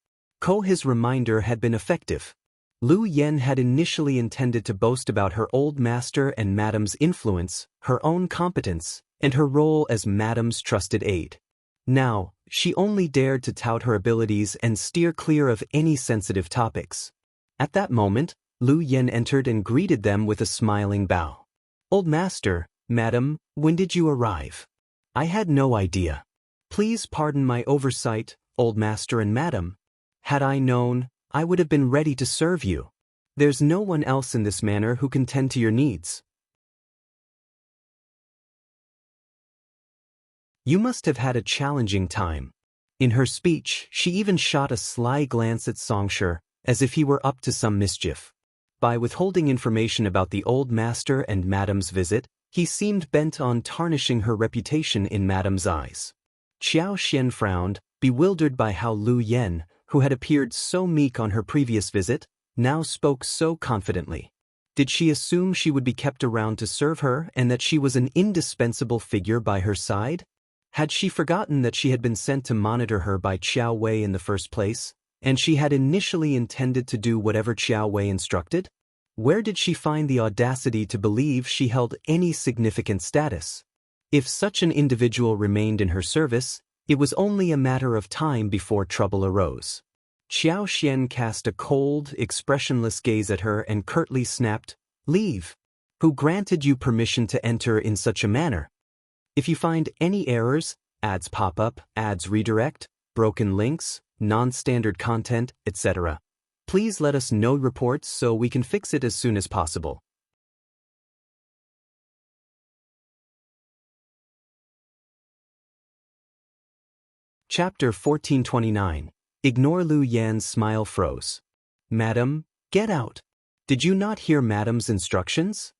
His reminder had been effective. Lu Yan had initially intended to boast about her old master and madam's influence, her own competence, and her role as madam's trusted aide. Now, she only dared to tout her abilities and steer clear of any sensitive topics. At that moment, Lu Yan entered and greeted them with a smiling bow. "Old master, madam, when did you arrive? I had no idea. Please pardon my oversight, old master and madam. Had I known, I would have been ready to serve you. There's no one else in this manor who can tend to your needs." You must have had a challenging time. In her speech, she even shot a sly glance at Zhao Shu, as if he were up to some mischief. By withholding information about the old master and Madame's visit, he seemed bent on tarnishing her reputation in Madame's eyes. Qiao Xian frowned, bewildered by how Lu Yan, who had appeared so meek on her previous visit, now spoke so confidently. Did she assume she would be kept around to serve her and that she was an indispensable figure by her side? Had she forgotten that she had been sent to monitor her by Qiao Wei in the first place, and she had initially intended to do whatever Qiao Wei instructed? Where did she find the audacity to believe she held any significant status? If such an individual remained in her service, it was only a matter of time before trouble arose. Qiao Xian cast a cold, expressionless gaze at her and curtly snapped, "Leave. Who granted you permission to enter in such a manner? If you find any errors, ads pop up, ads redirect, broken links, non-standard content, etc., please let us know reports so we can fix it as soon as possible." Chapter 1429. Ignore Lu Yan's smile froze. "Madam, get out. Did you not hear Madame's instructions?"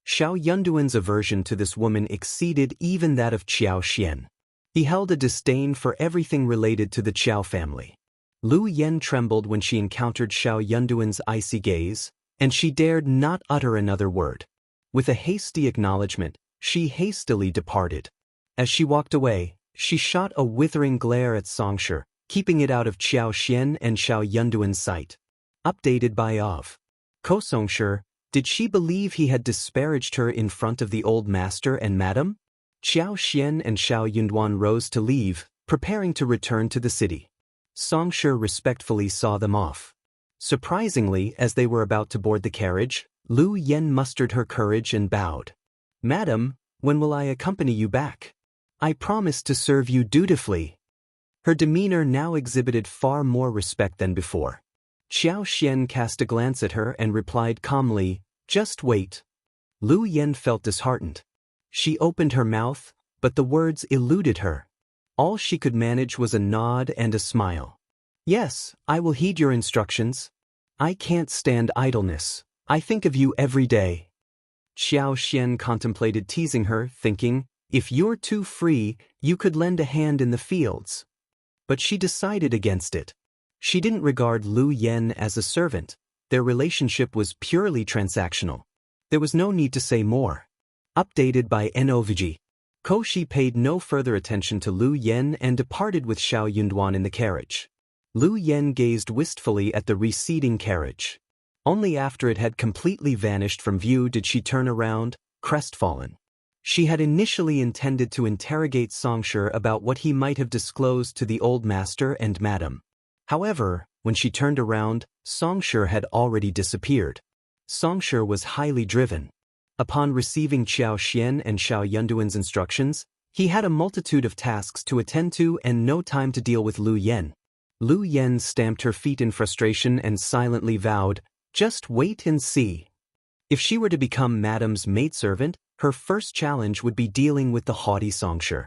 Xiao Yunduan's aversion to this woman exceeded even that of Qiao Xian. He held a disdain for everything related to the Qiao family. Lu Yan trembled when she encountered Xiao Yunduan's icy gaze, and she dared not utter another word. With a hasty acknowledgement, she hastily departed. As she walked away, she shot a withering glare at Zhao Shu, keeping it out of Qiao Xian and Xiao Yunduan's sight. Updated by Of. Zhao Shu, did she believe he had disparaged her in front of the old master and madam? Qiao Xian and Xiao Yunduan rose to leave, preparing to return to the city. Zhao Shu respectfully saw them off. Surprisingly, as they were about to board the carriage, Lu Yan mustered her courage and bowed. "Madam, when will I accompany you back? I promise to serve you dutifully." Her demeanor now exhibited far more respect than before. Qiao Xian cast a glance at her and replied calmly, "Just wait." Lu Yan felt disheartened. She opened her mouth, but the words eluded her. All she could manage was a nod and a smile. "Yes, I will heed your instructions. I can't stand idleness. I think of you every day." Qiao Xian contemplated teasing her, thinking, if you're too free, you could lend a hand in the fields. But she decided against it. She didn't regard Lu Yan as a servant. Their relationship was purely transactional. There was no need to say more. Updated by NOVG. Koshi paid no further attention to Lu Yan and departed with Xiao Yunduan in the carriage. Lu Yan gazed wistfully at the receding carriage. Only after it had completely vanished from view did she turn around, crestfallen. She had initially intended to interrogate Zhao Shu about what he might have disclosed to the old master and madam. However, when she turned around, Zhao Shu had already disappeared. Zhao Shu was highly driven. Upon receiving Qiao Xian and Xiao Yunduan's instructions, he had a multitude of tasks to attend to and no time to deal with Lu Yan. Lu Yan stamped her feet in frustration and silently vowed, "Just wait and see." If she were to become Madame's maidservant, her first challenge would be dealing with the haughty Zhao Shu.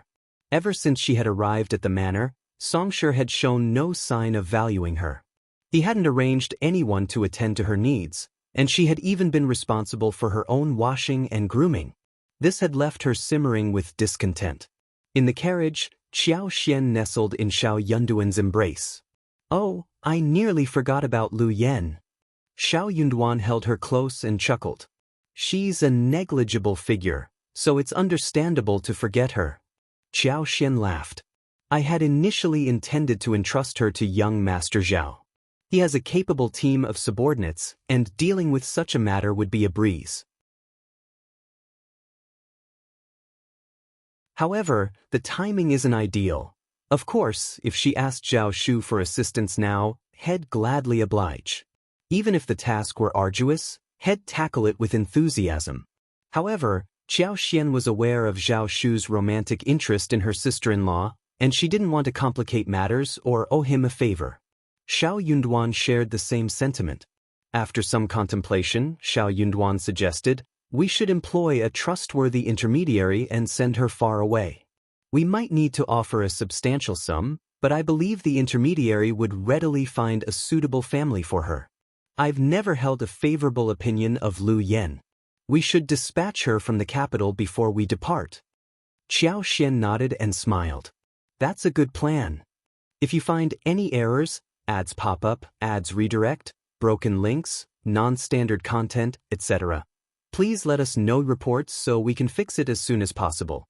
Ever since she had arrived at the manor, Zhao Shu had shown no sign of valuing her. He hadn't arranged anyone to attend to her needs, and she had even been responsible for her own washing and grooming. This had left her simmering with discontent. In the carriage, Qiao Xian nestled in Xiao Yunduan's embrace. "Oh, I nearly forgot about Lu Yan." Xiao Yunduan held her close and chuckled. "She's a negligible figure, so it's understandable to forget her." Qiao Xian laughed. "I had initially intended to entrust her to young Master Zhao. He has a capable team of subordinates, and dealing with such a matter would be a breeze." However, the timing isn't ideal. Of course, if she asked Zhao Shu for assistance now, he'd gladly oblige. Even if the task were arduous, he'd tackle it with enthusiasm. However, Qiao Xian was aware of Zhao Shu's romantic interest in her sister-in-law, and she didn't want to complicate matters or owe him a favor. Xiao Yunduan shared the same sentiment. After some contemplation, Xiao Yunduan suggested, "We should employ a trustworthy intermediary and send her far away. We might need to offer a substantial sum, but I believe the intermediary would readily find a suitable family for her. I've never held a favorable opinion of Lu Yen. We should dispatch her from the capital before we depart." Qiao Xian nodded and smiled. "That's a good plan. If you find any errors, ads pop up, ads redirect, broken links, non-standard content, etc., please let us know reports so we can fix it as soon as possible."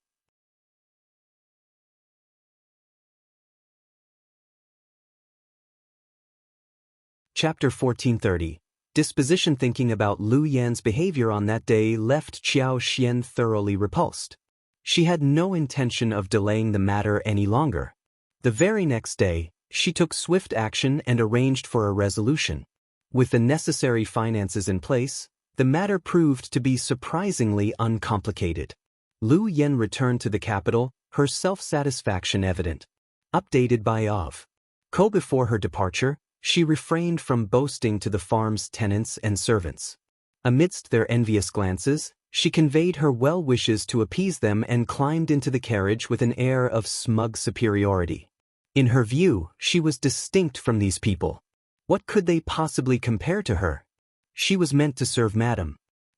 Chapter 1430. Disposition. Thinking about Lu Yan's behavior on that day left Qiao Xian thoroughly repulsed. She had no intention of delaying the matter any longer. The very next day, she took swift action and arranged for a resolution. With the necessary finances in place, the matter proved to be surprisingly uncomplicated. Lu Yan returned to the capital, her self-satisfaction evident. Updated by Of. Ko. Before her departure, she refrained from boasting to the farm's tenants and servants. Amidst their envious glances, she conveyed her well wishes to appease them and climbed into the carriage with an air of smug superiority. In her view, she was distinct from these people. What could they possibly compare to her? She was meant to serve Madame.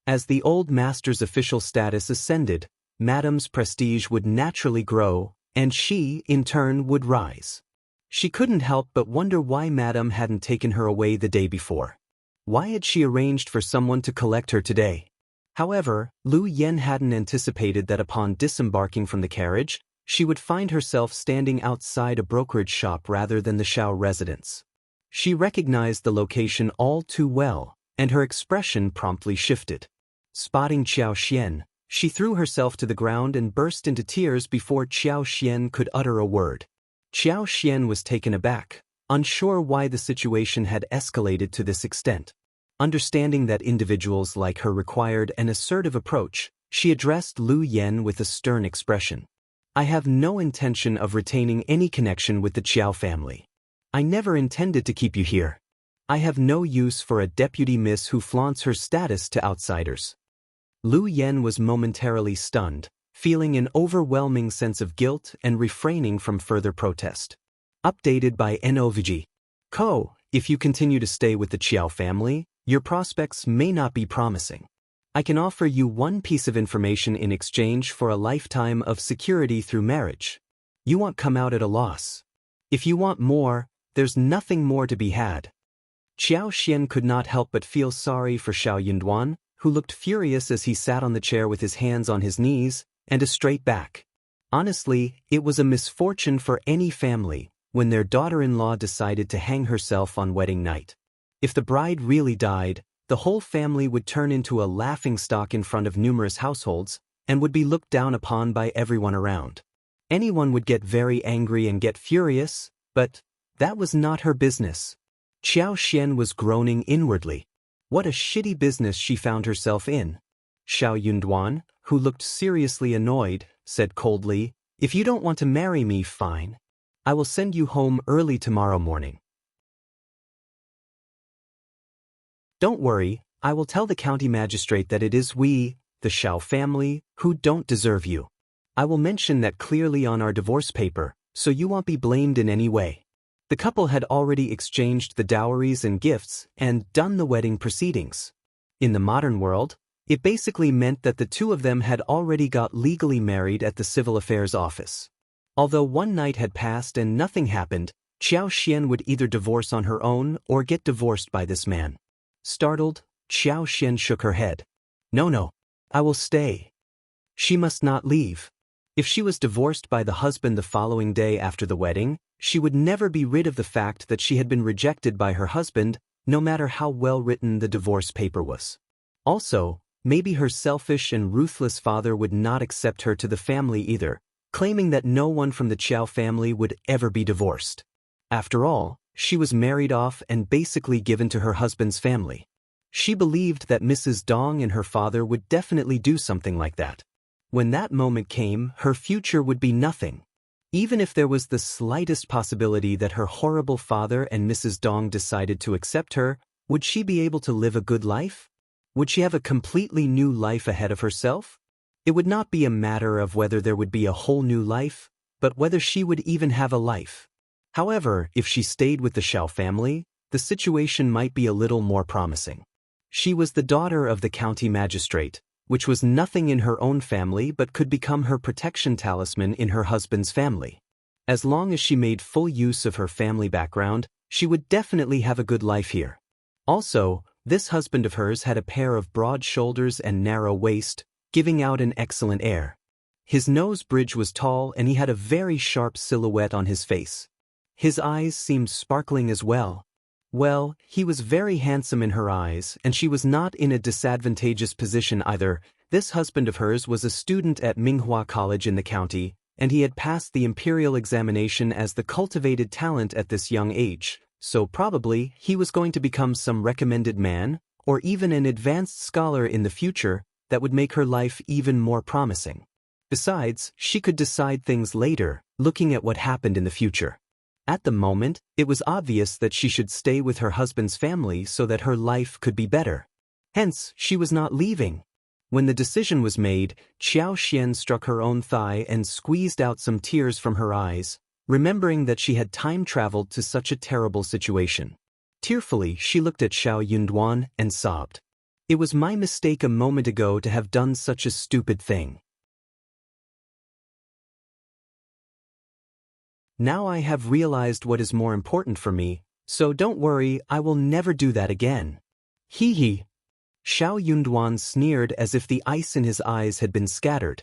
As the old master's official status ascended, Madame's prestige would naturally grow, and she, in turn, would rise. She couldn't help but wonder why Madame hadn't taken her away the day before. Why had she arranged for someone to collect her today? However, Lu Yan hadn't anticipated that upon disembarking from the carriage, she would find herself standing outside a brokerage shop rather than the Shao residence. She recognized the location all too well, and her expression promptly shifted. Spotting Qiao Xian, she threw herself to the ground and burst into tears before Qiao Xian could utter a word. Qiao Xian was taken aback, unsure why the situation had escalated to this extent. Understanding that individuals like her required an assertive approach, she addressed Lu Yan with a stern expression. "I have no intention of retaining any connection with the Qiao family. I never intended to keep you here. I have no use for a deputy miss who flaunts her status to outsiders." Lu Yan was momentarily stunned, feeling an overwhelming sense of guilt and refraining from further protest. Updated by Novg. Ko. If you continue to stay with the Qiao family, your prospects may not be promising. I can offer you one piece of information in exchange for a lifetime of security through marriage. You won't come out at a loss. If you want more, there's nothing more to be had. Qiao Xian could not help but feel sorry for Xiao Yunduan, who looked furious as he sat on the chair with his hands on his knees and a straight back. Honestly, it was a misfortune for any family when their daughter-in-law decided to hang herself on wedding night. If the bride really died, the whole family would turn into a laughingstock in front of numerous households and would be looked down upon by everyone around. Anyone would get very angry and get furious, but that was not her business. Qiao Xian was groaning inwardly. What a shitty business she found herself in. Xiao Yunduan, who looked seriously annoyed, said coldly, "If you don't want to marry me, fine. I will send you home early tomorrow morning. Don't worry, I will tell the county magistrate that it is we, the Shao family, who don't deserve you. I will mention that clearly on our divorce paper, so you won't be blamed in any way." The couple had already exchanged the dowries and gifts and done the wedding proceedings. In the modern world, it basically meant that the two of them had already got legally married at the Civil Affairs Office. Although one night had passed and nothing happened, Qiao Xian would either divorce on her own or get divorced by this man. Startled, Qiao Xian shook her head. No, I will stay. She must not leave. If she was divorced by the husband the following day after the wedding, she would never be rid of the fact that she had been rejected by her husband, no matter how well written the divorce paper was. Also, maybe her selfish and ruthless father would not accept her to the family either, claiming that no one from the Qiao family would ever be divorced. After all, she was married off and basically given to her husband's family. She believed that Mrs. Dong and her father would definitely do something like that. When that moment came, her future would be nothing. Even if there was the slightest possibility that her horrible father and Mrs. Dong decided to accept her, would she be able to live a good life? Would she have a completely new life ahead of herself? It would not be a matter of whether there would be a whole new life, but whether she would even have a life. However, if she stayed with the Xiao family, the situation might be a little more promising. She was the daughter of the county magistrate, which was nothing in her own family but could become her protection talisman in her husband's family. As long as she made full use of her family background, she would definitely have a good life here. Also, this husband of hers had a pair of broad shoulders and narrow waist, giving out an excellent air. His nose bridge was tall and he had a very sharp silhouette on his face. His eyes seemed sparkling as well. Well, he was very handsome in her eyes, and she was not in a disadvantageous position either. This husband of hers was a student at Minghua College in the county, and he had passed the imperial examination as the cultivated talent at this young age, so probably he was going to become some recommended man, or even an advanced scholar in the future that would make her life even more promising. Besides, she could decide things later, looking at what happened in the future. At the moment, it was obvious that she should stay with her husband's family so that her life could be better. Hence, she was not leaving. When the decision was made, Qiao Xian struck her own thigh and squeezed out some tears from her eyes, remembering that she had time-traveled to such a terrible situation. Tearfully, she looked at Xiao Yunduan and sobbed. It was my mistake a moment ago to have done such a stupid thing. Now I have realized what is more important for me, so don't worry, I will never do that again. Hee hee. Xiao Yunduan sneered as if the ice in his eyes had been scattered.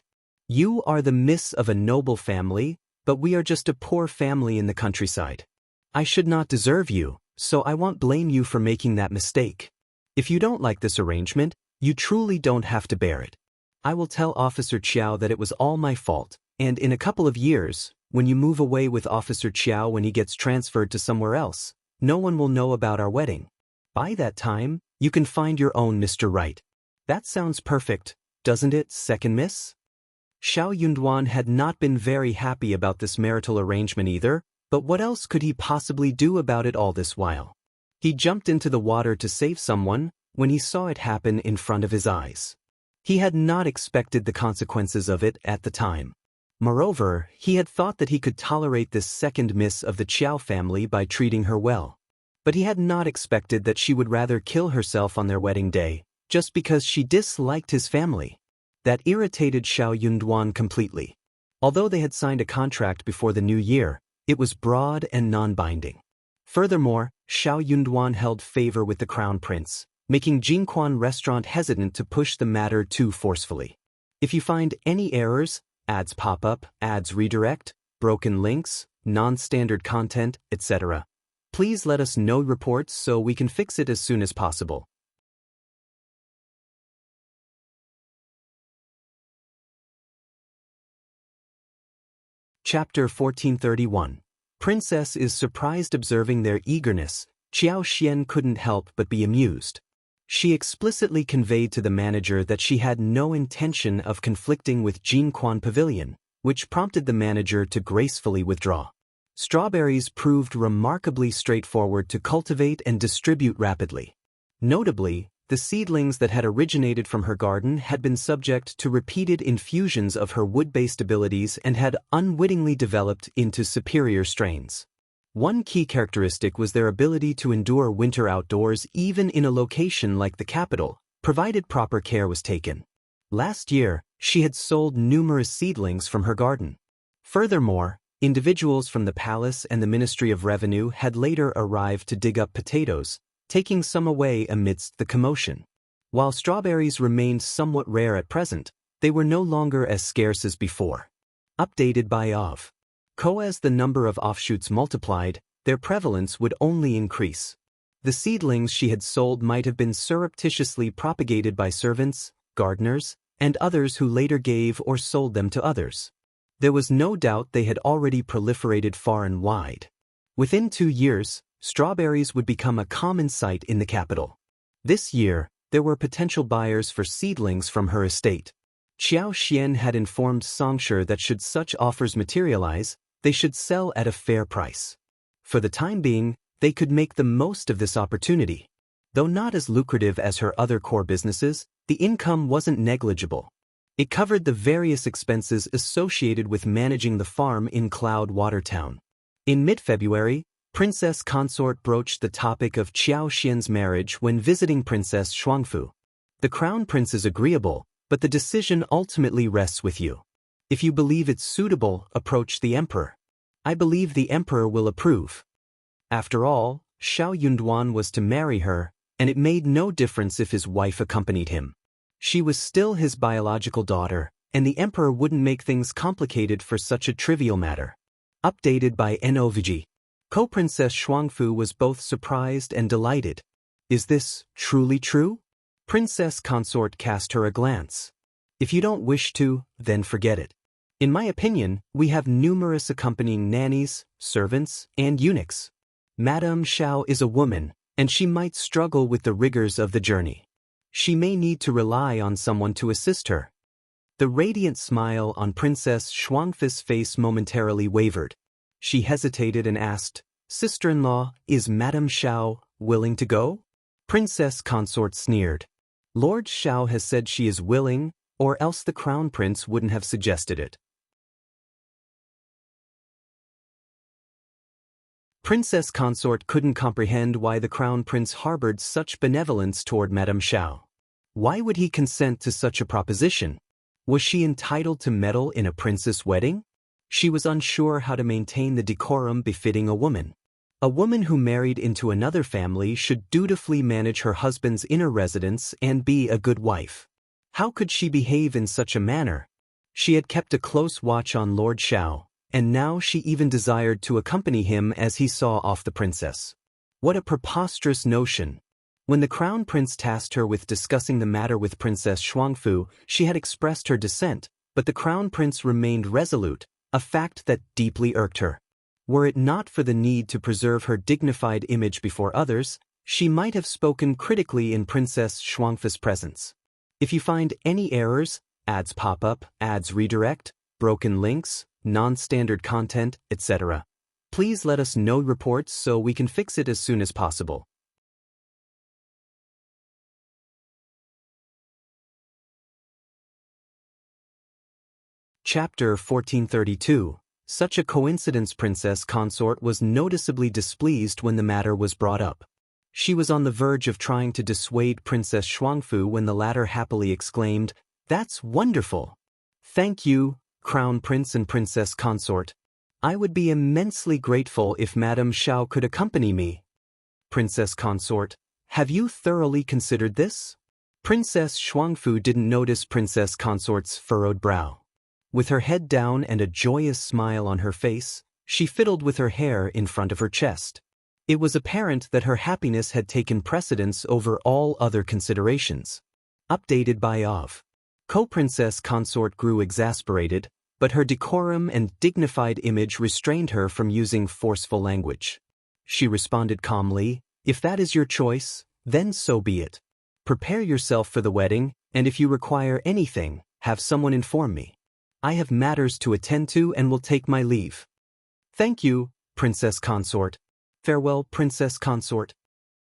You are the miss of a noble family, but we are just a poor family in the countryside. I should not deserve you, so I won't blame you for making that mistake. If you don't like this arrangement, you truly don't have to bear it. I will tell Officer Qiao that it was all my fault, and in a couple of years, when you move away with Officer Qiao when he gets transferred to somewhere else, no one will know about our wedding. By that time, you can find your own Mr. Right. That sounds perfect, doesn't it, second miss? Xiao Yunduan had not been very happy about this marital arrangement either, but what else could he possibly do about it all this while? He jumped into the water to save someone when he saw it happen in front of his eyes. He had not expected the consequences of it at the time. Moreover, he had thought that he could tolerate this second miss of the Qiao family by treating her well. But he had not expected that she would rather kill herself on their wedding day, just because she disliked his family. That irritated Xiao Yunduan completely. Although they had signed a contract before the new year, it was broad and non-binding. Furthermore, Xiao Yunduan held favor with the crown prince, making Jingquan Restaurant hesitant to push the matter too forcefully. If you find any errors, ads pop up, ads redirect, broken links, non-standard content, etc., please let us know reports so we can fix it as soon as possible. Chapter 1431. Princess is surprised observing their eagerness. Qiao Xian couldn't help but be amused. She explicitly conveyed to the manager that she had no intention of conflicting with Jingquan Pavilion, which prompted the manager to gracefully withdraw. Strawberries proved remarkably straightforward to cultivate and distribute rapidly. Notably, the seedlings that had originated from her garden had been subject to repeated infusions of her wood-based abilities and had unwittingly developed into superior strains. One key characteristic was their ability to endure winter outdoors even in a location like the capital, provided proper care was taken. Last year, she had sold numerous seedlings from her garden. Furthermore, individuals from the palace and the Ministry of Revenue had later arrived to dig up potatoes, taking some away amidst the commotion. While strawberries remained somewhat rare at present, they were no longer as scarce as before. Updated by Ov. As the number of offshoots multiplied, their prevalence would only increase. The seedlings she had sold might have been surreptitiously propagated by servants, gardeners, and others who later gave or sold them to others. There was no doubt they had already proliferated far and wide. Within 2 years, strawberries would become a common sight in the capital. This year, there were potential buyers for seedlings from her estate. Qiao Xian had informed Songshe that should such offers materialize, they should sell at a fair price. For the time being, they could make the most of this opportunity. Though not as lucrative as her other core businesses, the income wasn't negligible. It covered the various expenses associated with managing the farm in Cloud Watertown. In mid-February, Princess Consort broached the topic of Qiao Xian's marriage when visiting Princess Shuangfu. The Crown Prince is agreeable, but the decision ultimately rests with you. If you believe it's suitable, approach the Emperor. I believe the Emperor will approve. After all, Xiao Yunduan was to marry her, and it made no difference if his wife accompanied him. She was still his biological daughter, and the Emperor wouldn't make things complicated for such a trivial matter. Updated by NOVG. Co-Princess Shuangfu was both surprised and delighted. Is this truly true? Princess Consort cast her a glance. If you don't wish to, then forget it. In my opinion, we have numerous accompanying nannies, servants, and eunuchs. Madame Xiao is a woman, and she might struggle with the rigors of the journey. She may need to rely on someone to assist her. The radiant smile on Princess Shuangfu's face momentarily wavered. She hesitated and asked, "Sister-in-law, is Madame Xiao willing to go?" Princess Consort sneered. Lord Xiao has said she is willing, or else the Crown Prince wouldn't have suggested it. Princess Consort couldn't comprehend why the Crown Prince harbored such benevolence toward Madame Xiao. Why would he consent to such a proposition? Was she entitled to meddle in a princess wedding? She was unsure how to maintain the decorum befitting a woman. A woman who married into another family should dutifully manage her husband's inner residence and be a good wife. How could she behave in such a manner? She had kept a close watch on Lord Xiao, and now she even desired to accompany him as he saw off the princess. What a preposterous notion! When the Crown Prince tasked her with discussing the matter with Princess Shuangfu, she had expressed her dissent, but the Crown Prince remained resolute, a fact that deeply irked her. Were it not for the need to preserve her dignified image before others, she might have spoken critically in Princess Shuangfu's presence. If you find any errors, ads pop up, ads redirect, broken links, non-standard content, etc., please let us know reports so we can fix it as soon as possible. Chapter 1432. Such a coincidence. Princess Consort was noticeably displeased when the matter was brought up. She was on the verge of trying to dissuade Princess Shuangfu when the latter happily exclaimed, "That's wonderful! Thank you, Crown Prince and Princess Consort. I would be immensely grateful if Madame Xiao could accompany me." Princess Consort, have you thoroughly considered this? Princess Shuangfu didn't notice Princess Consort's furrowed brow. With her head down and a joyous smile on her face, she fiddled with her hair in front of her chest. It was apparent that her happiness had taken precedence over all other considerations. Updated by Ov. Co-Princess Consort grew exasperated, but her decorum and dignified image restrained her from using forceful language. She responded calmly, "If that is your choice, then so be it. Prepare yourself for the wedding, and if you require anything, have someone inform me. I have matters to attend to and will take my leave." "Thank you, Princess Consort. Farewell, Princess Consort."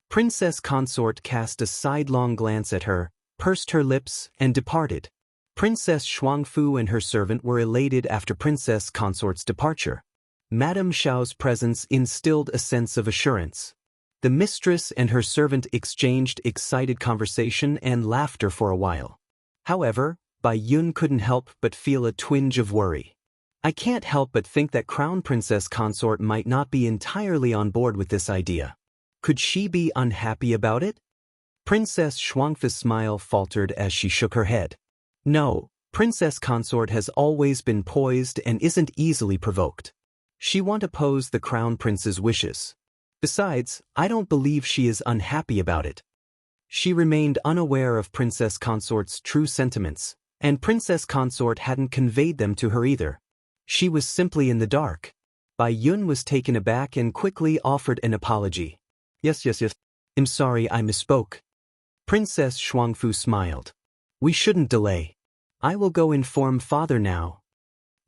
Princess Consort cast a sidelong glance at her, pursed her lips, and departed. Princess Shuangfu and her servant were elated after Princess Consort's departure. Madame Xiao's presence instilled a sense of assurance. The mistress and her servant exchanged excited conversation and laughter for a while. However, Bai Yun couldn't help but feel a twinge of worry. "I can't help but think that Crown Princess Consort might not be entirely on board with this idea. Could she be unhappy about it?" Princess Shuangfu's smile faltered as she shook her head. "No, Princess Consort has always been poised and isn't easily provoked. She won't oppose the Crown Prince's wishes. Besides, I don't believe she is unhappy about it." She remained unaware of Princess Consort's true sentiments, and Princess Consort hadn't conveyed them to her either. She was simply in the dark. Bai Yun was taken aback and quickly offered an apology. Yes. I'm sorry I misspoke." Princess Shuangfu smiled. "We shouldn't delay. I will go inform father now."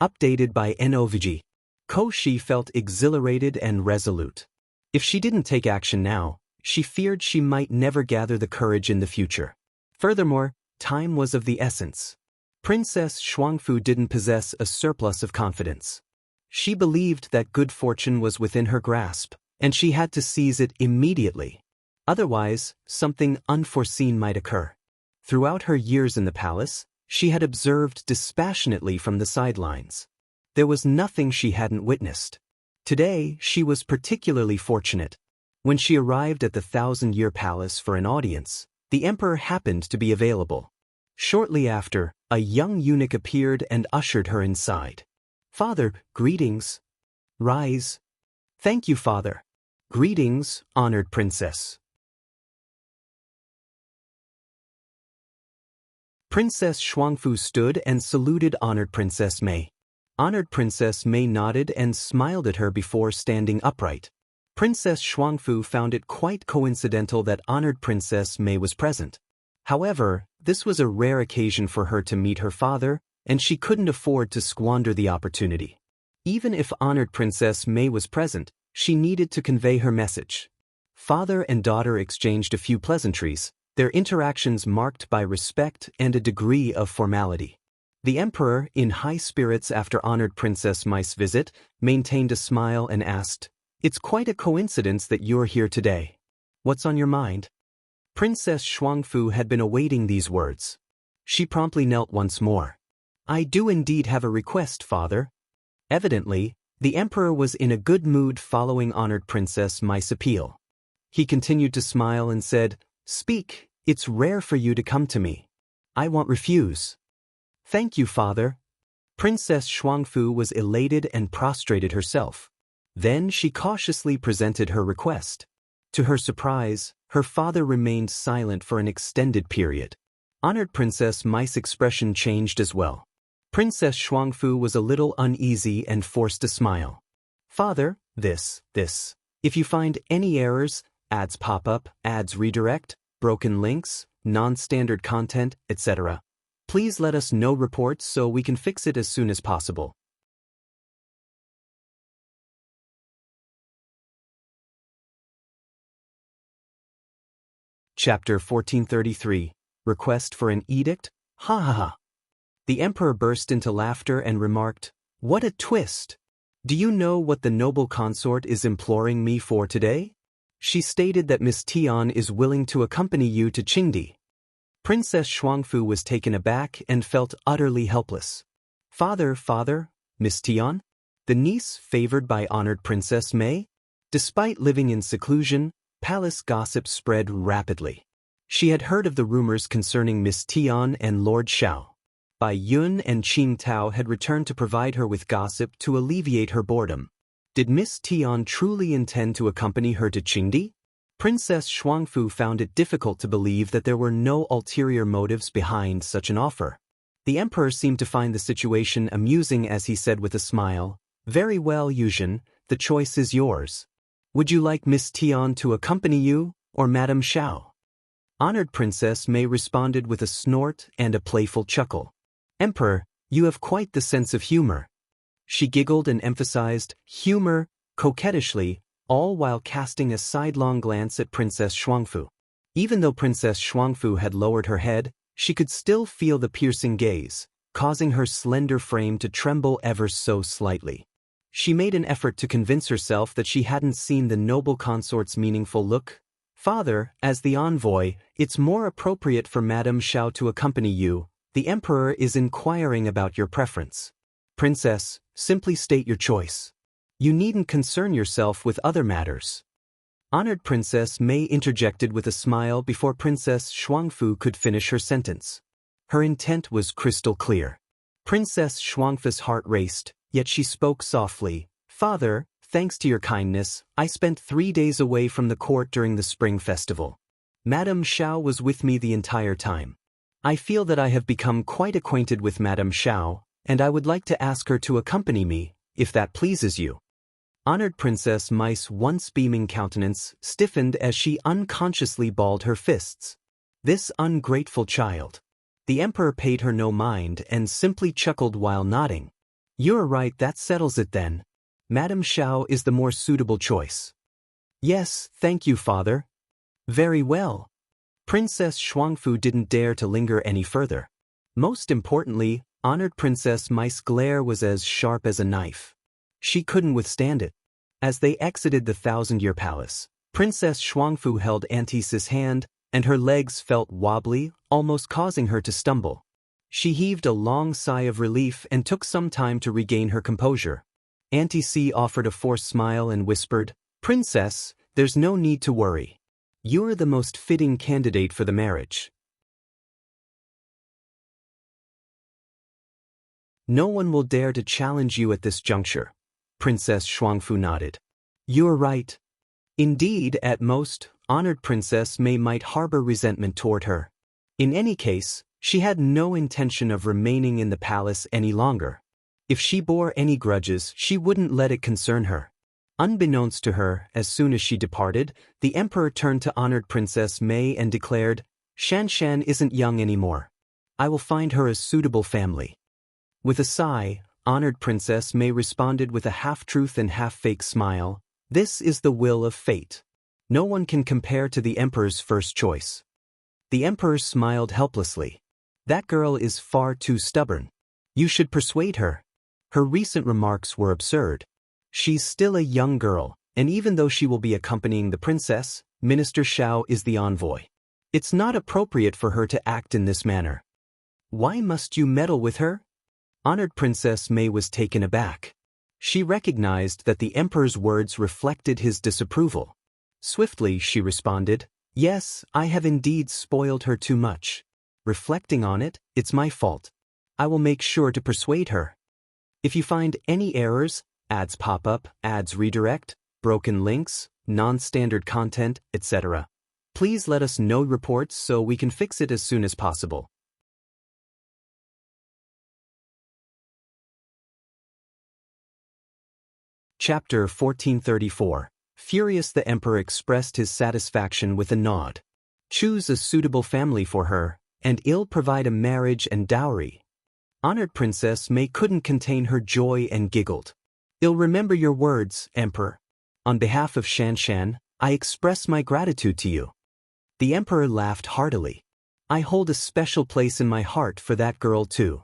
Updated by NOVG. Koshi felt exhilarated and resolute. If she didn't take action now, she feared she might never gather the courage in the future. Furthermore, time was of the essence. Princess Shuangfu didn't possess a surplus of confidence. She believed that good fortune was within her grasp, and she had to seize it immediately. Otherwise, something unforeseen might occur. Throughout her years in the palace, she had observed dispassionately from the sidelines. There was nothing she hadn't witnessed. Today, she was particularly fortunate. When she arrived at the 1,000-year palace for an audience, the emperor happened to be available. Shortly after, a young eunuch appeared and ushered her inside. "Father, greetings." "Rise." "Thank you, father." "Greetings, honored princess." Princess Shuangfu stood and saluted honored Princess Mei. Honored Princess Mei nodded and smiled at her before standing upright. Princess Shuangfu found it quite coincidental that honored Princess Mei was present. However, this was a rare occasion for her to meet her father, and she couldn't afford to squander the opportunity. Even if honored Princess Mei was present, she needed to convey her message. Father and daughter exchanged a few pleasantries, their interactions marked by respect and a degree of formality. The emperor, in high spirits after honored Princess Mei's visit, maintained a smile and asked, "It's quite a coincidence that you're here today. What's on your mind?" Princess Shuangfu had been awaiting these words. She promptly knelt once more. "I do indeed have a request, father." Evidently, the emperor was in a good mood following honored Princess Mei's appeal. He continued to smile and said, "Speak, it's rare for you to come to me. I won't refuse." "Thank you, father." Princess Shuangfu was elated and prostrated herself. Then she cautiously presented her request. To her surprise, her father remained silent for an extended period. Honored Princess Mei's expression changed as well. Princess Shuangfu was a little uneasy and forced a smile. "Father, this. If you find any errors, ads pop up, ads redirect, broken links, non-standard content, etc., please let us know reports so we can fix it as soon as possible." Chapter 1433, Request for an Edict? Ha ha ha. The emperor burst into laughter and remarked, "What a twist! Do you know what the noble consort is imploring me for today? She stated that Miss Tian is willing to accompany you to Qingdi." Princess Shuangfu was taken aback and felt utterly helpless. Father, Miss Tian? The niece favored by honored Princess Mei? Despite living in seclusion, palace gossip spread rapidly. She had heard of the rumors concerning Miss Tian and Lord Xiao. Bai Yun and Qing Tao had returned to provide her with gossip to alleviate her boredom. Did Miss Tian truly intend to accompany her to Qingdi? Princess Shuangfu found it difficult to believe that there were no ulterior motives behind such an offer. The emperor seemed to find the situation amusing as he said with a smile, "Very well, Yuzhen, the choice is yours. Would you like Miss Tian to accompany you, or Madame Xiao?" Honored Princess Mei responded with a snort and a playful chuckle. "Emperor, you have quite the sense of humor." She giggled and emphasized humor coquettishly, all while casting a sidelong glance at Princess Shuangfu. Even though Princess Shuangfu had lowered her head, she could still feel the piercing gaze, causing her slender frame to tremble ever so slightly. She made an effort to convince herself that she hadn't seen the noble consort's meaningful look. "Father, as the envoy, it's more appropriate for Madame Xiao to accompany you. The emperor is inquiring about your preference." "Princess, simply state your choice. You needn't concern yourself with other matters." Honored Princess Mei interjected with a smile before Princess Shuangfu could finish her sentence. Her intent was crystal clear. Princess Shuangfu's heart raced, yet she spoke softly. "Father, thanks to your kindness, I spent 3 days away from the court during the spring festival. Madame Xiao was with me the entire time. I feel that I have become quite acquainted with Madame Xiao, and I would like to ask her to accompany me, if that pleases you." Honored Princess Mei's once beaming countenance stiffened as she unconsciously balled her fists. This ungrateful child. The emperor paid her no mind and simply chuckled while nodding. "You're right, that settles it then. Madame Xiao is the more suitable choice." "Yes, thank you, father." "Very well." Princess Shuangfu didn't dare to linger any further. Most importantly, honored Princess Mei's glare was as sharp as a knife. She couldn't withstand it. As they exited the thousand-year palace, Princess Shuangfu held Anti's hand, and her legs felt wobbly, almost causing her to stumble. She heaved a long sigh of relief and took some time to regain her composure. Auntie offered a forced smile and whispered, "Princess, there's no need to worry. You're the most fitting candidate for the marriage. No one will dare to challenge you at this juncture." Princess Shuangfu nodded. "You're right. Indeed, at most, honored Princess May might harbor resentment toward her. In any case, she had no intention of remaining in the palace any longer. If she bore any grudges, she wouldn't let it concern her." Unbeknownst to her, as soon as she departed, the emperor turned to honored Princess May and declared, "Shanshan isn't young anymore. I will find her a suitable family." With a sigh, honored Princess May responded with a half-truth and half-fake smile, "This is the will of fate. No one can compare to the emperor's first choice." The emperor smiled helplessly. "That girl is far too stubborn. You should persuade her. Her recent remarks were absurd. She's still a young girl, and even though she will be accompanying the princess, Minister Qiao is the envoy. It's not appropriate for her to act in this manner." "Why must you meddle with her?" Honored Princess May was taken aback. She recognized that the emperor's words reflected his disapproval. Swiftly she responded, "Yes, I have indeed spoiled her too much. Reflecting on it, it's my fault. I will make sure to persuade her. If you find any errors, ads pop up, ads redirect, broken links, non-standard content, etc., please let us know reports so we can fix it as soon as possible." Chapter 1434. Furious, the emperor expressed his satisfaction with a nod. "Choose a suitable family for her, and I'll provide a marriage and dowry." Honored Princess May couldn't contain her joy and giggled. "I'll remember your words, Emperor. On behalf of Shanshan, I express my gratitude to you." The emperor laughed heartily. "I hold a special place in my heart for that girl too."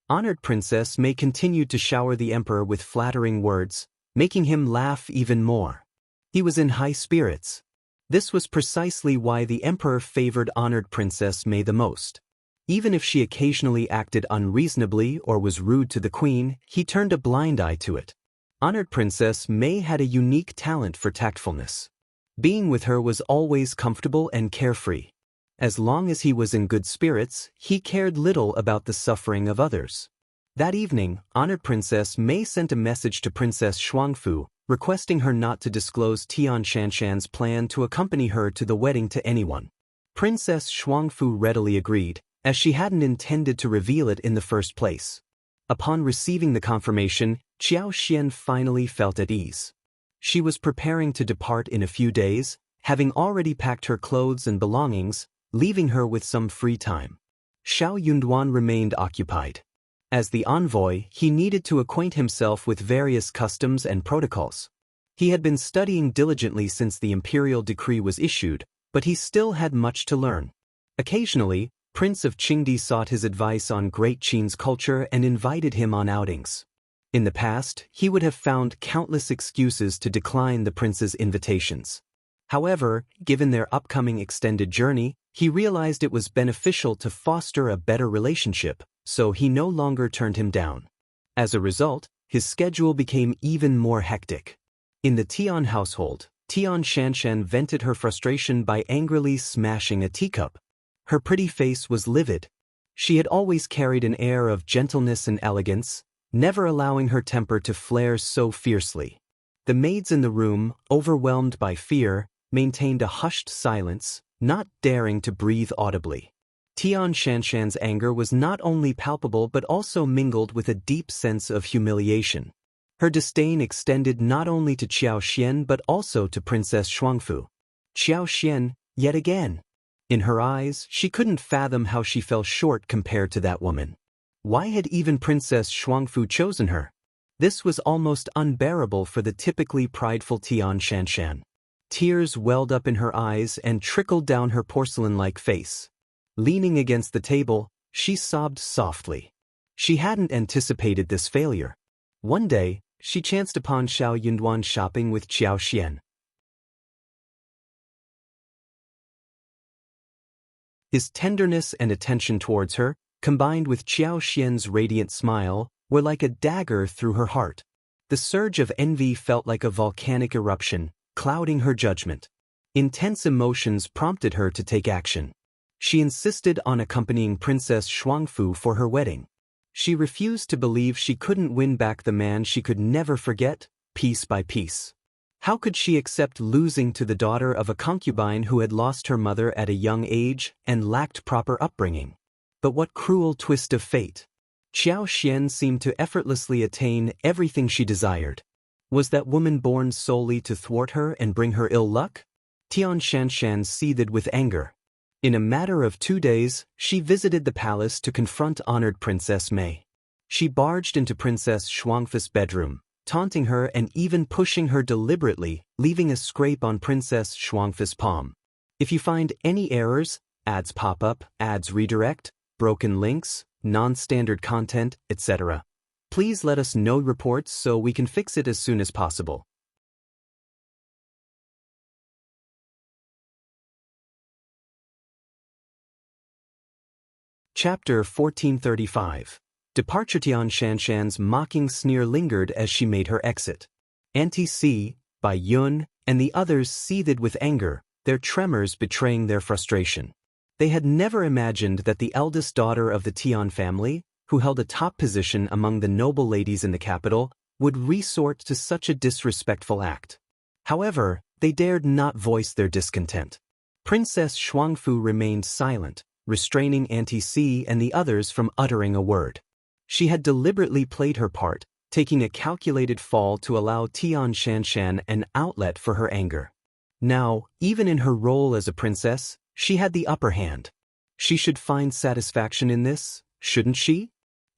Honored Princess May continued to shower the emperor with flattering words, making him laugh even more. He was in high spirits. This was precisely why the emperor favored honored Princess May the most. Even if she occasionally acted unreasonably or was rude to the queen, he turned a blind eye to it. Honored Princess May had a unique talent for tactfulness. Being with her was always comfortable and carefree. As long as he was in good spirits, he cared little about the suffering of others. That evening, honored Princess May sent a message to Princess Shuangfu, requesting her not to disclose Tian Shanshan's plan to accompany her to the wedding to anyone. Princess Shuangfu readily agreed, as she hadn't intended to reveal it in the first place. Upon receiving the confirmation, Qiao Xian finally felt at ease. She was preparing to depart in a few days, having already packed her clothes and belongings, leaving her with some free time. Xiao Yunduan remained occupied. As the envoy, he needed to acquaint himself with various customs and protocols. He had been studying diligently since the imperial decree was issued, but he still had much to learn. Occasionally, Prince of Qingdi sought his advice on Great Qin's culture and invited him on outings. In the past, he would have found countless excuses to decline the prince's invitations. However, given their upcoming extended journey, he realized it was beneficial to foster a better relationship, so he no longer turned him down. As a result, his schedule became even more hectic. In the Tian household, Tian Shanshan vented her frustration by angrily smashing a teacup. Her pretty face was livid. She had always carried an air of gentleness and elegance, never allowing her temper to flare so fiercely. The maids in the room, overwhelmed by fear, maintained a hushed silence, not daring to breathe audibly. Tian Shanshan's anger was not only palpable but also mingled with a deep sense of humiliation. Her disdain extended not only to Qiao Xian but also to Princess Shuangfu. Qiao Xian, yet again. In her eyes, she couldn't fathom how she fell short compared to that woman. Why had even Princess Shuangfu chosen her? This was almost unbearable for the typically prideful Tian Shanshan. Tears welled up in her eyes and trickled down her porcelain-like face. Leaning against the table, she sobbed softly. She hadn't anticipated this failure. One day, she chanced upon Xiao Yunduan shopping with Qiao Xian. His tenderness and attention towards her, combined with Qiao Xian's radiant smile, were like a dagger through her heart. The surge of envy felt like a volcanic eruption, clouding her judgment. Intense emotions prompted her to take action. She insisted on accompanying Princess Shuangfu for her wedding. She refused to believe she couldn't win back the man she could never forget, piece by piece. How could she accept losing to the daughter of a concubine who had lost her mother at a young age and lacked proper upbringing? But what cruel twist of fate! Qiao Xian seemed to effortlessly attain everything she desired. Was that woman born solely to thwart her and bring her ill luck? Tian Shanshan seethed with anger. In a matter of 2 days, she visited the palace to confront honored Princess Mei. She barged into Princess Shuangfu's bedroom, taunting her and even pushing her deliberately, leaving a scrape on Princess Shuangfu's palm. If you find any errors, ads pop up, ads redirect, broken links, non-standard content, etc., please let us know reports so we can fix it as soon as possible. Chapter 1435. Departure. Tian Shanshan's mocking sneer lingered as she made her exit. Auntie C, Bai Yun, and the others seethed with anger, their tremors betraying their frustration. They had never imagined that the eldest daughter of the Tian family, who held a top position among the noble ladies in the capital, would resort to such a disrespectful act. However, they dared not voice their discontent. Princess Shuangfu remained silent, restraining Auntie C and the others from uttering a word. She had deliberately played her part, taking a calculated fall to allow Tian Shanshan an outlet for her anger. Now, even in her role as a princess, she had the upper hand. She should find satisfaction in this, shouldn't she?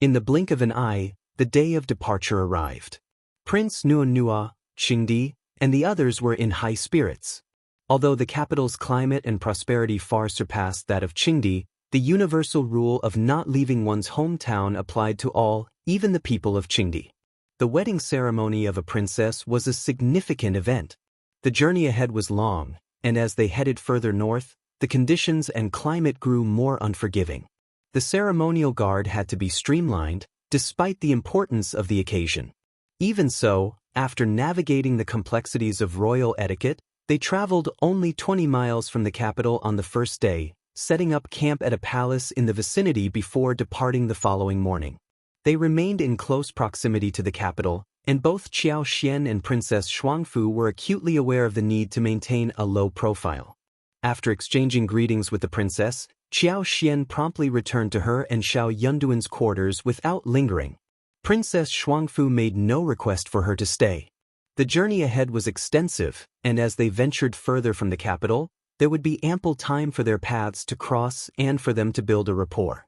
In the blink of an eye, the day of departure arrived. Prince Nuanua, Qingdi, and the others were in high spirits. Although the capital's climate and prosperity far surpassed that of Qingdi, the universal rule of not leaving one's hometown applied to all, even the people of Qingdi. The wedding ceremony of a princess was a significant event. The journey ahead was long, and as they headed further north, the conditions and climate grew more unforgiving. The ceremonial guard had to be streamlined, despite the importance of the occasion. Even so, after navigating the complexities of royal etiquette, they traveled only 20 miles from the capital on the first day, setting up camp at a palace in the vicinity before departing the following morning. They remained in close proximity to the capital, and both Qiao Xian and Princess Shuangfu were acutely aware of the need to maintain a low profile. After exchanging greetings with the princess, Qiao Xian promptly returned to her and Xiao Yunduan's quarters without lingering. Princess Shuangfu made no request for her to stay. The journey ahead was extensive, and as they ventured further from the capital, there would be ample time for their paths to cross and for them to build a rapport.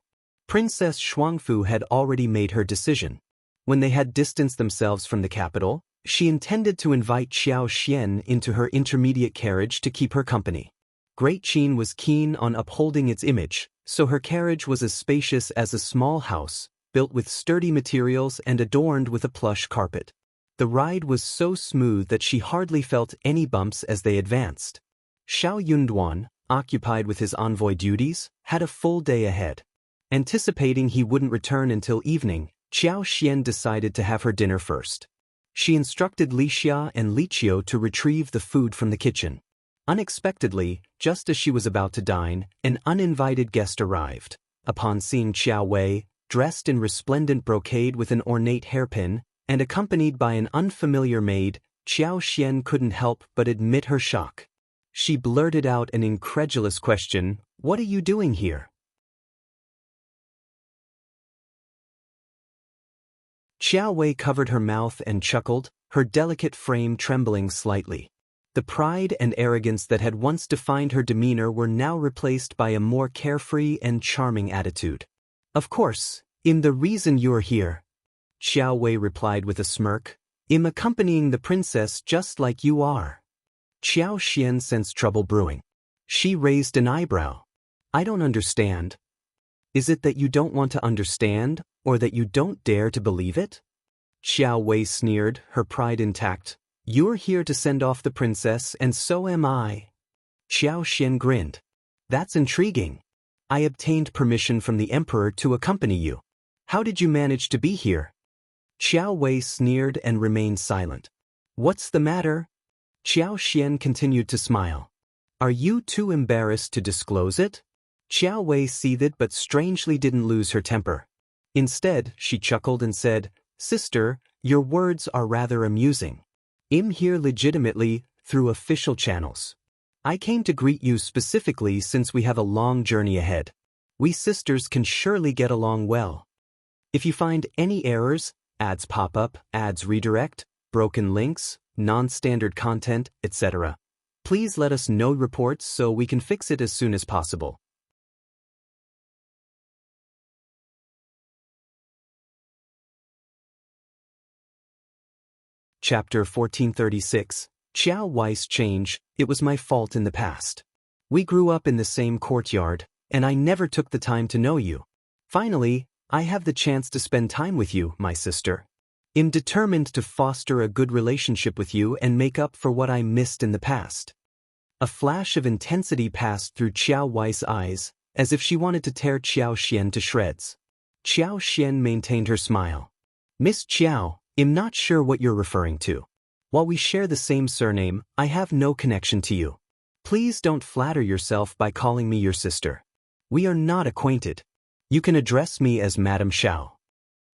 Princess Shuangfu had already made her decision. When they had distanced themselves from the capital, she intended to invite Qiao Xian into her intermediate carriage to keep her company. Great Qin was keen on upholding its image, so her carriage was as spacious as a small house, built with sturdy materials and adorned with a plush carpet. The ride was so smooth that she hardly felt any bumps as they advanced. Xiao Yunduan, occupied with his envoy duties, had a full day ahead. Anticipating he wouldn't return until evening, Qiao Xian decided to have her dinner first. She instructed Li Xia and Li Qiao to retrieve the food from the kitchen. Unexpectedly, just as she was about to dine, an uninvited guest arrived. Upon seeing Qiao Wei, dressed in resplendent brocade with an ornate hairpin, and accompanied by an unfamiliar maid, Qiao Xian couldn't help but admit her shock. She blurted out an incredulous question, "What are you doing here?" Qiao Wei covered her mouth and chuckled, her delicate frame trembling slightly. The pride and arrogance that had once defined her demeanor were now replaced by a more carefree and charming attitude. "Of course, I'm the reason you're here," Qiao Wei replied with a smirk. "I'm accompanying the princess just like you are." Qiao Xian sensed trouble brewing. She raised an eyebrow. "I don't understand. Is it that you don't want to understand, or that you don't dare to believe it?" Xiao Wei sneered, her pride intact. You're here to send off the princess, and so am I. Xiao Xian grinned. That's intriguing. I obtained permission from the emperor to accompany you. How did you manage to be here? Xiao Wei sneered and remained silent. What's the matter? Xiao Xian continued to smile. Are you too embarrassed to disclose it? Xiao Wei seethed but strangely didn't lose her temper. Instead, she chuckled and said, Sister, your words are rather amusing. I'm here legitimately, through official channels. I came to greet you specifically since we have a long journey ahead. We sisters can surely get along well. If you find any errors, ads pop up, ads redirect, broken links, non-standard content, etc., please let us know reports so we can fix it as soon as possible. Chapter 1436. Qiao Wei's change. It was my fault in the past. We grew up in the same courtyard, and I never took the time to know you. Finally, I have the chance to spend time with you, my sister. I'm determined to foster a good relationship with you and make up for what I missed in the past. A flash of intensity passed through Qiao Wei's eyes, as if she wanted to tear Qiao Xian to shreds. Qiao Xian maintained her smile. Miss Qiao, I'm not sure what you're referring to. While we share the same surname, I have no connection to you. Please don't flatter yourself by calling me your sister. We are not acquainted. You can address me as Madame Xiao.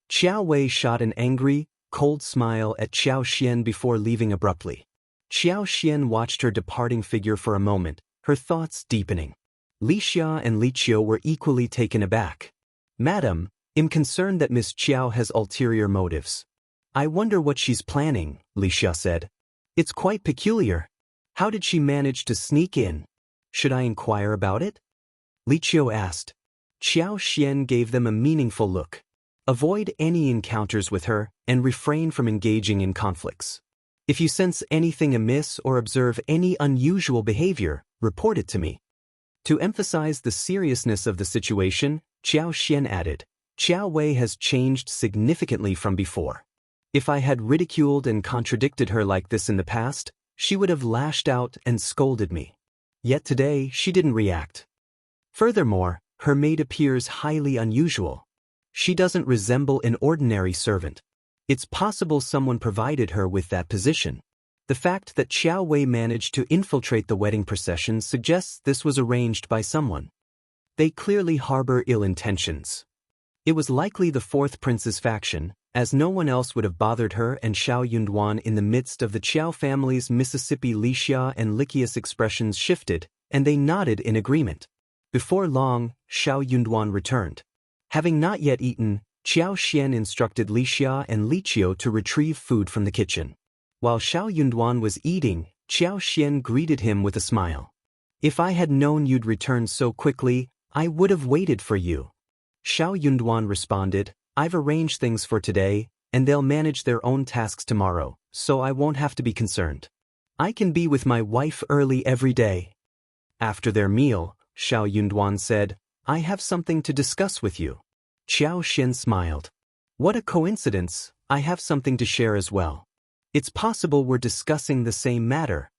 Qiao Wei shot an angry, cold smile at Qiao Xian before leaving abruptly. Qiao Xian watched her departing figure for a moment, her thoughts deepening. Li Xia and Li Qiao were equally taken aback. Madam, I'm concerned that Miss Qiao has ulterior motives. I wonder what she's planning, Li Xia said. It's quite peculiar. How did she manage to sneak in? Should I inquire about it? Li Qiao asked. Qiao Xian gave them a meaningful look. Avoid any encounters with her and refrain from engaging in conflicts. If you sense anything amiss or observe any unusual behavior, report it to me. To emphasize the seriousness of the situation, Qiao Xian added, Qiao Wei has changed significantly from before. If I had ridiculed and contradicted her like this in the past, she would have lashed out and scolded me. Yet today, she didn't react. Furthermore, her maid appears highly unusual. She doesn't resemble an ordinary servant. It's possible someone provided her with that position. The fact that Qiao Wei managed to infiltrate the wedding procession suggests this was arranged by someone. They clearly harbor ill intentions. It was likely the fourth prince's faction, as no one else would have bothered her and Xiao Yunduan in the midst of the Qiao family's Mississippi Li Xia and Likius expressions shifted, and they nodded in agreement. Before long, Xiao Yunduan returned. Having not yet eaten, Qiao Xian instructed Li Xia and Li Qiao to retrieve food from the kitchen. While Xiao Yunduan was eating, Qiao Xian greeted him with a smile. If I had known you'd return so quickly, I would have waited for you. Xiao Yunduan responded, I've arranged things for today, and they'll manage their own tasks tomorrow, so I won't have to be concerned. I can be with my wife early every day. After their meal, Xiao Yunduan said, I have something to discuss with you. Qiao Xian smiled. What a coincidence, I have something to share as well. It's possible we're discussing the same matter.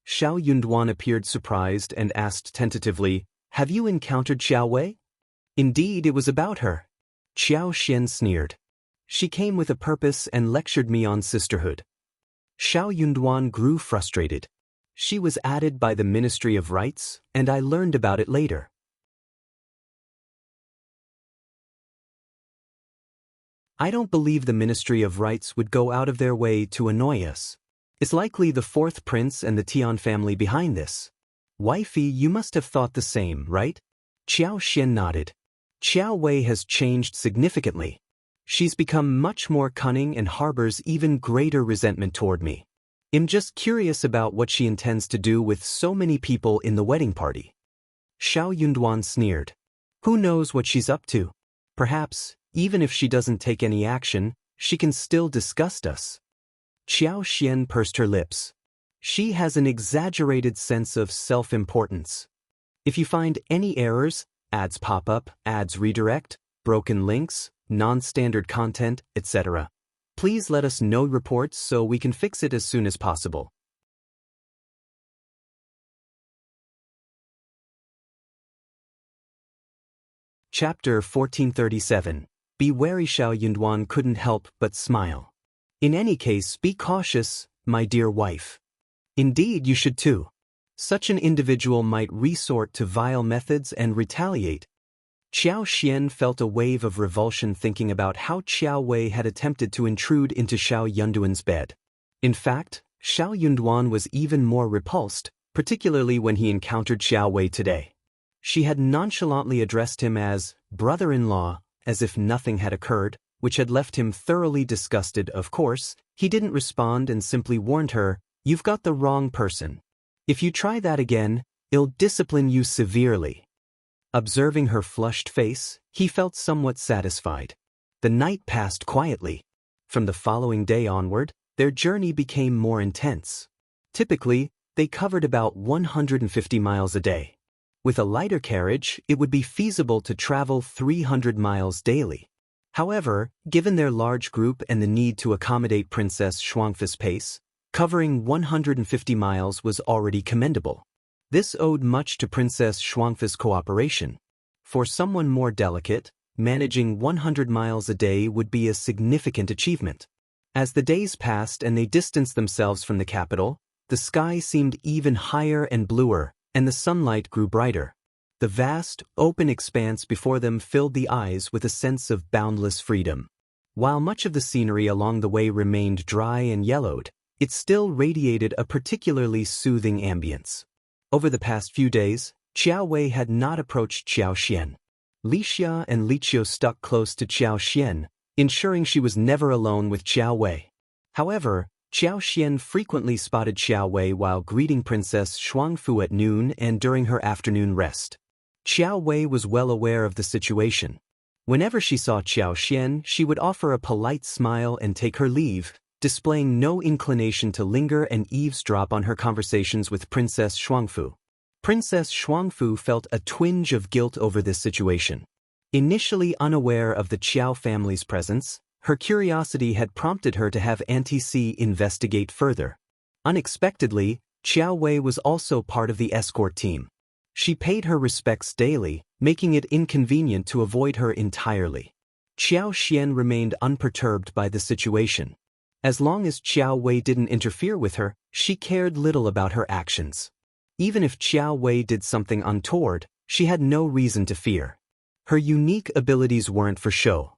Xiao Yunduan appeared surprised and asked tentatively, Have you encountered Qiao Wei? Indeed, it was about her. Qiao Xian sneered. She came with a purpose and lectured me on sisterhood. Xiao Yunduan grew frustrated. She was added by the Ministry of Rights, and I learned about it later. I don't believe the Ministry of Rights would go out of their way to annoy us. It's likely the fourth prince and the Tian family behind this. Wifey, you must have thought the same, right? Qiao Xian nodded. Qiao Wei has changed significantly. She's become much more cunning and harbors even greater resentment toward me. I'm just curious about what she intends to do with so many people in the wedding party. Xiao Yunduan sneered. Who knows what she's up to? Perhaps, even if she doesn't take any action, she can still disgust us. Qiao Xian pursed her lips. She has an exaggerated sense of self-importance. If you find any errors, ads pop up, ads redirect, broken links, non-standard content, etc., please Please let us know reports so we can fix it as soon as possible. Chapter 1437. Be wary. Xiao Yunduan couldn't help but smile. In any case, be cautious, my dear wife. Indeed, you should too. Such an individual might resort to vile methods and retaliate. Qiao Xian felt a wave of revulsion thinking about how Qiao Wei had attempted to intrude into Xiao Yunduan's bed. In fact, Xiao Yunduan was even more repulsed, particularly when he encountered Qiao Wei today. She had nonchalantly addressed him as brother-in-law, as if nothing had occurred, which had left him thoroughly disgusted. Of course, he didn't respond and simply warned her, "You've got the wrong person. If you try that again, I'll discipline you severely." Observing her flushed face, he felt somewhat satisfied. The night passed quietly. From the following day onward, their journey became more intense. Typically, they covered about 150 miles a day. With a lighter carriage, it would be feasible to travel 300 miles daily. However, given their large group and the need to accommodate Princess Shuangfu's pace, covering 150 miles was already commendable. This owed much to Princess Shuangfu's cooperation. For someone more delicate, managing 100 miles a day would be a significant achievement. As the days passed and they distanced themselves from the capital, the sky seemed even higher and bluer, and the sunlight grew brighter. The vast, open expanse before them filled the eyes with a sense of boundless freedom. While much of the scenery along the way remained dry and yellowed, it still radiated a particularly soothing ambience. Over the past few days, Qiao Wei had not approached Qiao Xian. Li Xia and Li Qiao stuck close to Qiao Xian, ensuring she was never alone with Qiao Wei. However, Qiao Xian frequently spotted Qiao Wei while greeting Princess Shuangfu at noon and during her afternoon rest. Qiao Wei was well aware of the situation. Whenever she saw Qiao Xian, she would offer a polite smile and take her leave, displaying no inclination to linger and eavesdrop on her conversations with Princess Shuangfu. Princess Shuangfu felt a twinge of guilt over this situation. Initially unaware of the Qiao family's presence, her curiosity had prompted her to have Auntie C investigate further. Unexpectedly, Qiao Wei was also part of the escort team. She paid her respects daily, making it inconvenient to avoid her entirely. Qiao Xian remained unperturbed by the situation. As long as Qiao Wei didn't interfere with her, she cared little about her actions. Even if Qiao Wei did something untoward, she had no reason to fear. Her unique abilities weren't for show.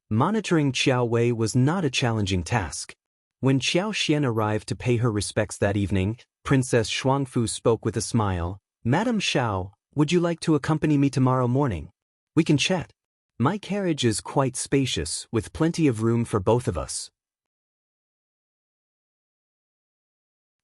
Monitoring Qiao Wei was not a challenging task. When Qiao Xian arrived to pay her respects that evening, Princess Shuangfu spoke with a smile. "Madam Xiao, would you like to accompany me tomorrow morning? We can chat. My carriage is quite spacious, with plenty of room for both of us."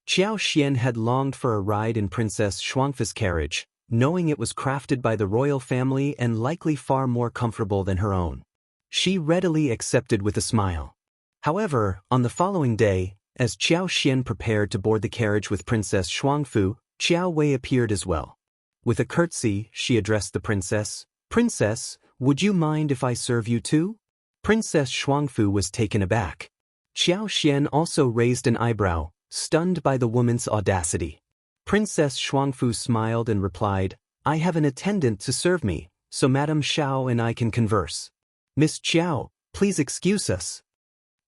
Qiao Xian had longed for a ride in Princess Shuangfu's carriage, knowing it was crafted by the royal family and likely far more comfortable than her own. She readily accepted with a smile. However, on the following day, as Qiao Xian prepared to board the carriage with Princess Shuangfu, Qiao Wei appeared as well. With a curtsy, she addressed the princess. "Princess, would you mind if I serve you too?" Princess Shuangfu was taken aback. Qiao Xian also raised an eyebrow, stunned by the woman's audacity. Princess Shuangfu smiled and replied, "I have an attendant to serve me, so Madame Xiao and I can converse. Miss Qiao, please excuse us."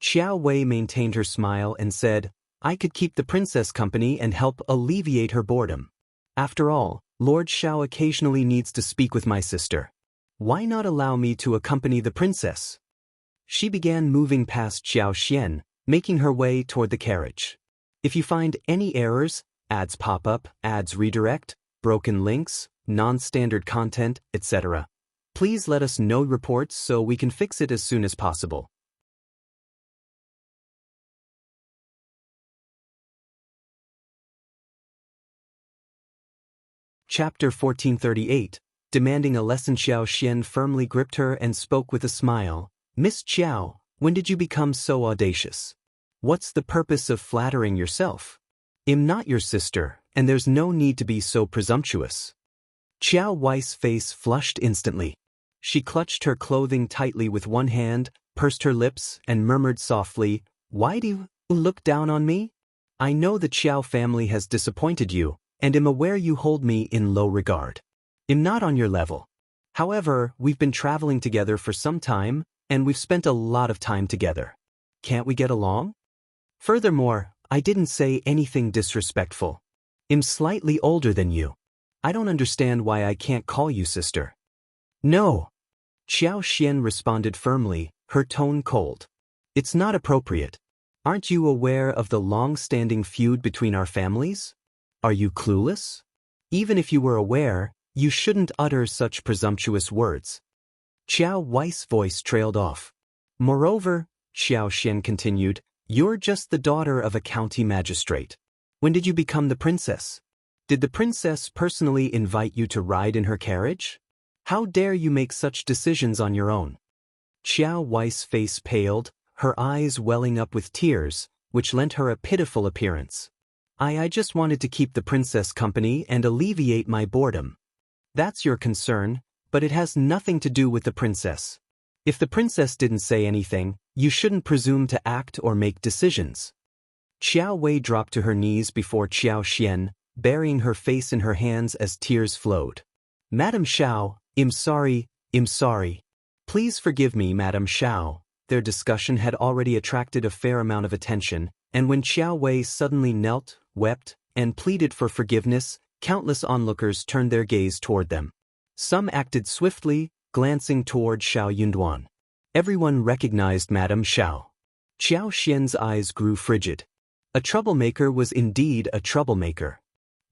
Qiao Wei maintained her smile and said, "I could keep the princess company and help alleviate her boredom. After all, Lord Xiao occasionally needs to speak with my sister. Why not allow me to accompany the princess?" She began moving past Qiao Xian, making her way toward the carriage. If you find any errors, ads pop up, ads redirect, broken links, non-standard content, etc., please let us know reports so we can fix it as soon as possible. Chapter 1438. Demanding a lesson. Qiao Xian firmly gripped her and spoke with a smile. "Miss Qiao, when did you become so audacious? What's the purpose of flattering yourself? I'm not your sister, and there's no need to be so presumptuous." Qiao Wei's face flushed instantly. She clutched her clothing tightly with one hand, pursed her lips and murmured softly, "Why do you look down on me? I know the Qiao family has disappointed you, and am aware you hold me in low regard. I'm not on your level. However, we've been traveling together for some time, and we've spent a lot of time together. Can't we get along? Furthermore, I didn't say anything disrespectful. I'm slightly older than you. I don't understand why I can't call you sister." "No." Xiao Xian responded firmly, her tone cold. "It's not appropriate. Aren't you aware of the long-standing feud between our families? Are you clueless? Even if you were aware, you shouldn't utter such presumptuous words." Qiao Wei's voice trailed off. "Moreover," Xiao Xian continued, "you're just the daughter of a county magistrate. When did you become the princess? Did the princess personally invite you to ride in her carriage? How dare you make such decisions on your own?" Qiao Wei's face paled, her eyes welling up with tears, which lent her a pitiful appearance. I just wanted to keep the princess company and alleviate my boredom." "That's your concern, but it has nothing to do with the princess. If the princess didn't say anything, you shouldn't presume to act or make decisions." Qiao Wei dropped to her knees before Xiao Xian, burying her face in her hands as tears flowed. "Madam Xiao, I'm sorry. Please forgive me, Madam Xiao." Their discussion had already attracted a fair amount of attention, and when Qiao Wei suddenly knelt, wept, and pleaded for forgiveness, countless onlookers turned their gaze toward them. Some acted swiftly, glancing toward Xiao Yunduan. Everyone recognized Madame Xiao. Xiao Xian's eyes grew frigid. A troublemaker was indeed a troublemaker.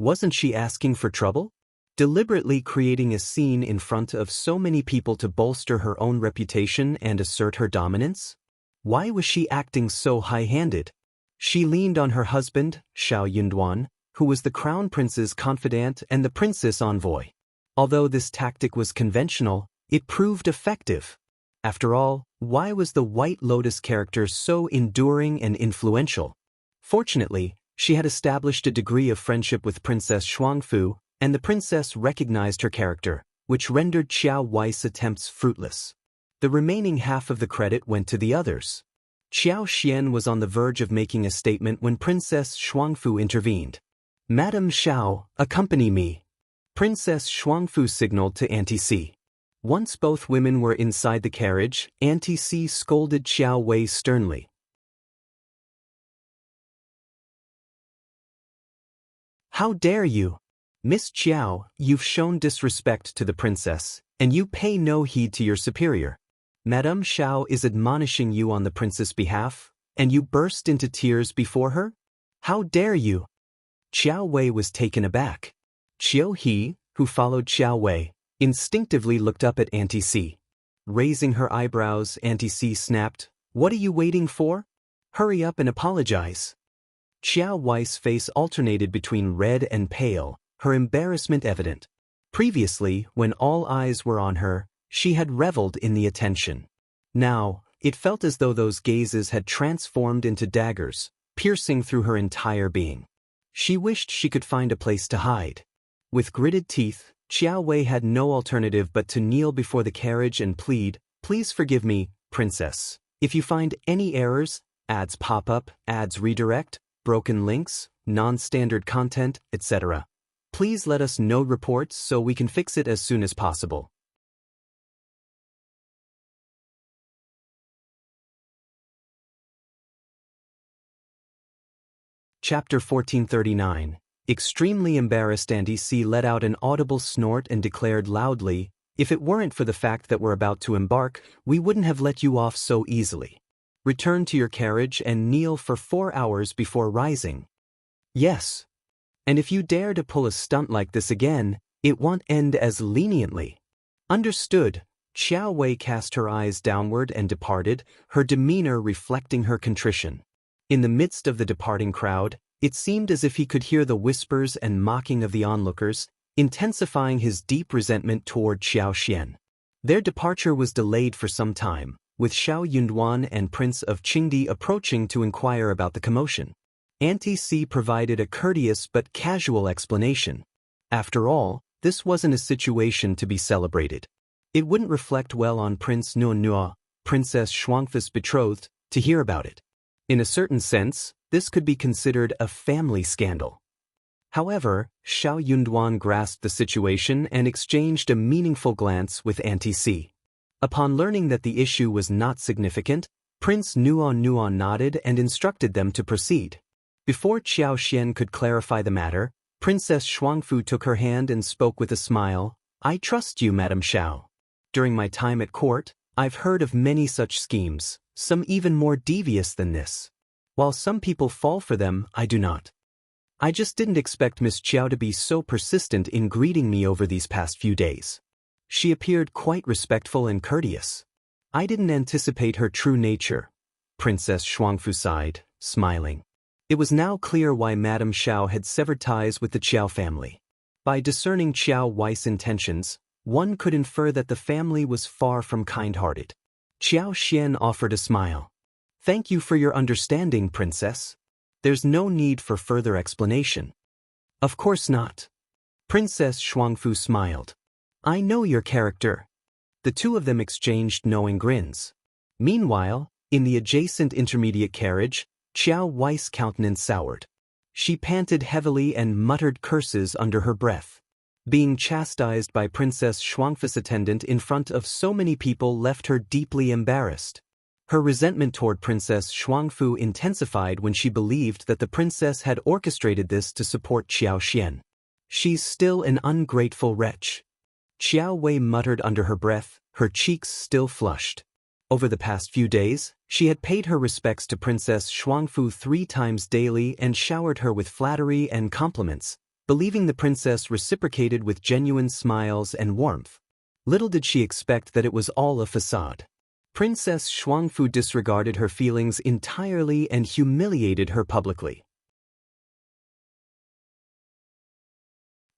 Wasn't she asking for trouble? Deliberately creating a scene in front of so many people to bolster her own reputation and assert her dominance? Why was she acting so high-handed? She leaned on her husband, Xiao Yunduan, who was the crown prince's confidant and the princess envoy. Although this tactic was conventional, it proved effective. After all, why was the White Lotus character so enduring and influential? Fortunately, she had established a degree of friendship with Princess Shuangfu, and the princess recognized her character, which rendered Qiao Wei's attempts fruitless. The remaining half of the credit went to the others. Xiao Xian was on the verge of making a statement when Princess Shuangfu intervened. "Madam Xiao, accompany me." Princess Shuangfu signaled to Auntie C. Once both women were inside the carriage, Auntie C scolded Qiao Wei sternly. "How dare you? Miss Qiao, you've shown disrespect to the princess, and you pay no heed to your superior. Madame Xiao is admonishing you on the prince's behalf, and you burst into tears before her? How dare you?" Qiao Wei was taken aback. Qiao He, who followed Qiao Wei, instinctively looked up at Auntie C. Raising her eyebrows, Auntie C snapped, "What are you waiting for? Hurry up and apologize." Qiao Wei's face alternated between red and pale, her embarrassment evident. Previously, when all eyes were on her, she had reveled in the attention. Now, it felt as though those gazes had transformed into daggers, piercing through her entire being. She wished she could find a place to hide. With gritted teeth, Qiao Wei had no alternative but to kneel before the carriage and plead, "Please forgive me, princess. If you find any errors, ads pop up, ads redirect, broken links, non-standard content, etc. Please let us know reports so we can fix it as soon as possible." Chapter 1439. Extremely embarrassed, Auntie C let out an audible snort and declared loudly, "If it weren't for the fact that we're about to embark, we wouldn't have let you off so easily. Return to your carriage and kneel for 4 hours before rising." "Yes. And if you dare to pull a stunt like this again, it won't end as leniently." "Understood." Qiao Wei cast her eyes downward and departed, her demeanor reflecting her contrition. In the midst of the departing crowd, it seemed as if he could hear the whispers and mocking of the onlookers, intensifying his deep resentment toward Xiao Xian. Their departure was delayed for some time, with Xiao Yunduan and Prince of Qingdi approaching to inquire about the commotion. Auntie C provided a courteous but casual explanation. After all, this wasn't a situation to be celebrated. It wouldn't reflect well on Prince Nuo, Princess Shuangfu's betrothed, to hear about it. In a certain sense, this could be considered a family scandal. However, Xiao Yunduan grasped the situation and exchanged a meaningful glance with Auntie C. Upon learning that the issue was not significant, Prince Nuon nodded and instructed them to proceed. Before Qiao Xian could clarify the matter, Princess Shuangfu took her hand and spoke with a smile. "I trust you, Madame Xiao. During my time at court, I've heard of many such schemes, some even more devious than this. While some people fall for them, I do not. I just didn't expect Miss Qiao to be so persistent in greeting me over these past few days. She appeared quite respectful and courteous. I didn't anticipate her true nature." Princess Shuangfu sighed, smiling. It was now clear why Madame Xiao had severed ties with the Qiao family. By discerning Qiao Wei's intentions, one could infer that the family was far from kind-hearted. Qiao Xian offered a smile. "Thank you for your understanding, Princess. There's no need for further explanation." "Of course not." Princess Shuangfu smiled. "I know your character." The two of them exchanged knowing grins. Meanwhile, in the adjacent intermediate carriage, Qiao Wei's countenance soured. She panted heavily and muttered curses under her breath. Being chastised by Princess Shuangfu's attendant in front of so many people left her deeply embarrassed. Her resentment toward Princess Shuangfu intensified when she believed that the princess had orchestrated this to support Qiao Xian. "She's still an ungrateful wretch." Qiao Wei muttered under her breath, her cheeks still flushed. Over the past few days, she had paid her respects to Princess Shuangfu 3 times daily and showered her with flattery and compliments, believing the princess reciprocated with genuine smiles and warmth. Little did she expect that it was all a facade. Princess Shuangfu disregarded her feelings entirely and humiliated her publicly.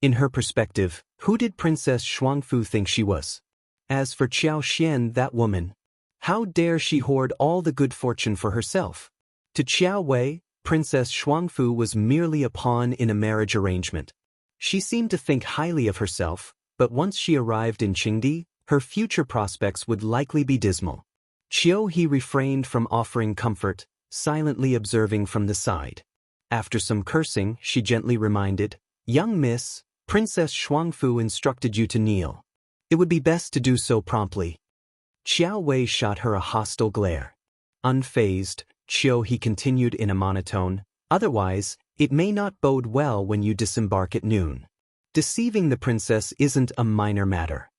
In her perspective, who did Princess Shuangfu think she was? As for Qiao Xian, that woman, how dare she hoard all the good fortune for herself? To Qiao Wei, Princess Shuangfu was merely a pawn in a marriage arrangement. She seemed to think highly of herself, but once she arrived in Qingdi, her future prospects would likely be dismal. Qiao He refrained from offering comfort, silently observing from the side. After some cursing, she gently reminded, "Young miss, Princess Shuangfu instructed you to kneel. It would be best to do so promptly." Qiao Wei shot her a hostile glare. Unfazed, Qiao He continued in a monotone, "Otherwise, it may not bode well when you disembark at noon. Deceiving the princess isn't a minor matter."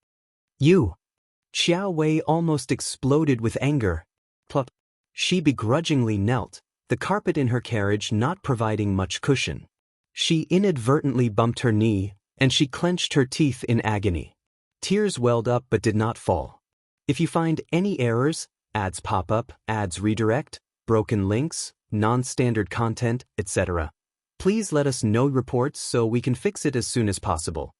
"You!" Qiao Wei almost exploded with anger. Plop. She begrudgingly knelt, the carpet in her carriage not providing much cushion. She inadvertently bumped her knee, and she clenched her teeth in agony. Tears welled up but did not fall. If you find any errors, ads pop up, ads redirect, broken links, non-standard content, etc., please let us know reports so we can fix it as soon as possible.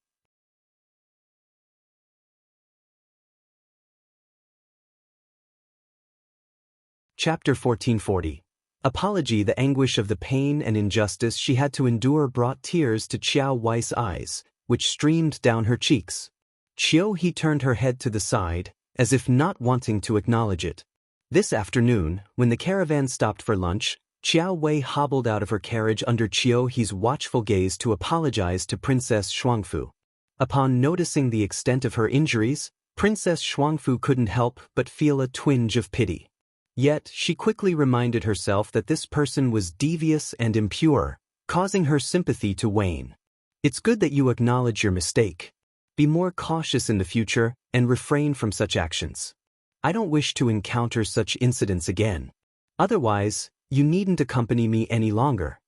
Chapter 1440. Apology. The anguish of the pain and injustice she had to endure brought tears to Qiao Wei's eyes, which streamed down her cheeks. Qiao He turned her head to the side, as if not wanting to acknowledge it. This afternoon, when the caravan stopped for lunch, Qiao Wei hobbled out of her carriage under Qiao He's watchful gaze to apologize to Princess Shuangfu. Upon noticing the extent of her injuries, Princess Shuangfu couldn't help but feel a twinge of pity. Yet, she quickly reminded herself that this person was devious and impure, causing her sympathy to wane. "It's good that you acknowledge your mistake. Be more cautious in the future and refrain from such actions. I don't wish to encounter such incidents again. Otherwise, you needn't accompany me any longer.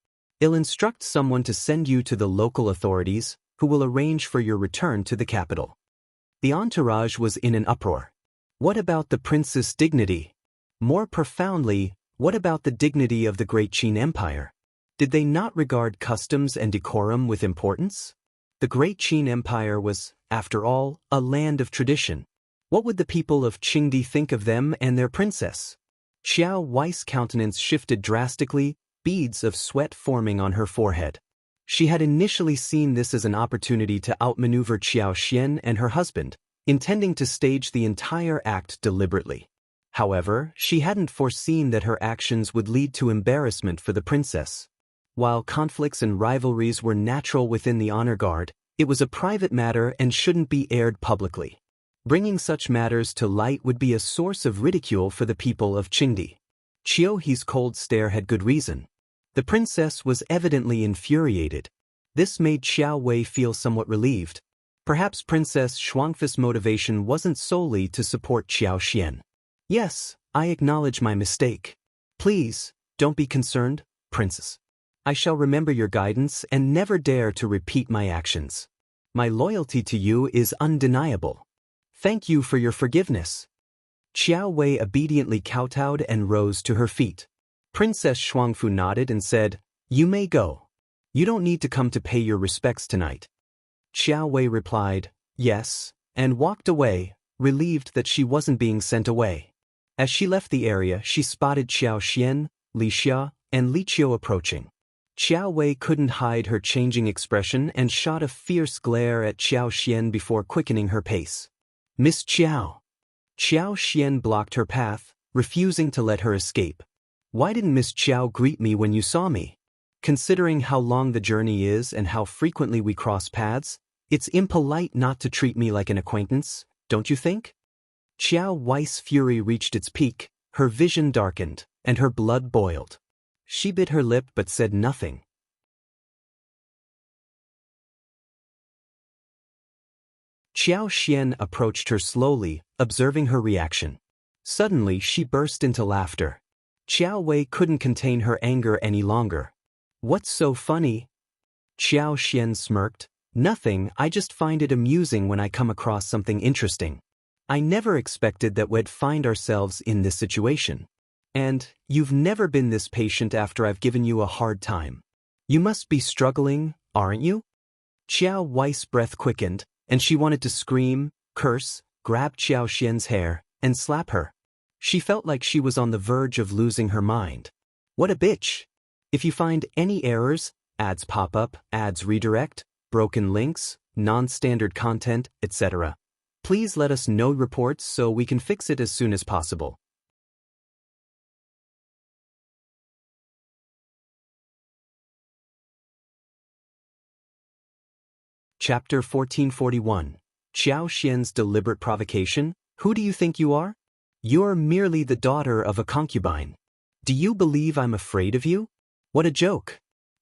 I'll instruct someone to send you to the local authorities, who will arrange for your return to the capital." The entourage was in an uproar. What about the prince's dignity? More profoundly, what about the dignity of the great Qin Empire? Did they not regard customs and decorum with importance? The great Qin Empire was, after all, a land of tradition. What would the people of Qingdi think of them and their princess? Qiao Wei's countenance shifted drastically, beads of sweat forming on her forehead. She had initially seen this as an opportunity to outmaneuver Qiao Xian and her husband, intending to stage the entire act deliberately. However, she hadn't foreseen that her actions would lead to embarrassment for the princess. While conflicts and rivalries were natural within the honor guard, it was a private matter and shouldn't be aired publicly. Bringing such matters to light would be a source of ridicule for the people of Qingdi. Qiao cold stare had good reason. The princess was evidently infuriated. This made Xiao Wei feel somewhat relieved. Perhaps Princess Shuangfu's motivation wasn't solely to support Qiao Xian. Yes, I acknowledge my mistake. Please, don't be concerned, princess. I shall remember your guidance and never dare to repeat my actions. My loyalty to you is undeniable. Thank you for your forgiveness. Xiao Wei obediently kowtowed and rose to her feet. Princess Shuangfu nodded and said, "You may go. You don't need to come to pay your respects tonight." Xiao Wei replied, "Yes," and walked away, relieved that she wasn't being sent away. As she left the area, she spotted Qiao Xian, Li Xia, and Li Qiao approaching. Xiao Wei couldn't hide her changing expression and shot a fierce glare at Qiao Xian before quickening her pace. "Miss Qiao." Qiao Xian blocked her path, refusing to let her escape. "Why didn't Miss Qiao greet me when you saw me? Considering how long the journey is and how frequently we cross paths, it's impolite not to treat me like an acquaintance, don't you think?" Qiao Wei's fury reached its peak, her vision darkened, and her blood boiled. She bit her lip but said nothing. Qiao Xian approached her slowly, observing her reaction. Suddenly she burst into laughter. Qiao Wei couldn't contain her anger any longer. "What's so funny?" Qiao Xian smirked. "Nothing, I just find it amusing when I come across something interesting. I never expected that we'd find ourselves in this situation. And, you've never been this patient after I've given you a hard time. You must be struggling, aren't you?" Qiao Wei's breath quickened, and she wanted to scream, curse, grab Qiao Xian's hair, and slap her. She felt like she was on the verge of losing her mind. What a bitch! If you find any errors, ads pop up, ads redirect, broken links, non-standard content, etc., please let us know reports so we can fix it as soon as possible. Chapter 1441. Qiao Xian's Deliberate Provocation? Who do you think you are? You're merely the daughter of a concubine. Do you believe I'm afraid of you? What a joke.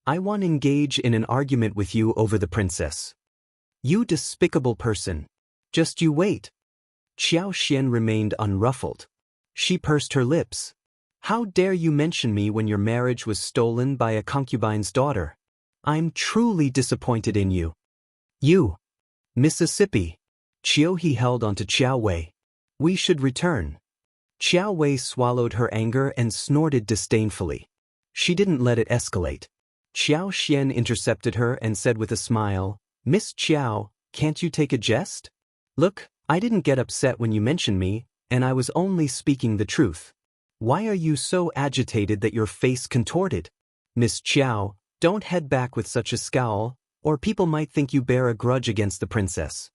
I want to engage in an argument with you over the princess. You despicable person. Just you wait. Qiao Xian remained unruffled. She pursed her lips. How dare you mention me when your marriage was stolen by a concubine's daughter? I'm truly disappointed in you. You. Mississippi. Qiao held onto Qiao Wei. We should return. Qiao Wei swallowed her anger and snorted disdainfully. She didn't let it escalate. Qiao Xian intercepted her and said with a smile, "Miss Qiao, can't you take a jest? Look, I didn't get upset when you mentioned me, and I was only speaking the truth. Why are you so agitated that your face contorted? Miss Qiao, don't head back with such a scowl, or people might think you bear a grudge against the princess."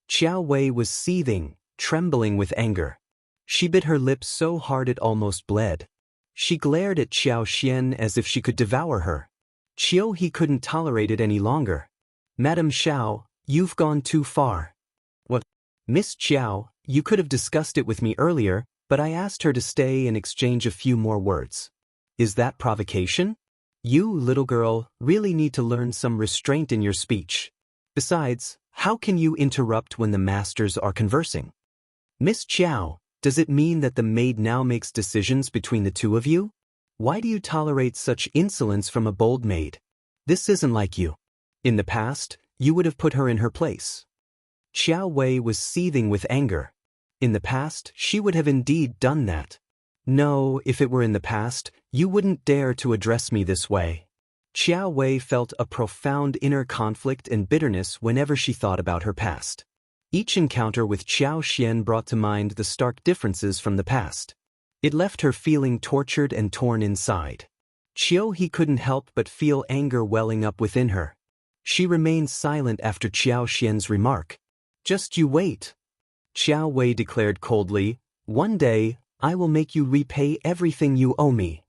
Qiao Wei was seething, trembling with anger. She bit her lips so hard it almost bled. She glared at Qiao Xian as if she could devour her. Qiao couldn't tolerate it any longer. "Madam Xiao, you've gone too far." "What? Miss Qiao, you could have discussed it with me earlier, but I asked her to stay and exchange a few more words. Is that provocation? You, little girl, really need to learn some restraint in your speech. Besides, how can you interrupt when the masters are conversing? Miss Qiao, does it mean that the maid now makes decisions between the two of you? Why do you tolerate such insolence from a bold maid? This isn't like you. In the past, you would have put her in her place." Qiao Wei was seething with anger. In the past, she would have indeed done that. "No, if it were in the past, you wouldn't dare to address me this way." Qiao Wei felt a profound inner conflict and bitterness whenever she thought about her past. Each encounter with Qiao Xian brought to mind the stark differences from the past. It left her feeling tortured and torn inside. Qiao couldn't help but feel anger welling up within her. She remained silent after Qiao Xian's remark. "Just you wait," Qiao Wei declared coldly. "One day, I will make you repay everything you owe me.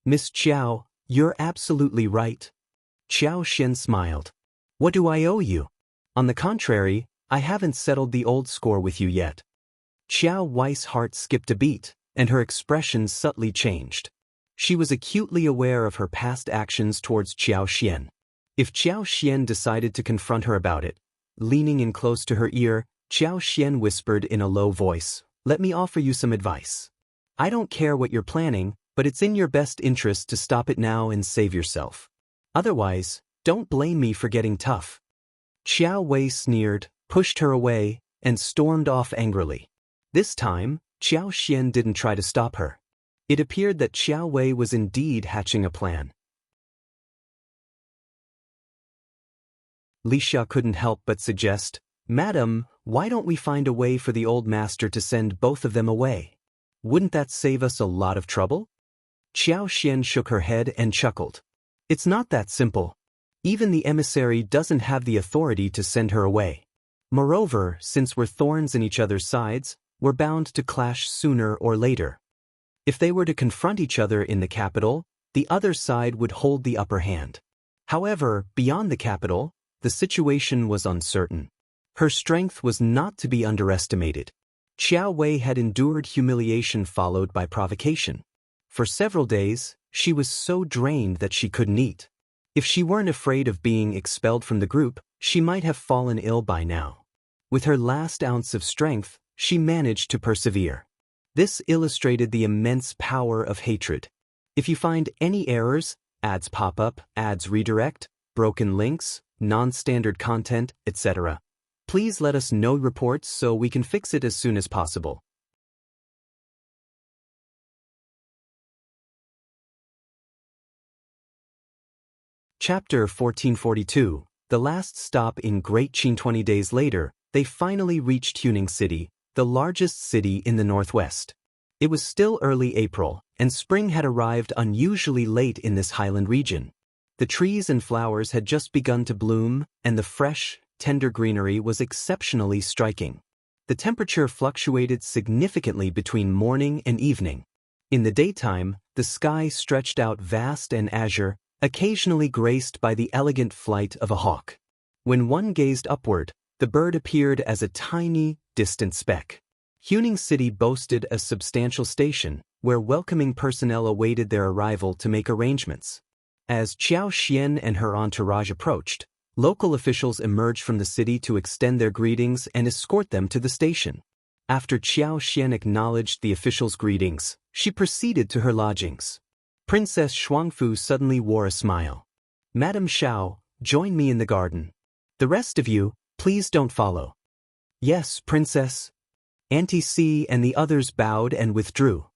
Miss Qiao, you're absolutely right. Qiao Xian smiled. What do I owe you? On the contrary, I haven't settled the old score with you yet. Qiao Wei's heart skipped a beat, and her expression subtly changed. She was acutely aware of her past actions towards Qiao Xian. If Qiao Xian decided to confront her about it, leaning in close to her ear, Qiao Xian whispered in a low voice, "Let me offer you some advice. I don't care what you're planning, but it's in your best interest to stop it now and save yourself. Otherwise, don't blame me for getting tough." Qiao Wei sneered, pushed her away, and stormed off angrily. This time, Qiao Xian didn't try to stop her. It appeared that Qiao Wei was indeed hatching a plan. Li Xia couldn't help but suggest, "Madam, why don't we find a way for the old master to send both of them away? Wouldn't that save us a lot of trouble?" Qiao Xian shook her head and chuckled. "It's not that simple. Even the emissary doesn't have the authority to send her away. Moreover, since we're thorns in each other's sides, we're bound to clash sooner or later. If they were to confront each other in the capital, the other side would hold the upper hand. However, beyond the capital, the situation was uncertain. Her strength was not to be underestimated. Qiao Wei had endured humiliation followed by provocation. For several days, she was so drained that she couldn't eat. If she weren't afraid of being expelled from the group, she might have fallen ill by now. With her last ounce of strength, she managed to persevere. This illustrated the immense power of hatred. If you find any errors, ads pop up, ads redirect, broken links, non-standard content, etc., please let us know reports so we can fix it as soon as possible. Chapter 1442, The Last Stop in Great Qing. 20 days later, they finally reached Huning City, the largest city in the northwest. It was still early April, and spring had arrived unusually late in this highland region. The trees and flowers had just begun to bloom, and the fresh, tender greenery was exceptionally striking. The temperature fluctuated significantly between morning and evening. In the daytime, the sky stretched out vast and azure, occasionally graced by the elegant flight of a hawk. When one gazed upward, the bird appeared as a tiny, distant speck. Huning City boasted a substantial station, where welcoming personnel awaited their arrival to make arrangements. As Qiao Xian and her entourage approached, local officials emerged from the city to extend their greetings and escort them to the station. After Qiao Xian acknowledged the officials' greetings, she proceeded to her lodgings. Princess Shuangfu suddenly wore a smile. "Madam Shao, join me in the garden. The rest of you, please don't follow." "Yes, Princess." Auntie C and the others bowed and withdrew.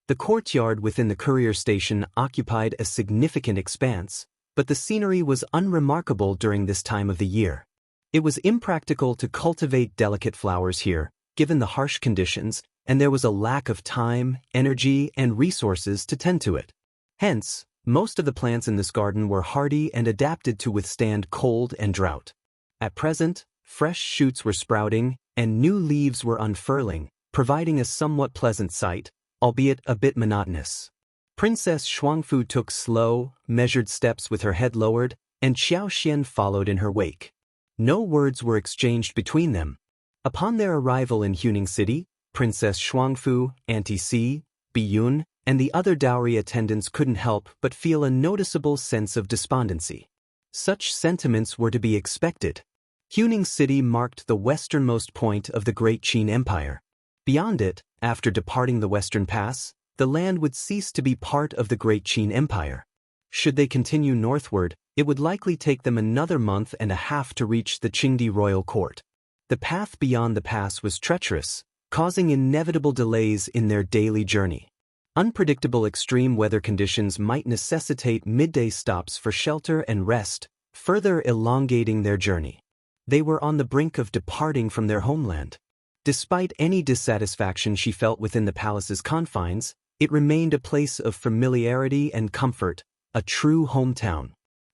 The courtyard within the courier station occupied a significant expanse, but the scenery was unremarkable during this time of the year. It was impractical to cultivate delicate flowers here, given the harsh conditions, and there was a lack of time, energy, and resources to tend to it. Hence, most of the plants in this garden were hardy and adapted to withstand cold and drought. At present, fresh shoots were sprouting, and new leaves were unfurling, providing a somewhat pleasant sight, albeit a bit monotonous. Princess Shuangfu took slow, measured steps with her head lowered, and Qiao Xian followed in her wake. No words were exchanged between them. Upon their arrival in Huning City, Princess Shuangfu, Auntie C, Biyun, and the other dowry attendants couldn't help but feel a noticeable sense of despondency. Such sentiments were to be expected. Huning City marked the westernmost point of the Great Qin Empire. Beyond it, after departing the Western Pass, the land would cease to be part of the Great Qin Empire. Should they continue northward, it would likely take them another month and a half to reach the Qingdi royal court. The path beyond the pass was treacherous, causing inevitable delays in their daily journey. Unpredictable extreme weather conditions might necessitate midday stops for shelter and rest, further elongating their journey. They were on the brink of departing from their homeland. Despite any dissatisfaction she felt within the palace's confines, it remained a place of familiarity and comfort, a true hometown.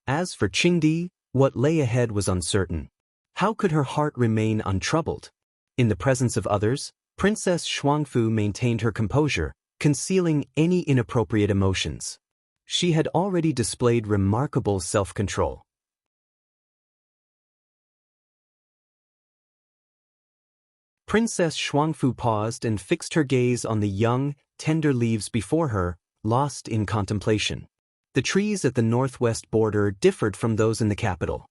As for Qingdi, what lay ahead was uncertain. How could her heart remain untroubled? In the presence of others, Princess Shuangfu maintained her composure, concealing any inappropriate emotions. She had already displayed remarkable self-control. Princess Shuangfu paused and fixed her gaze on the young, tender leaves before her, lost in contemplation. The trees at the northwest border differed from those in the capital.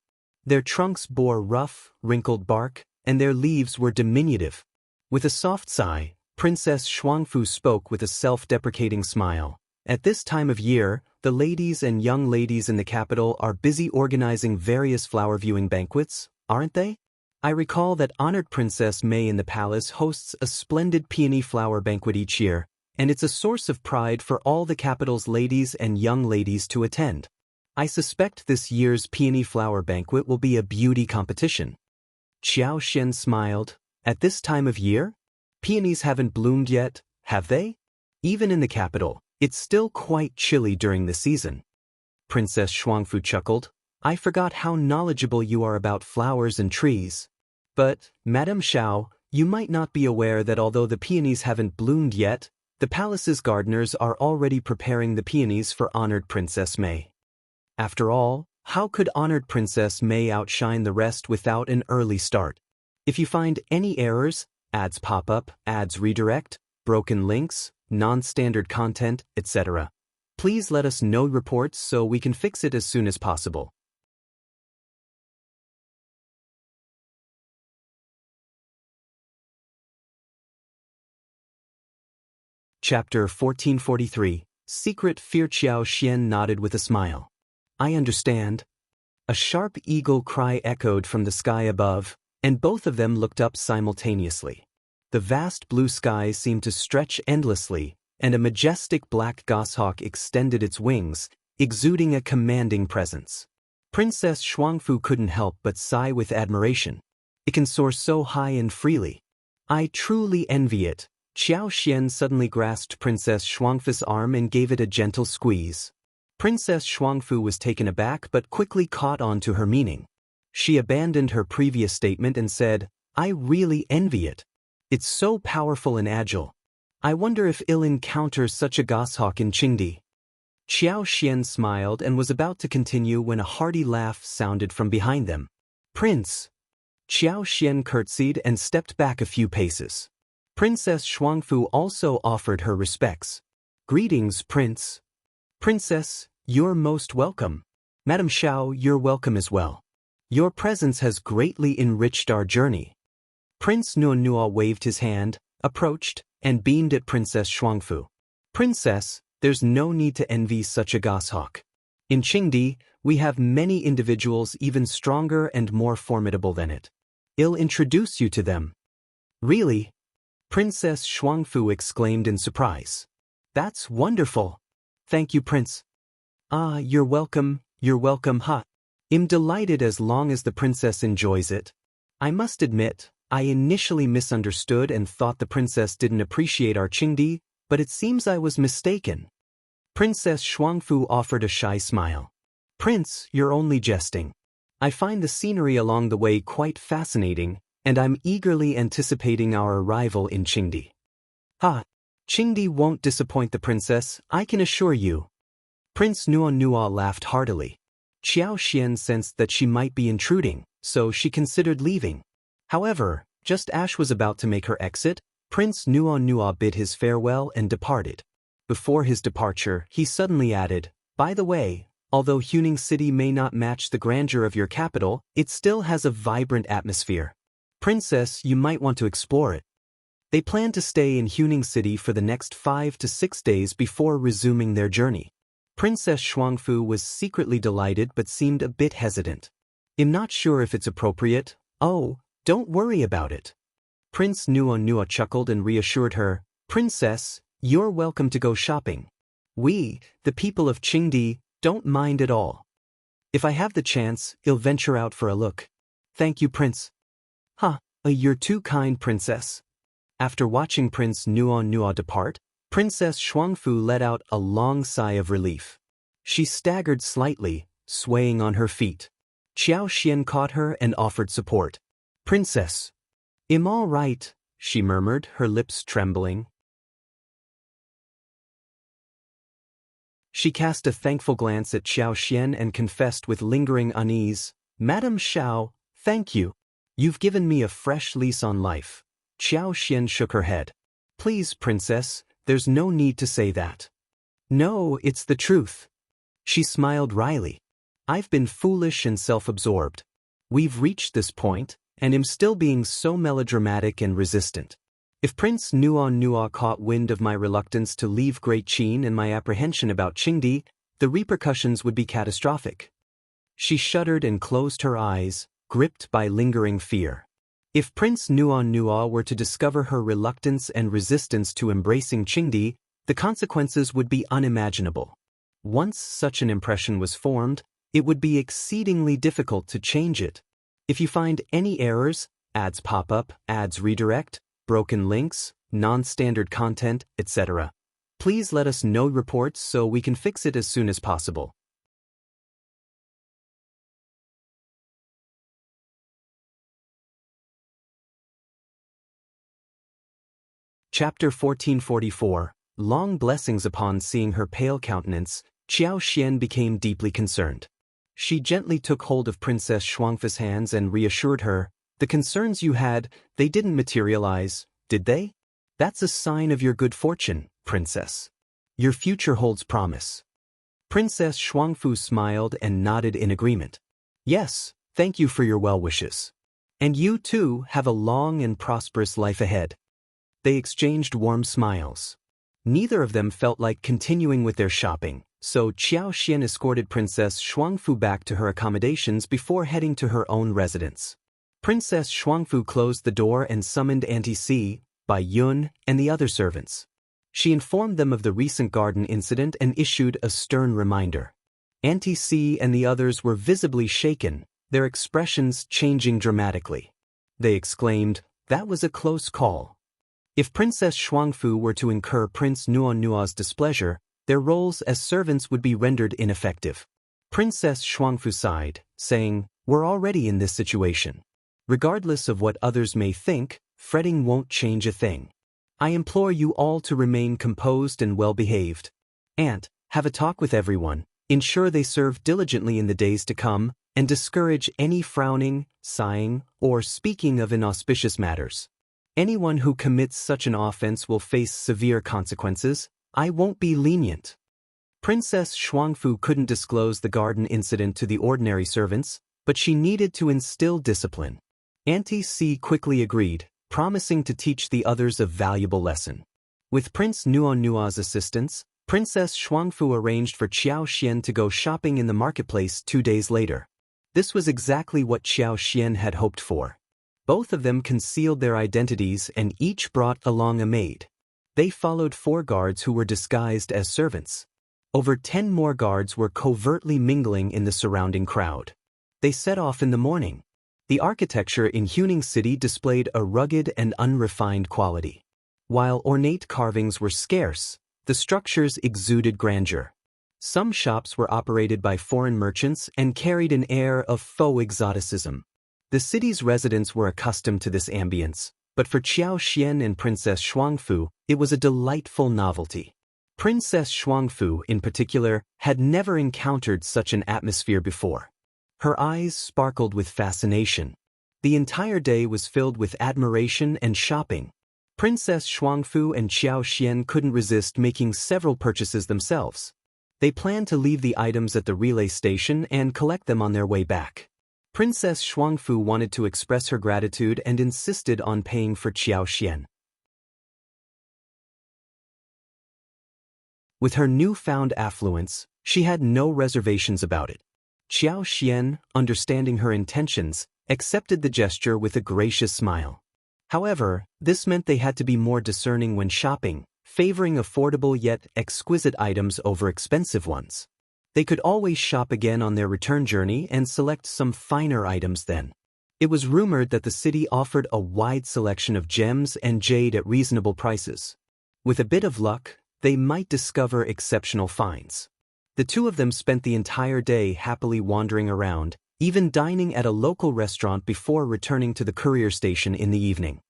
Their trunks bore rough, wrinkled bark, and their leaves were diminutive. With a soft sigh, Princess Shuangfu spoke with a self-deprecating smile. At this time of year, the ladies and young ladies in the capital are busy organizing various flower-viewing banquets, aren't they? I recall that honored Princess May in the palace hosts a splendid peony flower banquet each year, and it's a source of pride for all the capital's ladies and young ladies to attend. I suspect this year's peony flower banquet will be a beauty competition. Qiao Xian smiled. At this time of year? Peonies haven't bloomed yet, have they? Even in the capital, it's still quite chilly during the season. Princess Shuangfu chuckled. I forgot how knowledgeable you are about flowers and trees. But, Madame Xiao, you might not be aware that although the peonies haven't bloomed yet, the palace's gardeners are already preparing the peonies for honored Princess May. After all, how could honored Princess May outshine the rest without an early start? If you find any errors, ads pop up, ads redirect, broken links, non-standard content, etc., please let us know reports so we can fix it as soon as possible. Chapter 1443, Secret Fear. Qiao Xian nodded with a smile. I understand. A sharp eagle cry echoed from the sky above, and both of them looked up simultaneously. The vast blue sky seemed to stretch endlessly, and a majestic black goshawk extended its wings, exuding a commanding presence. Princess Shuangfu couldn't help but sigh with admiration. It can soar so high and freely. I truly envy it. Qiao Xian suddenly grasped Princess Shuangfu's arm and gave it a gentle squeeze. Princess Shuangfu was taken aback but quickly caught on to her meaning. She abandoned her previous statement and said, I really envy it. It's so powerful and agile. I wonder if I'll encounter such a goshawk in Qingdi. Qiao Xian smiled and was about to continue when a hearty laugh sounded from behind them. Prince! Qiao Xian curtsied and stepped back a few paces. Princess Shuangfu also offered her respects. Greetings, Prince. Princess, you're most welcome. Madame Xiao, you're welcome as well. Your presence has greatly enriched our journey. Prince Nuanua waved his hand, approached, and beamed at Princess Shuangfu. Princess, there's no need to envy such a goshawk. In Qingdi, we have many individuals even stronger and more formidable than it. I'll introduce you to them. Really? Princess Shuangfu exclaimed in surprise. That's wonderful. Thank you, Prince. Ah, you're welcome, ha. I'm delighted as long as the princess enjoys it. I must admit, I initially misunderstood and thought the princess didn't appreciate our Qingdi, but it seems I was mistaken. Princess Shuangfu offered a shy smile. Prince, you're only jesting. I find the scenery along the way quite fascinating, and I'm eagerly anticipating our arrival in Qingdi. Ha! Qingdi won't disappoint the princess, I can assure you. Prince Nuanua laughed heartily. Qiao Xian sensed that she might be intruding, so she considered leaving. However, just as she was about to make her exit, Prince Nuanua bid his farewell and departed. Before his departure, he suddenly added, By the way, although Huning City may not match the grandeur of your capital, it still has a vibrant atmosphere. Princess, you might want to explore it. They planned to stay in Huning City for the next 5 to 6 days before resuming their journey. Princess Shuangfu was secretly delighted but seemed a bit hesitant. I'm not sure if it's appropriate. Oh, don't worry about it. Prince Nuanua chuckled and reassured her, Princess, you're welcome to go shopping. We, the people of Qingdi, don't mind at all. If I have the chance, I'll venture out for a look. Thank you, Prince. You're too kind, Princess. After watching Prince Nuanua depart, Princess Shuangfu let out a long sigh of relief. She staggered slightly, swaying on her feet. Qiao Xian caught her and offered support. Princess. I'm all right, she murmured, her lips trembling. She cast a thankful glance at Xiao Xian and confessed with lingering unease, "Madam Xiao, thank you. You've given me a fresh lease on life." Xiao Xian shook her head. "Please, princess, there's no need to say that." "No, it's the truth." She smiled wryly. "I've been foolish and self-absorbed. We've reached this point, and am still being so melodramatic and resistant. If Prince Nua caught wind of my reluctance to leave Great Qin and my apprehension about Qingdi, the repercussions would be catastrophic." She shuddered and closed her eyes, gripped by lingering fear. If Prince Nua were to discover her reluctance and resistance to embracing Qingdi, the consequences would be unimaginable. Once such an impression was formed, it would be exceedingly difficult to change it. If you find any errors, ads pop up, ads redirect, broken links, non-standard content, etc., please let us know reports so we can fix it as soon as possible. Chapter 1444. Long blessings. Upon seeing her pale countenance, Qiao Xian became deeply concerned. She gently took hold of Princess Shuangfu's hands and reassured her, "The concerns you had, they didn't materialize, did they? That's a sign of your good fortune, princess. Your future holds promise." Princess Shuangfu smiled and nodded in agreement. "Yes, thank you for your well wishes. And you too have a long and prosperous life ahead." They exchanged warm smiles. Neither of them felt like continuing with their shopping, so Qiao Xian escorted Princess Shuangfu back to her accommodations before heading to her own residence. Princess Shuangfu closed the door and summoned Auntie Si, Bai Yun, and the other servants. She informed them of the recent garden incident and issued a stern reminder. Auntie Si and the others were visibly shaken, their expressions changing dramatically. They exclaimed, "That was a close call." If Princess Shuangfu were to incur Prince Nua's displeasure, their roles as servants would be rendered ineffective. Princess Shuangfu sighed, saying, "We're already in this situation. Regardless of what others may think, fretting won't change a thing. I implore you all to remain composed and well-behaved. And have a talk with everyone, ensure they serve diligently in the days to come, and discourage any frowning, sighing, or speaking of inauspicious matters. Anyone who commits such an offense will face severe consequences. I won't be lenient." Princess Shuangfu couldn't disclose the garden incident to the ordinary servants, but she needed to instill discipline. Auntie Si quickly agreed, promising to teach the others a valuable lesson. With Prince Nua's assistance, Princess Shuangfu arranged for Qiao Xian to go shopping in the marketplace 2 days later. This was exactly what Qiao Xian had hoped for. Both of them concealed their identities and each brought along a maid. They followed 4 guards who were disguised as servants. Over 10 more guards were covertly mingling in the surrounding crowd. They set off in the morning. The architecture in Huning City displayed a rugged and unrefined quality. While ornate carvings were scarce, the structures exuded grandeur. Some shops were operated by foreign merchants and carried an air of faux exoticism. The city's residents were accustomed to this ambience, but for Qiao Xian and Princess Shuangfu, it was a delightful novelty. Princess Shuangfu, in particular, had never encountered such an atmosphere before. Her eyes sparkled with fascination. The entire day was filled with admiration and shopping. Princess Shuangfu and Qiao Xian couldn't resist making several purchases themselves. They planned to leave the items at the relay station and collect them on their way back. Princess Shuangfu wanted to express her gratitude and insisted on paying for Qiao Xian. With her newfound affluence, she had no reservations about it. Qiao Xian, understanding her intentions, accepted the gesture with a gracious smile. However, this meant they had to be more discerning when shopping, favoring affordable yet exquisite items over expensive ones. They could always shop again on their return journey and select some finer items then. It was rumored that the city offered a wide selection of gems and jade at reasonable prices. With a bit of luck, they might discover exceptional finds. The 2 of them spent the entire day happily wandering around, even dining at a local restaurant before returning to the courier station in the evening.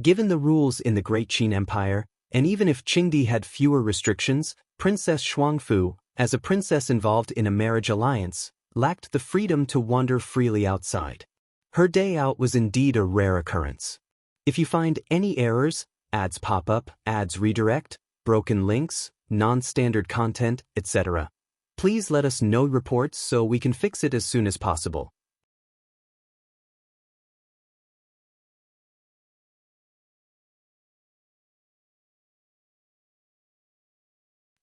Given the rules in the Great Qin Empire, and even if Qingdi had fewer restrictions, Princess Shuangfu, as a princess involved in a marriage alliance, lacked the freedom to wander freely outside. Her day out was indeed a rare occurrence. If you find any errors, ads pop up, ads redirect, broken links, non-standard content, etc., please let us know reports so we can fix it as soon as possible.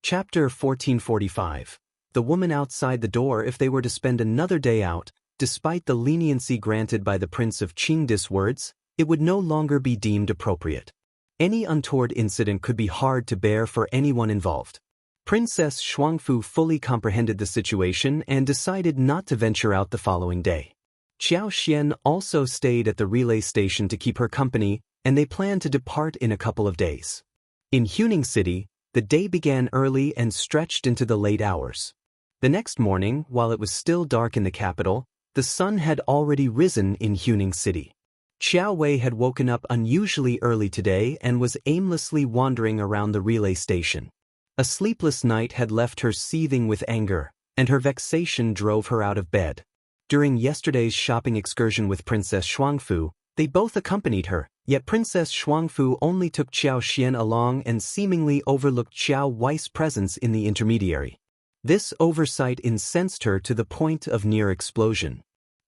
Chapter 1445. The woman outside the door if they were to spend another day out, despite the leniency granted by the Prince of Qingdi's words, it would no longer be deemed appropriate. Any untoward incident could be hard to bear for anyone involved. Princess Shuangfu fully comprehended the situation and decided not to venture out the following day. Qiao Xian also stayed at the relay station to keep her company, and they planned to depart in a couple of days. In Huning City, the day began early and stretched into the late hours. The next morning, while it was still dark in the capital, the sun had already risen in Huning City. Qiao Wei had woken up unusually early today and was aimlessly wandering around the relay station. A sleepless night had left her seething with anger, and her vexation drove her out of bed. During yesterday's shopping excursion with Princess Shuangfu, they both accompanied her, yet Princess Shuangfu only took Qiao Xian along and seemingly overlooked Qiao Wei's presence in the intermediary. This oversight incensed her to the point of near explosion.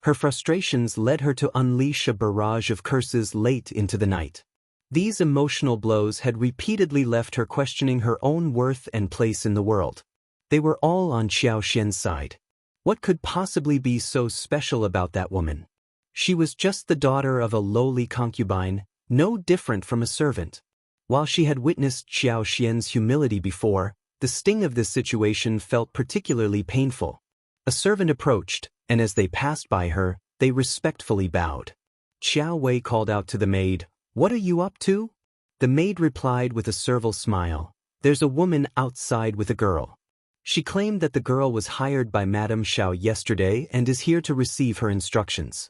Her frustrations led her to unleash a barrage of curses late into the night. These emotional blows had repeatedly left her questioning her own worth and place in the world. They were all on Qiao Xian's side. What could possibly be so special about that woman? She was just the daughter of a lowly concubine, no different from a servant. While she had witnessed Qiao Xian's humility before, the sting of this situation felt particularly painful. A servant approached, and as they passed by her, they respectfully bowed. Qiao Wei called out to the maid, "What are you up to?" The maid replied with a servile smile, "There's a woman outside with a girl. She claimed that the girl was hired by Madame Xiao yesterday and is here to receive her instructions.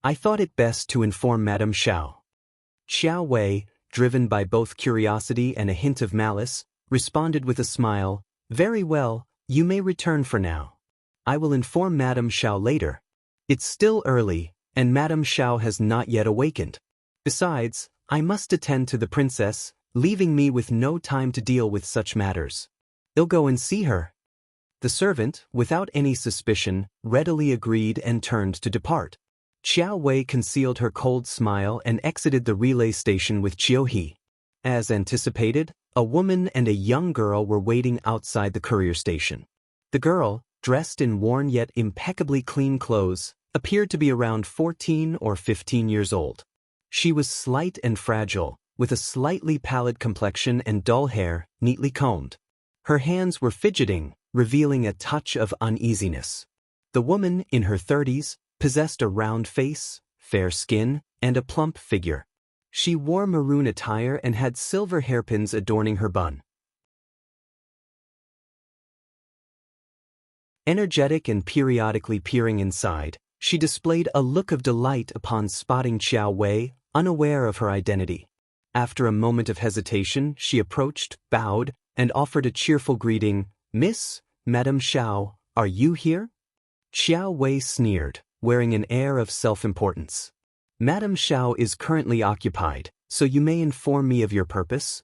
I thought it best to inform Madame Xiao." Qiao Wei, driven by both curiosity and a hint of malice, responded with a smile, "Very well, you may return for now. I will inform Madame Xiao later. It's still early, and Madame Xiao has not yet awakened. Besides, I must attend to the princess, leaving me with no time to deal with such matters. I'll go and see her." The servant, without any suspicion, readily agreed and turned to depart. Qiao Wei concealed her cold smile and exited the relay station with Qiao He. As anticipated, a woman and a young girl were waiting outside the courier station. The girl, dressed in worn yet impeccably clean clothes, appeared to be around 14 or 15 years old. She was slight and fragile, with a slightly pallid complexion and dull hair, neatly combed. Her hands were fidgeting, revealing a touch of uneasiness. The woman, in her 30s, possessed a round face, fair skin, and a plump figure. She wore maroon attire and had silver hairpins adorning her bun. Energetic and periodically peering inside, she displayed a look of delight upon spotting Qiao Wei, unaware of her identity. After a moment of hesitation, she approached, bowed, and offered a cheerful greeting, "Miss, Madame Xiao, are you here?" Qiao Wei sneered, wearing an air of self-importance. "Madame Xiao is currently occupied, so you may inform me of your purpose?"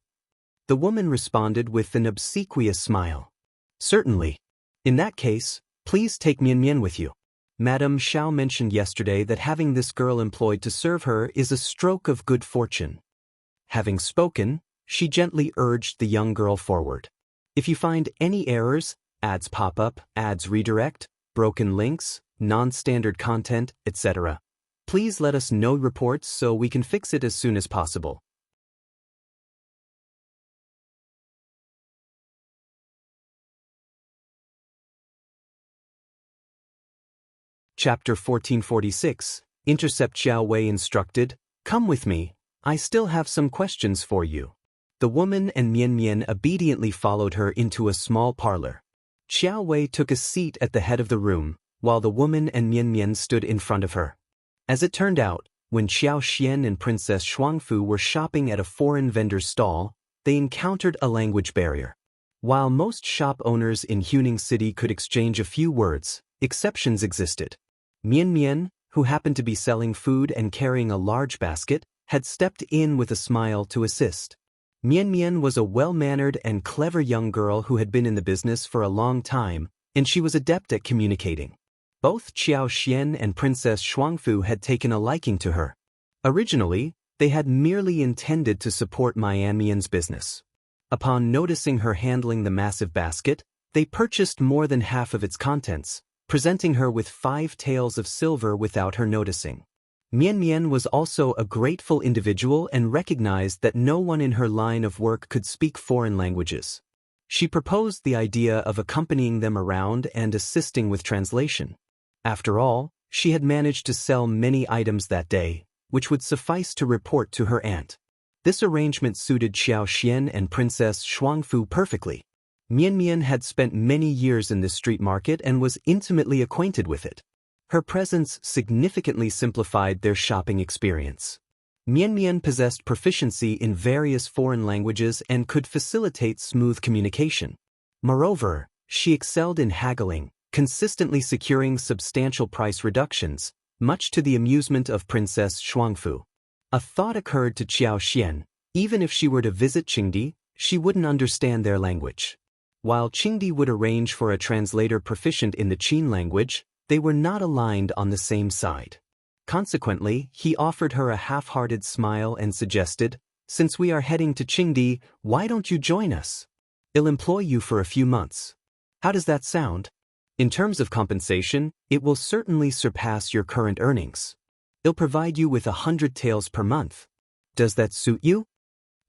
The woman responded with an obsequious smile. "Certainly. In that case, please take Mian Mian with you. Madame Xiao mentioned yesterday that having this girl employed to serve her is a stroke of good fortune." Having spoken, she gently urged the young girl forward. "If you find any errors, ads pop up, ads redirect, broken links, non-standard content, etc., please let us know reports so we can fix it as soon as possible." Chapter 1446. Intercept. Xiao Wei instructed, "Come with me, I still have some questions for you." The woman and Mian Mian obediently followed her into a small parlor. Xiao Wei took a seat at the head of the room, while the woman and Mian Mian stood in front of her. As it turned out, when Qiao Xian and Princess Shuangfu were shopping at a foreign vendor's stall, they encountered a language barrier. While most shop owners in Huning City could exchange a few words, exceptions existed. Mian Mian, who happened to be selling food and carrying a large basket, had stepped in with a smile to assist. Mian Mian was a well-mannered and clever young girl who had been in the business for a long time, and she was adept at communicating. Both Qiao Xian and Princess Shuangfu had taken a liking to her. Originally, they had merely intended to support Mian Mian's business. Upon noticing her handling the massive basket, they purchased more than half of its contents, presenting her with 5 taels of silver without her noticing. Mian Mian was also a grateful individual and recognized that no one in her line of work could speak foreign languages. She proposed the idea of accompanying them around and assisting with translation. After all, she had managed to sell many items that day, which would suffice to report to her aunt. This arrangement suited Qiao Xian and Princess Shuangfu perfectly. Mian Mian had spent many years in this street market and was intimately acquainted with it. Her presence significantly simplified their shopping experience. Mian Mian possessed proficiency in various foreign languages and could facilitate smooth communication. Moreover, she excelled in haggling, consistently securing substantial price reductions, much to the amusement of Princess Shuangfu. A thought occurred to Qiao Xian: even if she were to visit Qingdi, she wouldn't understand their language. While Qingdi would arrange for a translator proficient in the Qin language, they were not aligned on the same side. Consequently, he offered her a half-hearted smile and suggested, "Since we are heading to Qingdi, why don't you join us? I'll employ you for a few months. How does that sound? In terms of compensation, it will certainly surpass your current earnings. I'll provide you with 100 taels per month. Does that suit you?"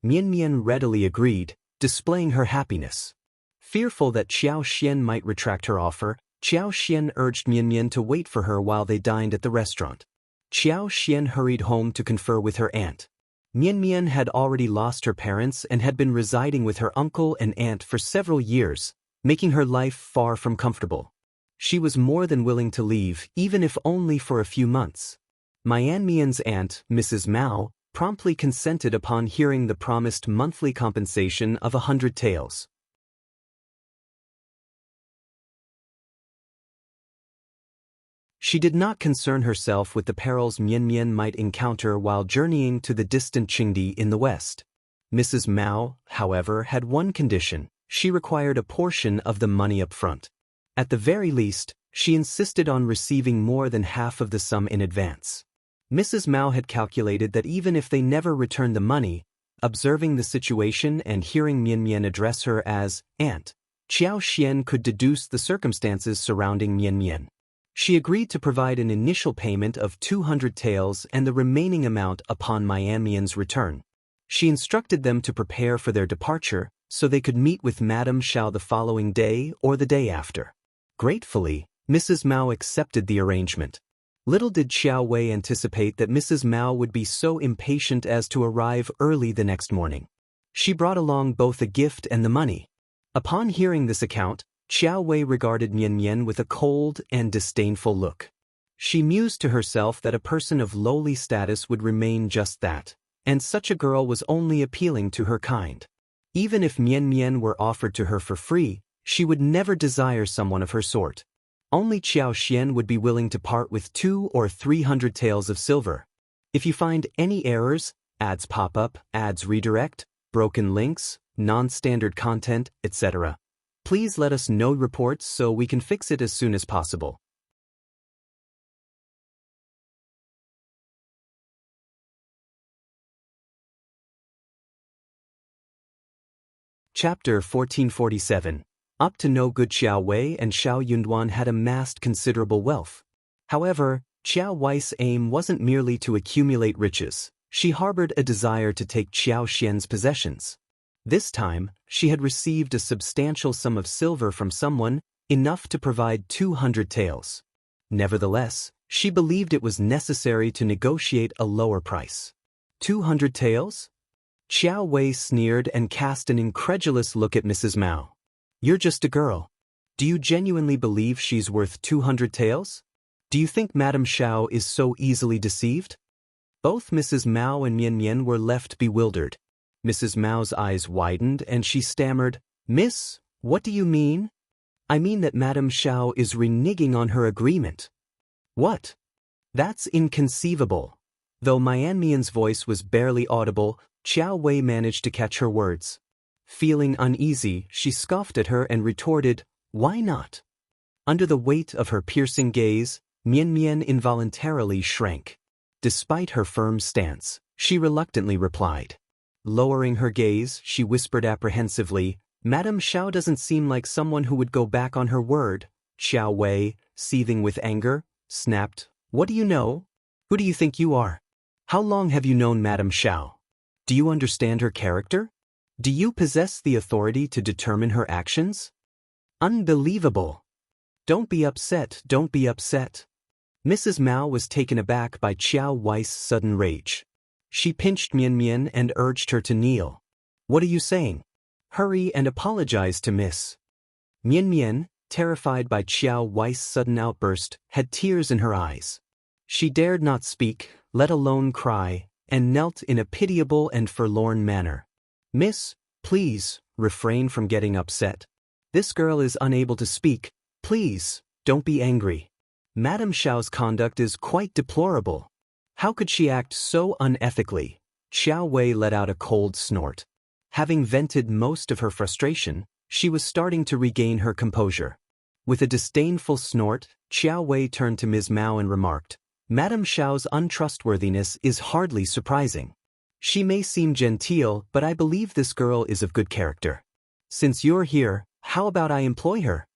Mian Mian readily agreed, displaying her happiness. Fearful that Qiao Xian might retract her offer, Qiao Xian urged Mian Mian to wait for her while they dined at the restaurant. Qiao Xian hurried home to confer with her aunt. Mian Mian had already lost her parents and had been residing with her uncle and aunt for several years, making her life far from comfortable. She was more than willing to leave, even if only for a few months. Mian Mian's aunt, Mrs. Mao, promptly consented upon hearing the promised monthly compensation of 100 taels. She did not concern herself with the perils Mian Mian might encounter while journeying to the distant Qingdi in the west. Mrs. Mao, however, had one condition: she required a portion of the money up front. At the very least, she insisted on receiving more than half of the sum in advance. Mrs. Mao had calculated that even if they never returned the money, observing the situation and hearing Mian Mian address her as aunt, Qiao Xian could deduce the circumstances surrounding Mian Mian. She agreed to provide an initial payment of 200 taels and the remaining amount upon Mian Mian's return. She instructed them to prepare for their departure so they could meet with Madame Xiao the following day or the day after. Gratefully, Mrs. Mao accepted the arrangement. Little did Xiao Wei anticipate that Mrs. Mao would be so impatient as to arrive early the next morning. She brought along both the gift and the money. Upon hearing this account, Xiao Wei regarded Mian Mian with a cold and disdainful look. She mused to herself that a person of lowly status would remain just that, and such a girl was only appealing to her kind. Even if Mian Mian were offered to her for free, she would never desire someone of her sort. Only Qiao Xian would be willing to part with 200 or 300 taels of silver. If you find any errors, ads pop up, ads redirect, broken links, non-standard content, etc., please let us know reports so we can fix it as soon as possible. Chapter 1447. Up to no good, Xiao Wei and Xiao Yunduan had amassed considerable wealth. However, Qiao Wei's aim wasn't merely to accumulate riches. She harbored a desire to take Qiao Xian's possessions. This time, she had received a substantial sum of silver from someone, enough to provide 200 taels. Nevertheless, she believed it was necessary to negotiate a lower price. 200 taels? Qiao Wei sneered and cast an incredulous look at Mrs. Mao. "You're just a girl. Do you genuinely believe she's worth 200 taels? Do you think Madame Xiao is so easily deceived?" Both Mrs. Mao and Mian Mian were left bewildered. Mrs. Mao's eyes widened and she stammered, Miss, what do you mean? I mean that Madame Xiao is reneging on her agreement. What? That's inconceivable. Though Mianmian's voice was barely audible, Qiao Wei managed to catch her words. Feeling uneasy, she scoffed at her and retorted, "Why not?" Under the weight of her piercing gaze, Mianmian involuntarily shrank. Despite her firm stance, she reluctantly replied. Lowering her gaze, she whispered apprehensively, "Madame Xiao doesn't seem like someone who would go back on her word." Qiao Wei, seething with anger, snapped, "What do you know? Who do you think you are? How long have you known Madame Xiao? Do you understand her character? Do you possess the authority to determine her actions? Unbelievable. Don't be upset, don't be upset." Mrs. Mao was taken aback by Qiao Wei's sudden rage. She pinched Mianmian and urged her to kneel. "What are you saying? Hurry and apologize to Miss." Mianmian, terrified by Qiao Wei's sudden outburst, had tears in her eyes. She dared not speak, let alone cry, and knelt in a pitiable and forlorn manner. "Miss, please, refrain from getting upset. This girl is unable to speak. Please, don't be angry. Madame Xiao's conduct is quite deplorable. How could she act so unethically?" Qiao Wei let out a cold snort. Having vented most of her frustration, she was starting to regain her composure. With a disdainful snort, Qiao Wei turned to Ms. Mao and remarked, "Madame Xiao's untrustworthiness is hardly surprising. She may seem genteel, but I believe this girl is of good character. Since you're here, how about I employ her?"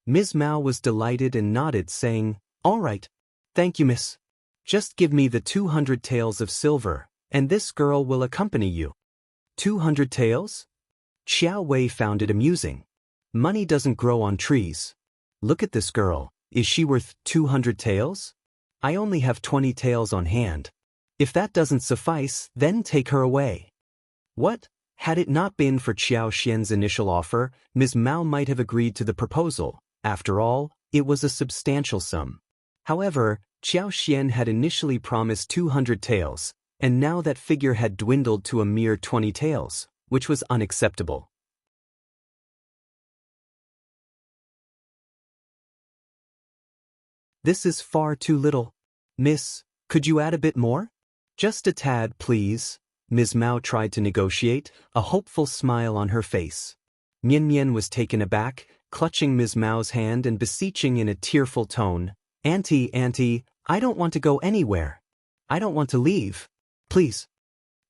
Ms. Mao was delighted and nodded, saying, "All right. Thank you, miss. Just give me the 200 taels of silver, and this girl will accompany you." 200 taels? Qiao Wei found it amusing. Money doesn't grow on trees. Look at this girl. Is she worth 200 taels? I only have 20 taels on hand. If that doesn't suffice, then take her away. What? Had it not been for Qiao Xian's initial offer, Ms. Mao might have agreed to the proposal. After all, it was a substantial sum. However, Qiao Xian had initially promised 200 taels, and now that figure had dwindled to a mere 20 taels, which was unacceptable. "This is far too little. Miss, could you add a bit more?" "Just a tad, please." Ms. Mao tried to negotiate, a hopeful smile on her face. Mianmian was taken aback, clutching Ms. Mao's hand and beseeching in a tearful tone, Auntie, I don't want to go anywhere. I don't want to leave. Please."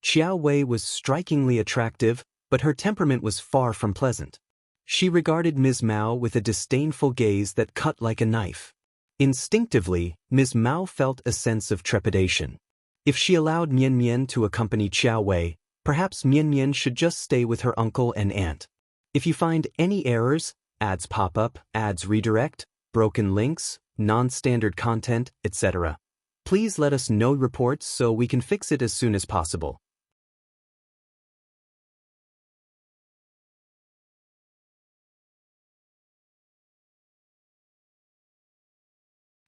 Qiao Wei was strikingly attractive, but her temperament was far from pleasant. She regarded Ms. Mao with a disdainful gaze that cut like a knife. Instinctively, Ms. Mao felt a sense of trepidation. If she allowed Mianmian to accompany Qiao Wei, perhaps Mianmian should just stay with her uncle and aunt. If you find any errors, ads pop up, ads redirect, broken links, non-standard content, etc., please let us know reports so we can fix it as soon as possible.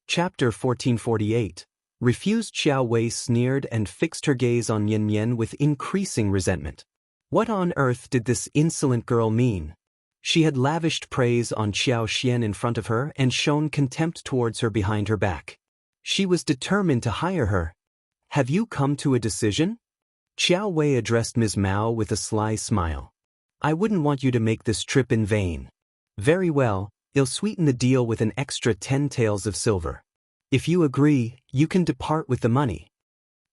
Chapter 1448. Refused. Qiao Wei sneered and fixed her gaze on Mianmian with increasing resentment. What on earth did this insolent girl mean? She had lavished praise on Qiao Xian in front of her and shown contempt towards her behind her back. She was determined to hire her. "Have you come to a decision?" Qiao Wei addressed Ms. Mao with a sly smile. "I wouldn't want you to make this trip in vain." "Very well, I'll sweeten the deal with an extra 10 taels of silver. If you agree, you can depart with the money."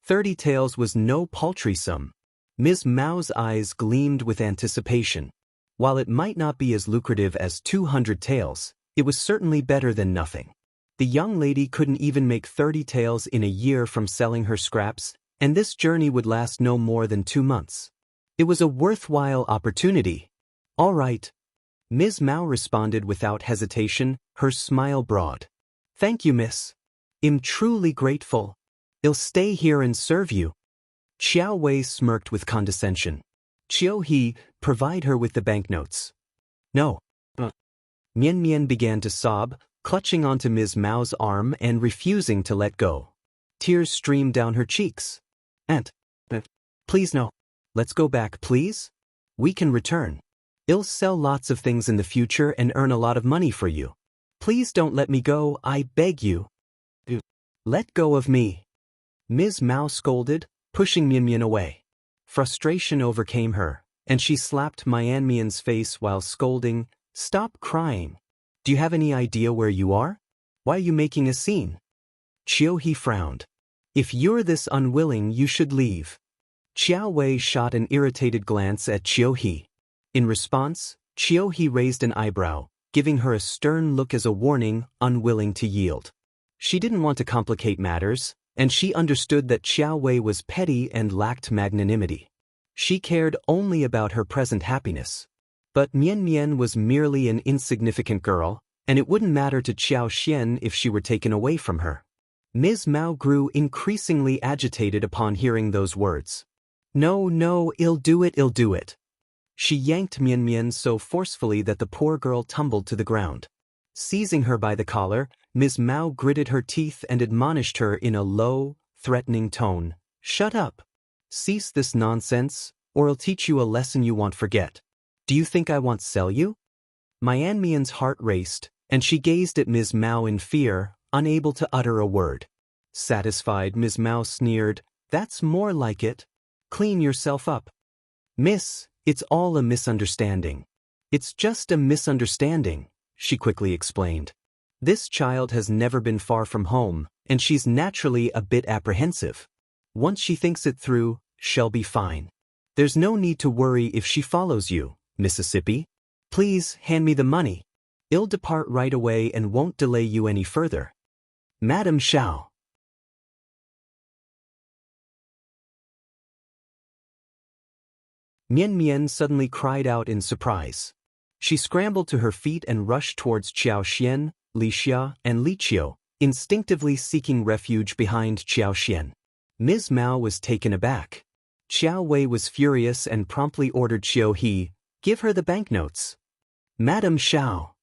30 taels was no paltry sum. Ms. Mao's eyes gleamed with anticipation. While it might not be as lucrative as 200 taels, it was certainly better than nothing. The young lady couldn't even make 30 taels in a year from selling her scraps, and this journey would last no more than 2 months. It was a worthwhile opportunity. "All right." Ms. Mao responded without hesitation, her smile broad. "Thank you, miss. I'm truly grateful. I'll stay here and serve you." Qiao Wei smirked with condescension. "Qiao He, provide her with the banknotes." "No." Mianmian began to sob, clutching onto Ms. Mao's arm and refusing to let go. Tears streamed down her cheeks. "Aunt, please no. Let's go back, please. We can return. I'll sell lots of things in the future and earn a lot of money for you. Please don't let me go, I beg you. Let go of me. Ms. Mao scolded, pushing Mian Mian away. Frustration overcame her, and she slapped Mian Mian's face while scolding, "Stop crying. Do you have any idea where you are? Why are you making a scene?" Qiao He frowned. "If you're this unwilling, you should leave." Qiao Wei shot an irritated glance at Qiao He. In response, Qiao He raised an eyebrow, giving her a stern look as a warning, unwilling to yield. She didn't want to complicate matters, and she understood that Qiao Wei was petty and lacked magnanimity. She cared only about her present happiness. But Mian Mian was merely an insignificant girl, and it wouldn't matter to Qiao Xian if she were taken away from her. Ms. Mao grew increasingly agitated upon hearing those words. No, I'll do it. She yanked Mian Mian so forcefully that the poor girl tumbled to the ground. Seizing her by the collar, Ms. Mao gritted her teeth and admonished her in a low, threatening tone. "Shut up. Cease this nonsense, or I'll teach you a lesson you won't forget. Do you think I won't sell you?" Mian Mian's heart raced, and she gazed at Ms. Mao in fear, unable to utter a word. Satisfied, Ms. Mao sneered, "That's more like it. Clean yourself up." "Miss, it's all a misunderstanding." "It's just a misunderstanding," she quickly explained. "This child has never been far from home, and she's naturally a bit apprehensive. Once she thinks it through, she'll be fine. There's no need to worry if she follows you, Mississippi. Please hand me the money. I'll depart right away and won't delay you any further. Madam Shao." Mian Mian suddenly cried out in surprise. She scrambled to her feet and rushed towards Qiao Xian, Li Xia, and Li Qiao, instinctively seeking refuge behind Qiao Xian. Ms. Mao was taken aback. Qiao Wei was furious and promptly ordered Qiao He, "Give her the banknotes." "Madam Shao."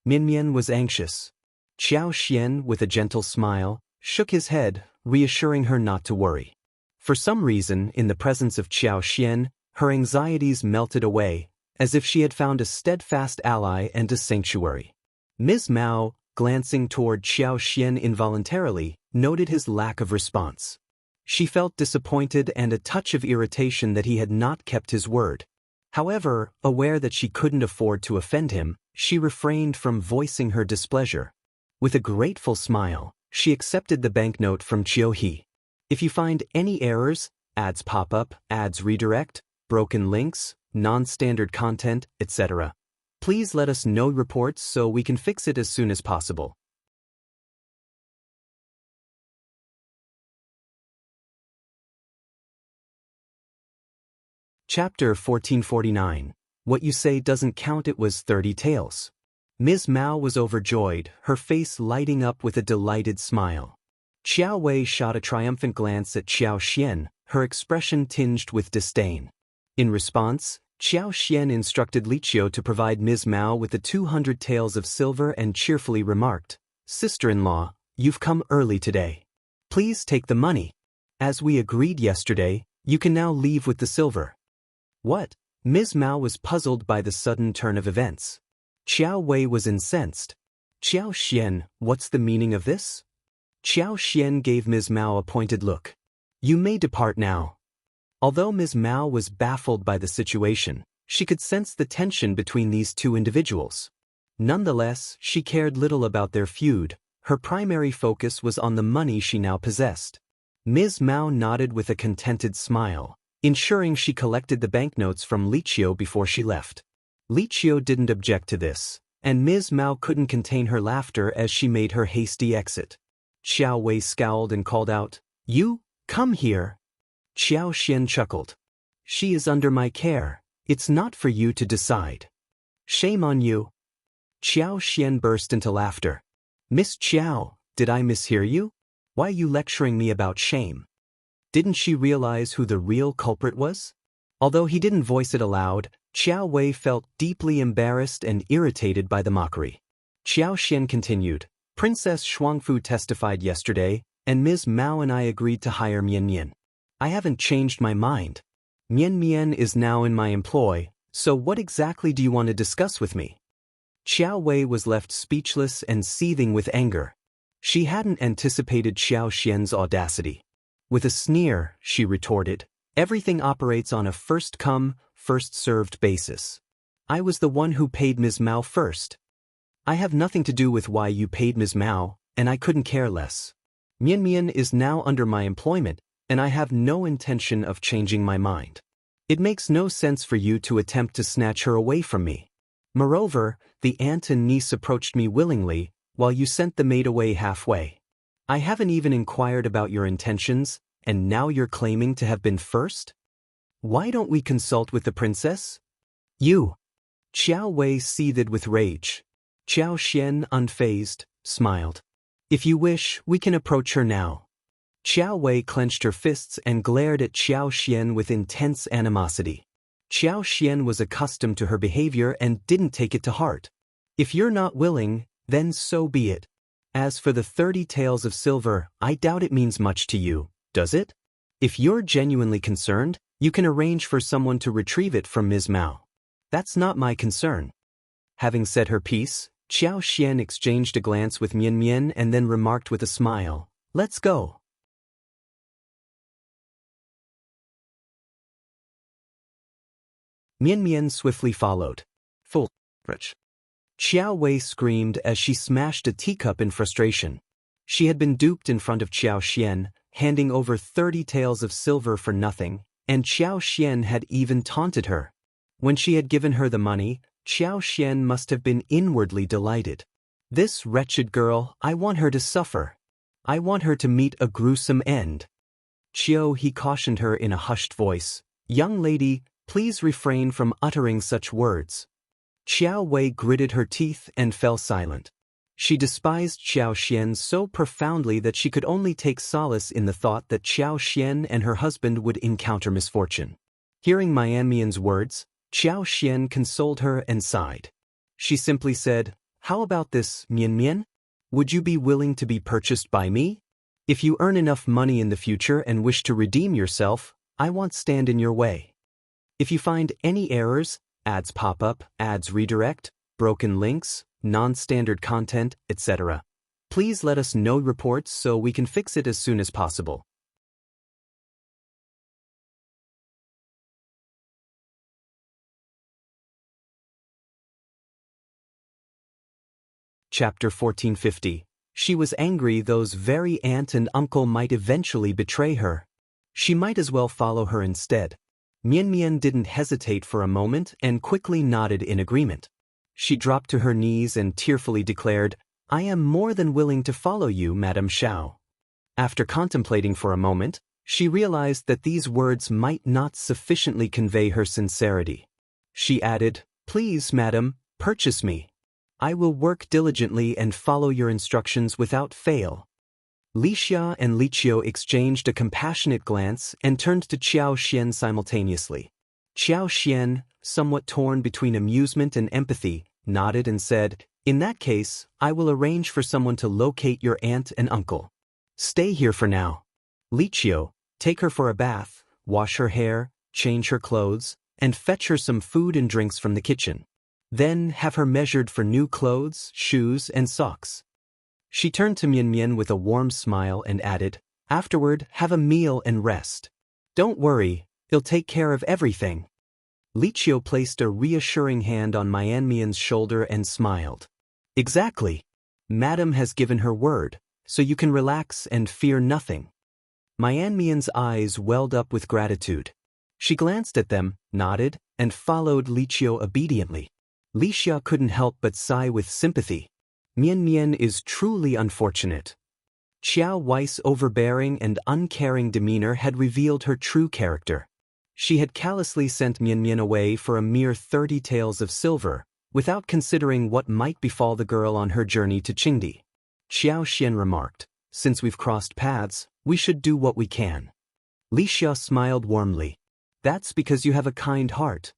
Mian Mian was anxious. Qiao Xian, with a gentle smile, shook his head, reassuring her not to worry. For some reason, in the presence of Qiao Xian, her anxieties melted away, as if she had found a steadfast ally and a sanctuary. Ms. Mao, glancing toward Qiao Xian involuntarily, noted his lack of response. She felt disappointed and a touch of irritation that he had not kept his word. However, aware that she couldn't afford to offend him, she refrained from voicing her displeasure. With a grateful smile, she accepted the banknote from Qiao He. "If you find any errors, ads pop up, ads redirect, broken links, non-standard content, etc., please let us know reports so we can fix it as soon as possible." Chapter 1449. What You Say Doesn't Count. It was 30 taels. Ms. Mao was overjoyed, her face lighting up with a delighted smile. Qiao Wei shot a triumphant glance at Qiao Xian, her expression tinged with disdain. In response, Qiao Xian instructed Li Qiao to provide Ms. Mao with the 200 taels of silver and cheerfully remarked, "Sister-in-law, you've come early today. Please take the money. As we agreed yesterday, you can now leave with the silver." "What?" Ms. Mao was puzzled by the sudden turn of events. Qiao Wei was incensed. "Qiao Xian, what's the meaning of this?" Qiao Xian gave Ms. Mao a pointed look. "You may depart now." Although Ms. Mao was baffled by the situation, she could sense the tension between these two individuals. Nonetheless, she cared little about their feud. Her primary focus was on the money she now possessed. Ms. Mao nodded with a contented smile, ensuring she collected the banknotes from Li Qiao before she left. Li Qiao didn't object to this, and Ms. Mao couldn't contain her laughter as she made her hasty exit. Qiao Wei scowled and called out, "You, come here." Qiao Xian chuckled. "She is under my care. It's not for you to decide." "Shame on you." Qiao Xian burst into laughter. "Miss Qiao, did I mishear you? Why are you lecturing me about shame?" Didn't she realize who the real culprit was? Although he didn't voice it aloud, Qiao Wei felt deeply embarrassed and irritated by the mockery. Qiao Xian continued, "Princess Shuangfu testified yesterday, and Ms. Mao and I agreed to hire Mian Mian. I haven't changed my mind. Mian Mian is now in my employ, So what exactly do you want to discuss with me? Qiao Wei was left speechless and seething with anger. She hadn't anticipated Xiao Xian's audacity. With a sneer, she retorted, "Everything operates on a first-come, first-served basis. I was the one who paid Ms. Mao first. I have nothing to do with why you paid Ms. Mao, and I couldn't care less. Mian Mian is now under my employment, and I have no intention of changing my mind. It makes no sense for you to attempt to snatch her away from me. Moreover, the aunt and niece approached me willingly, while you sent the maid away halfway. I haven't even inquired about your intentions, and now you're claiming to have been first? Why don't we consult with the princess?" "You!" Qiao Wei seethed with rage. Xiao Xian, unfazed, smiled. "If you wish, we can approach her now." Qiao Wei clenched her fists and glared at Xiao Xian with intense animosity. Xiao Xian was accustomed to her behavior and didn't take it to heart. "If you're not willing, then so be it. As for the 30 taels of silver, I doubt it means much to you, does it? If you're genuinely concerned, you can arrange for someone to retrieve it from Ms. Mao. That's not my concern." Having said her piece, Xiao Xian exchanged a glance with Mian Mian and then remarked with a smile, "Let's go." Mian Mian swiftly followed. "Fool! Rich!" Qiao Wei screamed as she smashed a teacup in frustration. She had been duped in front of Xiao Xian, handing over 30 taels of silver for nothing, and Xiao Xian had even taunted her. When she had given her the money, Xiao Xian must have been inwardly delighted. "This wretched girl, I want her to suffer. I want her to meet a gruesome end." "Qiao," he cautioned her in a hushed voice, "young lady, please refrain from uttering such words." Qiao Wei gritted her teeth and fell silent. She despised Xiao Xian so profoundly that she could only take solace in the thought that Xiao Xian and her husband would encounter misfortune. Hearing Mian Mian's words, Xiao Xian consoled her and sighed. She simply said, "How about this, Mian Mian? Would you be willing to be purchased by me? If you earn enough money in the future and wish to redeem yourself, I won't stand in your way. If you find any errors, ads pop up, ads redirect, broken links, non-standard content, etc., please let us know reports so we can fix it as soon as possible." Chapter 1450. She was angry those very aunt and uncle might eventually betray her. She might as well follow her instead. Mian Mian didn't hesitate for a moment and quickly nodded in agreement. She dropped to her knees and tearfully declared, "I am more than willing to follow you, Madame Xiao." After contemplating for a moment, she realized that these words might not sufficiently convey her sincerity. She added, "Please, madam, purchase me. I will work diligently and follow your instructions without fail." Li Xia and Li Qiao exchanged a compassionate glance and turned to Xiao Xian simultaneously. Xiao Xian, somewhat torn between amusement and empathy, nodded and said, "In that case, I will arrange for someone to locate your aunt and uncle. Stay here for now. Li Qiao, take her for a bath, wash her hair, change her clothes, and fetch her some food and drinks from the kitchen. Then have her measured for new clothes, shoes, and socks." She turned to Mian Mian with a warm smile and added, "Afterward, have a meal and rest. Don't worry, he'll take care of everything." Li Qiao placed a reassuring hand on Mian Mian's shoulder and smiled. "Exactly. Madam has given her word, so you can relax and fear nothing." Mian Mian's eyes welled up with gratitude. She glanced at them, nodded, and followed Li Qiao obediently. Li Xia couldn't help but sigh with sympathy. Mian Mian is truly unfortunate. Qiao Wei's overbearing and uncaring demeanor had revealed her true character. She had callously sent Mian Mian away for a mere 30 taels of silver, without considering what might befall the girl on her journey to Qingdi. Xiao Xian remarked, "Since we've crossed paths, we should do what we can." Li Xia smiled warmly. "That's because you have a kind heart."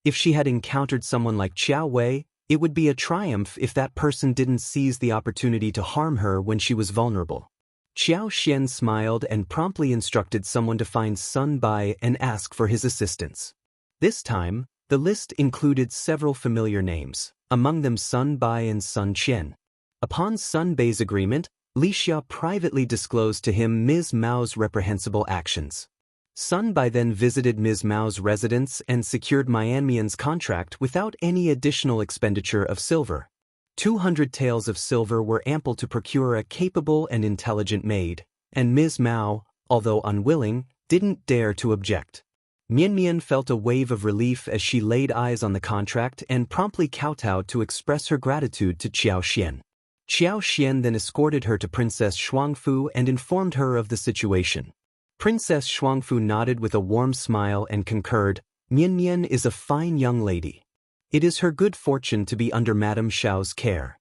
If she had encountered someone like Qiao Wei, it would be a triumph if that person didn't seize the opportunity to harm her when she was vulnerable. Xiao Xian smiled and promptly instructed someone to find Sun Bai and ask for his assistance. This time, The list included several familiar names, among them Sun Bai and Sun Qian. Upon Sun Bai's agreement, Li Xia privately disclosed to him Ms. Mao's reprehensible actions. Sun Bai then visited Ms. Mao's residence and secured Mianmian's contract without any additional expenditure of silver. 200 taels of silver were ample to procure a capable and intelligent maid, and Ms. Mao, although unwilling, didn't dare to object. Mianmian felt a wave of relief as she laid eyes on the contract and promptly kowtowed to express her gratitude to Qiao Xian. Qiao Xian then escorted her to Princess Shuangfu and informed her of the situation. Princess Shuangfu nodded with a warm smile and concurred, "Mianmian is a fine young lady. It is her good fortune to be under Madame Xiao's care."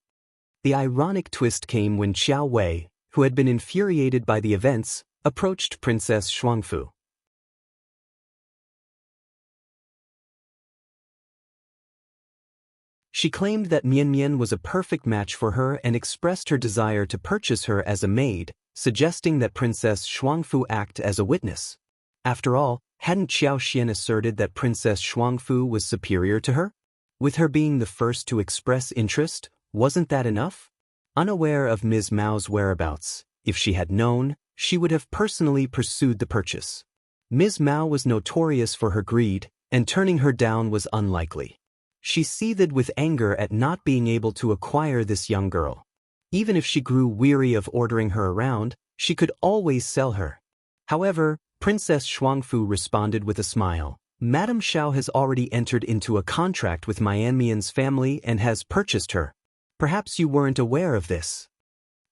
The ironic twist came when Xiao Wei, who had been infuriated by the events, approached Princess Shuangfu. She claimed that Mianmian was a perfect match for her and expressed her desire to purchase her as a maid, suggesting that Princess Shuangfu act as a witness. After all, hadn't Qiao Xian asserted that Princess Shuangfu was superior to her? With her being the first to express interest, wasn't that enough? Unaware of Ms. Mao's whereabouts, if she had known, she would have personally pursued the purchase. Ms. Mao was notorious for her greed, and turning her down was unlikely. She seethed with anger at not being able to acquire this young girl. Even if she grew weary of ordering her around, she could always sell her. However, Princess Shuangfu responded with a smile. "Madame Xiao has already entered into a contract with Mianmian's family and has purchased her. Perhaps you weren't aware of this.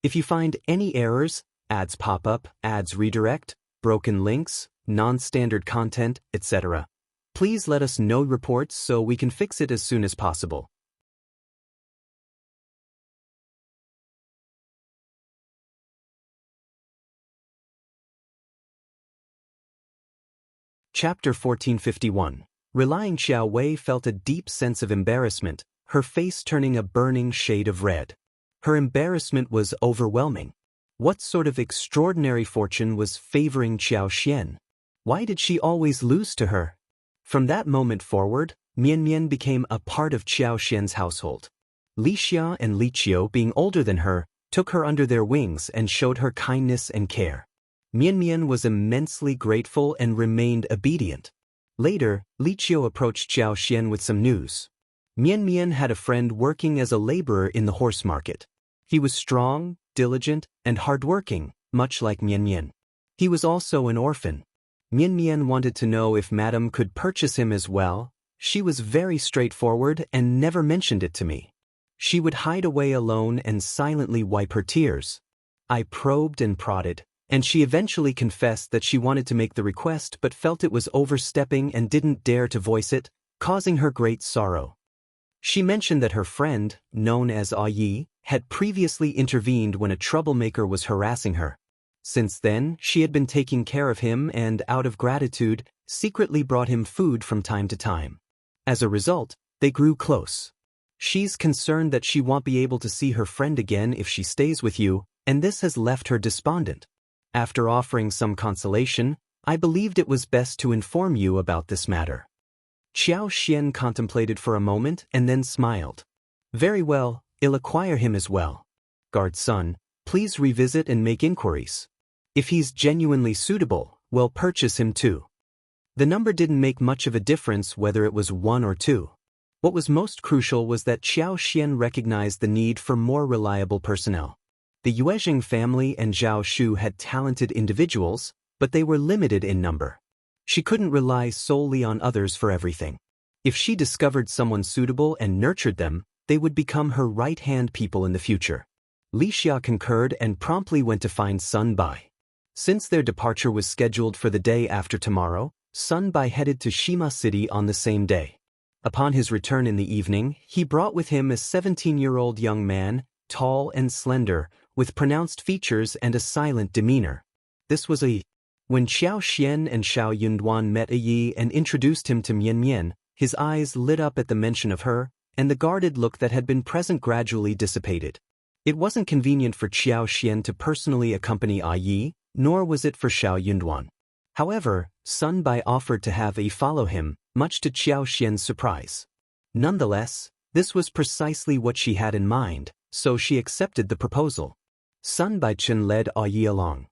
If you find any errors, ads pop up, ads redirect, broken links, non-standard content, etc., please let us know reports so we can fix it as soon as possible." Chapter 1451. Relying Xiao Wei felt a deep sense of embarrassment, her face turning a burning shade of red. Her embarrassment was overwhelming. What sort of extraordinary fortune was favoring Qiao Xian? Why did she always lose to her? From that moment forward, Mianmian became a part of Qiao Xian's household. Li Xia and Li Qiao, being older than her, took her under their wings and showed her kindness and care. Mianmian was immensely grateful and remained obedient. Later, Li Qiao approached Qiao Xian with some news. Mianmian had a friend working as a laborer in the horse market. He was strong, diligent, and hardworking, much like Mianmian. He was also an orphan. Mianmian wanted to know if Madame could purchase him as well. She was very straightforward and never mentioned it to me. She would hide away alone and silently wipe her tears. I probed and prodded, and she eventually confessed that she wanted to make the request but felt it was overstepping and didn't dare to voice it, causing her great sorrow. She mentioned that her friend, known as Yi, had previously intervened when a troublemaker was harassing her. Since then, she had been taking care of him and, out of gratitude, secretly brought him food from time to time. As a result, they grew close. She's concerned that she won't be able to see her friend again if she stays with you, and this has left her despondent. After offering some consolation, I believed it was best to inform you about this matter. Qiao Xian contemplated for a moment and then smiled. "Very well, I'll acquire him as well. Guard son, please revisit and make inquiries. If he's genuinely suitable, we'll purchase him too." The number didn't make much of a difference whether it was 1 or 2. What was most crucial was that Qiao Xian recognized the need for more reliable personnel. The Yuezheng family and Zhao Shu had talented individuals, but they were limited in number. She couldn't rely solely on others for everything. If she discovered someone suitable and nurtured them, they would become her right-hand people in the future. Li Xia concurred and promptly went to find Sun Bai. Since their departure was scheduled for the day after tomorrow, Sun Bai headed to Shima City on the same day. Upon his return in the evening, he brought with him a 17-year-old young man, tall and slender, with pronounced features and a silent demeanor. This was Yi. When Qiao Xian and Xiao Yunduan met Yi and introduced him to Mianmian, his eyes lit up at the mention of her, and the guarded look that had been present gradually dissipated. It wasn't convenient for Qiao Xian to personally accompany Yi, nor was it for Xiao Yunduan. However, Sun Bai offered to have Yi follow him, much to Qiao Xian's surprise. Nonetheless, this was precisely what she had in mind, so she accepted the proposal. Sun Baichen led Yi along.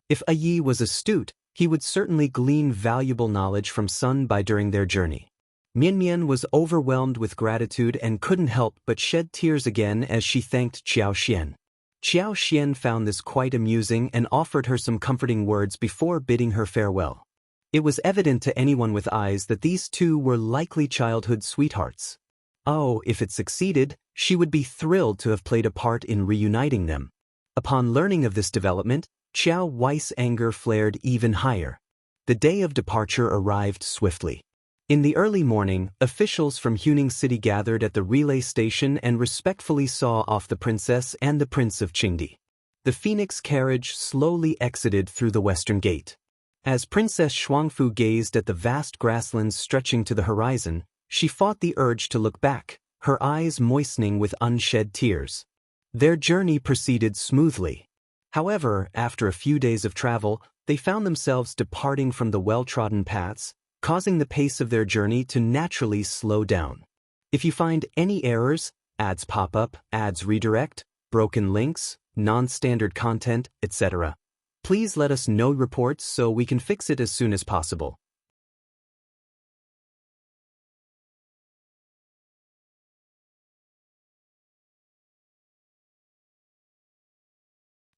If Yi was astute, he would certainly glean valuable knowledge from Sun Bai during their journey. Mian was overwhelmed with gratitude and couldn't help but shed tears again as she thanked Qiao Xian. Qiao Xian found this quite amusing and offered her some comforting words before bidding her farewell. It was evident to anyone with eyes that these two were likely childhood sweethearts. Oh, if it succeeded, she would be thrilled to have played a part in reuniting them. Upon learning of this development, Qiao Wei's anger flared even higher. The day of departure arrived swiftly. In the early morning, officials from Huning City gathered at the relay station and respectfully saw off the princess and the prince of Qingdi. The phoenix carriage slowly exited through the western gate. As Princess Shuangfu gazed at the vast grasslands stretching to the horizon, she fought the urge to look back, her eyes moistening with unshed tears. Their journey proceeded smoothly. However, after a few days of travel, they found themselves departing from the well-trodden paths, causing the pace of their journey to naturally slow down. If you find any errors, ads pop up, ads redirect, broken links, non-standard content, etc., please let us know reports so we can fix it as soon as possible.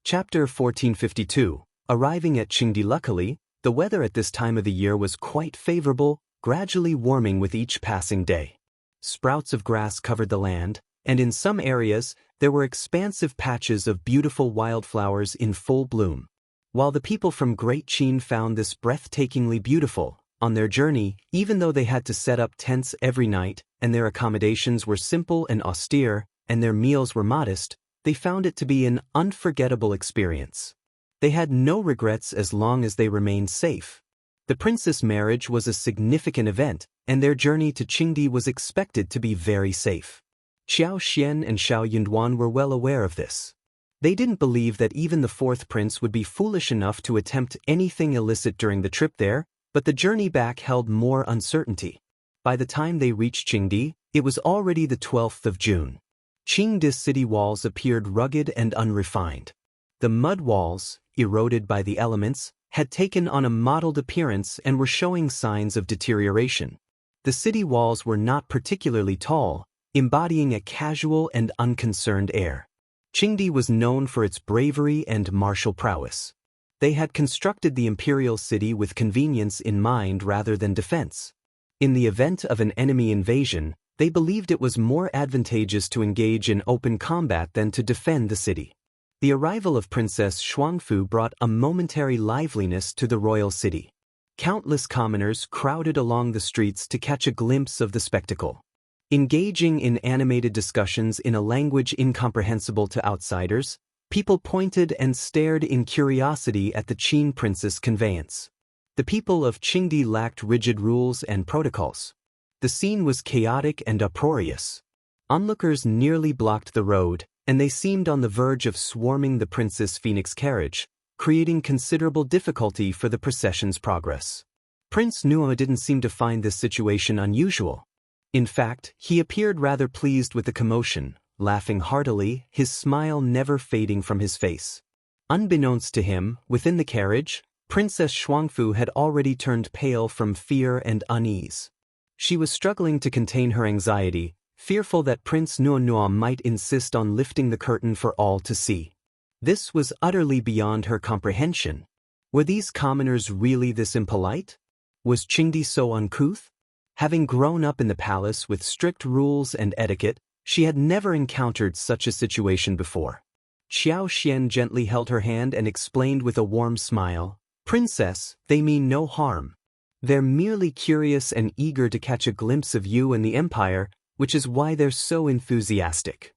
Chapter 1452. Arriving at Qingdi. Luckily, the weather at this time of the year was quite favorable, gradually warming with each passing day. Sprouts of grass covered the land, and in some areas, there were expansive patches of beautiful wildflowers in full bloom. While the people from Great Qin found this breathtakingly beautiful, on their journey, even though they had to set up tents every night, and their accommodations were simple and austere, and their meals were modest, they found it to be an unforgettable experience. They had no regrets as long as they remained safe. The princess' marriage was a significant event, and their journey to Qingdi was expected to be very safe. Qiao Xian and Xiao Yunduan were well aware of this. They didn't believe that even the fourth prince would be foolish enough to attempt anything illicit during the trip there, but the journey back held more uncertainty. By the time they reached Qingdi, it was already the 12th of June. Qingdi's city walls appeared rugged and unrefined. The mud walls, eroded by the elements, had taken on a mottled appearance and were showing signs of deterioration. The city walls were not particularly tall, embodying a casual and unconcerned air. Qingdi was known for its bravery and martial prowess. They had constructed the imperial city with convenience in mind rather than defense. In the event of an enemy invasion, they believed it was more advantageous to engage in open combat than to defend the city. The arrival of Princess Shuangfu brought a momentary liveliness to the royal city. Countless commoners crowded along the streets to catch a glimpse of the spectacle. Engaging in animated discussions in a language incomprehensible to outsiders, people pointed and stared in curiosity at the Qin princess conveyance. The people of Qingdi lacked rigid rules and protocols. The scene was chaotic and uproarious. Onlookers nearly blocked the road, and they seemed on the verge of swarming the Princess Phoenix carriage, creating considerable difficulty for the procession's progress. Prince Nuo didn't seem to find this situation unusual. In fact, he appeared rather pleased with the commotion, laughing heartily, his smile never fading from his face. Unbeknownst to him, within the carriage, Princess Shuangfu had already turned pale from fear and unease. She was struggling to contain her anxiety, fearful that Prince Nuo might insist on lifting the curtain for all to see. This was utterly beyond her comprehension. Were these commoners really this impolite? Was Qingdi so uncouth? Having grown up in the palace with strict rules and etiquette, she had never encountered such a situation before. Qiao Xian gently held her hand and explained with a warm smile, "Princess, they mean no harm. They're merely curious and eager to catch a glimpse of you and the Empire, which is why they're so enthusiastic."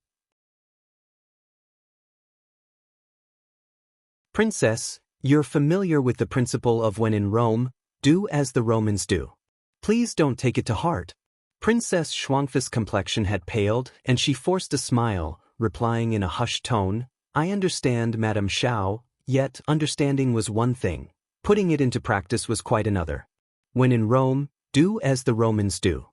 Princess, you're familiar with the principle of when in Rome, do as the Romans do. Please don't take it to heart. Princess Shuangfu's complexion had paled, and she forced a smile, replying in a hushed tone, "I understand, Madame Xiao, Yet, understanding was one thing. Putting it into practice was quite another. When in Rome, do as the Romans do.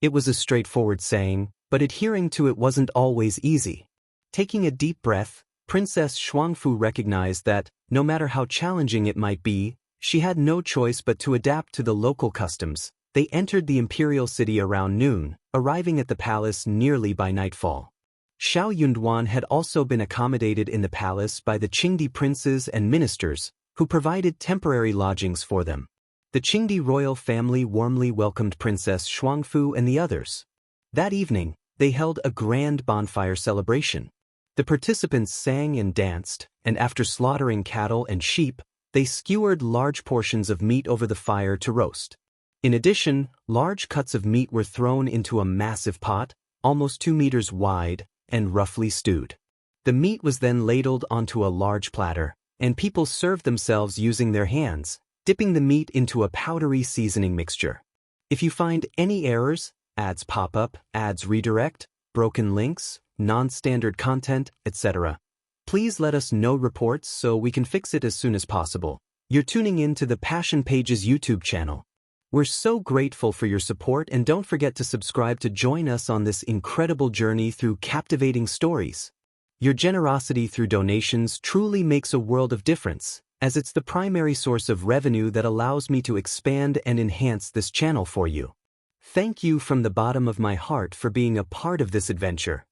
It was a straightforward saying, but adhering to it wasn't always easy. Taking a deep breath, Princess Shuangfu recognized that, no matter how challenging it might be, she had no choice but to adapt to the local customs. They entered the imperial city around noon, arriving at the palace nearly by nightfall. Xiao Yunduan had also been accommodated in the palace by the Qingdi princes and ministers, who provided temporary lodgings for them. The Qingdi royal family warmly welcomed Princess Shuangfu and the others. That evening, they held a grand bonfire celebration. The participants sang and danced, and after slaughtering cattle and sheep, they skewered large portions of meat over the fire to roast. In addition, large cuts of meat were thrown into a massive pot, almost 2 meters wide, and roughly stewed. The meat was then ladled onto a large platter, and people served themselves using their hands, dipping the meat into a powdery seasoning mixture. If you find any errors, ads pop up, ads redirect, broken links, non-standard content, etc., please let us know reports so we can fix it as soon as possible. You're tuning in to the Passion Pages YouTube channel. We're so grateful for your support, and don't forget to subscribe to join us on this incredible journey through captivating stories. Your generosity through donations truly makes a world of difference, as it's the primary source of revenue that allows me to expand and enhance this channel for you. Thank you from the bottom of my heart for being a part of this adventure.